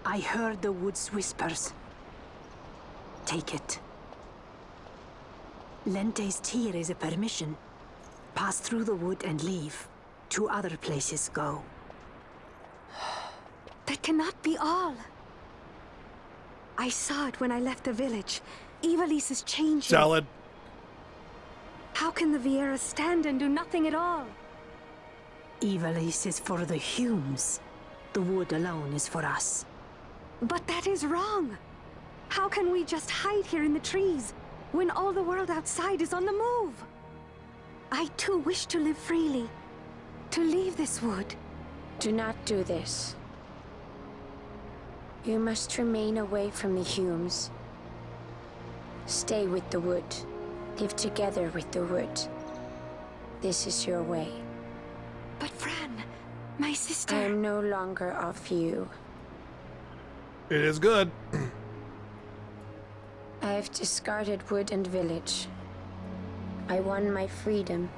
[SPEAKER 11] I heard the wood's whispers. Take it. Lente's tear is a permission. Pass through the wood and leave. To other places go.
[SPEAKER 7] That cannot be all. I saw it when I left the village. Ivalice is changing.
[SPEAKER 1] Salad.
[SPEAKER 7] How can the Viera stand and do nothing at all?
[SPEAKER 11] Ivalice is for the Humes. The wood alone is for us.
[SPEAKER 7] But that is wrong. How can we just hide here in the trees when all the world outside is on the move? I too wish to live freely, to leave this wood.
[SPEAKER 8] Do not do this. You must remain away from the Humes. Stay with the wood. Live together with the wood. This is your way.
[SPEAKER 7] But Fran, my sister...
[SPEAKER 8] I am no longer of you.
[SPEAKER 1] It is good.
[SPEAKER 8] I have discarded wood and village. I won my freedom.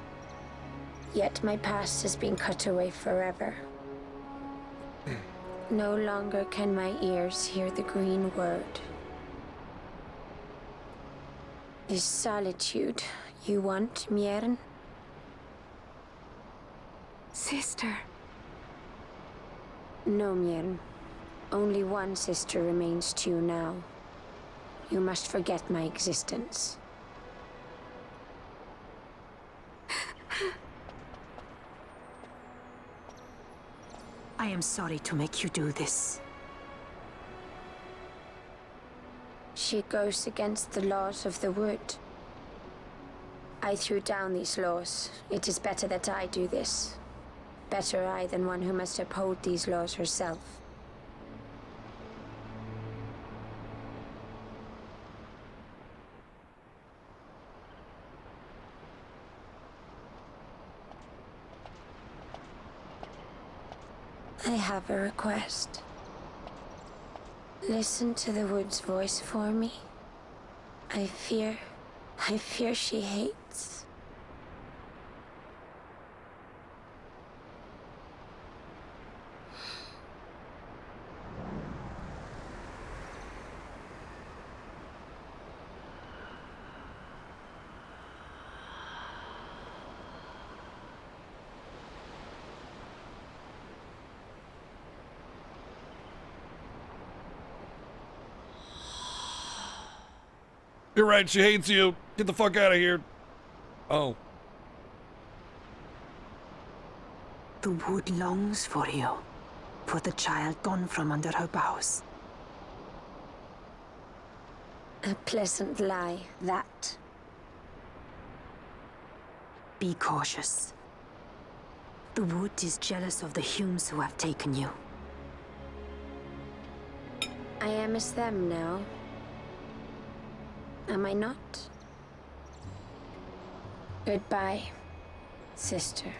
[SPEAKER 8] Yet my past has been cut away forever. No longer can my ears hear the green word. Is solitude you want, Miern?
[SPEAKER 7] Sister.
[SPEAKER 8] No, Miern. Only one sister remains to you now. You must forget my existence.
[SPEAKER 11] I am sorry to make you do this.
[SPEAKER 8] She goes against the laws of the wood. I threw down these laws. It is better that I do this. Better I than one who must uphold these laws herself. I have a request. Listen to the wood's voice for me. I fear she hates.
[SPEAKER 1] You're right, she hates you. Get the fuck out of here. Oh.
[SPEAKER 11] The wood longs for you, for the child gone from under her boughs.
[SPEAKER 8] A pleasant lie, that.
[SPEAKER 11] Be cautious. The wood is jealous of the Humes who have taken you.
[SPEAKER 8] I am as them now. Am I not? Goodbye, sister.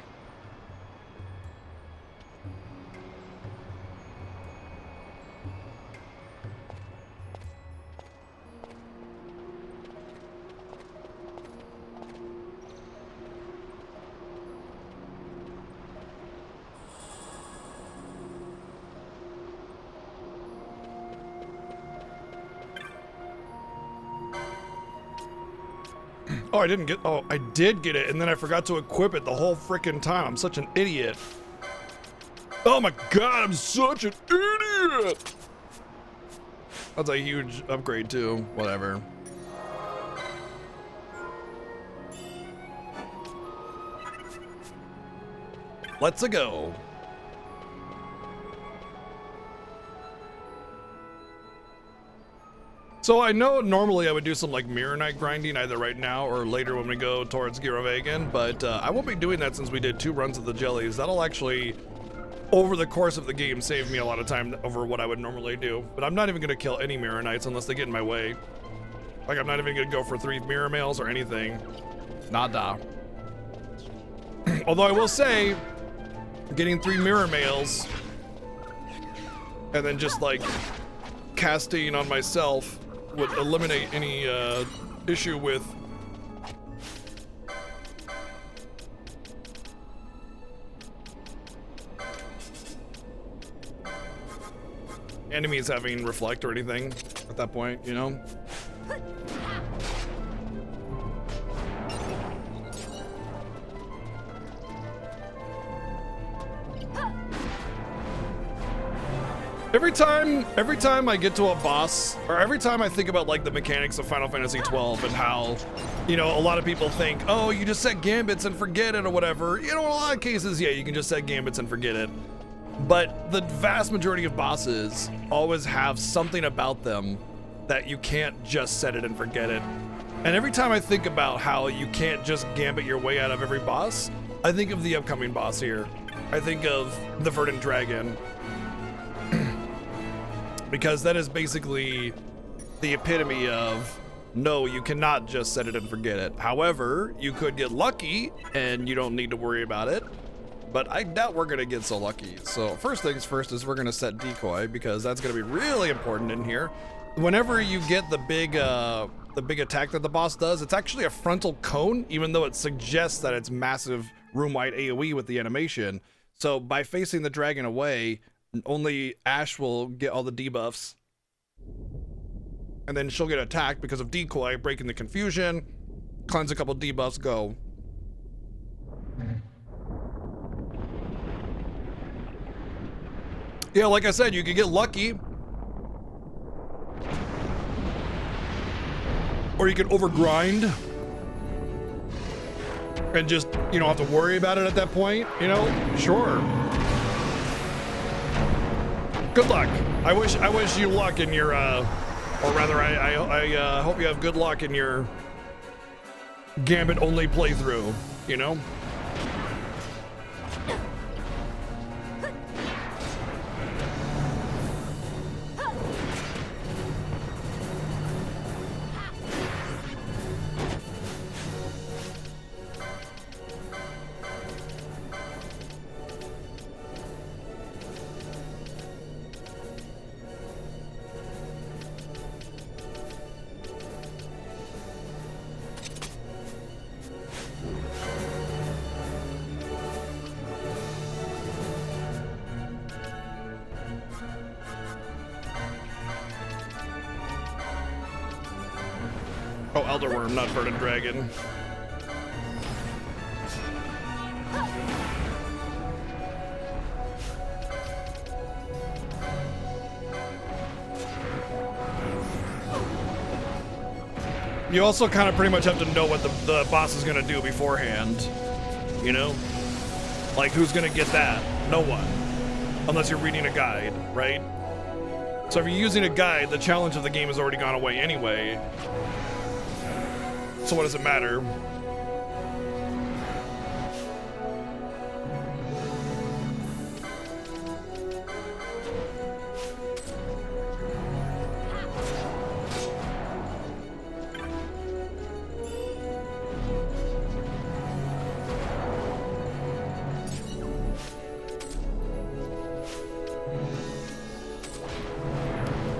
[SPEAKER 1] Oh, I didn't get, oh, I did get it, and then I forgot to equip it the whole freaking time. I'm such an idiot. Oh my god, I'm such an idiot! That's a huge upgrade too, whatever. Let's go. So I know normally I would do some like Mirror Knight grinding either right now or later when we go towards Girovagan, but I won't be doing that since we did 2 runs of the jellies. That'll actually, over the course of the game, save me a lot of time over what I would normally do. But I'm not even going to kill any Mirror Knights unless they get in my way. Like I'm not even going to go for 3 Mirror Males or anything. Nada. Although I will say, getting 3 Mirror Males and then just like casting on myself would eliminate any issue with enemies having reflect or anything at that point, you know? Every time I get to a boss, or every time I think about like the mechanics of Final Fantasy 12 and how, you know, a lot of people think, oh, you just set gambits and forget it or whatever. You know, in a lot of cases, yeah, you can just set gambits and forget it. But the vast majority of bosses always have something about them that you can't just set it and forget it. And every time I think about how you can't just gambit your way out of every boss, I think of the upcoming boss here. I think of the Verdant Dragon. Because that is basically the epitome of, no, you cannot just set it and forget it. However, you could get lucky and you don't need to worry about it. But I doubt we're gonna get so lucky. So first things first is we're gonna set decoy because that's gonna be really important in here. Whenever you get the big attack that the boss does, it's actually a frontal cone, even though it suggests that it's massive room-wide AoE with the animation. So by facing the dragon away, only Ash will get all the debuffs. And then she'll get attacked because of decoy, breaking the confusion, cleanse a couple debuffs, go. Yeah, like I said, you could get lucky. Or you could overgrind. And just, you don't have to worry about it at that point, you know? Sure. Good luck. I wish you luck in your, or rather, I hope you have good luck in your Gambit only playthrough, you know? Oh, Elder Worm, not Verdant Dragon. You also kind of pretty much have to know what the boss is going to do beforehand, you know? Like, who's going to get that? No one. Unless you're reading a guide, right? So if you're using a guide, the challenge of the game has already gone away anyway. So what does it matter?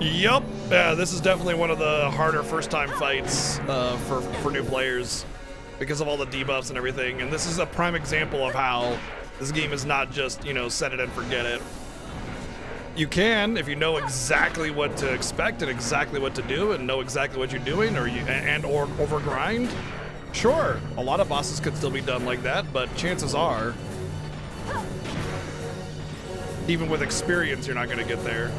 [SPEAKER 1] Yup. Yeah, this is definitely one of the harder first-time fights for new players because of all the debuffs and everything. And this is a prime example of how this game is not just, you know, set it and forget it. You can, if you know exactly what to expect and exactly what to do and know exactly what you're doing, or overgrind. Sure, a lot of bosses could still be done like that, but chances are, even with experience, you're not going to get there.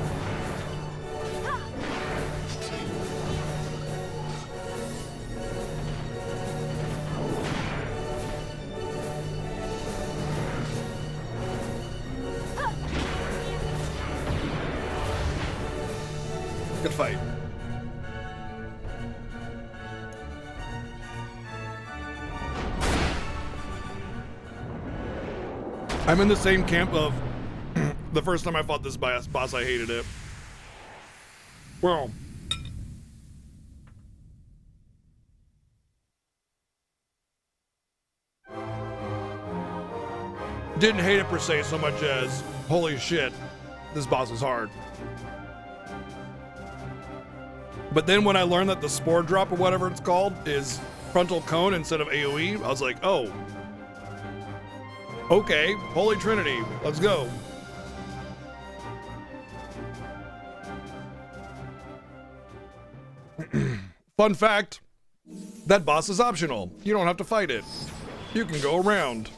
[SPEAKER 1] Good fight. I'm in the same camp of the first time I fought this boss, I hated it. Well, didn't hate it per se so much as, holy shit, this boss is hard. But then when I learned that the spore drop or whatever it's called is frontal cone instead of AoE, I was like, oh, okay, Holy Trinity, let's go. Fun fact, that boss is optional. You don't have to fight it. You can go around.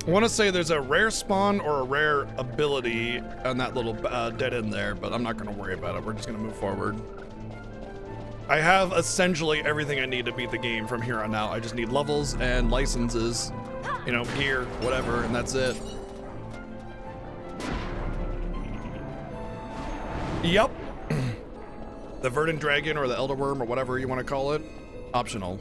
[SPEAKER 1] I want to say there's a rare spawn or a rare ability on that little dead end there, but I'm not going to worry about it. We're just going to move forward. I have essentially everything I need to beat the game from here on out. I just need levels and licenses, you know, gear, whatever, and that's it. Yep. The Verdant Dragon or the Elder Worm or whatever you want to call it, optional.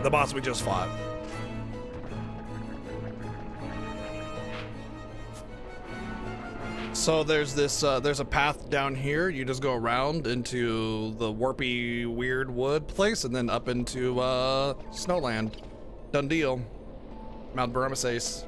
[SPEAKER 1] The boss we just fought. So there's this, there's a path down here. You just go around into the warpy, weird wood place and then up into Snowland. Done deal. Mount Baromeses.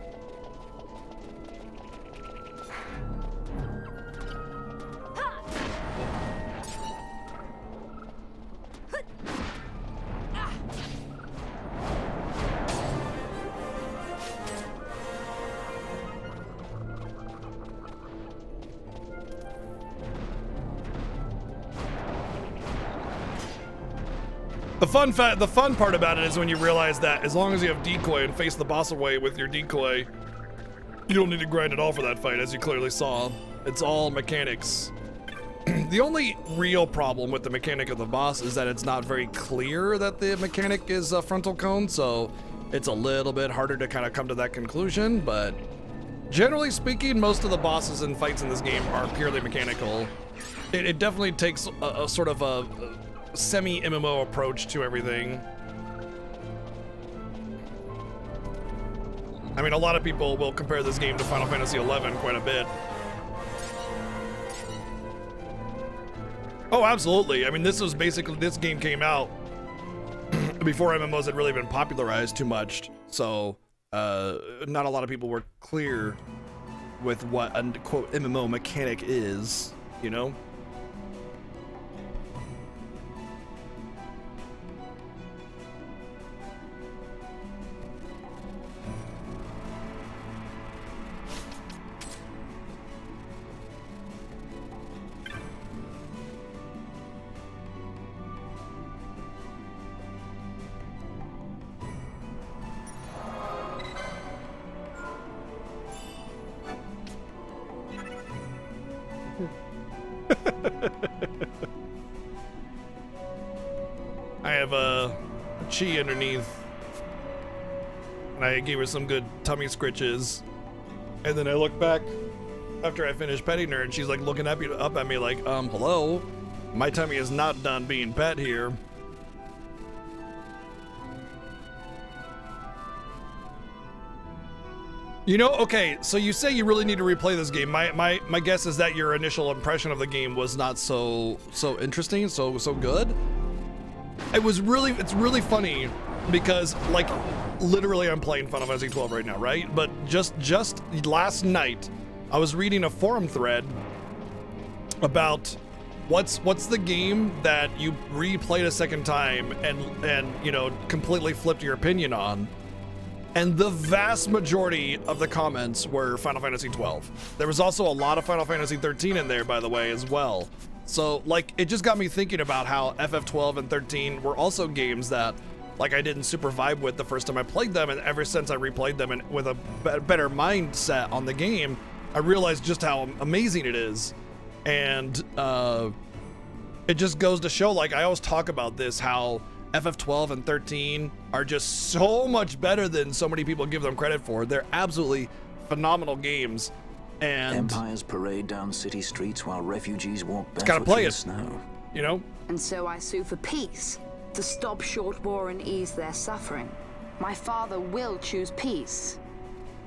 [SPEAKER 1] The fun part about it is when you realize that as long as you have decoy and face the boss away with your decoy, you don't need to grind at all for that fight, as you clearly saw. It's all mechanics. The only real problem with the mechanic of the boss is that it's not very clear that the mechanic is a frontal cone, so it's a little bit harder to kind of come to that conclusion, but Generally speaking, most of the bosses and fights in this game are purely mechanical. It definitely takes a sort of a semi-MMO approach to everything. I mean, a lot of people will compare this game to Final Fantasy XI quite a bit. Oh, absolutely. I mean, this game came out before MMOs had really been popularized too much. So, not a lot of people were clear with what a quote MMO mechanic is, you know? I have a chi underneath, and I gave her some good tummy scritches, and then I look back after I finished petting her, and she's like looking up at me like, hello, my tummy is not done being pet here. You know, okay, so you say you really need to replay this game. My guess is that your initial impression of the game was not so interesting, so good. It's really funny because, like, literally I'm playing Final Fantasy 12 right now, right? But just last night I was reading a forum thread about what's the game that you replayed a second time and you know, completely flipped your opinion on. And the vast majority of the comments were Final Fantasy 12. There was also a lot of Final Fantasy 13 in there, by the way, as well. So, like, it just got me thinking about how FF12 and 13 were also games that, like, I didn't super vibe with the first time I played them, and ever since I replayed them and with a better mindset on the game, I realized just how amazing it is. And it just goes to show, like, I always talk about this, how FF12 and 13 are just so much better than so many people give them credit for. They're absolutely phenomenal games. And
[SPEAKER 10] empires parade down city streets while refugees walk
[SPEAKER 1] barefoot
[SPEAKER 10] through the snow.
[SPEAKER 1] You know?
[SPEAKER 20] And so I sue for peace, to stop short war and ease their suffering. My father will choose peace.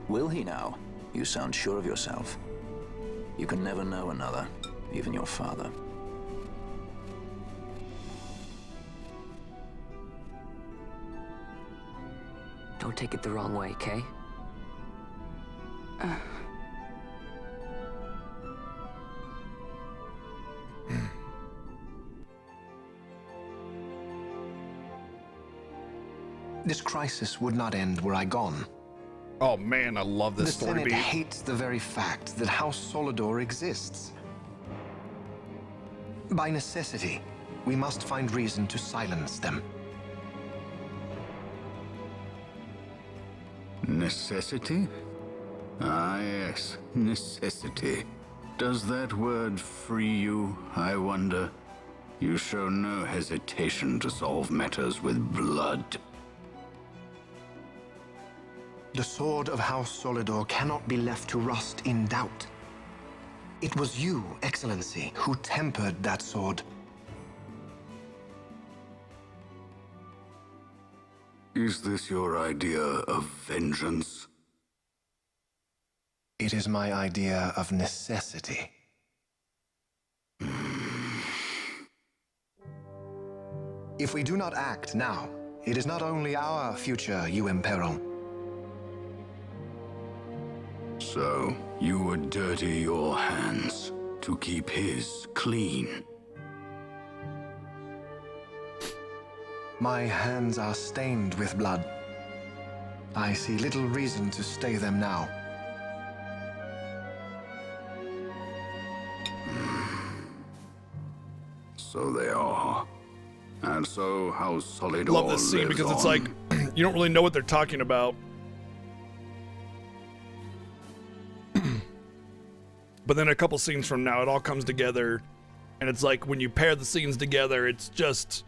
[SPEAKER 10] Will he now? You sound sure of yourself. You can never know another, even your father.
[SPEAKER 3] Don't take it the wrong way, Kay?
[SPEAKER 13] This crisis would not end were I gone.
[SPEAKER 1] Oh man, I love this story
[SPEAKER 13] Senate
[SPEAKER 1] beat.
[SPEAKER 13] hates the very fact that House Solidor exists. By necessity, we must find reason to silence them.
[SPEAKER 18] Necessity? Ah, yes, necessity. Does that word free you, I wonder? You show no hesitation to solve matters with blood.
[SPEAKER 13] The sword of House Solidor cannot be left to rust in doubt. It was you, Excellency, who tempered that sword.
[SPEAKER 18] Is this your idea of vengeance?
[SPEAKER 13] It is my idea of necessity. If we do not act now, it is not only our future you imperil.
[SPEAKER 18] So, you would dirty your hands to keep his clean.
[SPEAKER 13] My hands are stained with blood. I see little reason to stay them now.
[SPEAKER 18] So they are. And so how Solidor
[SPEAKER 1] Love this scene because it's like, you don't really know what they're talking about. But then a couple scenes from now, it all comes together. And it's like, when you pair the scenes together, it's just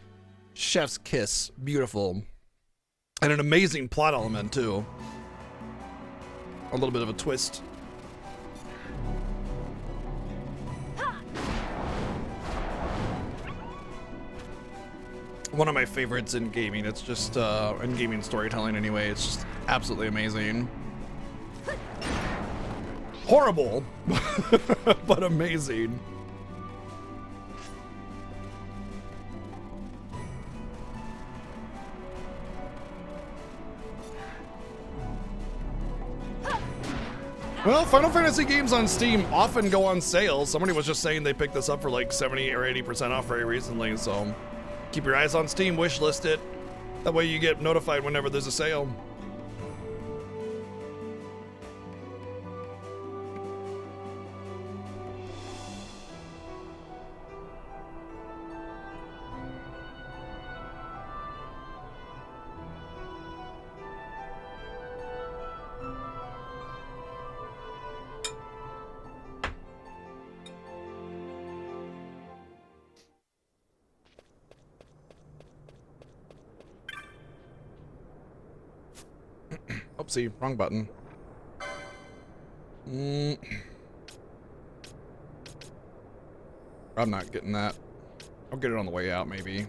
[SPEAKER 1] chef's kiss. Beautiful. And an amazing plot element, too. A little bit of a twist one of my favorites in gaming. It's just in gaming storytelling anyway. It's just absolutely amazing. Horrible, but amazing. Well, Final Fantasy games on Steam often go on sale. Somebody was just saying they picked this up for like 70 or 80% off very recently, so keep your eyes on Steam, wishlist it. That way you get notified whenever there's a sale. Oopsie, wrong button. I'm not getting that. I'll get it on the way out, maybe.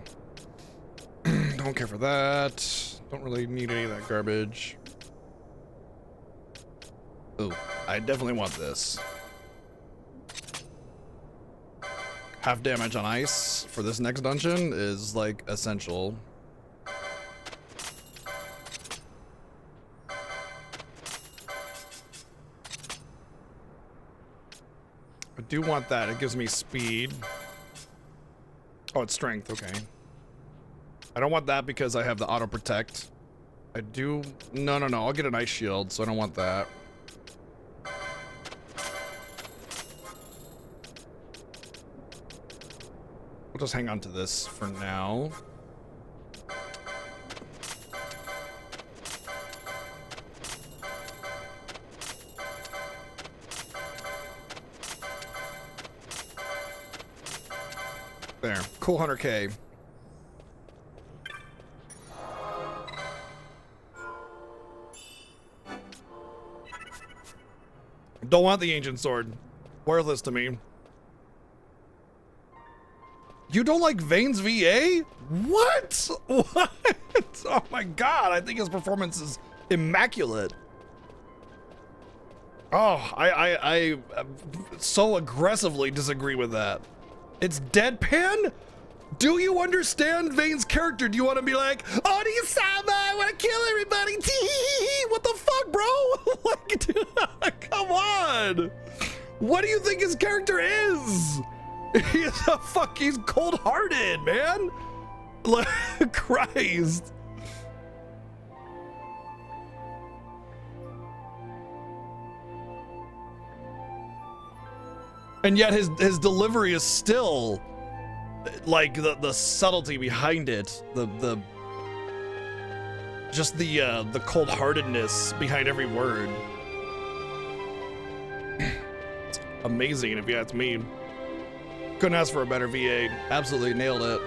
[SPEAKER 1] Don't care for that. Don't really need any of that garbage. Oh, I definitely want this. Half damage on ice for this next dungeon is like essential. I do want that. It gives me speed. Oh, it's strength. Okay. I don't want that because I have the auto protect. I do. No. I'll get an ice shield, so I don't want that. We'll just hang on to this for now. There, cool 100K. Don't want the ancient sword. Worthless to me. You don't like Vane's VA? What? What? Oh my god, I think his performance is immaculate. Oh, I so aggressively disagree with that. It's deadpan? Do you understand Vane's character? Do you want to be like, Oni-sama, I want to kill everybody? What the fuck, bro? Like, dude, come on. What do you think his character is? He's cold-hearted, man. Like, Christ. And yet his delivery is still like the subtlety behind it, the cold-heartedness behind every word. It's amazing if you ask me. Couldn't ask for a better VA. Absolutely nailed it.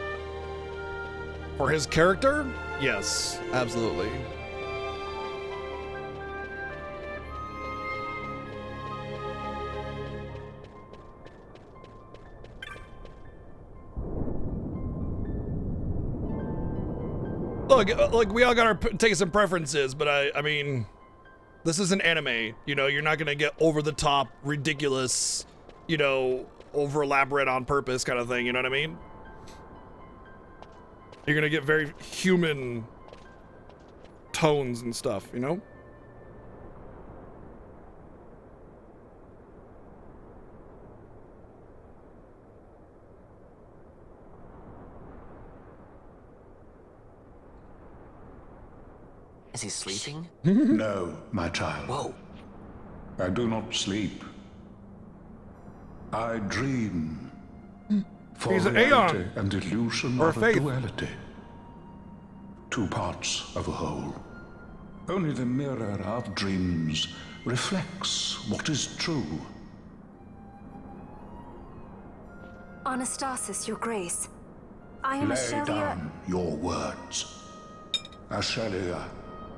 [SPEAKER 1] For his character? Yes, absolutely. Look, we all got our tastes and preferences, but I mean, this is an anime. You know, you're not gonna get over the top, ridiculous, you know, over elaborate on purpose kind of thing. You know what I mean? You're gonna get very human tones and stuff. You know?
[SPEAKER 3] Is he sleeping?
[SPEAKER 14] No, my child.
[SPEAKER 3] Whoa.
[SPEAKER 14] I do not sleep. I dream. For
[SPEAKER 1] He's an
[SPEAKER 14] reality
[SPEAKER 1] Aeon.
[SPEAKER 14] and illusion
[SPEAKER 1] Or
[SPEAKER 14] of a
[SPEAKER 1] faith.
[SPEAKER 14] duality. Two parts of a whole. Only the mirror of dreams reflects what is true.
[SPEAKER 7] Anastasis, Your Grace. I am
[SPEAKER 14] Lay
[SPEAKER 7] Ashelia.
[SPEAKER 14] down your words. Ashelia,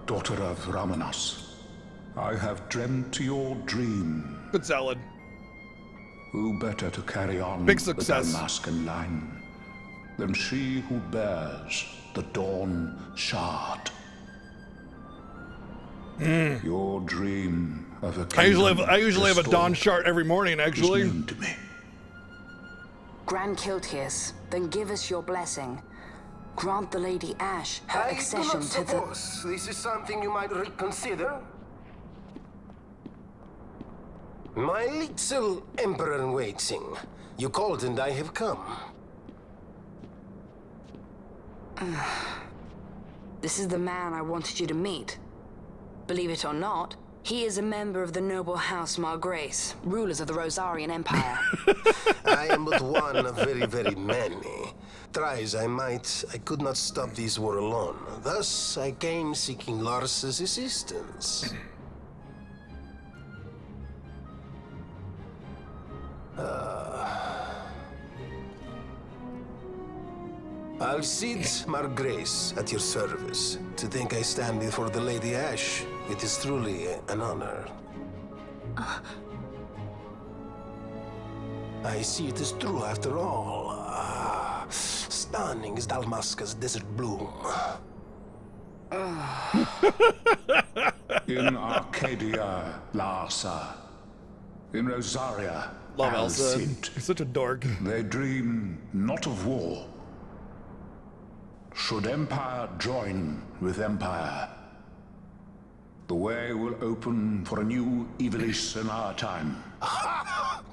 [SPEAKER 14] daughter of Ramanas, I have dreamt your dream.
[SPEAKER 1] Good salad.
[SPEAKER 14] Who better to carry on
[SPEAKER 1] Big
[SPEAKER 14] the
[SPEAKER 1] success.
[SPEAKER 14] Dalmascan line than she who bears the Dawn Shard. Your dream of a
[SPEAKER 1] I usually
[SPEAKER 14] kingdom
[SPEAKER 1] have a Dawn Shard every morning, actually.
[SPEAKER 14] is known to me.
[SPEAKER 20] Grand Kiltius, then give us your blessing. Grant the Lady Ash her accession to the...
[SPEAKER 15] suppose this is something you might reconsider. My little Emperor-in-waiting. You called and I have come.
[SPEAKER 20] This is the man I wanted you to meet. Believe it or not, he is a member of the noble house Margrace, rulers of the Rosarian Empire.
[SPEAKER 15] I am but one of very, very many. Try as I might, I could not stop this war alone. Thus, I came seeking Lars's assistance. Alcide Margrace at your service. To think I stand before the Lady Ash, it is truly an honor. I see it is true after all. Stunning is Dalmasca's desert bloom.
[SPEAKER 14] In Arcadia, Larsa. In Rosaria,
[SPEAKER 1] Love Elsa.
[SPEAKER 14] Alcide.
[SPEAKER 1] He's such a dork.
[SPEAKER 14] They dream not of war. Should empire join with empire, the way will open for a new Ivalice in our time.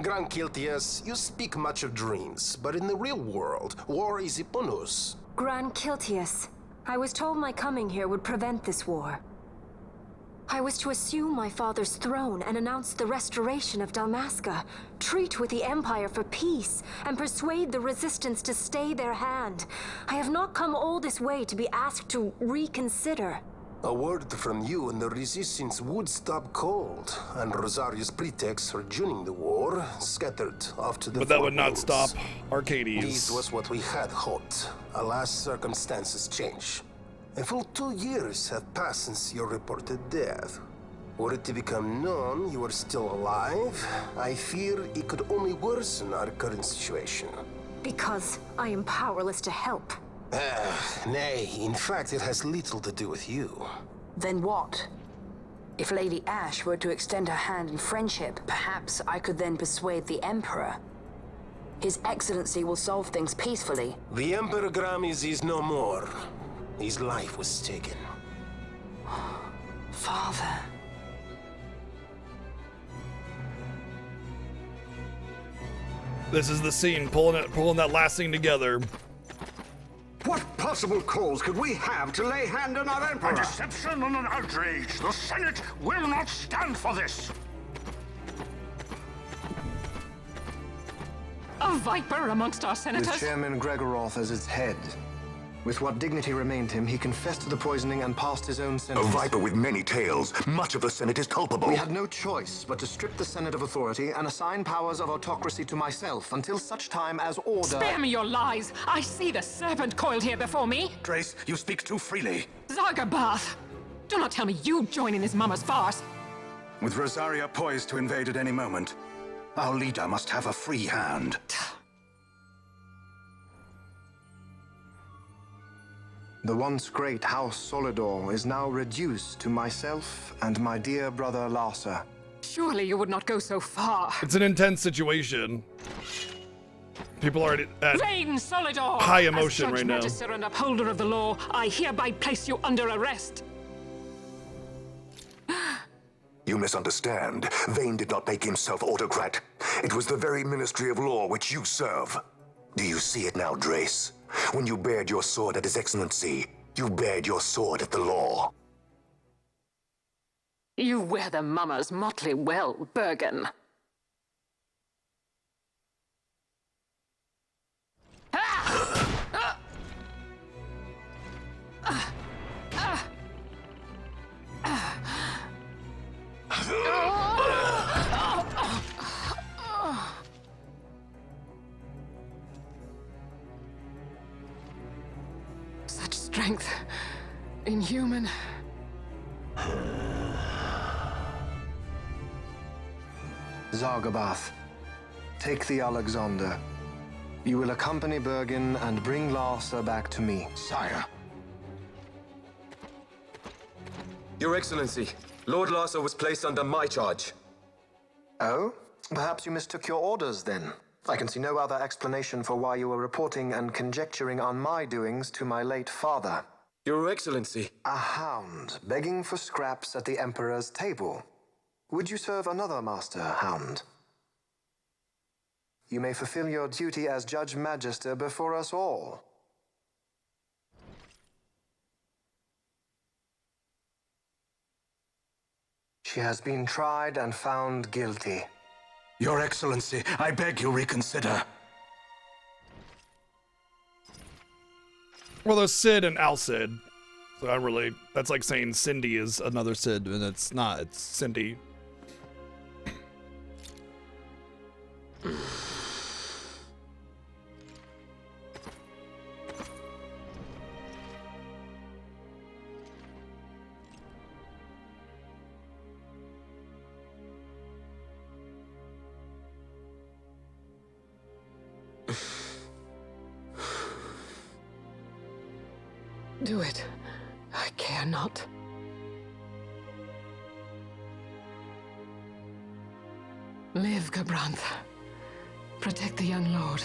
[SPEAKER 15] Grand Kiltius, you speak much of dreams, but in the real world, war is upon us.
[SPEAKER 7] Grand Kiltius, I was told my coming here would prevent this war. I was to assume my father's throne and announce the restoration of Dalmasca, treat with the Empire for peace, and persuade the Resistance to stay their hand. I have not come all this way to be asked to reconsider.
[SPEAKER 15] A word from you and the Resistance would stop cold, and Rosaria's pretext for joining the war scattered off to the
[SPEAKER 1] But that would not
[SPEAKER 15] winds.
[SPEAKER 1] stop Arcades.
[SPEAKER 15] This was what we had hoped. Alas, circumstances change. A full 2 years have passed since your reported death. Were it to become known you are still alive, I fear it could only worsen our current situation.
[SPEAKER 7] Because I am powerless to help.
[SPEAKER 15] Nay, in fact, it has little to do with you.
[SPEAKER 20] Then what? If Lady Ash were to extend her hand in friendship, perhaps I could then persuade the Emperor. His Excellency will solve things peacefully.
[SPEAKER 15] The Emperor Gramis is no more. His life was taken.
[SPEAKER 20] Father.
[SPEAKER 1] This is the scene, pulling that last scene together.
[SPEAKER 17] What possible cause could we have to lay hand on our Emperor?
[SPEAKER 14] A deception and an outrage. The Senate will not stand for this.
[SPEAKER 19] A viper amongst our senators?
[SPEAKER 13] With Chairman Gregoroth as its head. With what dignity remained him, he confessed to the poisoning and passed his own
[SPEAKER 12] A
[SPEAKER 13] sentence.
[SPEAKER 12] viper with many tails. Much of the Senate is culpable.
[SPEAKER 13] We had no choice but to strip the Senate of authority and assign powers of autocracy to myself until such time as order...
[SPEAKER 19] Spare me your lies! I see the serpent coiled here before me!
[SPEAKER 17] Trace, you speak too freely.
[SPEAKER 19] Zargabath! Do not tell me you join in this mama's farce!
[SPEAKER 17] With Rosaria poised to invade at any moment, our leader must have a free hand.
[SPEAKER 13] The once great House Solidor is now reduced to myself and my dear brother Larsa.
[SPEAKER 19] Surely you would not go so far.
[SPEAKER 1] It's an intense situation. People are at
[SPEAKER 19] Vain Solidor!
[SPEAKER 1] high emotion
[SPEAKER 19] As Judge
[SPEAKER 1] right now.
[SPEAKER 19] Magister and upholder of the law, I hereby place you under arrest.
[SPEAKER 12] You misunderstand. Vane did not make himself autocrat. It was the very Ministry of Law which you serve. Do you see it now, Drace? When you bared your sword at His Excellency, you bared your sword at the law.
[SPEAKER 19] You wear the mama's motley well, Bergen. Such strength. Inhuman.
[SPEAKER 13] Zargabath, take the Alexander. You will accompany Bergen and bring Larsa back to me.
[SPEAKER 17] Sire.
[SPEAKER 16] Your Excellency, Lord Larsa was placed under my charge.
[SPEAKER 13] Oh? Perhaps you mistook your orders then. I can see no other explanation for why you were reporting and conjecturing on my doings to my late father.
[SPEAKER 16] Your Excellency.
[SPEAKER 13] A hound begging for scraps at the Emperor's table. Would you serve another master, hound? You may fulfill your duty as Judge Magister before us all. She has been tried and found guilty.
[SPEAKER 17] Your Excellency, I beg you reconsider.
[SPEAKER 1] Well, there's Sid and Al Sid. So that's like saying Cindy is another Sid, and it's not, it's Cindy.
[SPEAKER 19] Do it. I care not. Live, Gabrantha. Protect the young lord.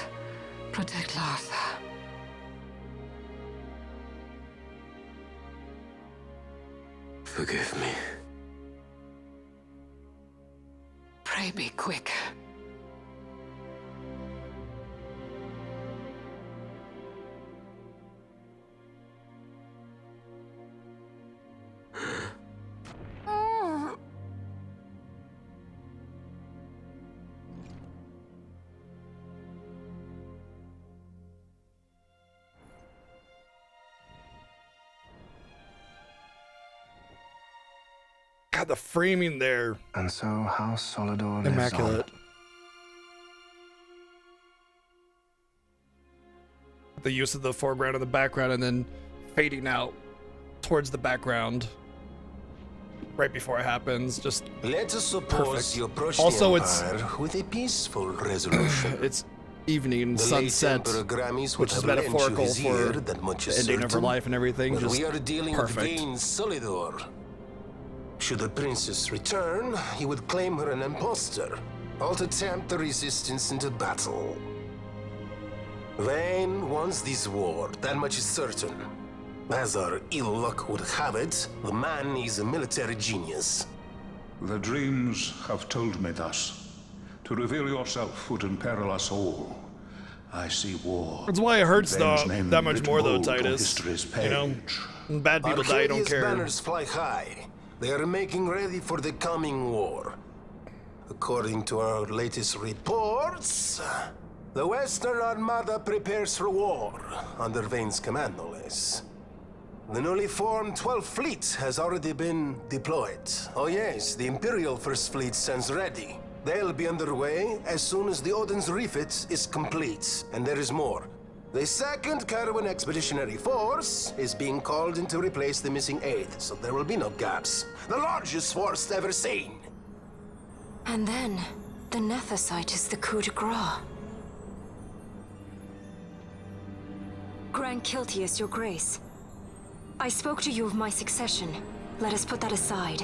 [SPEAKER 19] Protect Larsa.
[SPEAKER 23] Forgive me.
[SPEAKER 19] Pray be quick.
[SPEAKER 1] God, the framing there.
[SPEAKER 13] And so House Solidor lives
[SPEAKER 1] immaculate.
[SPEAKER 13] on.
[SPEAKER 1] The use of the foreground and the background, and then fading out towards the background right before it happens. Just
[SPEAKER 15] let us suppose you approach
[SPEAKER 1] also,
[SPEAKER 15] the Empire with a peaceful resolution.
[SPEAKER 1] It's evening,
[SPEAKER 15] the
[SPEAKER 1] sunset,
[SPEAKER 15] late Emperor Grammys
[SPEAKER 1] which
[SPEAKER 15] would
[SPEAKER 1] is
[SPEAKER 15] have lent you
[SPEAKER 1] metaphorical
[SPEAKER 15] his
[SPEAKER 1] for
[SPEAKER 15] ear, that much
[SPEAKER 1] the
[SPEAKER 15] is
[SPEAKER 1] ending of her
[SPEAKER 15] certain.
[SPEAKER 1] life and everything.
[SPEAKER 15] But
[SPEAKER 1] Just
[SPEAKER 15] we are dealing
[SPEAKER 1] perfect.
[SPEAKER 15] with Vayne Solidor. Should the princess return, he would claim her an impostor, or to tempt the resistance into battle. Vayne wants this war, that much is certain. As our ill luck would have it, the man is a military genius.
[SPEAKER 14] The dreams have told me thus. To reveal yourself would imperil us all. I see war.
[SPEAKER 1] That's why it hurts
[SPEAKER 14] Vayne's name
[SPEAKER 1] that much
[SPEAKER 14] writ
[SPEAKER 1] more though,
[SPEAKER 14] bold on
[SPEAKER 1] Titus.
[SPEAKER 14] history's
[SPEAKER 1] You know,
[SPEAKER 14] page.
[SPEAKER 1] when bad people die, I don't
[SPEAKER 15] Arcadia's
[SPEAKER 1] care.
[SPEAKER 15] banners fly high. They are making ready for the coming war. According to our latest reports, the Western Armada prepares for war, under Vayne's command, no less. The newly formed 12th Fleet has already been deployed. Oh yes, the Imperial First Fleet stands ready. They'll be underway as soon as the Odin's refit is complete, and there is more. The 2nd Caravan Expeditionary Force is being called in to replace the missing 8th, so there will be no gaps. The largest force ever seen.
[SPEAKER 7] And then, the Nethicite is the coup de grace. Grand Kiltius, your grace. I spoke to you of my succession. Let us put that aside.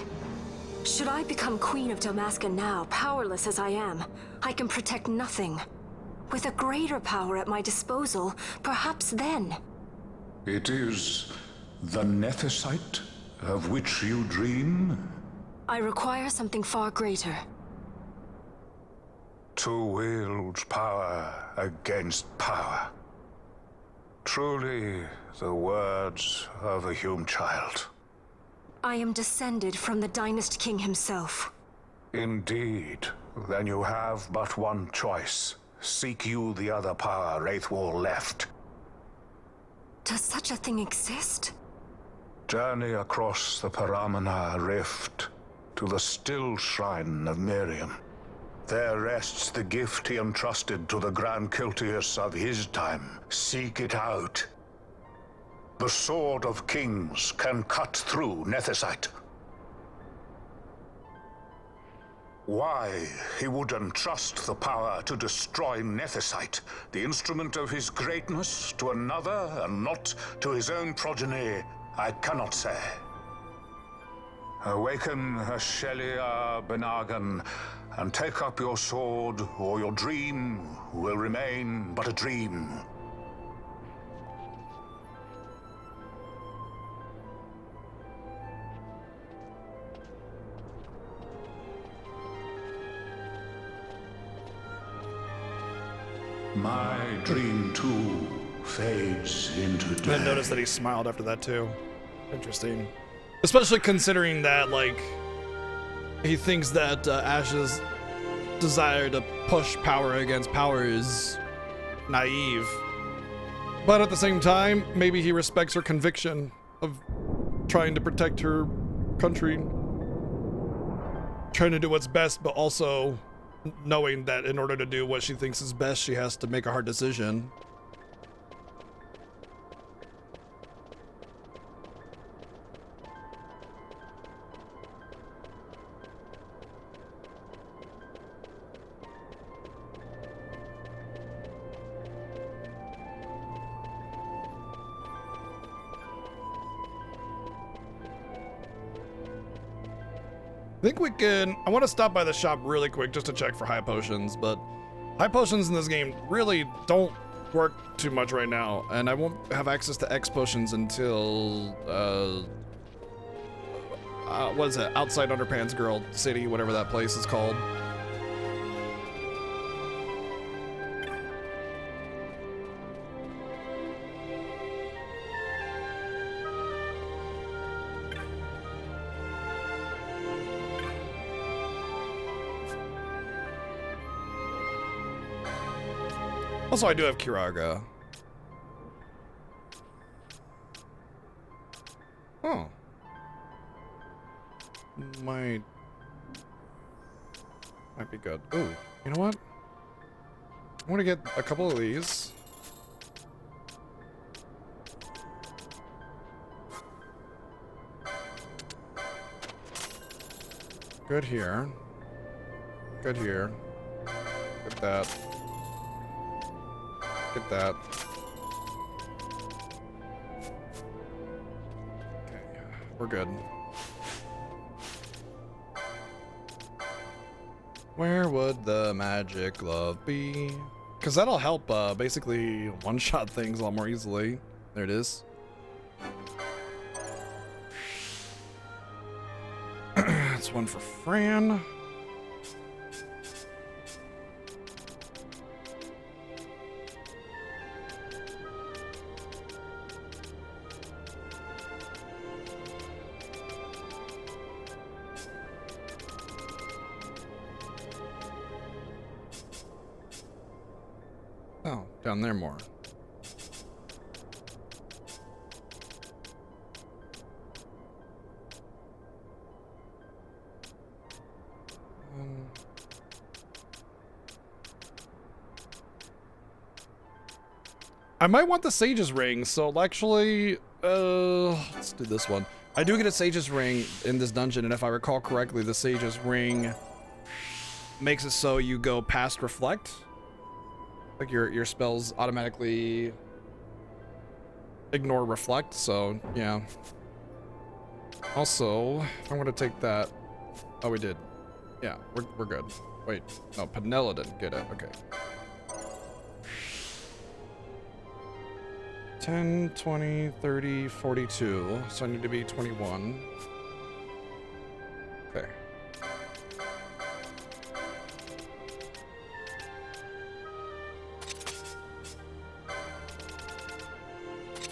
[SPEAKER 7] Should I become Queen of Dalmasca now, powerless as I am, I can protect nothing. With a greater power at my disposal, perhaps then.
[SPEAKER 14] It is the Nethicite of which you dream?
[SPEAKER 7] I require something far greater.
[SPEAKER 14] To wield power against power. Truly, the words of a Hume child.
[SPEAKER 7] I am descended from the Dynast King himself.
[SPEAKER 14] Indeed. Then you have but one choice. Seek you the other power Wraithwall left.
[SPEAKER 7] Does such a thing exist?
[SPEAKER 14] Journey across the Paramana Rift to the still shrine of Miriam. There rests the gift he entrusted to the Grand Kiltius of his time. Seek it out. The Sword of Kings can cut through Nethicite. Why he would entrust the power to destroy Nethicite, the instrument of his greatness, to another and not to his own progeny, I cannot say. Awaken Ashelia Benagan, and take up your sword, or your dream will remain but a dream. My dream too fades into
[SPEAKER 1] I
[SPEAKER 14] day.
[SPEAKER 1] noticed that he smiled after that too. Interesting. Especially considering that, like, he thinks that Ash's desire to push power against power is naive. But at the same time, maybe he respects her conviction of trying to protect her country. Trying to do what's best, but also knowing that in order to do what she thinks is best, she has to make a hard decision. I think we can. I want to stop by the shop really quick just to check for high potions, but high potions in this game really don't work too much right now, and I won't have access to X potions until what is it? Outside Underpants Girl City, whatever that place is called. Also, I do have Kiraga. Oh. Might be good. Ooh, you know what? I want to get a couple of these. Good here. Good here. Get that. Get that. Okay, we're good. Where would the magic glove be? Because that'll help basically one-shot things a lot more easily. There it is. That's one for Fran. Oh, down there more. I might want the Sage's Ring, so actually, let's do this one. I do get a Sage's Ring in this dungeon, and if I recall correctly, the Sage's Ring makes it so you go past Reflect. Like your spells automatically ignore Reflect, so yeah. Also, if I'm gonna take that, oh, we did. Yeah, we're good. Wait, no, Penella didn't get it. Okay. 10, 20, 30, 42. So I need to be 21. Okay.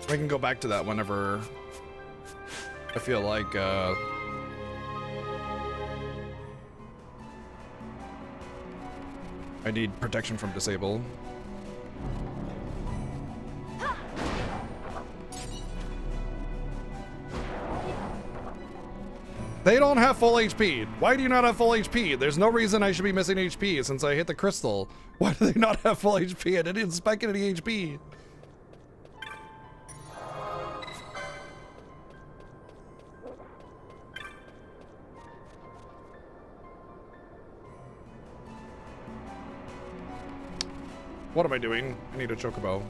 [SPEAKER 1] I can go back to that whenever I feel like I need protection from disable. They don't have full HP. Why do you not have full HP? There's no reason I should be missing HP since I hit the crystal. Why do they not have full HP? I didn't spec any HP. What am I doing? I need a chocobo.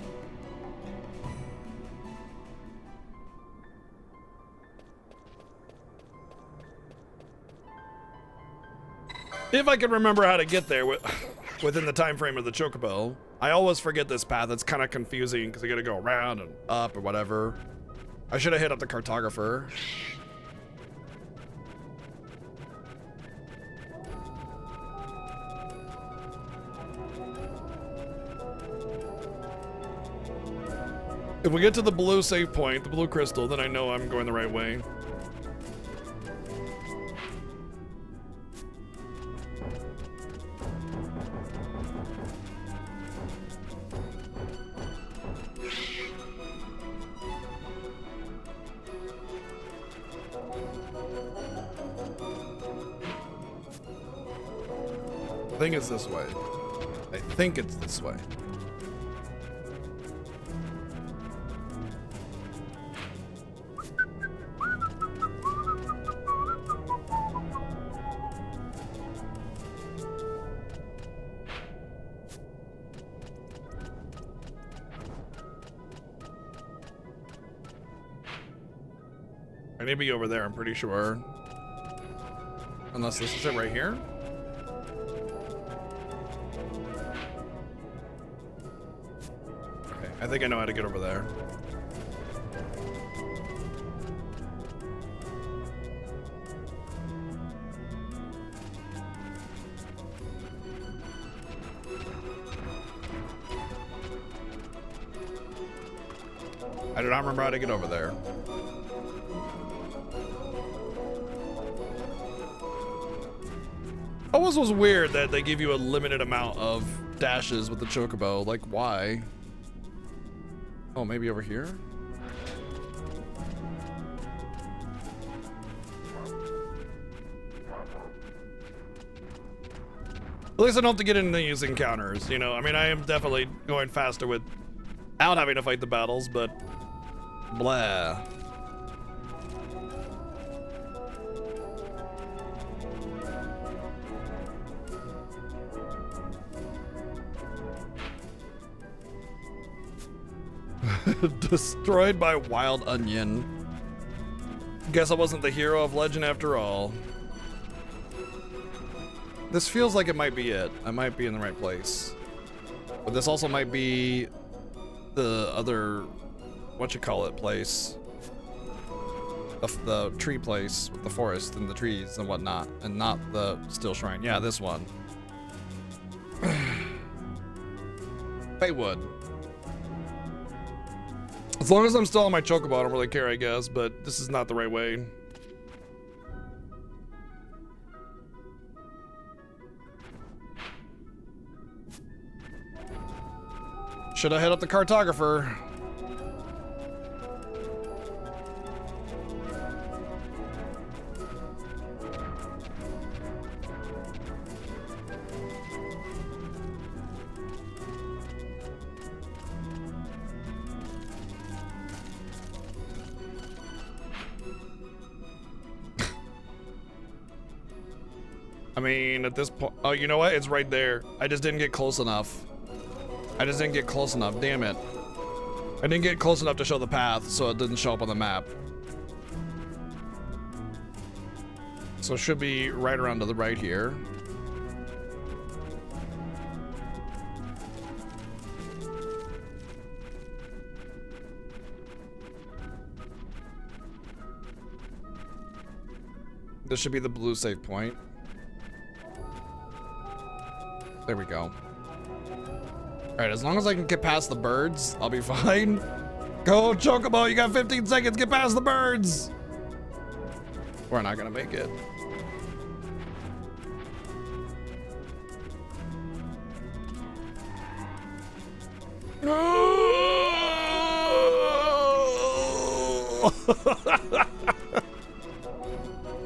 [SPEAKER 1] If I can remember how to get there within the time frame of the chocobo. I always forget this path. It's kind of confusing because I gotta go around and up or whatever. I should have hit up the cartographer. If we get to the blue save point, the blue crystal, then I know I'm going the right way. I think it's this way. I think it's this way. I need to be over there, I'm pretty sure. Unless this is it right here. Okay, I think I know how to get over there. I do not remember how to get over there. Always was weird that they give you a limited amount of dashes with the chocobo. Like, why? Oh, maybe over here? At least I don't have to get into these encounters, you know? I mean, I am definitely going faster without having to fight the battles, but blah. Destroyed by wild onion. Guess I wasn't the hero of legend after all. This feels like it might be it. I might be in the right place. But this also might be the other, place. The tree place with the forest and the trees and whatnot, and not the steel shrine. Yeah, this one. Baywood. As long as I'm still on my chocobo, I don't really care, I guess, but this is not the right way. Should I head up the cartographer? I mean, at this point, oh, you know what? It's right there. I just didn't get close enough. Damn it. I didn't get close enough to show the path, so it didn't show up on the map. So it should be right around to the right here. This should be the blue save point. There we go. All right, as long as I can get past the birds, I'll be fine. Go, Chocobo, you got 15 seconds, get past the birds. We're not gonna make it.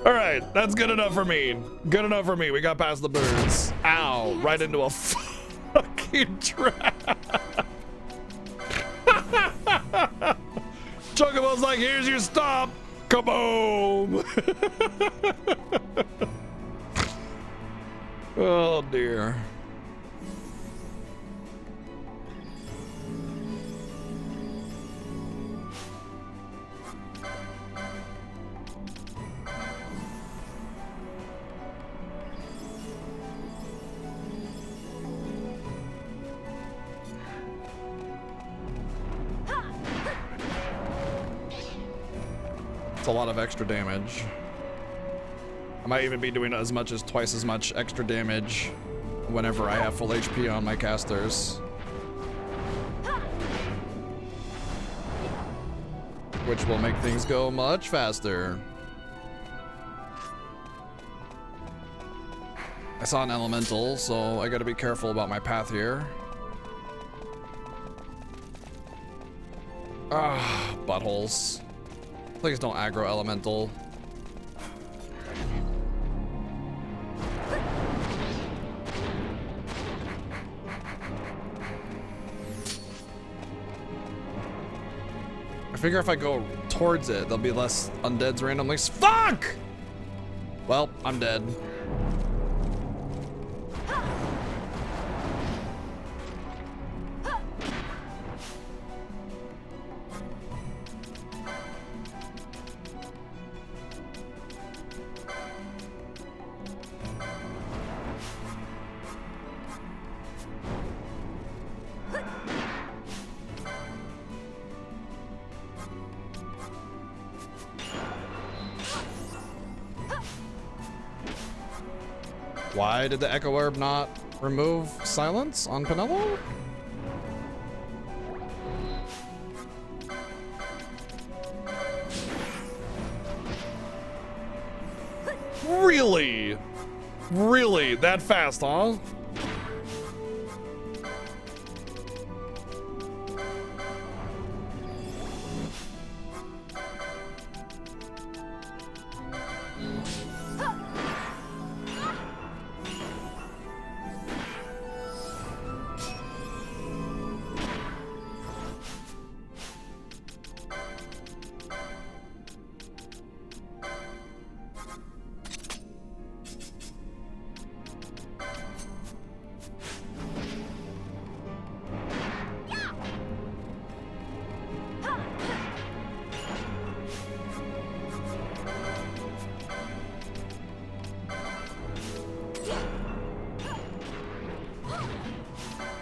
[SPEAKER 1] All right, that's good enough for me. Good enough for me. We got past the birds. Ow, right into a fucking trap. Chocobo's like, here's your stop. Kaboom. Oh dear. It's a lot of extra damage. I might even be doing as much as twice as much extra damage whenever I have full HP on my casters. Which will make things go much faster. I saw an elemental, so I gotta be careful about my path here. Ah, buttholes. Please don't aggro elemental. I figure if I go towards it, there'll be less undeads randomly. Fuck! Well, I'm dead. Why did the Echo Herb not remove silence on Penello? Really? Really? That fast, huh?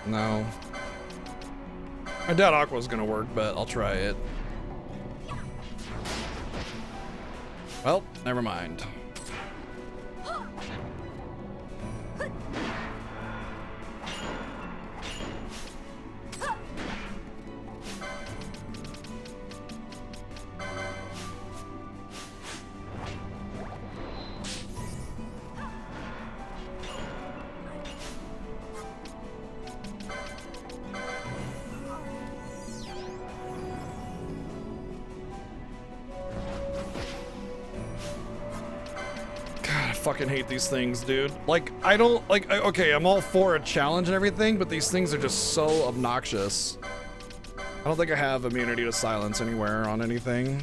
[SPEAKER 1] No. I doubt Aqua's gonna work, but I'll try it. Well, never mind. Fucking hate these things, dude. Like, I don't like, okay, I'm all for a challenge and everything, but these things are just so obnoxious. I don't think I have immunity to silence anywhere on anything.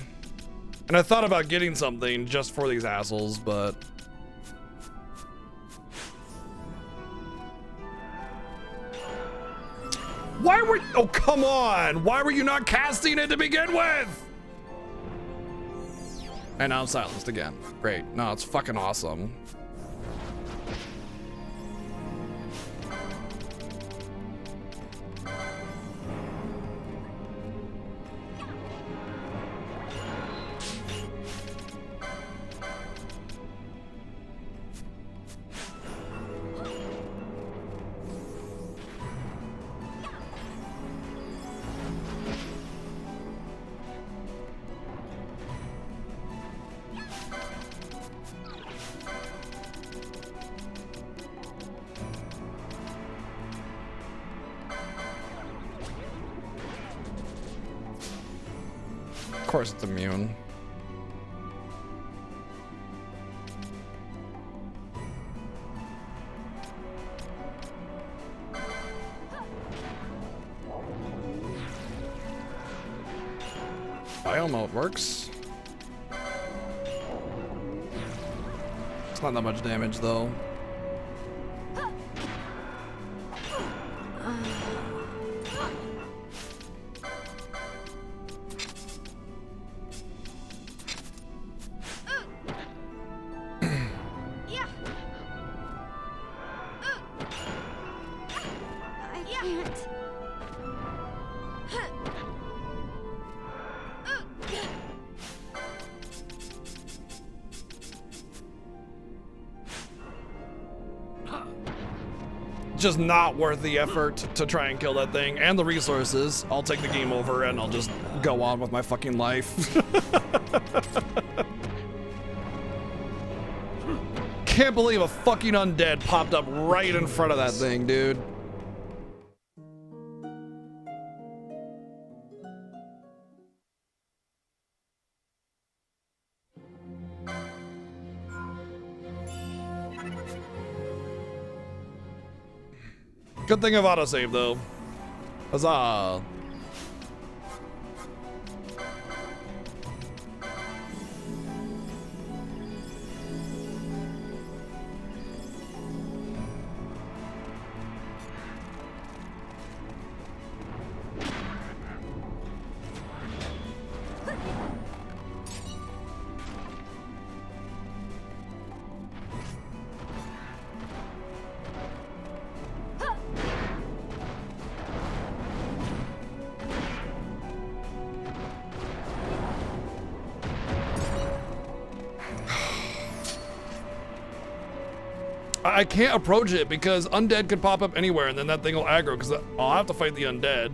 [SPEAKER 1] And I thought about getting something just for these assholes, but why were, oh come on, why were you not casting it to begin with? And now I'm silenced again. Great. No, it's fucking awesome. Of course it's immune. Biomode works. It's not that much damage though. just not worth the effort to try and kill that thing and the resources. I'll take the game over and I'll just go on with my fucking life. Can't believe a fucking undead popped up right in front of that thing, dude. Good thing of autosave, though. Huzzah. I can't approach it because undead could pop up anywhere and then that thing will aggro because I'll have to fight the undead.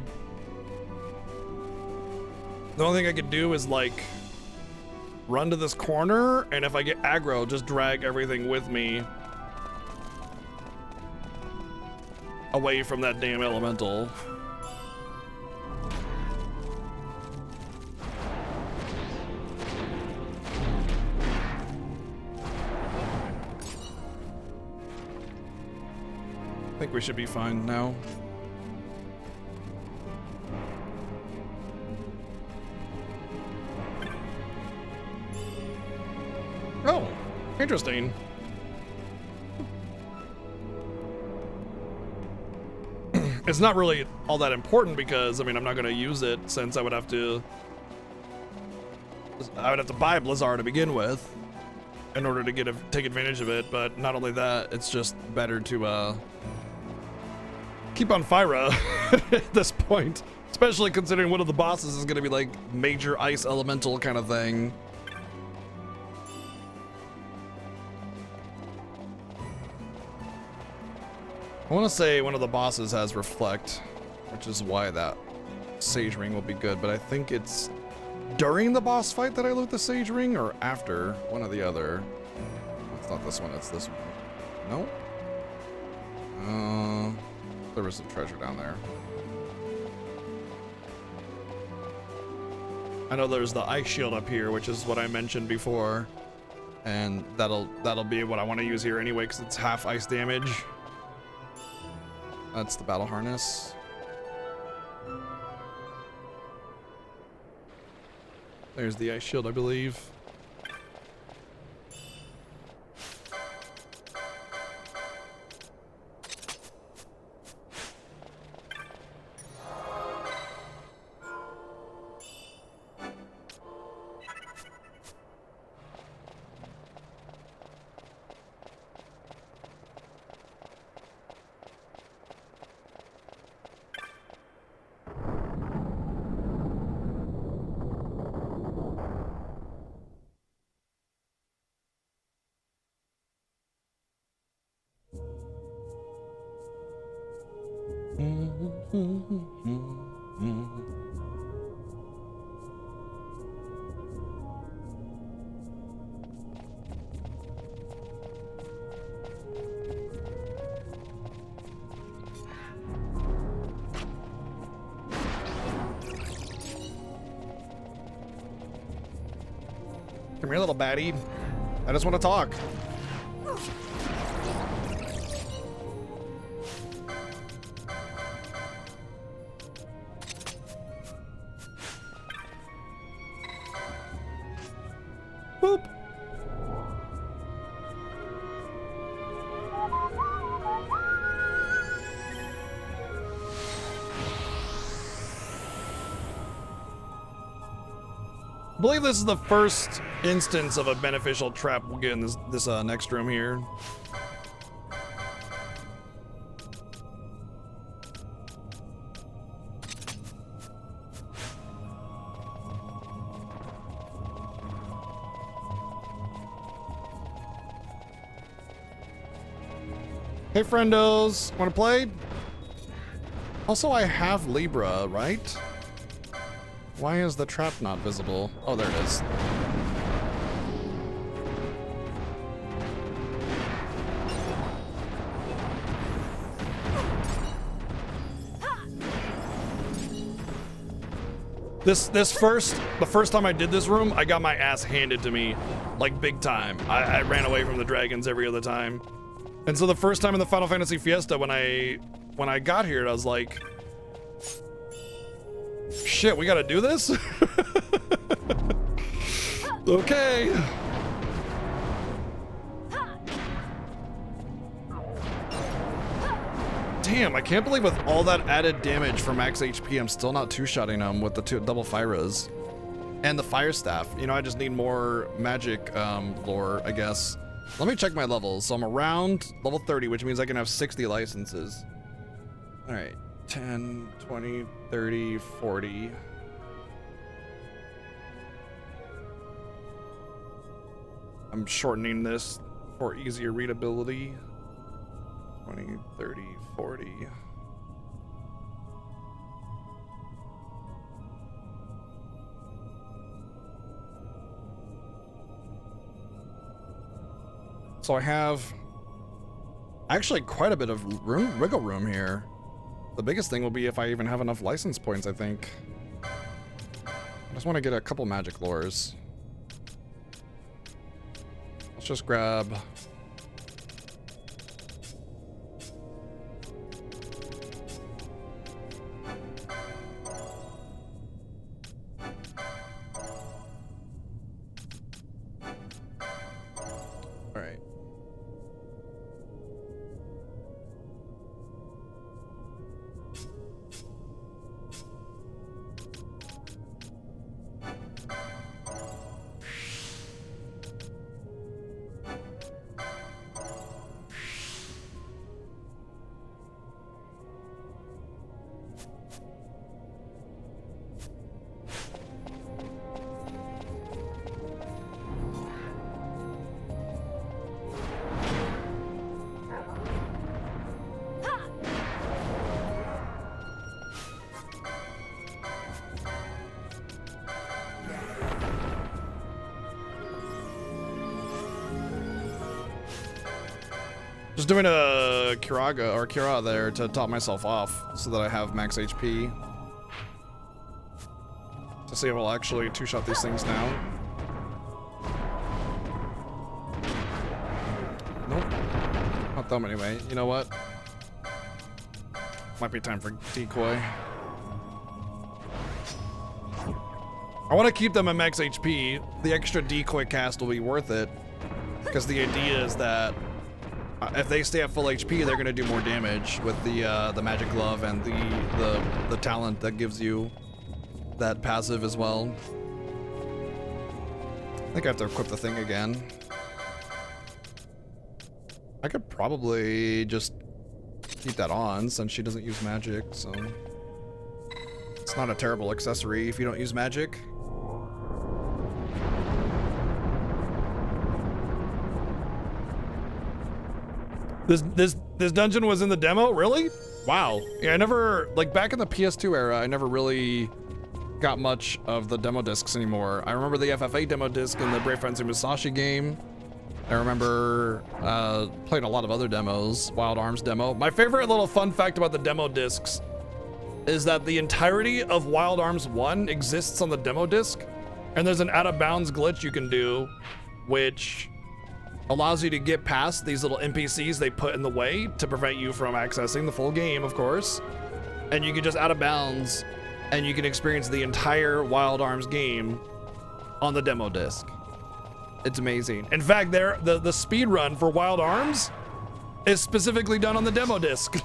[SPEAKER 1] The only thing I could do is like run to this corner, and if I get aggro, just drag everything with me away from that damn elemental. I think we should be fine now. Oh, interesting. It's not really all that important because, I mean, I'm not going to use it since I would have to buy Blizzard to begin with in order to take advantage of it. But not only that, it's just better to keep on Fyra at this point, especially considering one of the bosses is going to be like major ice elemental kind of thing. I want to say one of the bosses has Reflect, which is why that Sage Ring will be good, but I think it's during the boss fight that I loot the Sage Ring, or after, one or the other. It's not this one, it's this one. No? There was some treasure down there. I know there's the ice shield up here, which is what I mentioned before, and that'll be what I want to use here anyway, because it's half ice damage. That's the battle harness. There's the ice shield, I believe. Come here, little baddie. I just want to talk. Boop. I believe this is the first instance of a beneficial trap we'll get in this next room here. Hey, friendos. Want to play? Also, I have Libra, right? Why is the trap not visible? Oh, there it is. The first time I did this room, I got my ass handed to me, like big time. I ran away from the dragons every other time. And so the first time in the Final Fantasy Fiesta, when I got here, I was like, shit, we gotta do this? Okay. Damn, I can't believe with all that added damage for max HP, I'm still not two-shotting them with the double Fyras. And the Fire Staff. You know, I just need more magic lore, I guess. Let me check my levels. So I'm around level 30, which means I can have 60 licenses. All right, 10, 20, 30, 40. I'm shortening this for easier readability. 20, 30, 40. So I have actually quite a bit of wiggle room here. The biggest thing will be if I even have enough license points, I think. I just want to get a couple magic lores. Let's just grab... Just doing a Kira there to top myself off so that I have max HP. To see if I'll actually two-shot these things now. Nope. Not them anyway. You know what? Might be time for decoy. I want to keep them at max HP. The extra decoy cast will be worth it. Because the idea is that if they stay at full HP, they're gonna do more damage with the magic glove and the talent that gives you that passive as well. I think I have to equip the thing again. I could probably just keep that on since she doesn't use magic, so it's not a terrible accessory if you don't use magic. This dungeon was in the demo? Really? Wow. Yeah, I never, like back in the PS2 era, I never really got much of the demo discs anymore. I remember the FF8 demo disc in the Brave Fancy Musashi game. I remember playing a lot of other demos, Wild Arms demo. My favorite little fun fact about the demo discs is that the entirety of Wild Arms 1 exists on the demo disc, and there's an out of bounds glitch you can do, which allows you to get past these little NPCs they put in the way to prevent you from accessing the full game, of course. And you can just out of bounds, and you can experience the entire Wild Arms game on the demo disc. It's amazing. In fact, the speed run for Wild Arms is specifically done on the demo disc.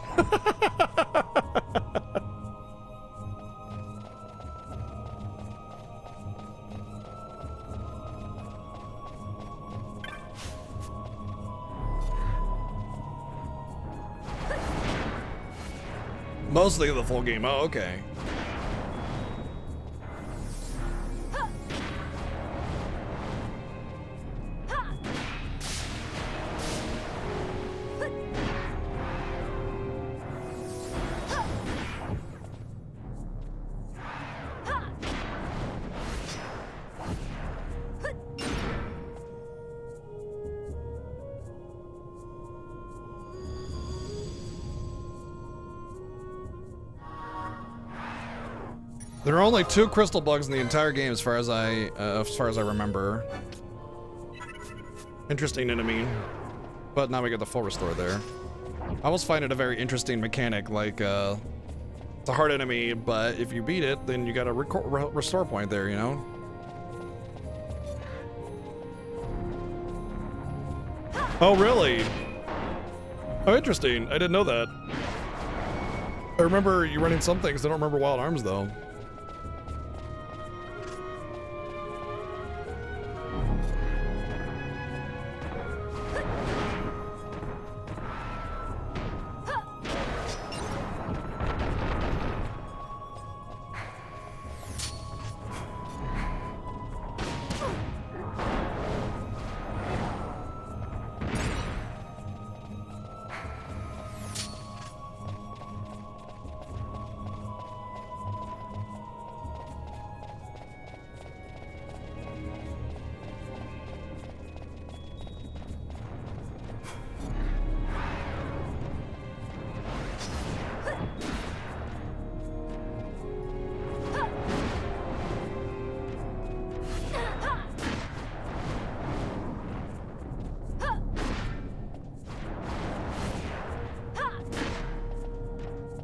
[SPEAKER 1] Mostly the full game. Oh, okay. There are only 2 crystal bugs in the entire game, as far as I remember. Interesting enemy, but now we get the full restore there. I always find it a very interesting mechanic. Like, it's a hard enemy, but if you beat it, then you got a restore point there. You know. Oh, really? Oh, interesting. I didn't know that. I remember you running some things. I don't remember Wild Arms, though.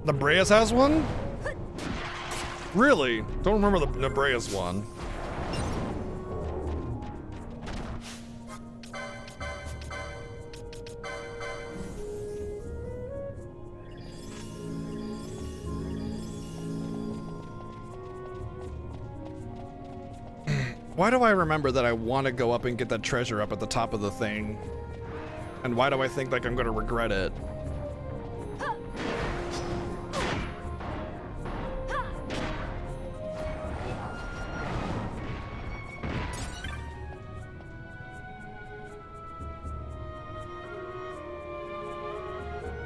[SPEAKER 1] Nebreus has one? Really? Don't remember the Nebreus one. Why do I remember that I want to go up and get that treasure up at the top of the thing? And why do I think like I'm going to regret it?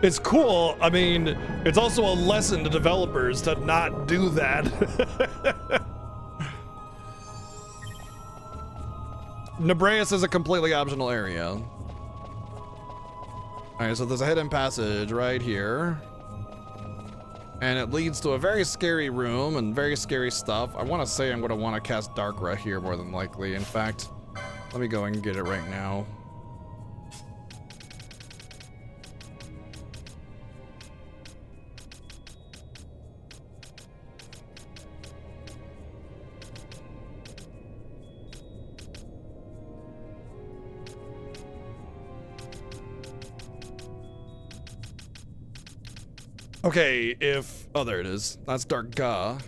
[SPEAKER 1] It's cool. I mean, it's also a lesson to developers to not do that. Nebreus is a completely optional area. All right, so there's a hidden passage right here. And it leads to a very scary room and very scary stuff. I want to say I'm going to want to cast Darkra here more than likely. In fact, let me go and get it right now. Okay, oh, there it is. That's Darkra.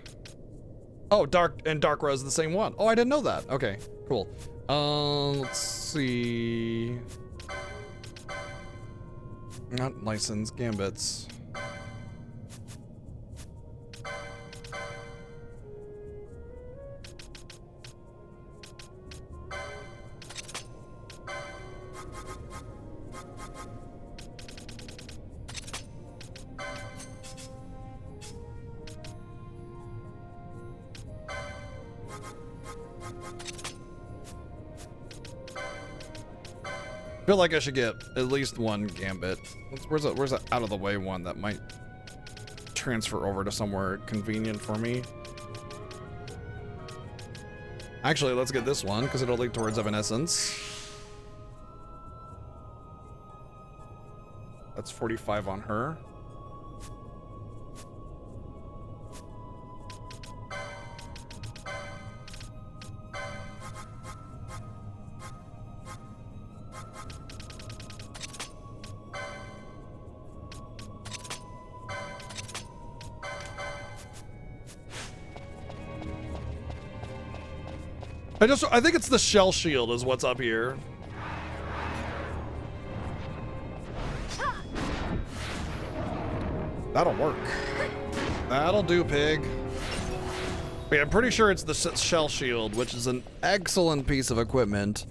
[SPEAKER 1] Oh, Darkra is the same one. Oh, I didn't know that. Okay, cool. Let's see. Not licensed gambits. I feel like I should get at least one gambit. Where's a out of the way one that might transfer over to somewhere convenient for me? Actually, let's get this one because it'll lead towards Evanescence. That's 45 on her. I think it's the shell shield is what's up here. That'll work. That'll do, pig. But yeah, I'm pretty sure it's the shell shield, which is an excellent piece of equipment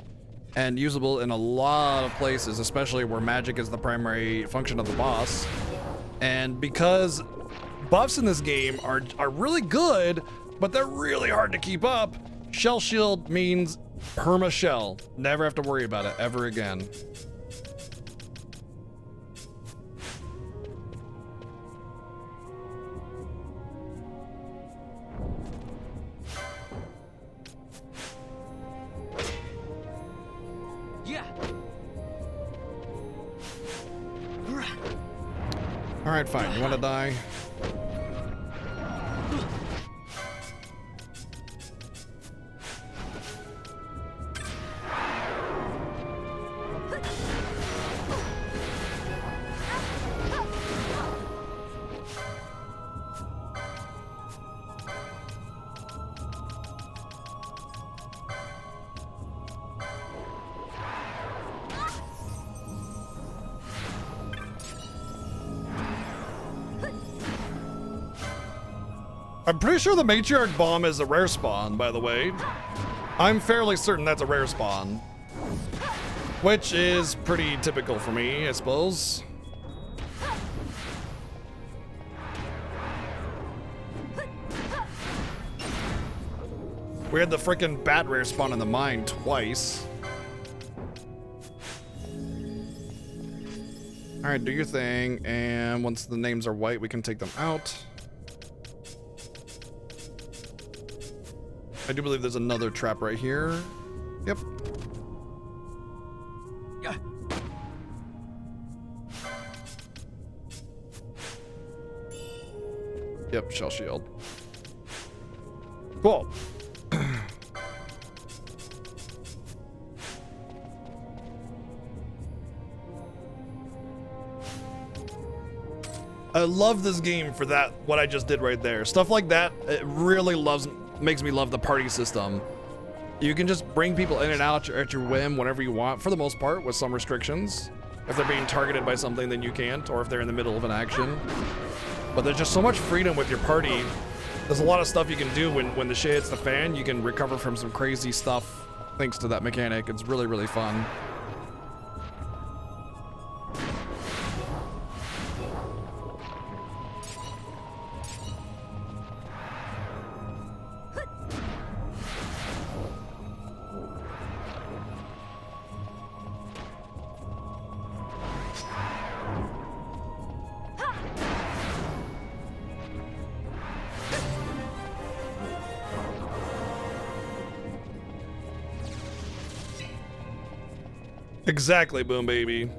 [SPEAKER 1] and usable in a lot of places, especially where magic is the primary function of the boss. And because buffs in this game are really good, but they're really hard to keep up, Shell Shield means perma shell. Never have to worry about it ever again. Alright, fine. You wanna die? I'm pretty sure the Matriarch Bomb is a rare spawn, by the way. I'm fairly certain that's a rare spawn. Which is pretty typical for me, I suppose. We had the frickin' bat rare spawn in the mine twice. Alright, do your thing, and once the names are white, we can take them out. I do believe there's another trap right here. Yep. Yep, shell shield. Cool. I love this game for that, what I just did right there. Stuff like that, it really makes me love the party system. You can just bring people in and out at your whim whenever you want, for the most part, with some restrictions. If they're being targeted by something, then you can't, or if they're in the middle of an action. But there's just so much freedom with your party. There's a lot of stuff you can do when the shit hits the fan. You can recover from some crazy stuff thanks to that mechanic. It's really, really fun. Exactly, Boom Baby.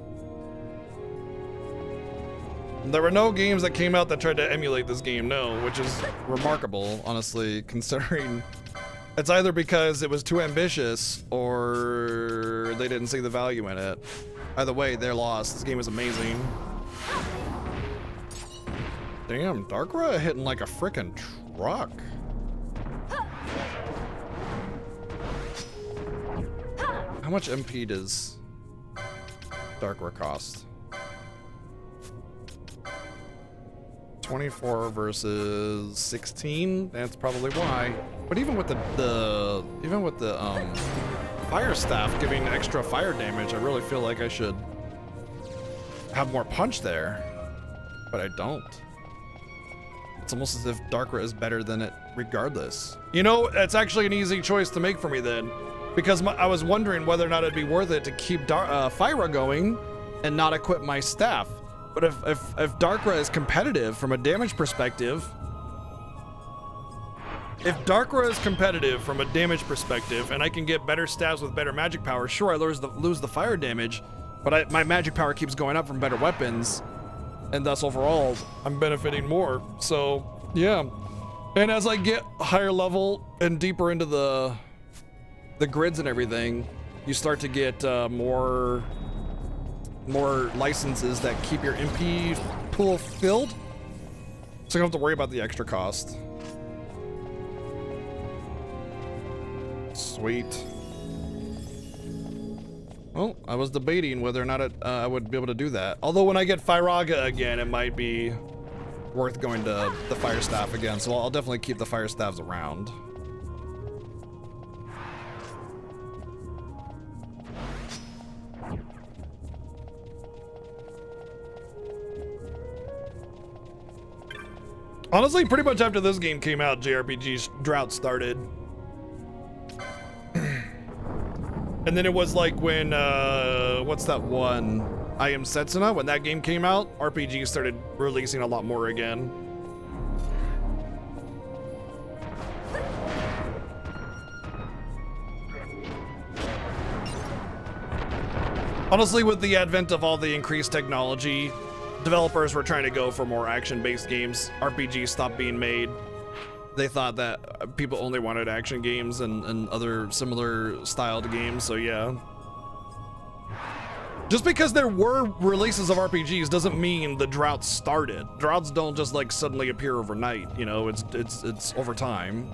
[SPEAKER 1] There were no games that came out that tried to emulate this game, no, which is remarkable, honestly, considering it's either because it was too ambitious or they didn't see the value in it. Either way, they're lost. This game is amazing. Damn, Darkra hitting like a frickin' truck. How much MP does Darkra cost? 24 versus 16. That's probably why. But even with the fire staff giving extra fire damage, I really feel like I should have more punch there, but I don't. It's almost as if Darkra is better than it regardless. You know, it's actually an easy choice to make for me then, because I was wondering whether or not it'd be worth it to keep Fyra going and not equip my staff. But if Darkra is competitive from a damage perspective, and I can get better stabs with better magic power, sure, I lose the fire damage, but my magic power keeps going up from better weapons, and thus overall, I'm benefiting more. So, yeah. And as I get higher level and deeper into the grids and everything, you start to get more licenses that keep your MP pool filled, so you don't have to worry about the extra cost. Sweet. Well, I was debating whether or not I would be able to do that. Although when I get Fyraga again, it might be worth going to the fire staff again, so I'll definitely keep the fire staffs around. Honestly, pretty much after this game came out, JRPG's drought started. And then it was like when, what's that one? I Am Setsuna, when that game came out, RPGs started releasing a lot more again. Honestly, with the advent of all the increased technology, developers were trying to go for more action-based games. RPGs stopped being made. They thought that people only wanted action games and other similar styled games, so yeah. Just because there were releases of RPGs doesn't mean the drought started. Droughts don't just like suddenly appear overnight, you know, it's over time.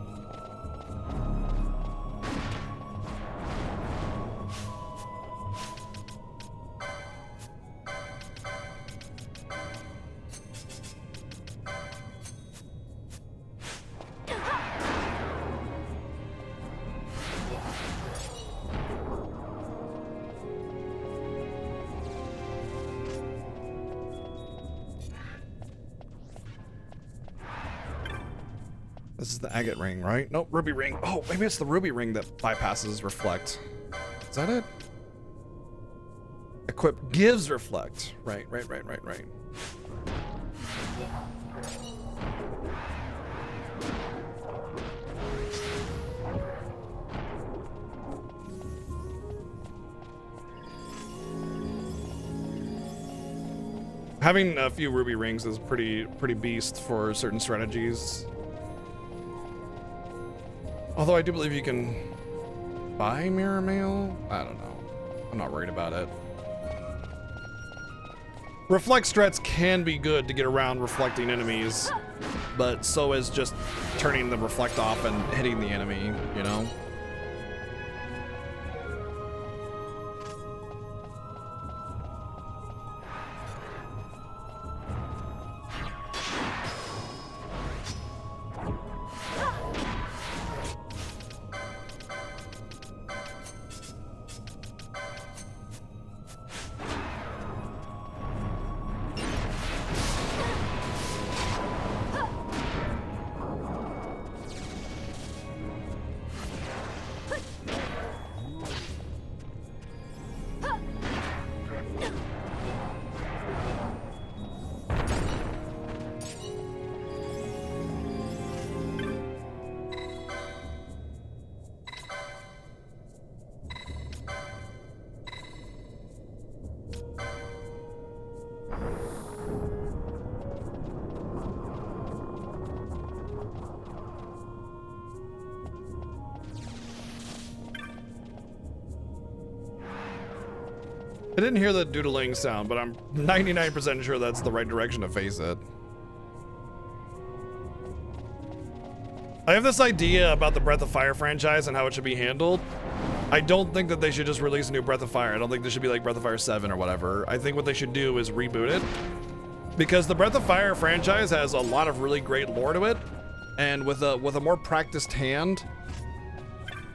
[SPEAKER 1] This is the agate ring, right? Nope, ruby ring. Oh, maybe it's the ruby ring that bypasses reflect. Is that it? Equip gives reflect. Right. Having a few ruby rings is pretty beast for certain strategies. Although I do believe you can buy mirror mail. I don't know. I'm not worried about it. Reflect strats can be good to get around reflecting enemies, but so is just turning the reflect off and hitting the enemy, you know? I didn't hear the doodling sound, but I'm 99% sure that's the right direction to face it. I have this idea about the Breath of Fire franchise and how it should be handled. I don't think that they should just release a new Breath of Fire. I don't think they should be like Breath of Fire 7 or whatever. I think what they should do is reboot it. Because the Breath of Fire franchise has a lot of really great lore to it. And with a more practiced hand,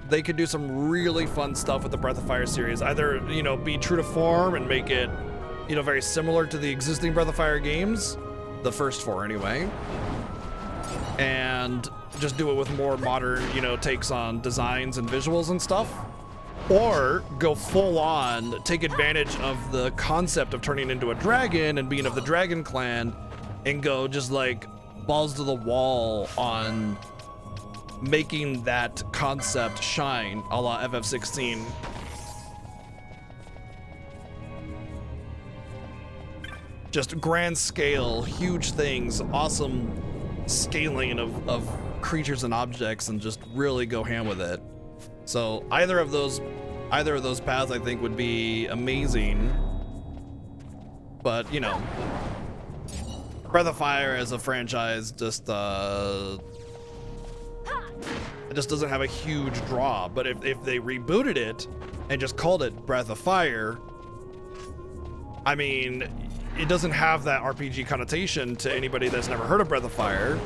[SPEAKER 1] they could do some really fun stuff with the Breath of Fire series. Either, you know, be true to form and make it, you know, very similar to the existing Breath of Fire games, the first 4 anyway, and just do it with more modern, you know, takes on designs and visuals and stuff, or go full on, take advantage of the concept of turning into a dragon and being of the Dragon Clan, and go just like balls to the wall on making that concept shine, a la FF16. Just grand scale, huge things, awesome scaling of creatures and objects, and just really go ham with it. So either of those paths I think would be amazing. But you know, Breath of Fire as a franchise just it just doesn't have a huge draw. But if they rebooted it and just called it Breath of Fire, I mean, it doesn't have that RPG connotation to anybody that's never heard of Breath of Fire.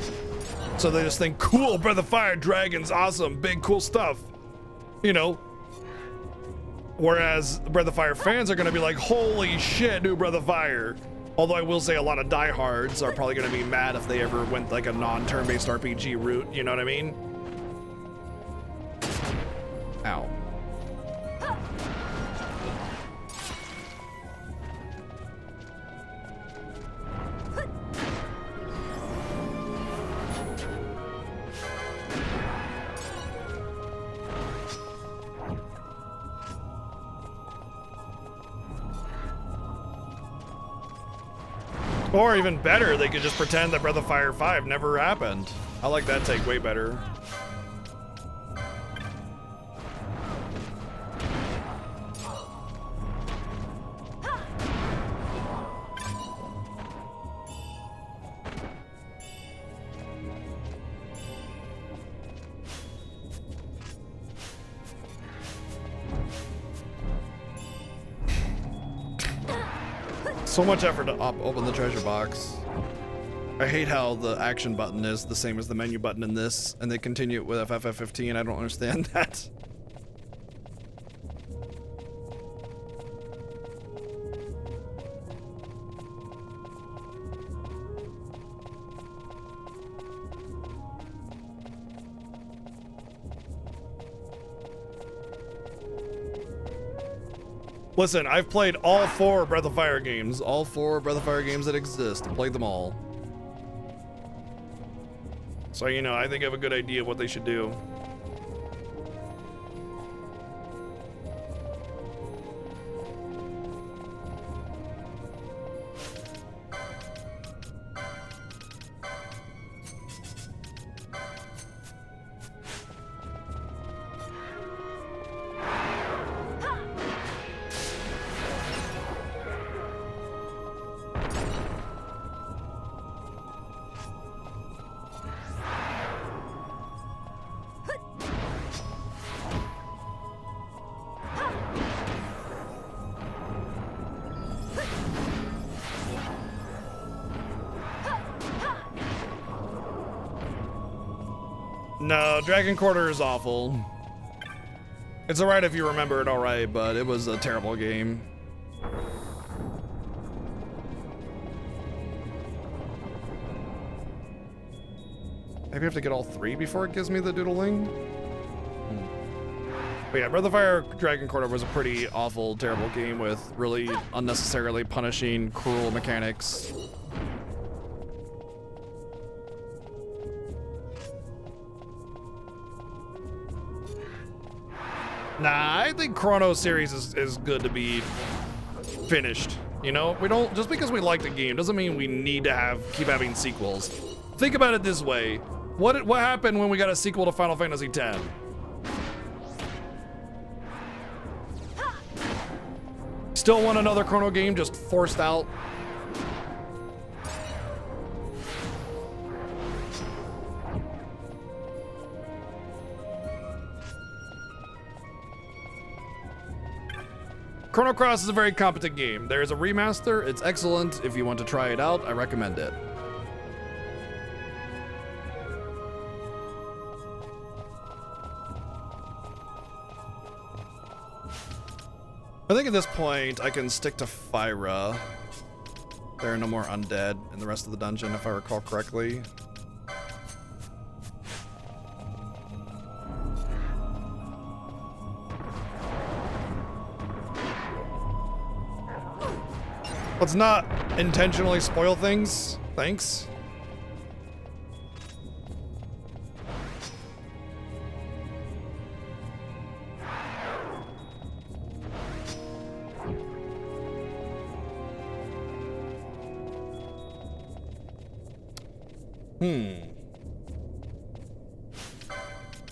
[SPEAKER 1] So they just think, cool, Breath of Fire, dragons, awesome, big, cool stuff, you know? Whereas Breath of Fire fans are gonna be like, holy shit, new Breath of Fire. Although I will say a lot of diehards are probably gonna be mad if they ever went like a non-turn-based RPG route, you know what I mean? Ow. Or even better, they could just pretend that Breath of Fire 5 never happened. I like that take way better. So much effort to open the treasure box. I hate how the action button is the same as the menu button in this, and they continue it with FF15. I don't understand that. Listen, I've played all 4 Breath of Fire games. All 4 Breath of Fire games that exist. I played them all. So, you know, I think I have a good idea of what they should do. No, Dragon Quarter is awful. It's alright if you remember it alright, but it was a terrible game. Maybe I have to get all 3 before it gives me the doodling? But yeah, Breath of Fire Dragon Quarter was a pretty awful, terrible game with really unnecessarily punishing, cruel mechanics. Nah, I think Chrono series is good to be finished. You know, we don't, just because we like the game doesn't mean we need to keep having sequels. Think about it this way. What happened when we got a sequel to Final Fantasy X? Still want another Chrono game just forced out? Chrono Cross is a very competent game. There is a remaster. It's excellent. If you want to try it out, I recommend it. I think at this point, I can stick to Fyra. There are no more undead in the rest of the dungeon, if I recall correctly. Let's not intentionally spoil things. Thanks.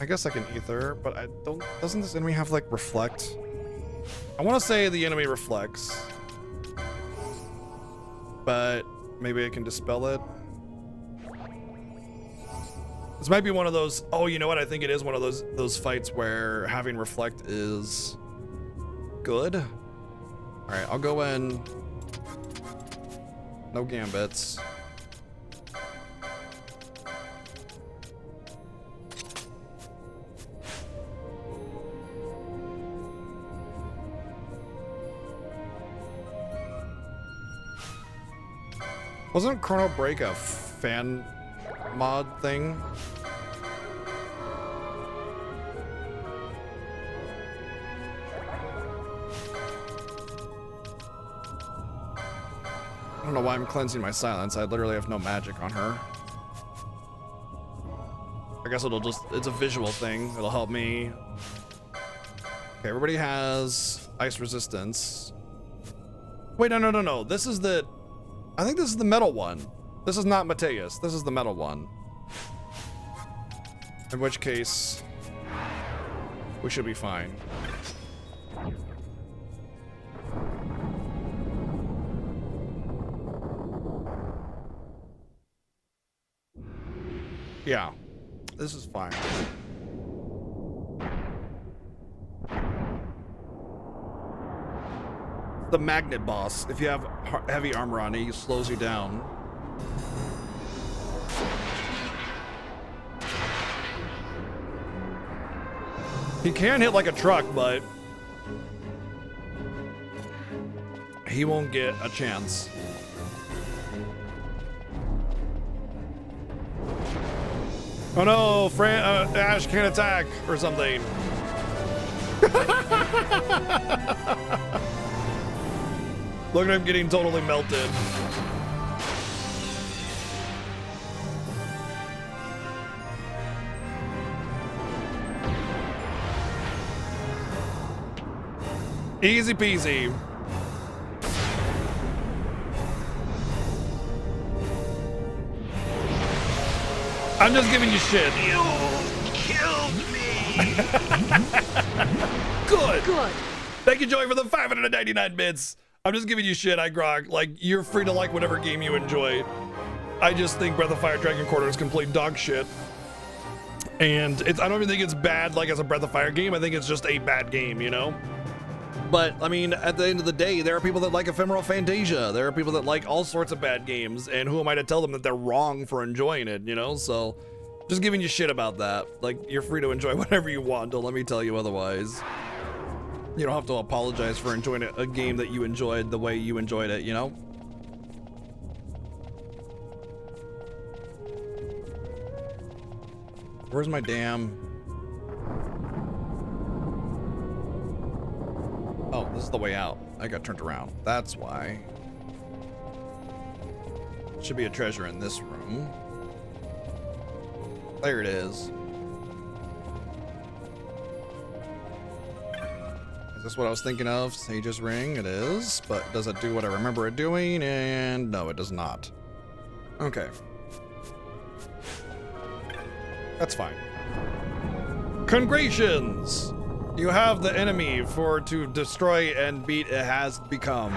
[SPEAKER 1] I guess I can ether, but I don't. Doesn't this enemy have like reflect? I want to say the enemy reflects, but maybe I can dispel it. This might be one of those. Oh, you know what? I think it is one of those fights where having reflect is good. All right, I'll go in. No gambits. Wasn't Chrono Break a fan mod thing? I don't know why I'm cleansing my silence. I literally have no magic on her. I guess it's a visual thing. It'll help me. Okay, everybody has ice resistance. Wait, no. This is the I think this is the metal one. This is not Mateus. This is the metal one. In which case, we should be fine. Yeah, this is fine. The magnet boss. If you have heavy armor on it, he slows you down. He can hit like a truck, but he won't get a chance. Oh no, Ash can't attack or something. Look at him getting totally melted. Easy peasy. I'm just giving you shit.
[SPEAKER 2] You killed me.
[SPEAKER 1] Good. Good. Thank you, Joey, for the 599 bits. I'm just giving you shit, iGrog. Like, you're free to like whatever game you enjoy. I just think Breath of Fire Dragon Quarter is complete dog shit. And I don't even think it's bad, like, as a Breath of Fire game. I think it's just a bad game, you know? But, I mean, at the end of the day, there are people that like Ephemeral Fantasia. There are people that like all sorts of bad games. And who am I to tell them that they're wrong for enjoying it, you know? So, just giving you shit about that. Like, you're free to enjoy whatever you want. Don't let me tell you otherwise. You don't have to apologize for enjoying a game that you enjoyed the way you enjoyed it, you know? Where's my damn... Oh, this is the way out. I got turned around. That's why. Should be a treasure in this room. There it is. Is this what I was thinking of? Sage's Ring? It is. But does it do what I remember it doing? And no, it does not. Okay. That's fine. Congratulations! You have the enemy to destroy and beat it has become.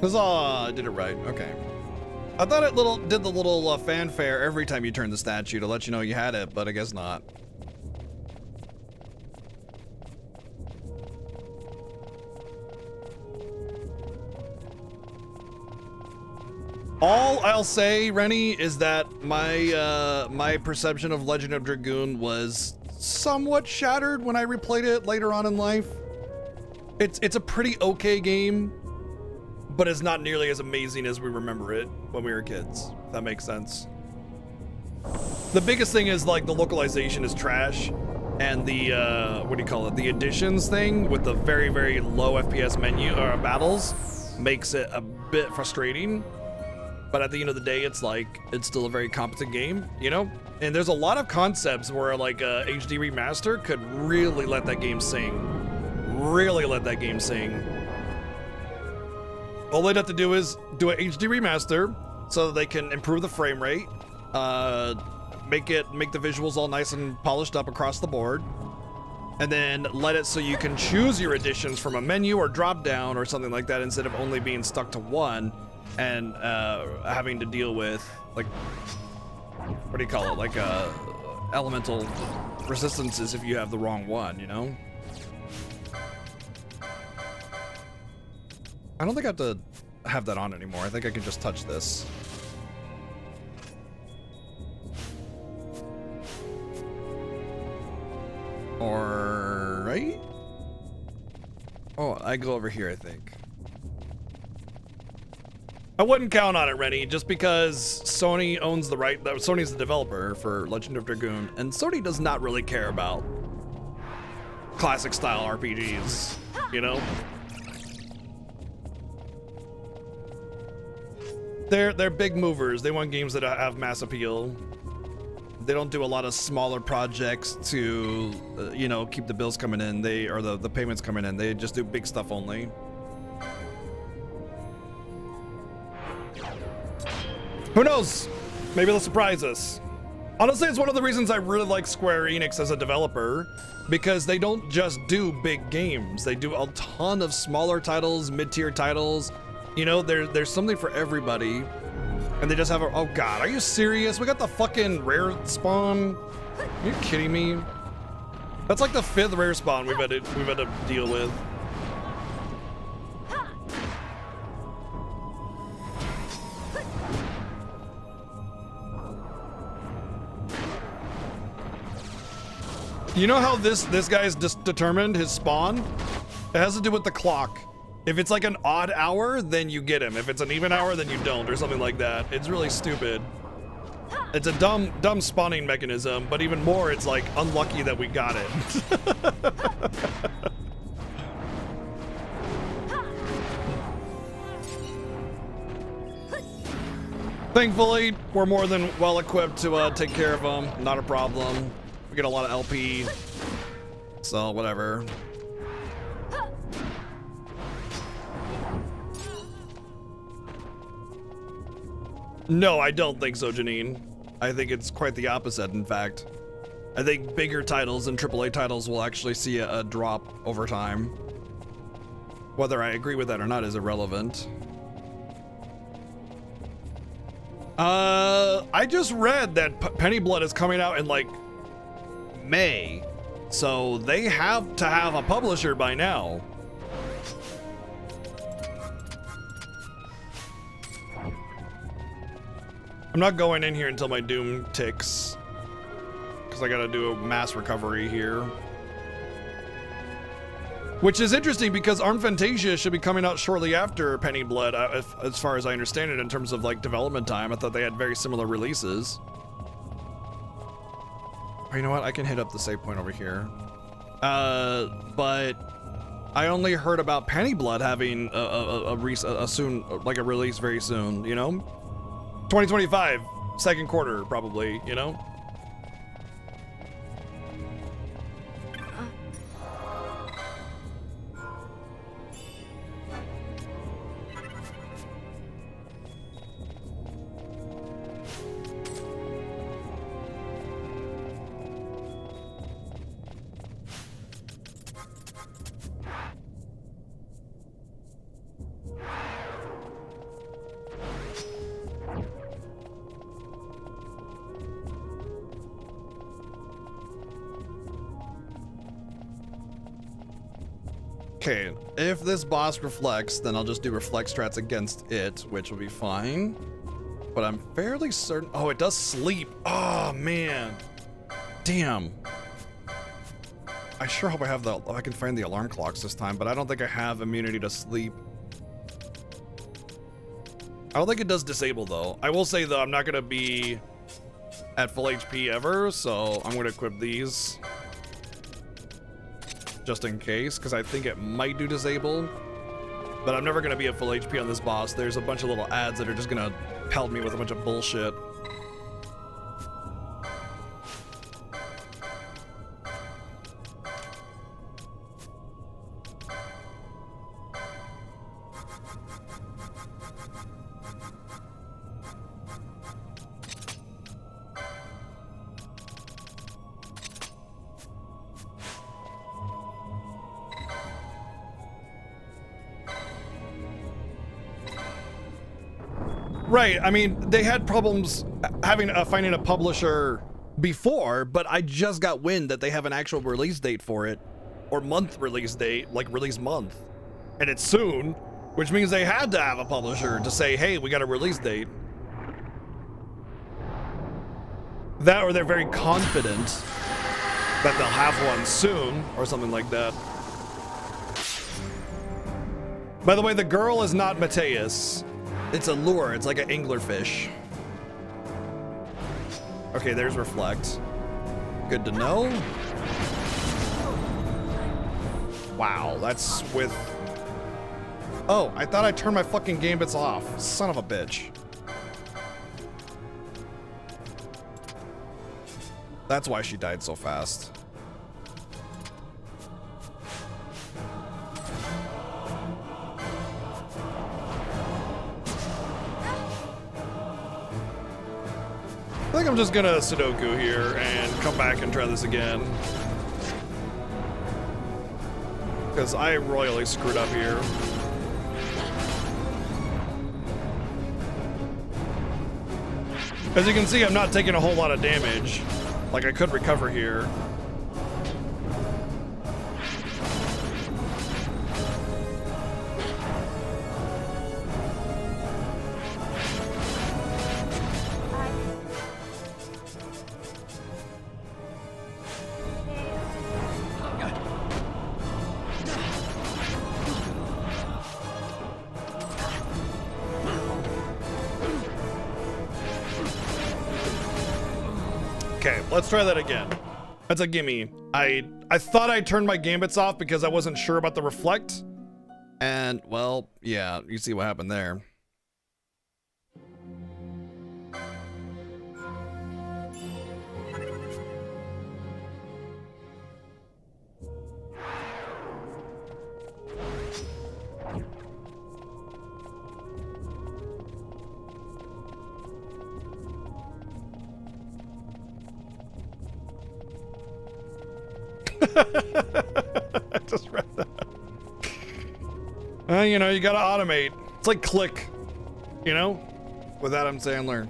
[SPEAKER 1] Huzzah! I did it right. Okay. I thought it did the little fanfare every time you turned the statue to let you know you had it, but I guess not. All I'll say, Rennie, is that my perception of Legend of Dragoon was somewhat shattered when I replayed it later on in life. It's a pretty okay game, but it's not nearly as amazing as we remember it when we were kids, if that makes sense. The biggest thing is, like, the localization is trash, and the, what do you call it, the additions thing with the very, very low FPS menu, or battles, makes it a bit frustrating. But at the end of the day, it's still a very competent game, you know? And there's a lot of concepts where, like, a HD remaster could really let that game sing. Really let that game sing. All they'd have to do is do an HD remaster so that they can improve the frame rate, make the visuals all nice and polished up across the board, and then let it so you can choose your additions from a menu or drop down or something like that instead of only being stuck to one and having to deal with, like, what do you call it, like elemental resistances if you have the wrong one, you know? I don't think I have to have that on anymore. I think I can just touch this. Or right? Oh, I go over here, I think. I wouldn't count on it, Rennie, just because Sony owns the right. Sony's the developer for Legend of Dragoon, and Sony does not really care about classic style RPGs, you know? They're big movers. They want games that have mass appeal. They don't do a lot of smaller projects to, you know, keep the bills coming in. Or the payments coming in. They just do big stuff only. Who knows? Maybe they'll surprise us. Honestly, it's one of the reasons I really like Square Enix as a developer, because they don't just do big games. They do a ton of smaller titles, mid-tier titles. You know, there's something for everybody. And they just have oh god, are you serious? We got the fucking rare spawn? Are you kidding me? That's like the 5th rare spawn we've had to deal with. You know how this guy's determined his spawn? It has to do with the clock. If it's like an odd hour, then you get him. If it's an even hour, then you don't, or something like that. It's really stupid. It's a dumb spawning mechanism, but even more, it's like unlucky that we got it. Thankfully, we're more than well equipped to take care of them. Not a problem. We get a lot of LP, so whatever. No, I don't think so, Janine. I think it's quite the opposite, in fact. I think bigger titles and AAA titles will actually see a drop over time. Whether I agree with that or not is irrelevant. I just read that Penny Blood is coming out in like May, so they have to have a publisher by now. I'm not going in here until my Doom ticks, because I gotta do a mass recovery here. Which is interesting because Armed Fantasia should be coming out shortly after Penny Blood, as far as I understand it, in terms of like development time. I thought they had very similar releases. Oh, you know what? I can hit up the save point over here. But I only heard about Penny Blood having a release very soon, you know? 2025, second quarter, probably, you know? Okay, if this boss reflects, then I'll just do reflect strats against it, which will be fine. But I'm fairly certain. Oh, it does sleep. Oh man, damn. I sure hope I can find the alarm clocks this time, but I don't think I have immunity to sleep. I don't think it does disable though. I will say though, I'm not gonna be at full HP ever, so I'm gonna equip these. Just in case, because I think it might do disable, but I'm never going to be at full HP on this boss. There's a bunch of little ads that are just going to pelt me with a bunch of bullshit. Right, I mean, they had problems finding a publisher before, but I just got wind that they have an actual release date for it, or month release date, like release month, and it's soon, which means they had to have a publisher to say, hey, we got a release date. That, or they're very confident that they'll have one soon, or something like that. By the way, the girl is not Mateus. It's a lure. It's like an anglerfish. Okay, there's reflect. Good to know. Wow, that's with... Oh, I thought I turned my fucking gambits off. Son of a bitch. That's why she died so fast. I think I'm just gonna Sudoku here and come back and try this again. Because I royally screwed up here. As you can see, I'm not taking a whole lot of damage. Like, I could recover here. Let's try that again. That's a gimme. I thought I turned my gambits off because I wasn't sure about the reflect. And, well, yeah, you see what happened there. I just read that. You know, you gotta automate. It's like Click, you know, with Adam Sandler.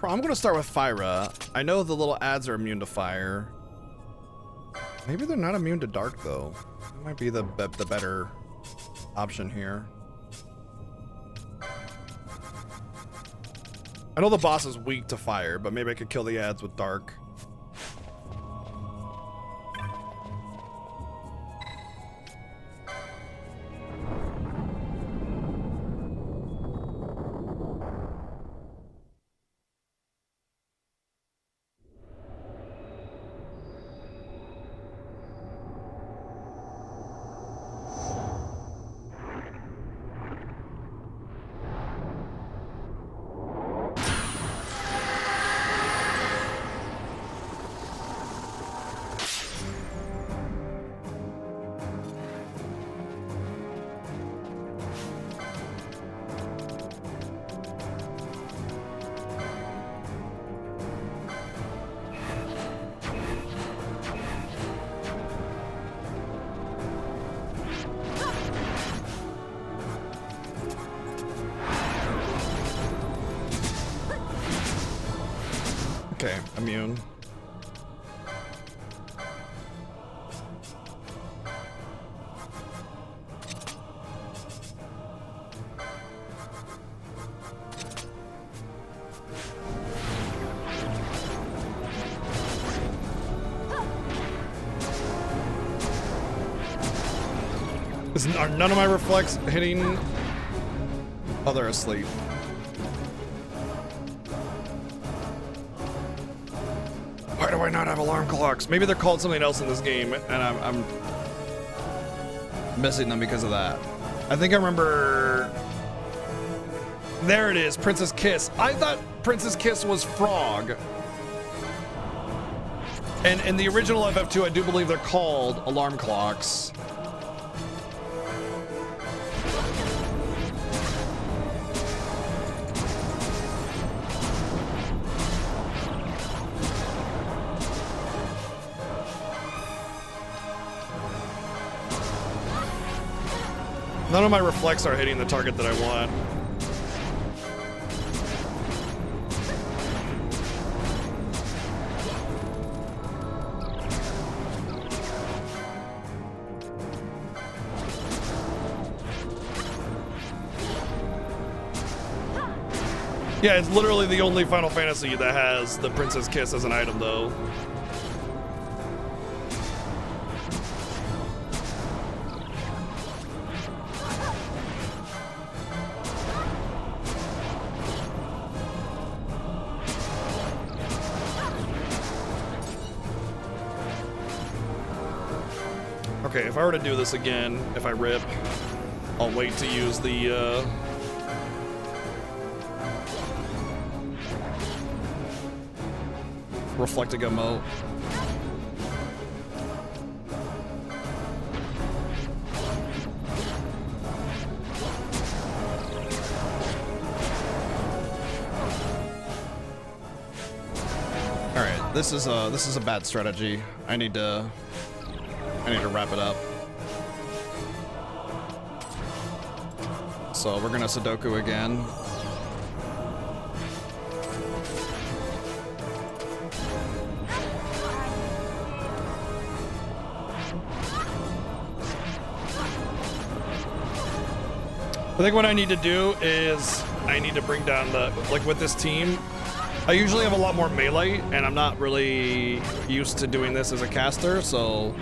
[SPEAKER 1] I'm gonna start with Fyra. I know the little ads are immune to fire. Maybe they're not immune to dark though. That might be the better option here. I know the boss is weak to fire, but maybe I could kill the ads with dark. Okay, immune. Are none of my reflex hitting? Oh, they're asleep. Why do I not have alarm clocks? Maybe they're called something else in this game, and I'm missing them because of that. I think I remember... There it is, Princess Kiss. I thought Princess Kiss was Frog. And in the original FF2, I do believe they're called alarm clocks. None of my reflex are hitting the target that I want. Yeah, it's literally the only Final Fantasy that has the Princess Kiss as an item, though. Okay, if I were to do this again, if I rip, I'll wait to use the, reflecting emote. All right, this is a bad strategy. I need to wrap it up. So we're gonna Sudoku again. I think what I need to do is I need to bring down the, like with this team, I usually have a lot more melee and I'm not really used to doing this as a caster, so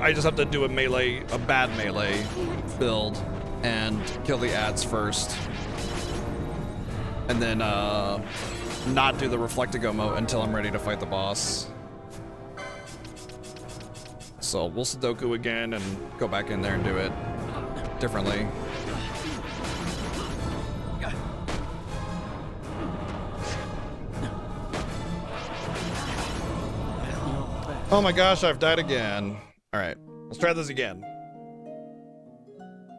[SPEAKER 1] I just have to do a bad melee build and kill the ads first. And then not do the Reflectigo mode until I'm ready to fight the boss. So we'll Sudoku again and go back in there and do it differently. Oh my gosh, I've died again. All right, let's try this again.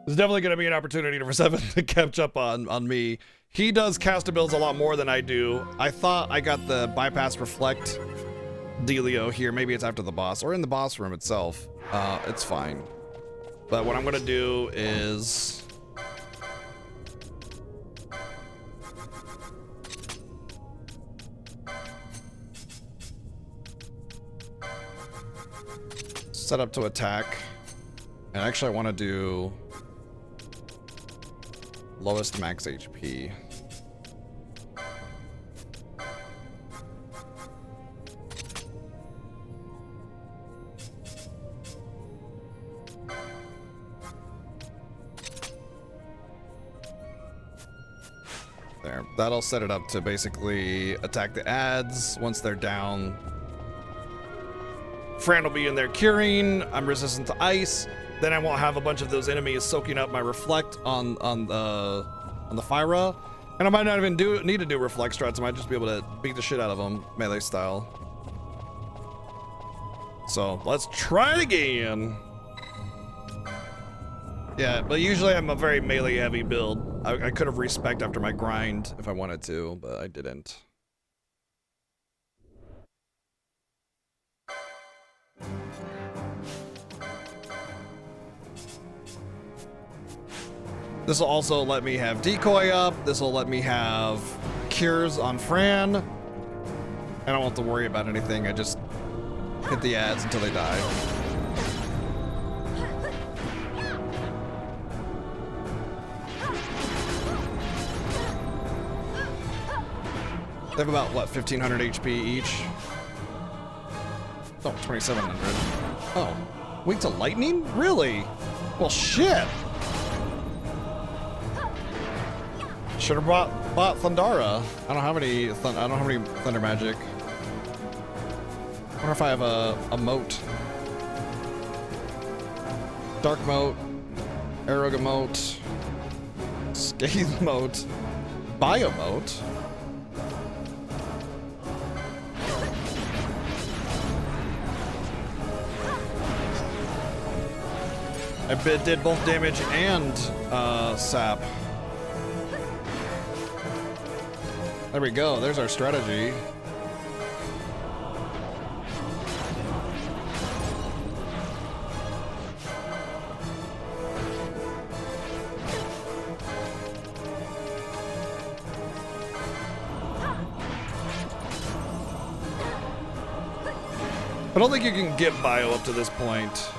[SPEAKER 1] There's definitely going to be an opportunity for Seven to catch up on me. He does caster builds a lot more than I do. I thought I got the bypass reflect dealio here. Maybe it's after the boss or in the boss room itself. It's fine. But what I'm going to do is set up to attack. And actually I want to do lowest max HP. There, that'll set it up to basically attack the ads. Once they're down, Fran will be in there curing. I'm resistant to ice. Then I won't have a bunch of those enemies soaking up my reflect on the Fyra, and I might not even need to do reflect strats. I might just be able to beat the shit out of them melee style. So let's try it again. Yeah, but usually I'm a very melee heavy build. I could have respec after my grind if I wanted to, but I didn't. This will also let me have decoy up. This will let me have cures on Fran. I don't have to worry about anything. I just hit the ads until they die. They have about, what, 1,500 HP each? Oh, 2,700. Oh, weak to lightning? Really? Well, shit. Should have bought Thundara. I don't have any thunder magic. I wonder if I have a moat. Dark moat, Arroga moat, Scathe moat, Bio moat. I did both damage and sap. There we go, there's our strategy. I don't think you can get bio up to this point.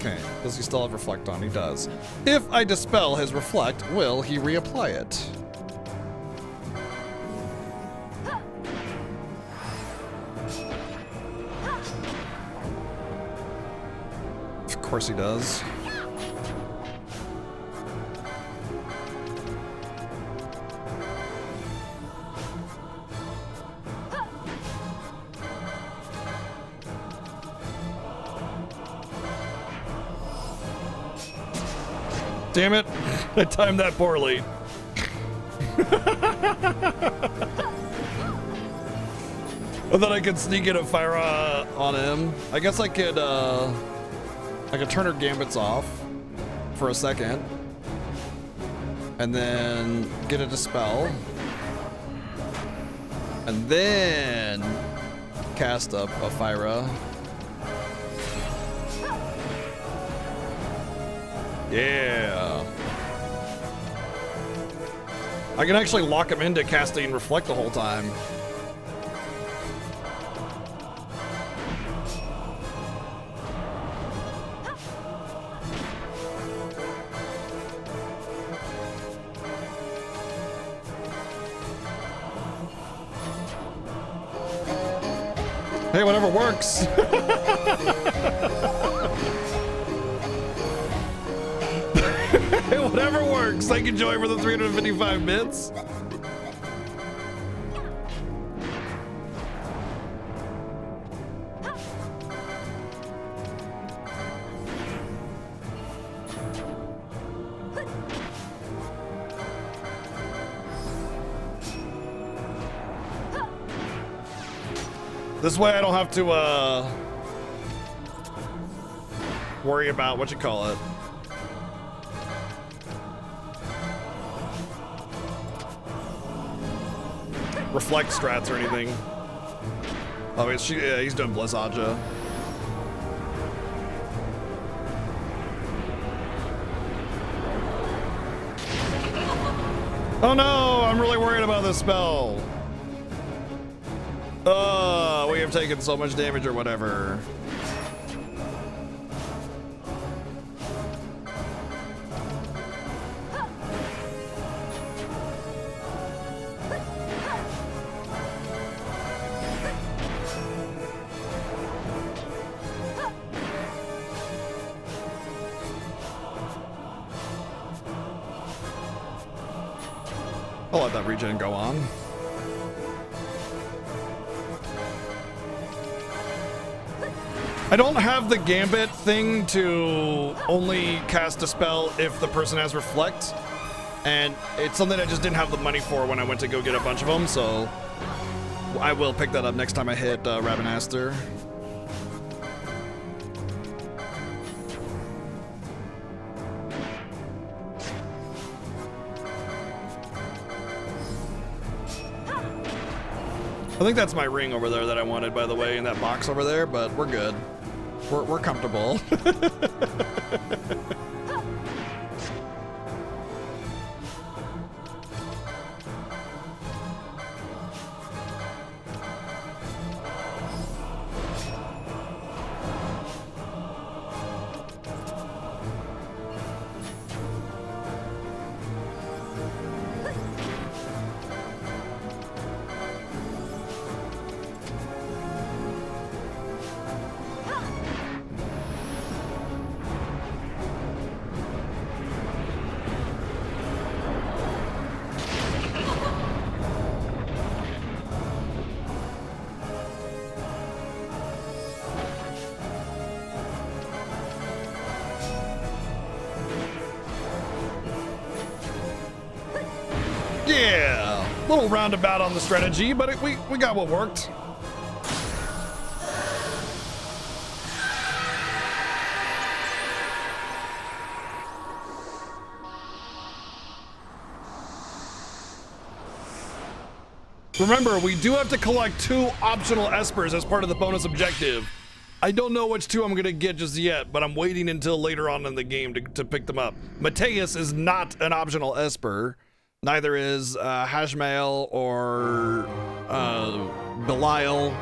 [SPEAKER 1] Okay, does he still have reflect on? He does. If I dispel his reflect, will he reapply it? Of course he does. Damn it, I timed that poorly. I thought I could sneak in a fire on him. I guess I could turn her gambits off for a second. And then get a dispel. And then cast up a Fyra. Yeah. I can actually lock him into casting Reflect the whole time. Hey, whatever works. Whatever works. Thank you, Joy, for the 355 bits. This way I don't have to worry about what you call it. Reflect strats or anything. Oh, he's doing Blizzaja. Oh no, I'm really worried about this spell. We have taken so much damage or whatever. I'll let that regen go on. I don't have the Gambit thing to only cast a spell if the person has Reflect, and it's something I just didn't have the money for when I went to go get a bunch of them, so I will pick that up next time I hit Ravenaster. I think that's my ring over there that I wanted, by the way, in that box over there, but we're good. We're comfortable. Yeah, a little roundabout on the strategy, but we got what worked. Remember, we do have to collect 2 optional Espers as part of the bonus objective. I don't know which 2 I'm gonna get just yet, but I'm waiting until later on in the game to pick them up. Mateus is not an optional Esper. Neither is Hashmael or Belial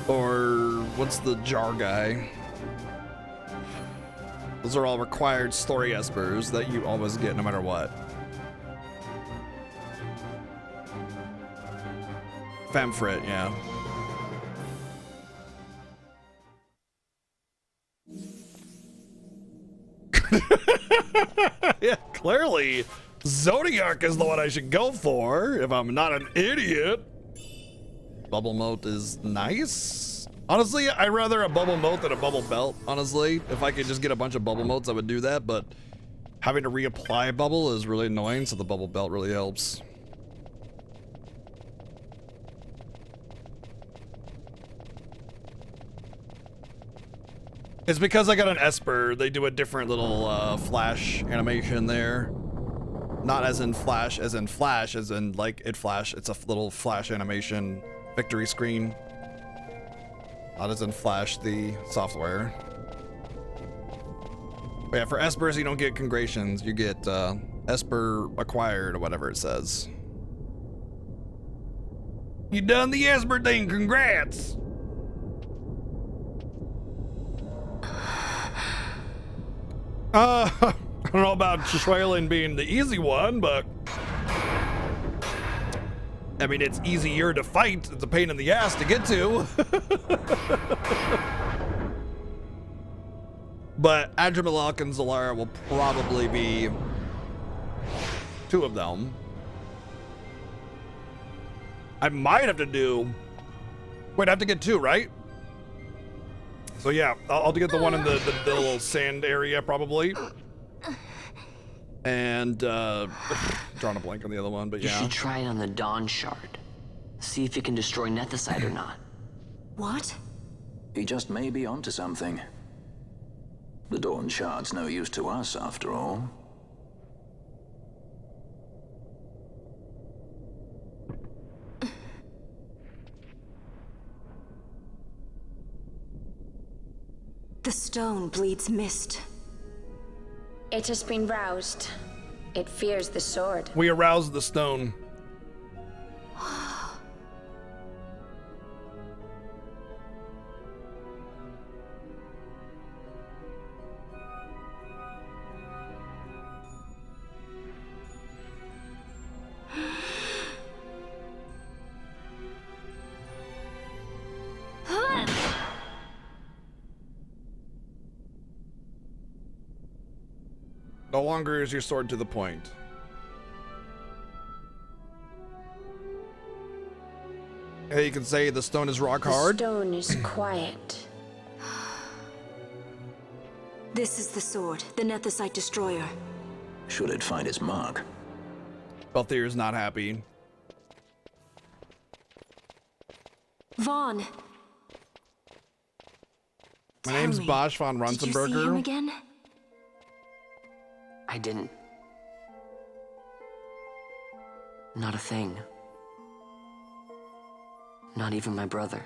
[SPEAKER 1] or what's the jar guy? Those are all required story espers that you always get no matter what. Famfrit, yeah. Yeah, clearly Zodiac is the one I should go for if I'm not an idiot. Bubble moat is nice. Honestly, I'd rather a bubble moat than a bubble belt, honestly. If I could just get a bunch of bubble moats, I would do that, but having to reapply bubble is really annoying, so the bubble belt really helps. It's because I got an Esper. They do a different little flash animation there. Not as in flash, as in like it flash. It's a little flash animation victory screen. Not as in flash the software. But yeah, for Espers you don't get congrations. You get Esper acquired or whatever it says. You done the Esper thing, congrats! I don't know about Schwalen being the easy one, but I mean, it's easier to fight. It's a pain in the ass to get to. But Adramilok and Zalara will probably be two of them. I might have to do... Wait, I have to get two, right? So yeah, I'll get the one in the little sand area probably. And drawing a blank on the other one, but yeah.
[SPEAKER 3] You should try it on the Dawn Shard. See if it can destroy Nethicite or not.
[SPEAKER 7] What?
[SPEAKER 10] He just may be onto something. The Dawn Shard's no use to us, after all.
[SPEAKER 7] The stone bleeds mist.
[SPEAKER 8] It has been roused. It fears the sword.
[SPEAKER 1] We aroused the stone. No longer is your sword to the point. Hey, you can say the stone is rock hard.
[SPEAKER 8] The stone is quiet.
[SPEAKER 7] This is the sword, the Nethicite destroyer.
[SPEAKER 10] Should it find its mark?
[SPEAKER 1] Balthier is not happy.
[SPEAKER 7] Vaughn.
[SPEAKER 1] My name's Bosch von
[SPEAKER 7] Did you see him
[SPEAKER 1] Runzenberger.
[SPEAKER 7] again?
[SPEAKER 3] I didn't. Not a thing. Not even my brother.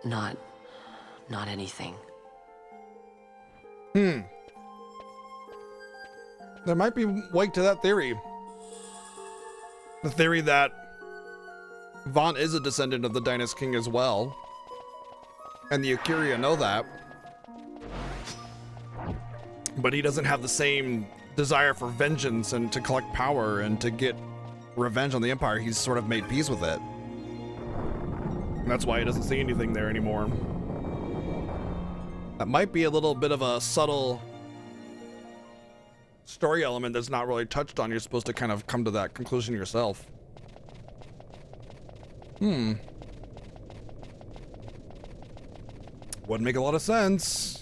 [SPEAKER 3] Not anything.
[SPEAKER 1] There might be weight to that theory. The theory that Vaughn is a descendant of the Dynast King as well. And the Akuria know that. But he doesn't have the same desire for vengeance and to collect power and to get revenge on the Empire. He's sort of made peace with it. And that's why he doesn't see anything there anymore. That might be a little bit of a subtle story element that's not really touched on. You're supposed to kind of come to that conclusion yourself. Wouldn't make a lot of sense.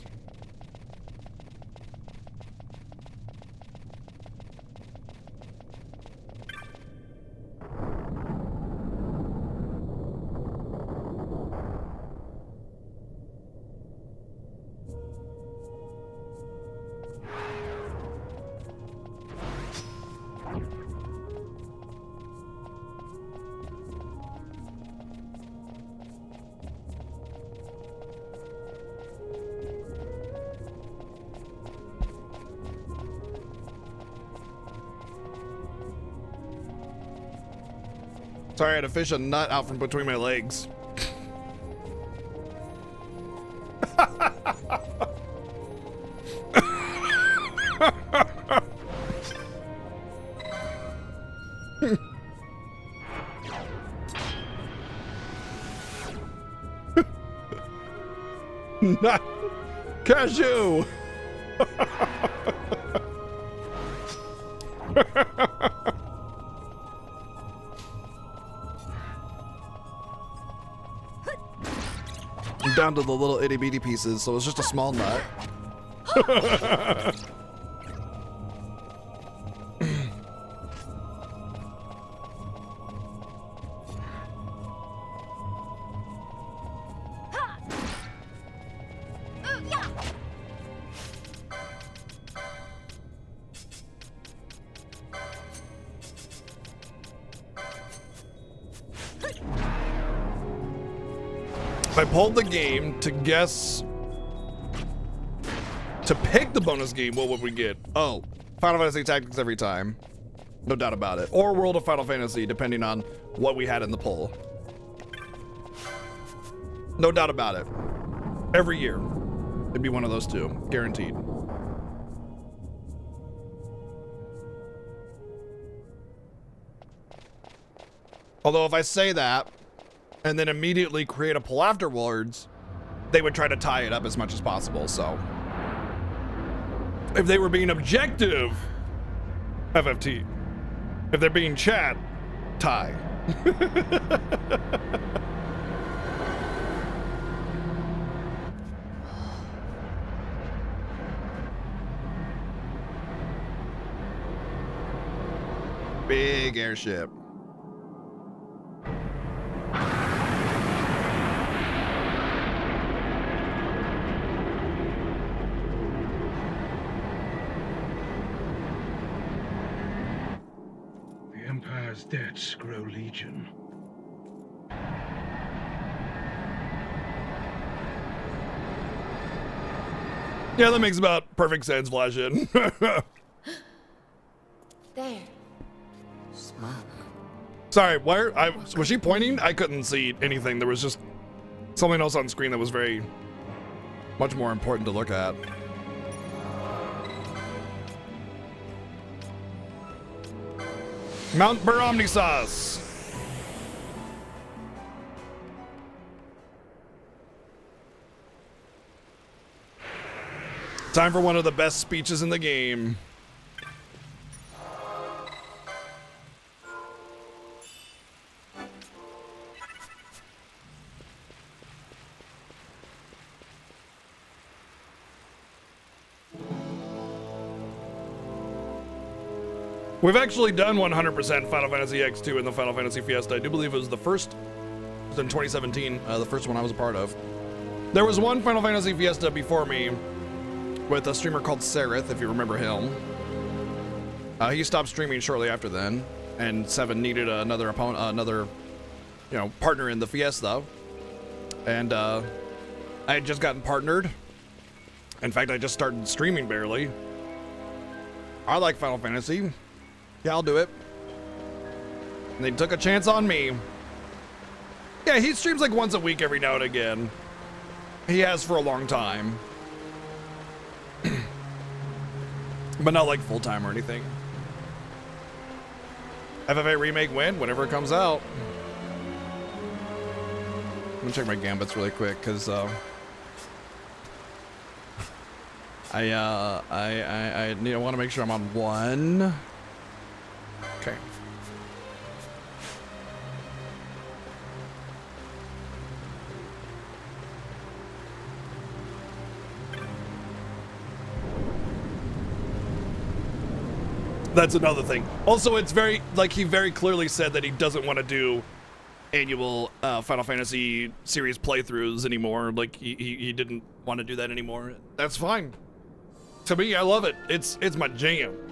[SPEAKER 1] Sorry, I had to fish a nut out from between my legs. Not cashew. I'm down to the little itty bitty pieces, so it's just a small nut. If I pulled the game to guess, to pick the bonus game, what would we get? Oh, Final Fantasy Tactics every time. No doubt about it. Or World of Final Fantasy, depending on what we had in the poll. No doubt about it. Every year, it'd be one of those two, guaranteed. Although if I say that, and then immediately create a poll afterwards, they would try to tie it up as much as possible, so. If they were being objective, FFT. If they're being chat, tie. Big airship.
[SPEAKER 17] The Empire's debts grow legion.
[SPEAKER 1] Yeah, that makes about perfect sense, Flash in.
[SPEAKER 8] There.
[SPEAKER 3] Smoke.
[SPEAKER 1] Sorry, where was she pointing? I couldn't see anything. There was just something else on screen that was very much more important to look at. Mount Baramnisas. Time for one of the best speeches in the game. We've actually done 100% Final Fantasy X2 in the Final Fantasy Fiesta. I do believe it was the first, it was in 2017, the first one I was a part of. There was one Final Fantasy Fiesta before me with a streamer called Sereth, if you remember him. He stopped streaming shortly after then, and Seven needed another opponent, another, partner in the Fiesta. And I had just gotten partnered. In fact, I just started streaming barely. I like Final Fantasy. Yeah, I'll do it. And they took a chance on me. Yeah, he streams like once a week every now and again. He has for a long time. But not like full-time or anything. FF8 Remake when? Whenever it comes out. Let me check my gambits really quick, because I want to make sure I'm on one. Okay. That's another thing. Also, it's very, he very clearly said that he doesn't want to do annual Final Fantasy series playthroughs anymore. Like, he didn't want to do that anymore. That's fine. To me, I love it. It's my jam.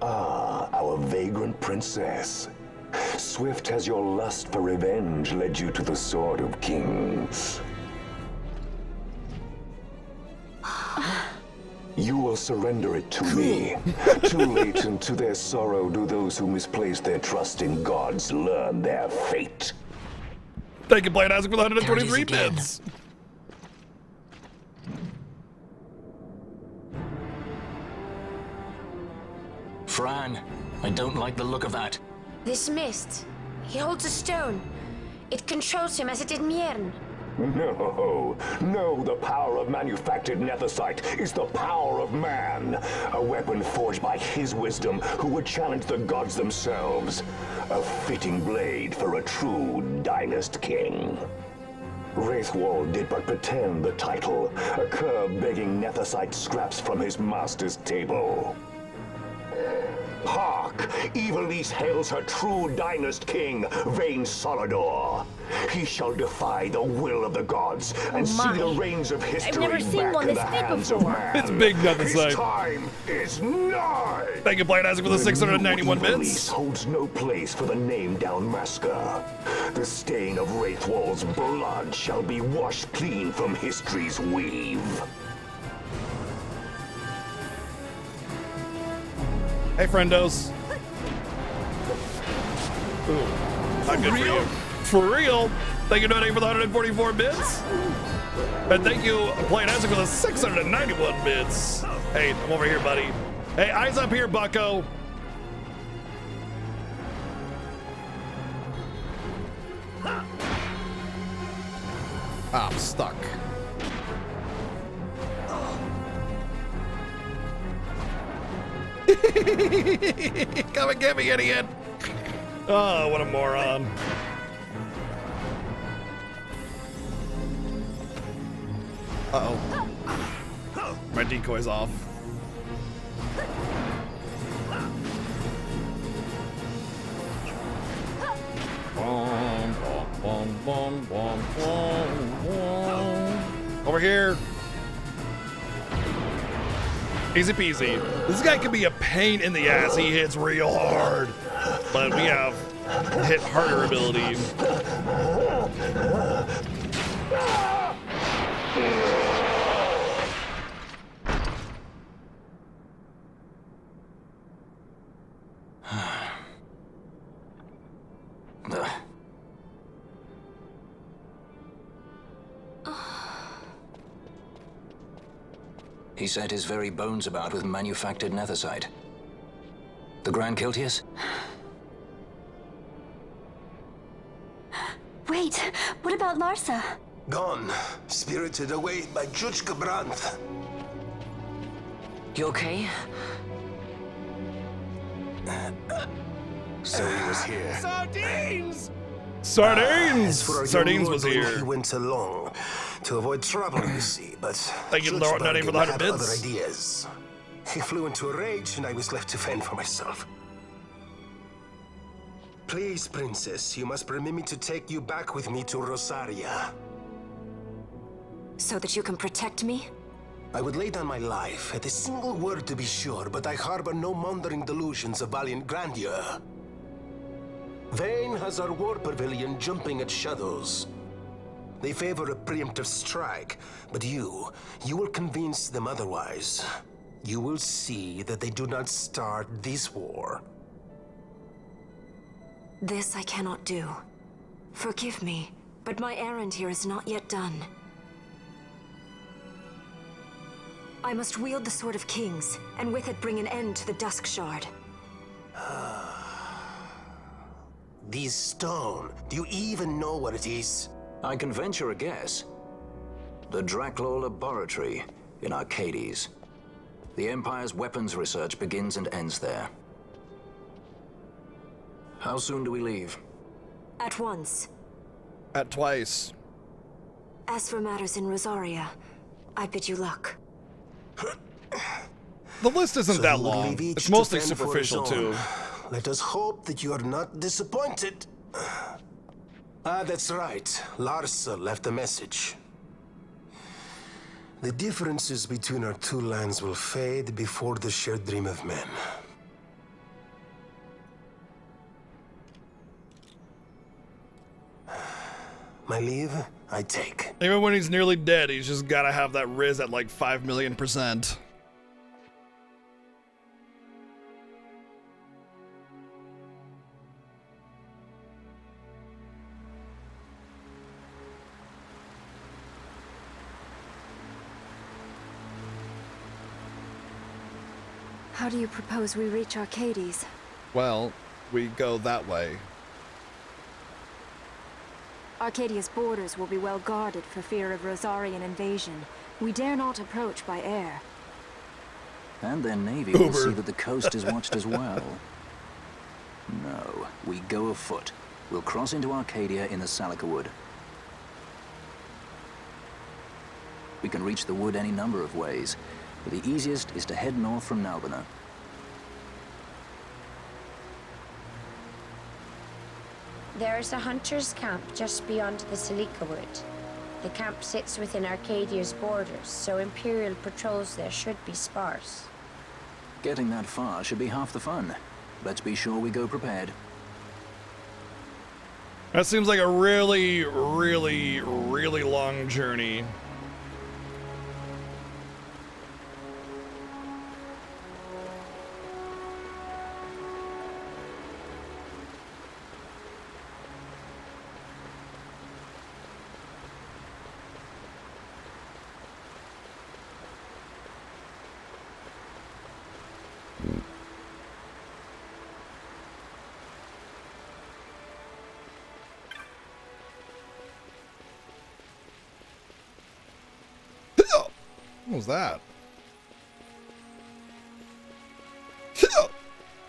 [SPEAKER 9] Ah, our vagrant princess. Swift has your lust for revenge led you to the Sword of Kings. You will surrender it to me. Too late, and to their sorrow do those who misplace their trust in gods learn their fate.
[SPEAKER 1] Thank you, Blade Isaac, for the 123 bits.
[SPEAKER 10] Fran, I don't like the look of that.
[SPEAKER 8] This mist. He holds a stone. It controls him as it did Mjern.
[SPEAKER 9] No, the power of manufactured nethicite is the power of man. A weapon forged by his wisdom who would challenge the gods themselves. A fitting blade for a true dynast king. Wraithwall did but pretend the title, a cur begging nethicite scraps from his master's table. Hark! Evilise hails her true dynast king, Vayne Solidor. He shall defy the will of the gods and see the reins of history back in the hands of man.
[SPEAKER 1] It's big nethicite.
[SPEAKER 9] His time is nigh!
[SPEAKER 1] Thank you, Blind Isaac, for the 691 bits.
[SPEAKER 9] Evilise holds no place for the name down masker. The stain of Wraithwall's blood shall be washed clean from history's weave.
[SPEAKER 1] Hey, friendos. Ooh, not good for you. For real. Thank you, Donate, for the 144 bits. And thank you, Blind Isaac, for the 691 bits. Hey, I'm over here, buddy. Hey, eyes up here, bucko. I'm stuck. Come and get me, idiot. Oh, what a moron. Uh-oh. My decoy's off. Over here. Easy peasy. This guy can be a pain in the ass. He hits real hard. But we have hit harder ability.
[SPEAKER 10] He set his very bones about with manufactured nethicite. The Grand Kiltius?
[SPEAKER 4] Wait, what about Larsa?
[SPEAKER 15] Gone. Spirited away by Judge Brandt.
[SPEAKER 3] You okay?
[SPEAKER 15] So he was here.
[SPEAKER 1] Sardines! Sardines! Sardines was here.
[SPEAKER 15] He went along to avoid trouble, you see, but
[SPEAKER 1] thank you, Lord, not even the 100 bits.
[SPEAKER 15] Other ideas. He flew into a rage, and I was left to fend for myself. Please, Princess, you must permit me to take you back with me to Rosaria.
[SPEAKER 7] So that you can protect me?
[SPEAKER 15] I would lay down my life, at a single word to be sure, but I harbor no mongering delusions of valiant grandeur. Vayne has our war pavilion jumping at shadows. They favor a preemptive strike, but you will convince them otherwise. You will see that they do not start this war.
[SPEAKER 7] This I cannot do. Forgive me, but my errand here is not yet done. I must wield the Sword of Kings, and with it bring an end to the Dusk Shard.
[SPEAKER 15] This stone, do you even know what it is?
[SPEAKER 10] I can venture a guess. The Draclaw Laboratory in Arcades. The Empire's weapons research begins and ends there. How soon do we leave?
[SPEAKER 7] At once.
[SPEAKER 1] At twice.
[SPEAKER 7] As for matters in Rosaria, I bid you luck.
[SPEAKER 1] The list isn't
[SPEAKER 15] So
[SPEAKER 1] that
[SPEAKER 15] you would
[SPEAKER 1] long.
[SPEAKER 15] leave each
[SPEAKER 1] It's
[SPEAKER 15] to
[SPEAKER 1] mostly
[SPEAKER 15] fend for his
[SPEAKER 1] superficial,
[SPEAKER 15] own.
[SPEAKER 1] too.
[SPEAKER 15] Let us hope that you are not disappointed. Ah, that's right. Larsa left a message. The differences between our two lands will fade before the shared dream of men. My leave, I take.
[SPEAKER 1] Even when he's nearly dead, he's just gotta have that Riz at like 5 million %.
[SPEAKER 7] How do you propose we reach Arcades?
[SPEAKER 1] Well, we go that way.
[SPEAKER 7] Arcadia's borders will be well guarded for fear of Rosarian invasion. We dare not approach by air.
[SPEAKER 10] And their navy will see that the coast is watched as well. No, we go afoot. We'll cross into Arcadia in the Salika Wood. We can reach the wood any number of ways, but the easiest is to head north from Nalbina.
[SPEAKER 8] There is a hunter's camp just beyond the Salika Wood. The camp sits within Arcadia's borders, so Imperial patrols there should be sparse.
[SPEAKER 10] Getting that far should be half the fun. Let's be sure we go prepared.
[SPEAKER 1] That seems like a really, really, really long journey. What was that?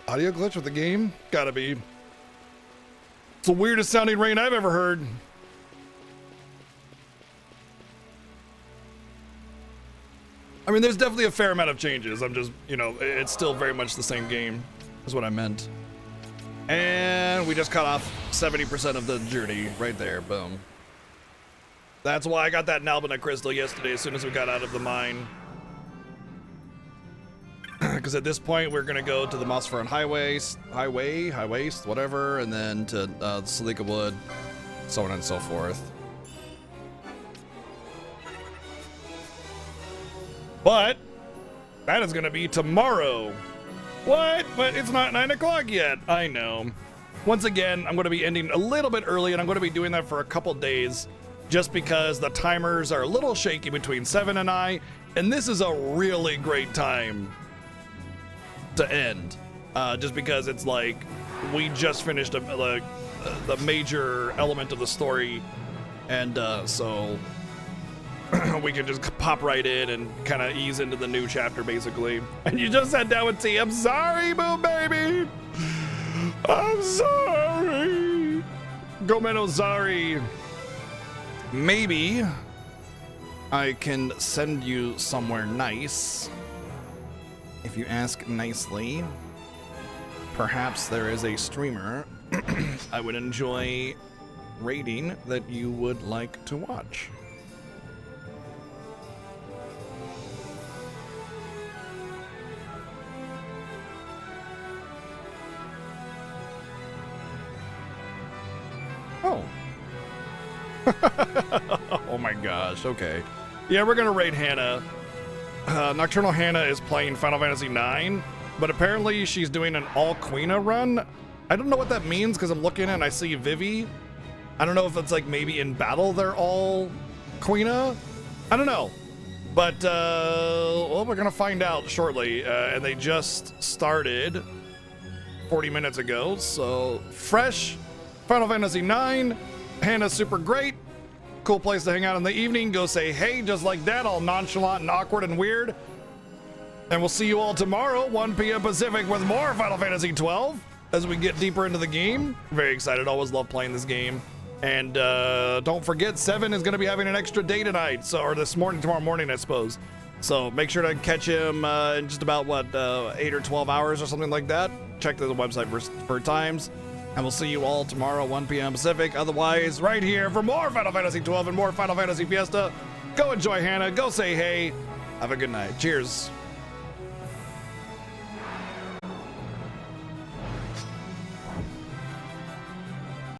[SPEAKER 1] Audio glitch with the game? Gotta be. It's the weirdest sounding rain I've ever heard. I mean, there's definitely a fair amount of changes. I'm just, you know, it's still very much the same game, is what I meant. And we just cut off 70% of the journey right there. Boom. That's why I got that Nalbina crystal yesterday as soon as we got out of the mine. Because at this point, we're going to go to the Mospherian Highway, whatever, and then to Salika Wood, so on and so forth. But that is going to be tomorrow. What? But it's not 9 o'clock yet. I know. Once again, I'm going to be ending a little bit early, and I'm going to be doing that for a couple days. Just because the timers are a little shaky between Seven and I, and this is a really great time to end. Just because it's like we just finished the major element of the story, and so we can just pop right in and kind of ease into the new chapter, basically. And you just sat down with T. I'm sorry, boo baby. I'm sorry. Gomeno sorry. Maybe I can send you somewhere nice. If you ask nicely, perhaps there is a streamer I would enjoy raiding that you would like to watch. Oh. Oh my gosh, okay. Yeah, we're gonna raid Hannah. Nocturnal Hannah is playing Final Fantasy IX, but apparently she's doing an all Quina run. I don't know what that means because I'm looking and I see Vivi. I don't know if it's like maybe in battle they're all Quina. I don't know. But, well, we're gonna find out shortly. And they just started 40 minutes ago, so fresh Final Fantasy IX. Hannah's super great. Cool place to hang out in the evening. Go say hey, just like that, all nonchalant and awkward and weird. And we'll see you all tomorrow, 1 p.m. Pacific, with more Final Fantasy 12 as we get deeper into the game. Very excited. Always love playing this game. And don't forget, Seven is going to be having an extra day tonight, or tomorrow morning, I suppose. So make sure to catch him in just about, 8 or 12 hours or something like that. Check the website for times. And we'll see you all tomorrow, 1 p.m. Pacific. Otherwise, right here for more Final Fantasy 12 and more Final Fantasy Fiesta. Go enjoy Hannah. Go say hey. Have a good night. Cheers.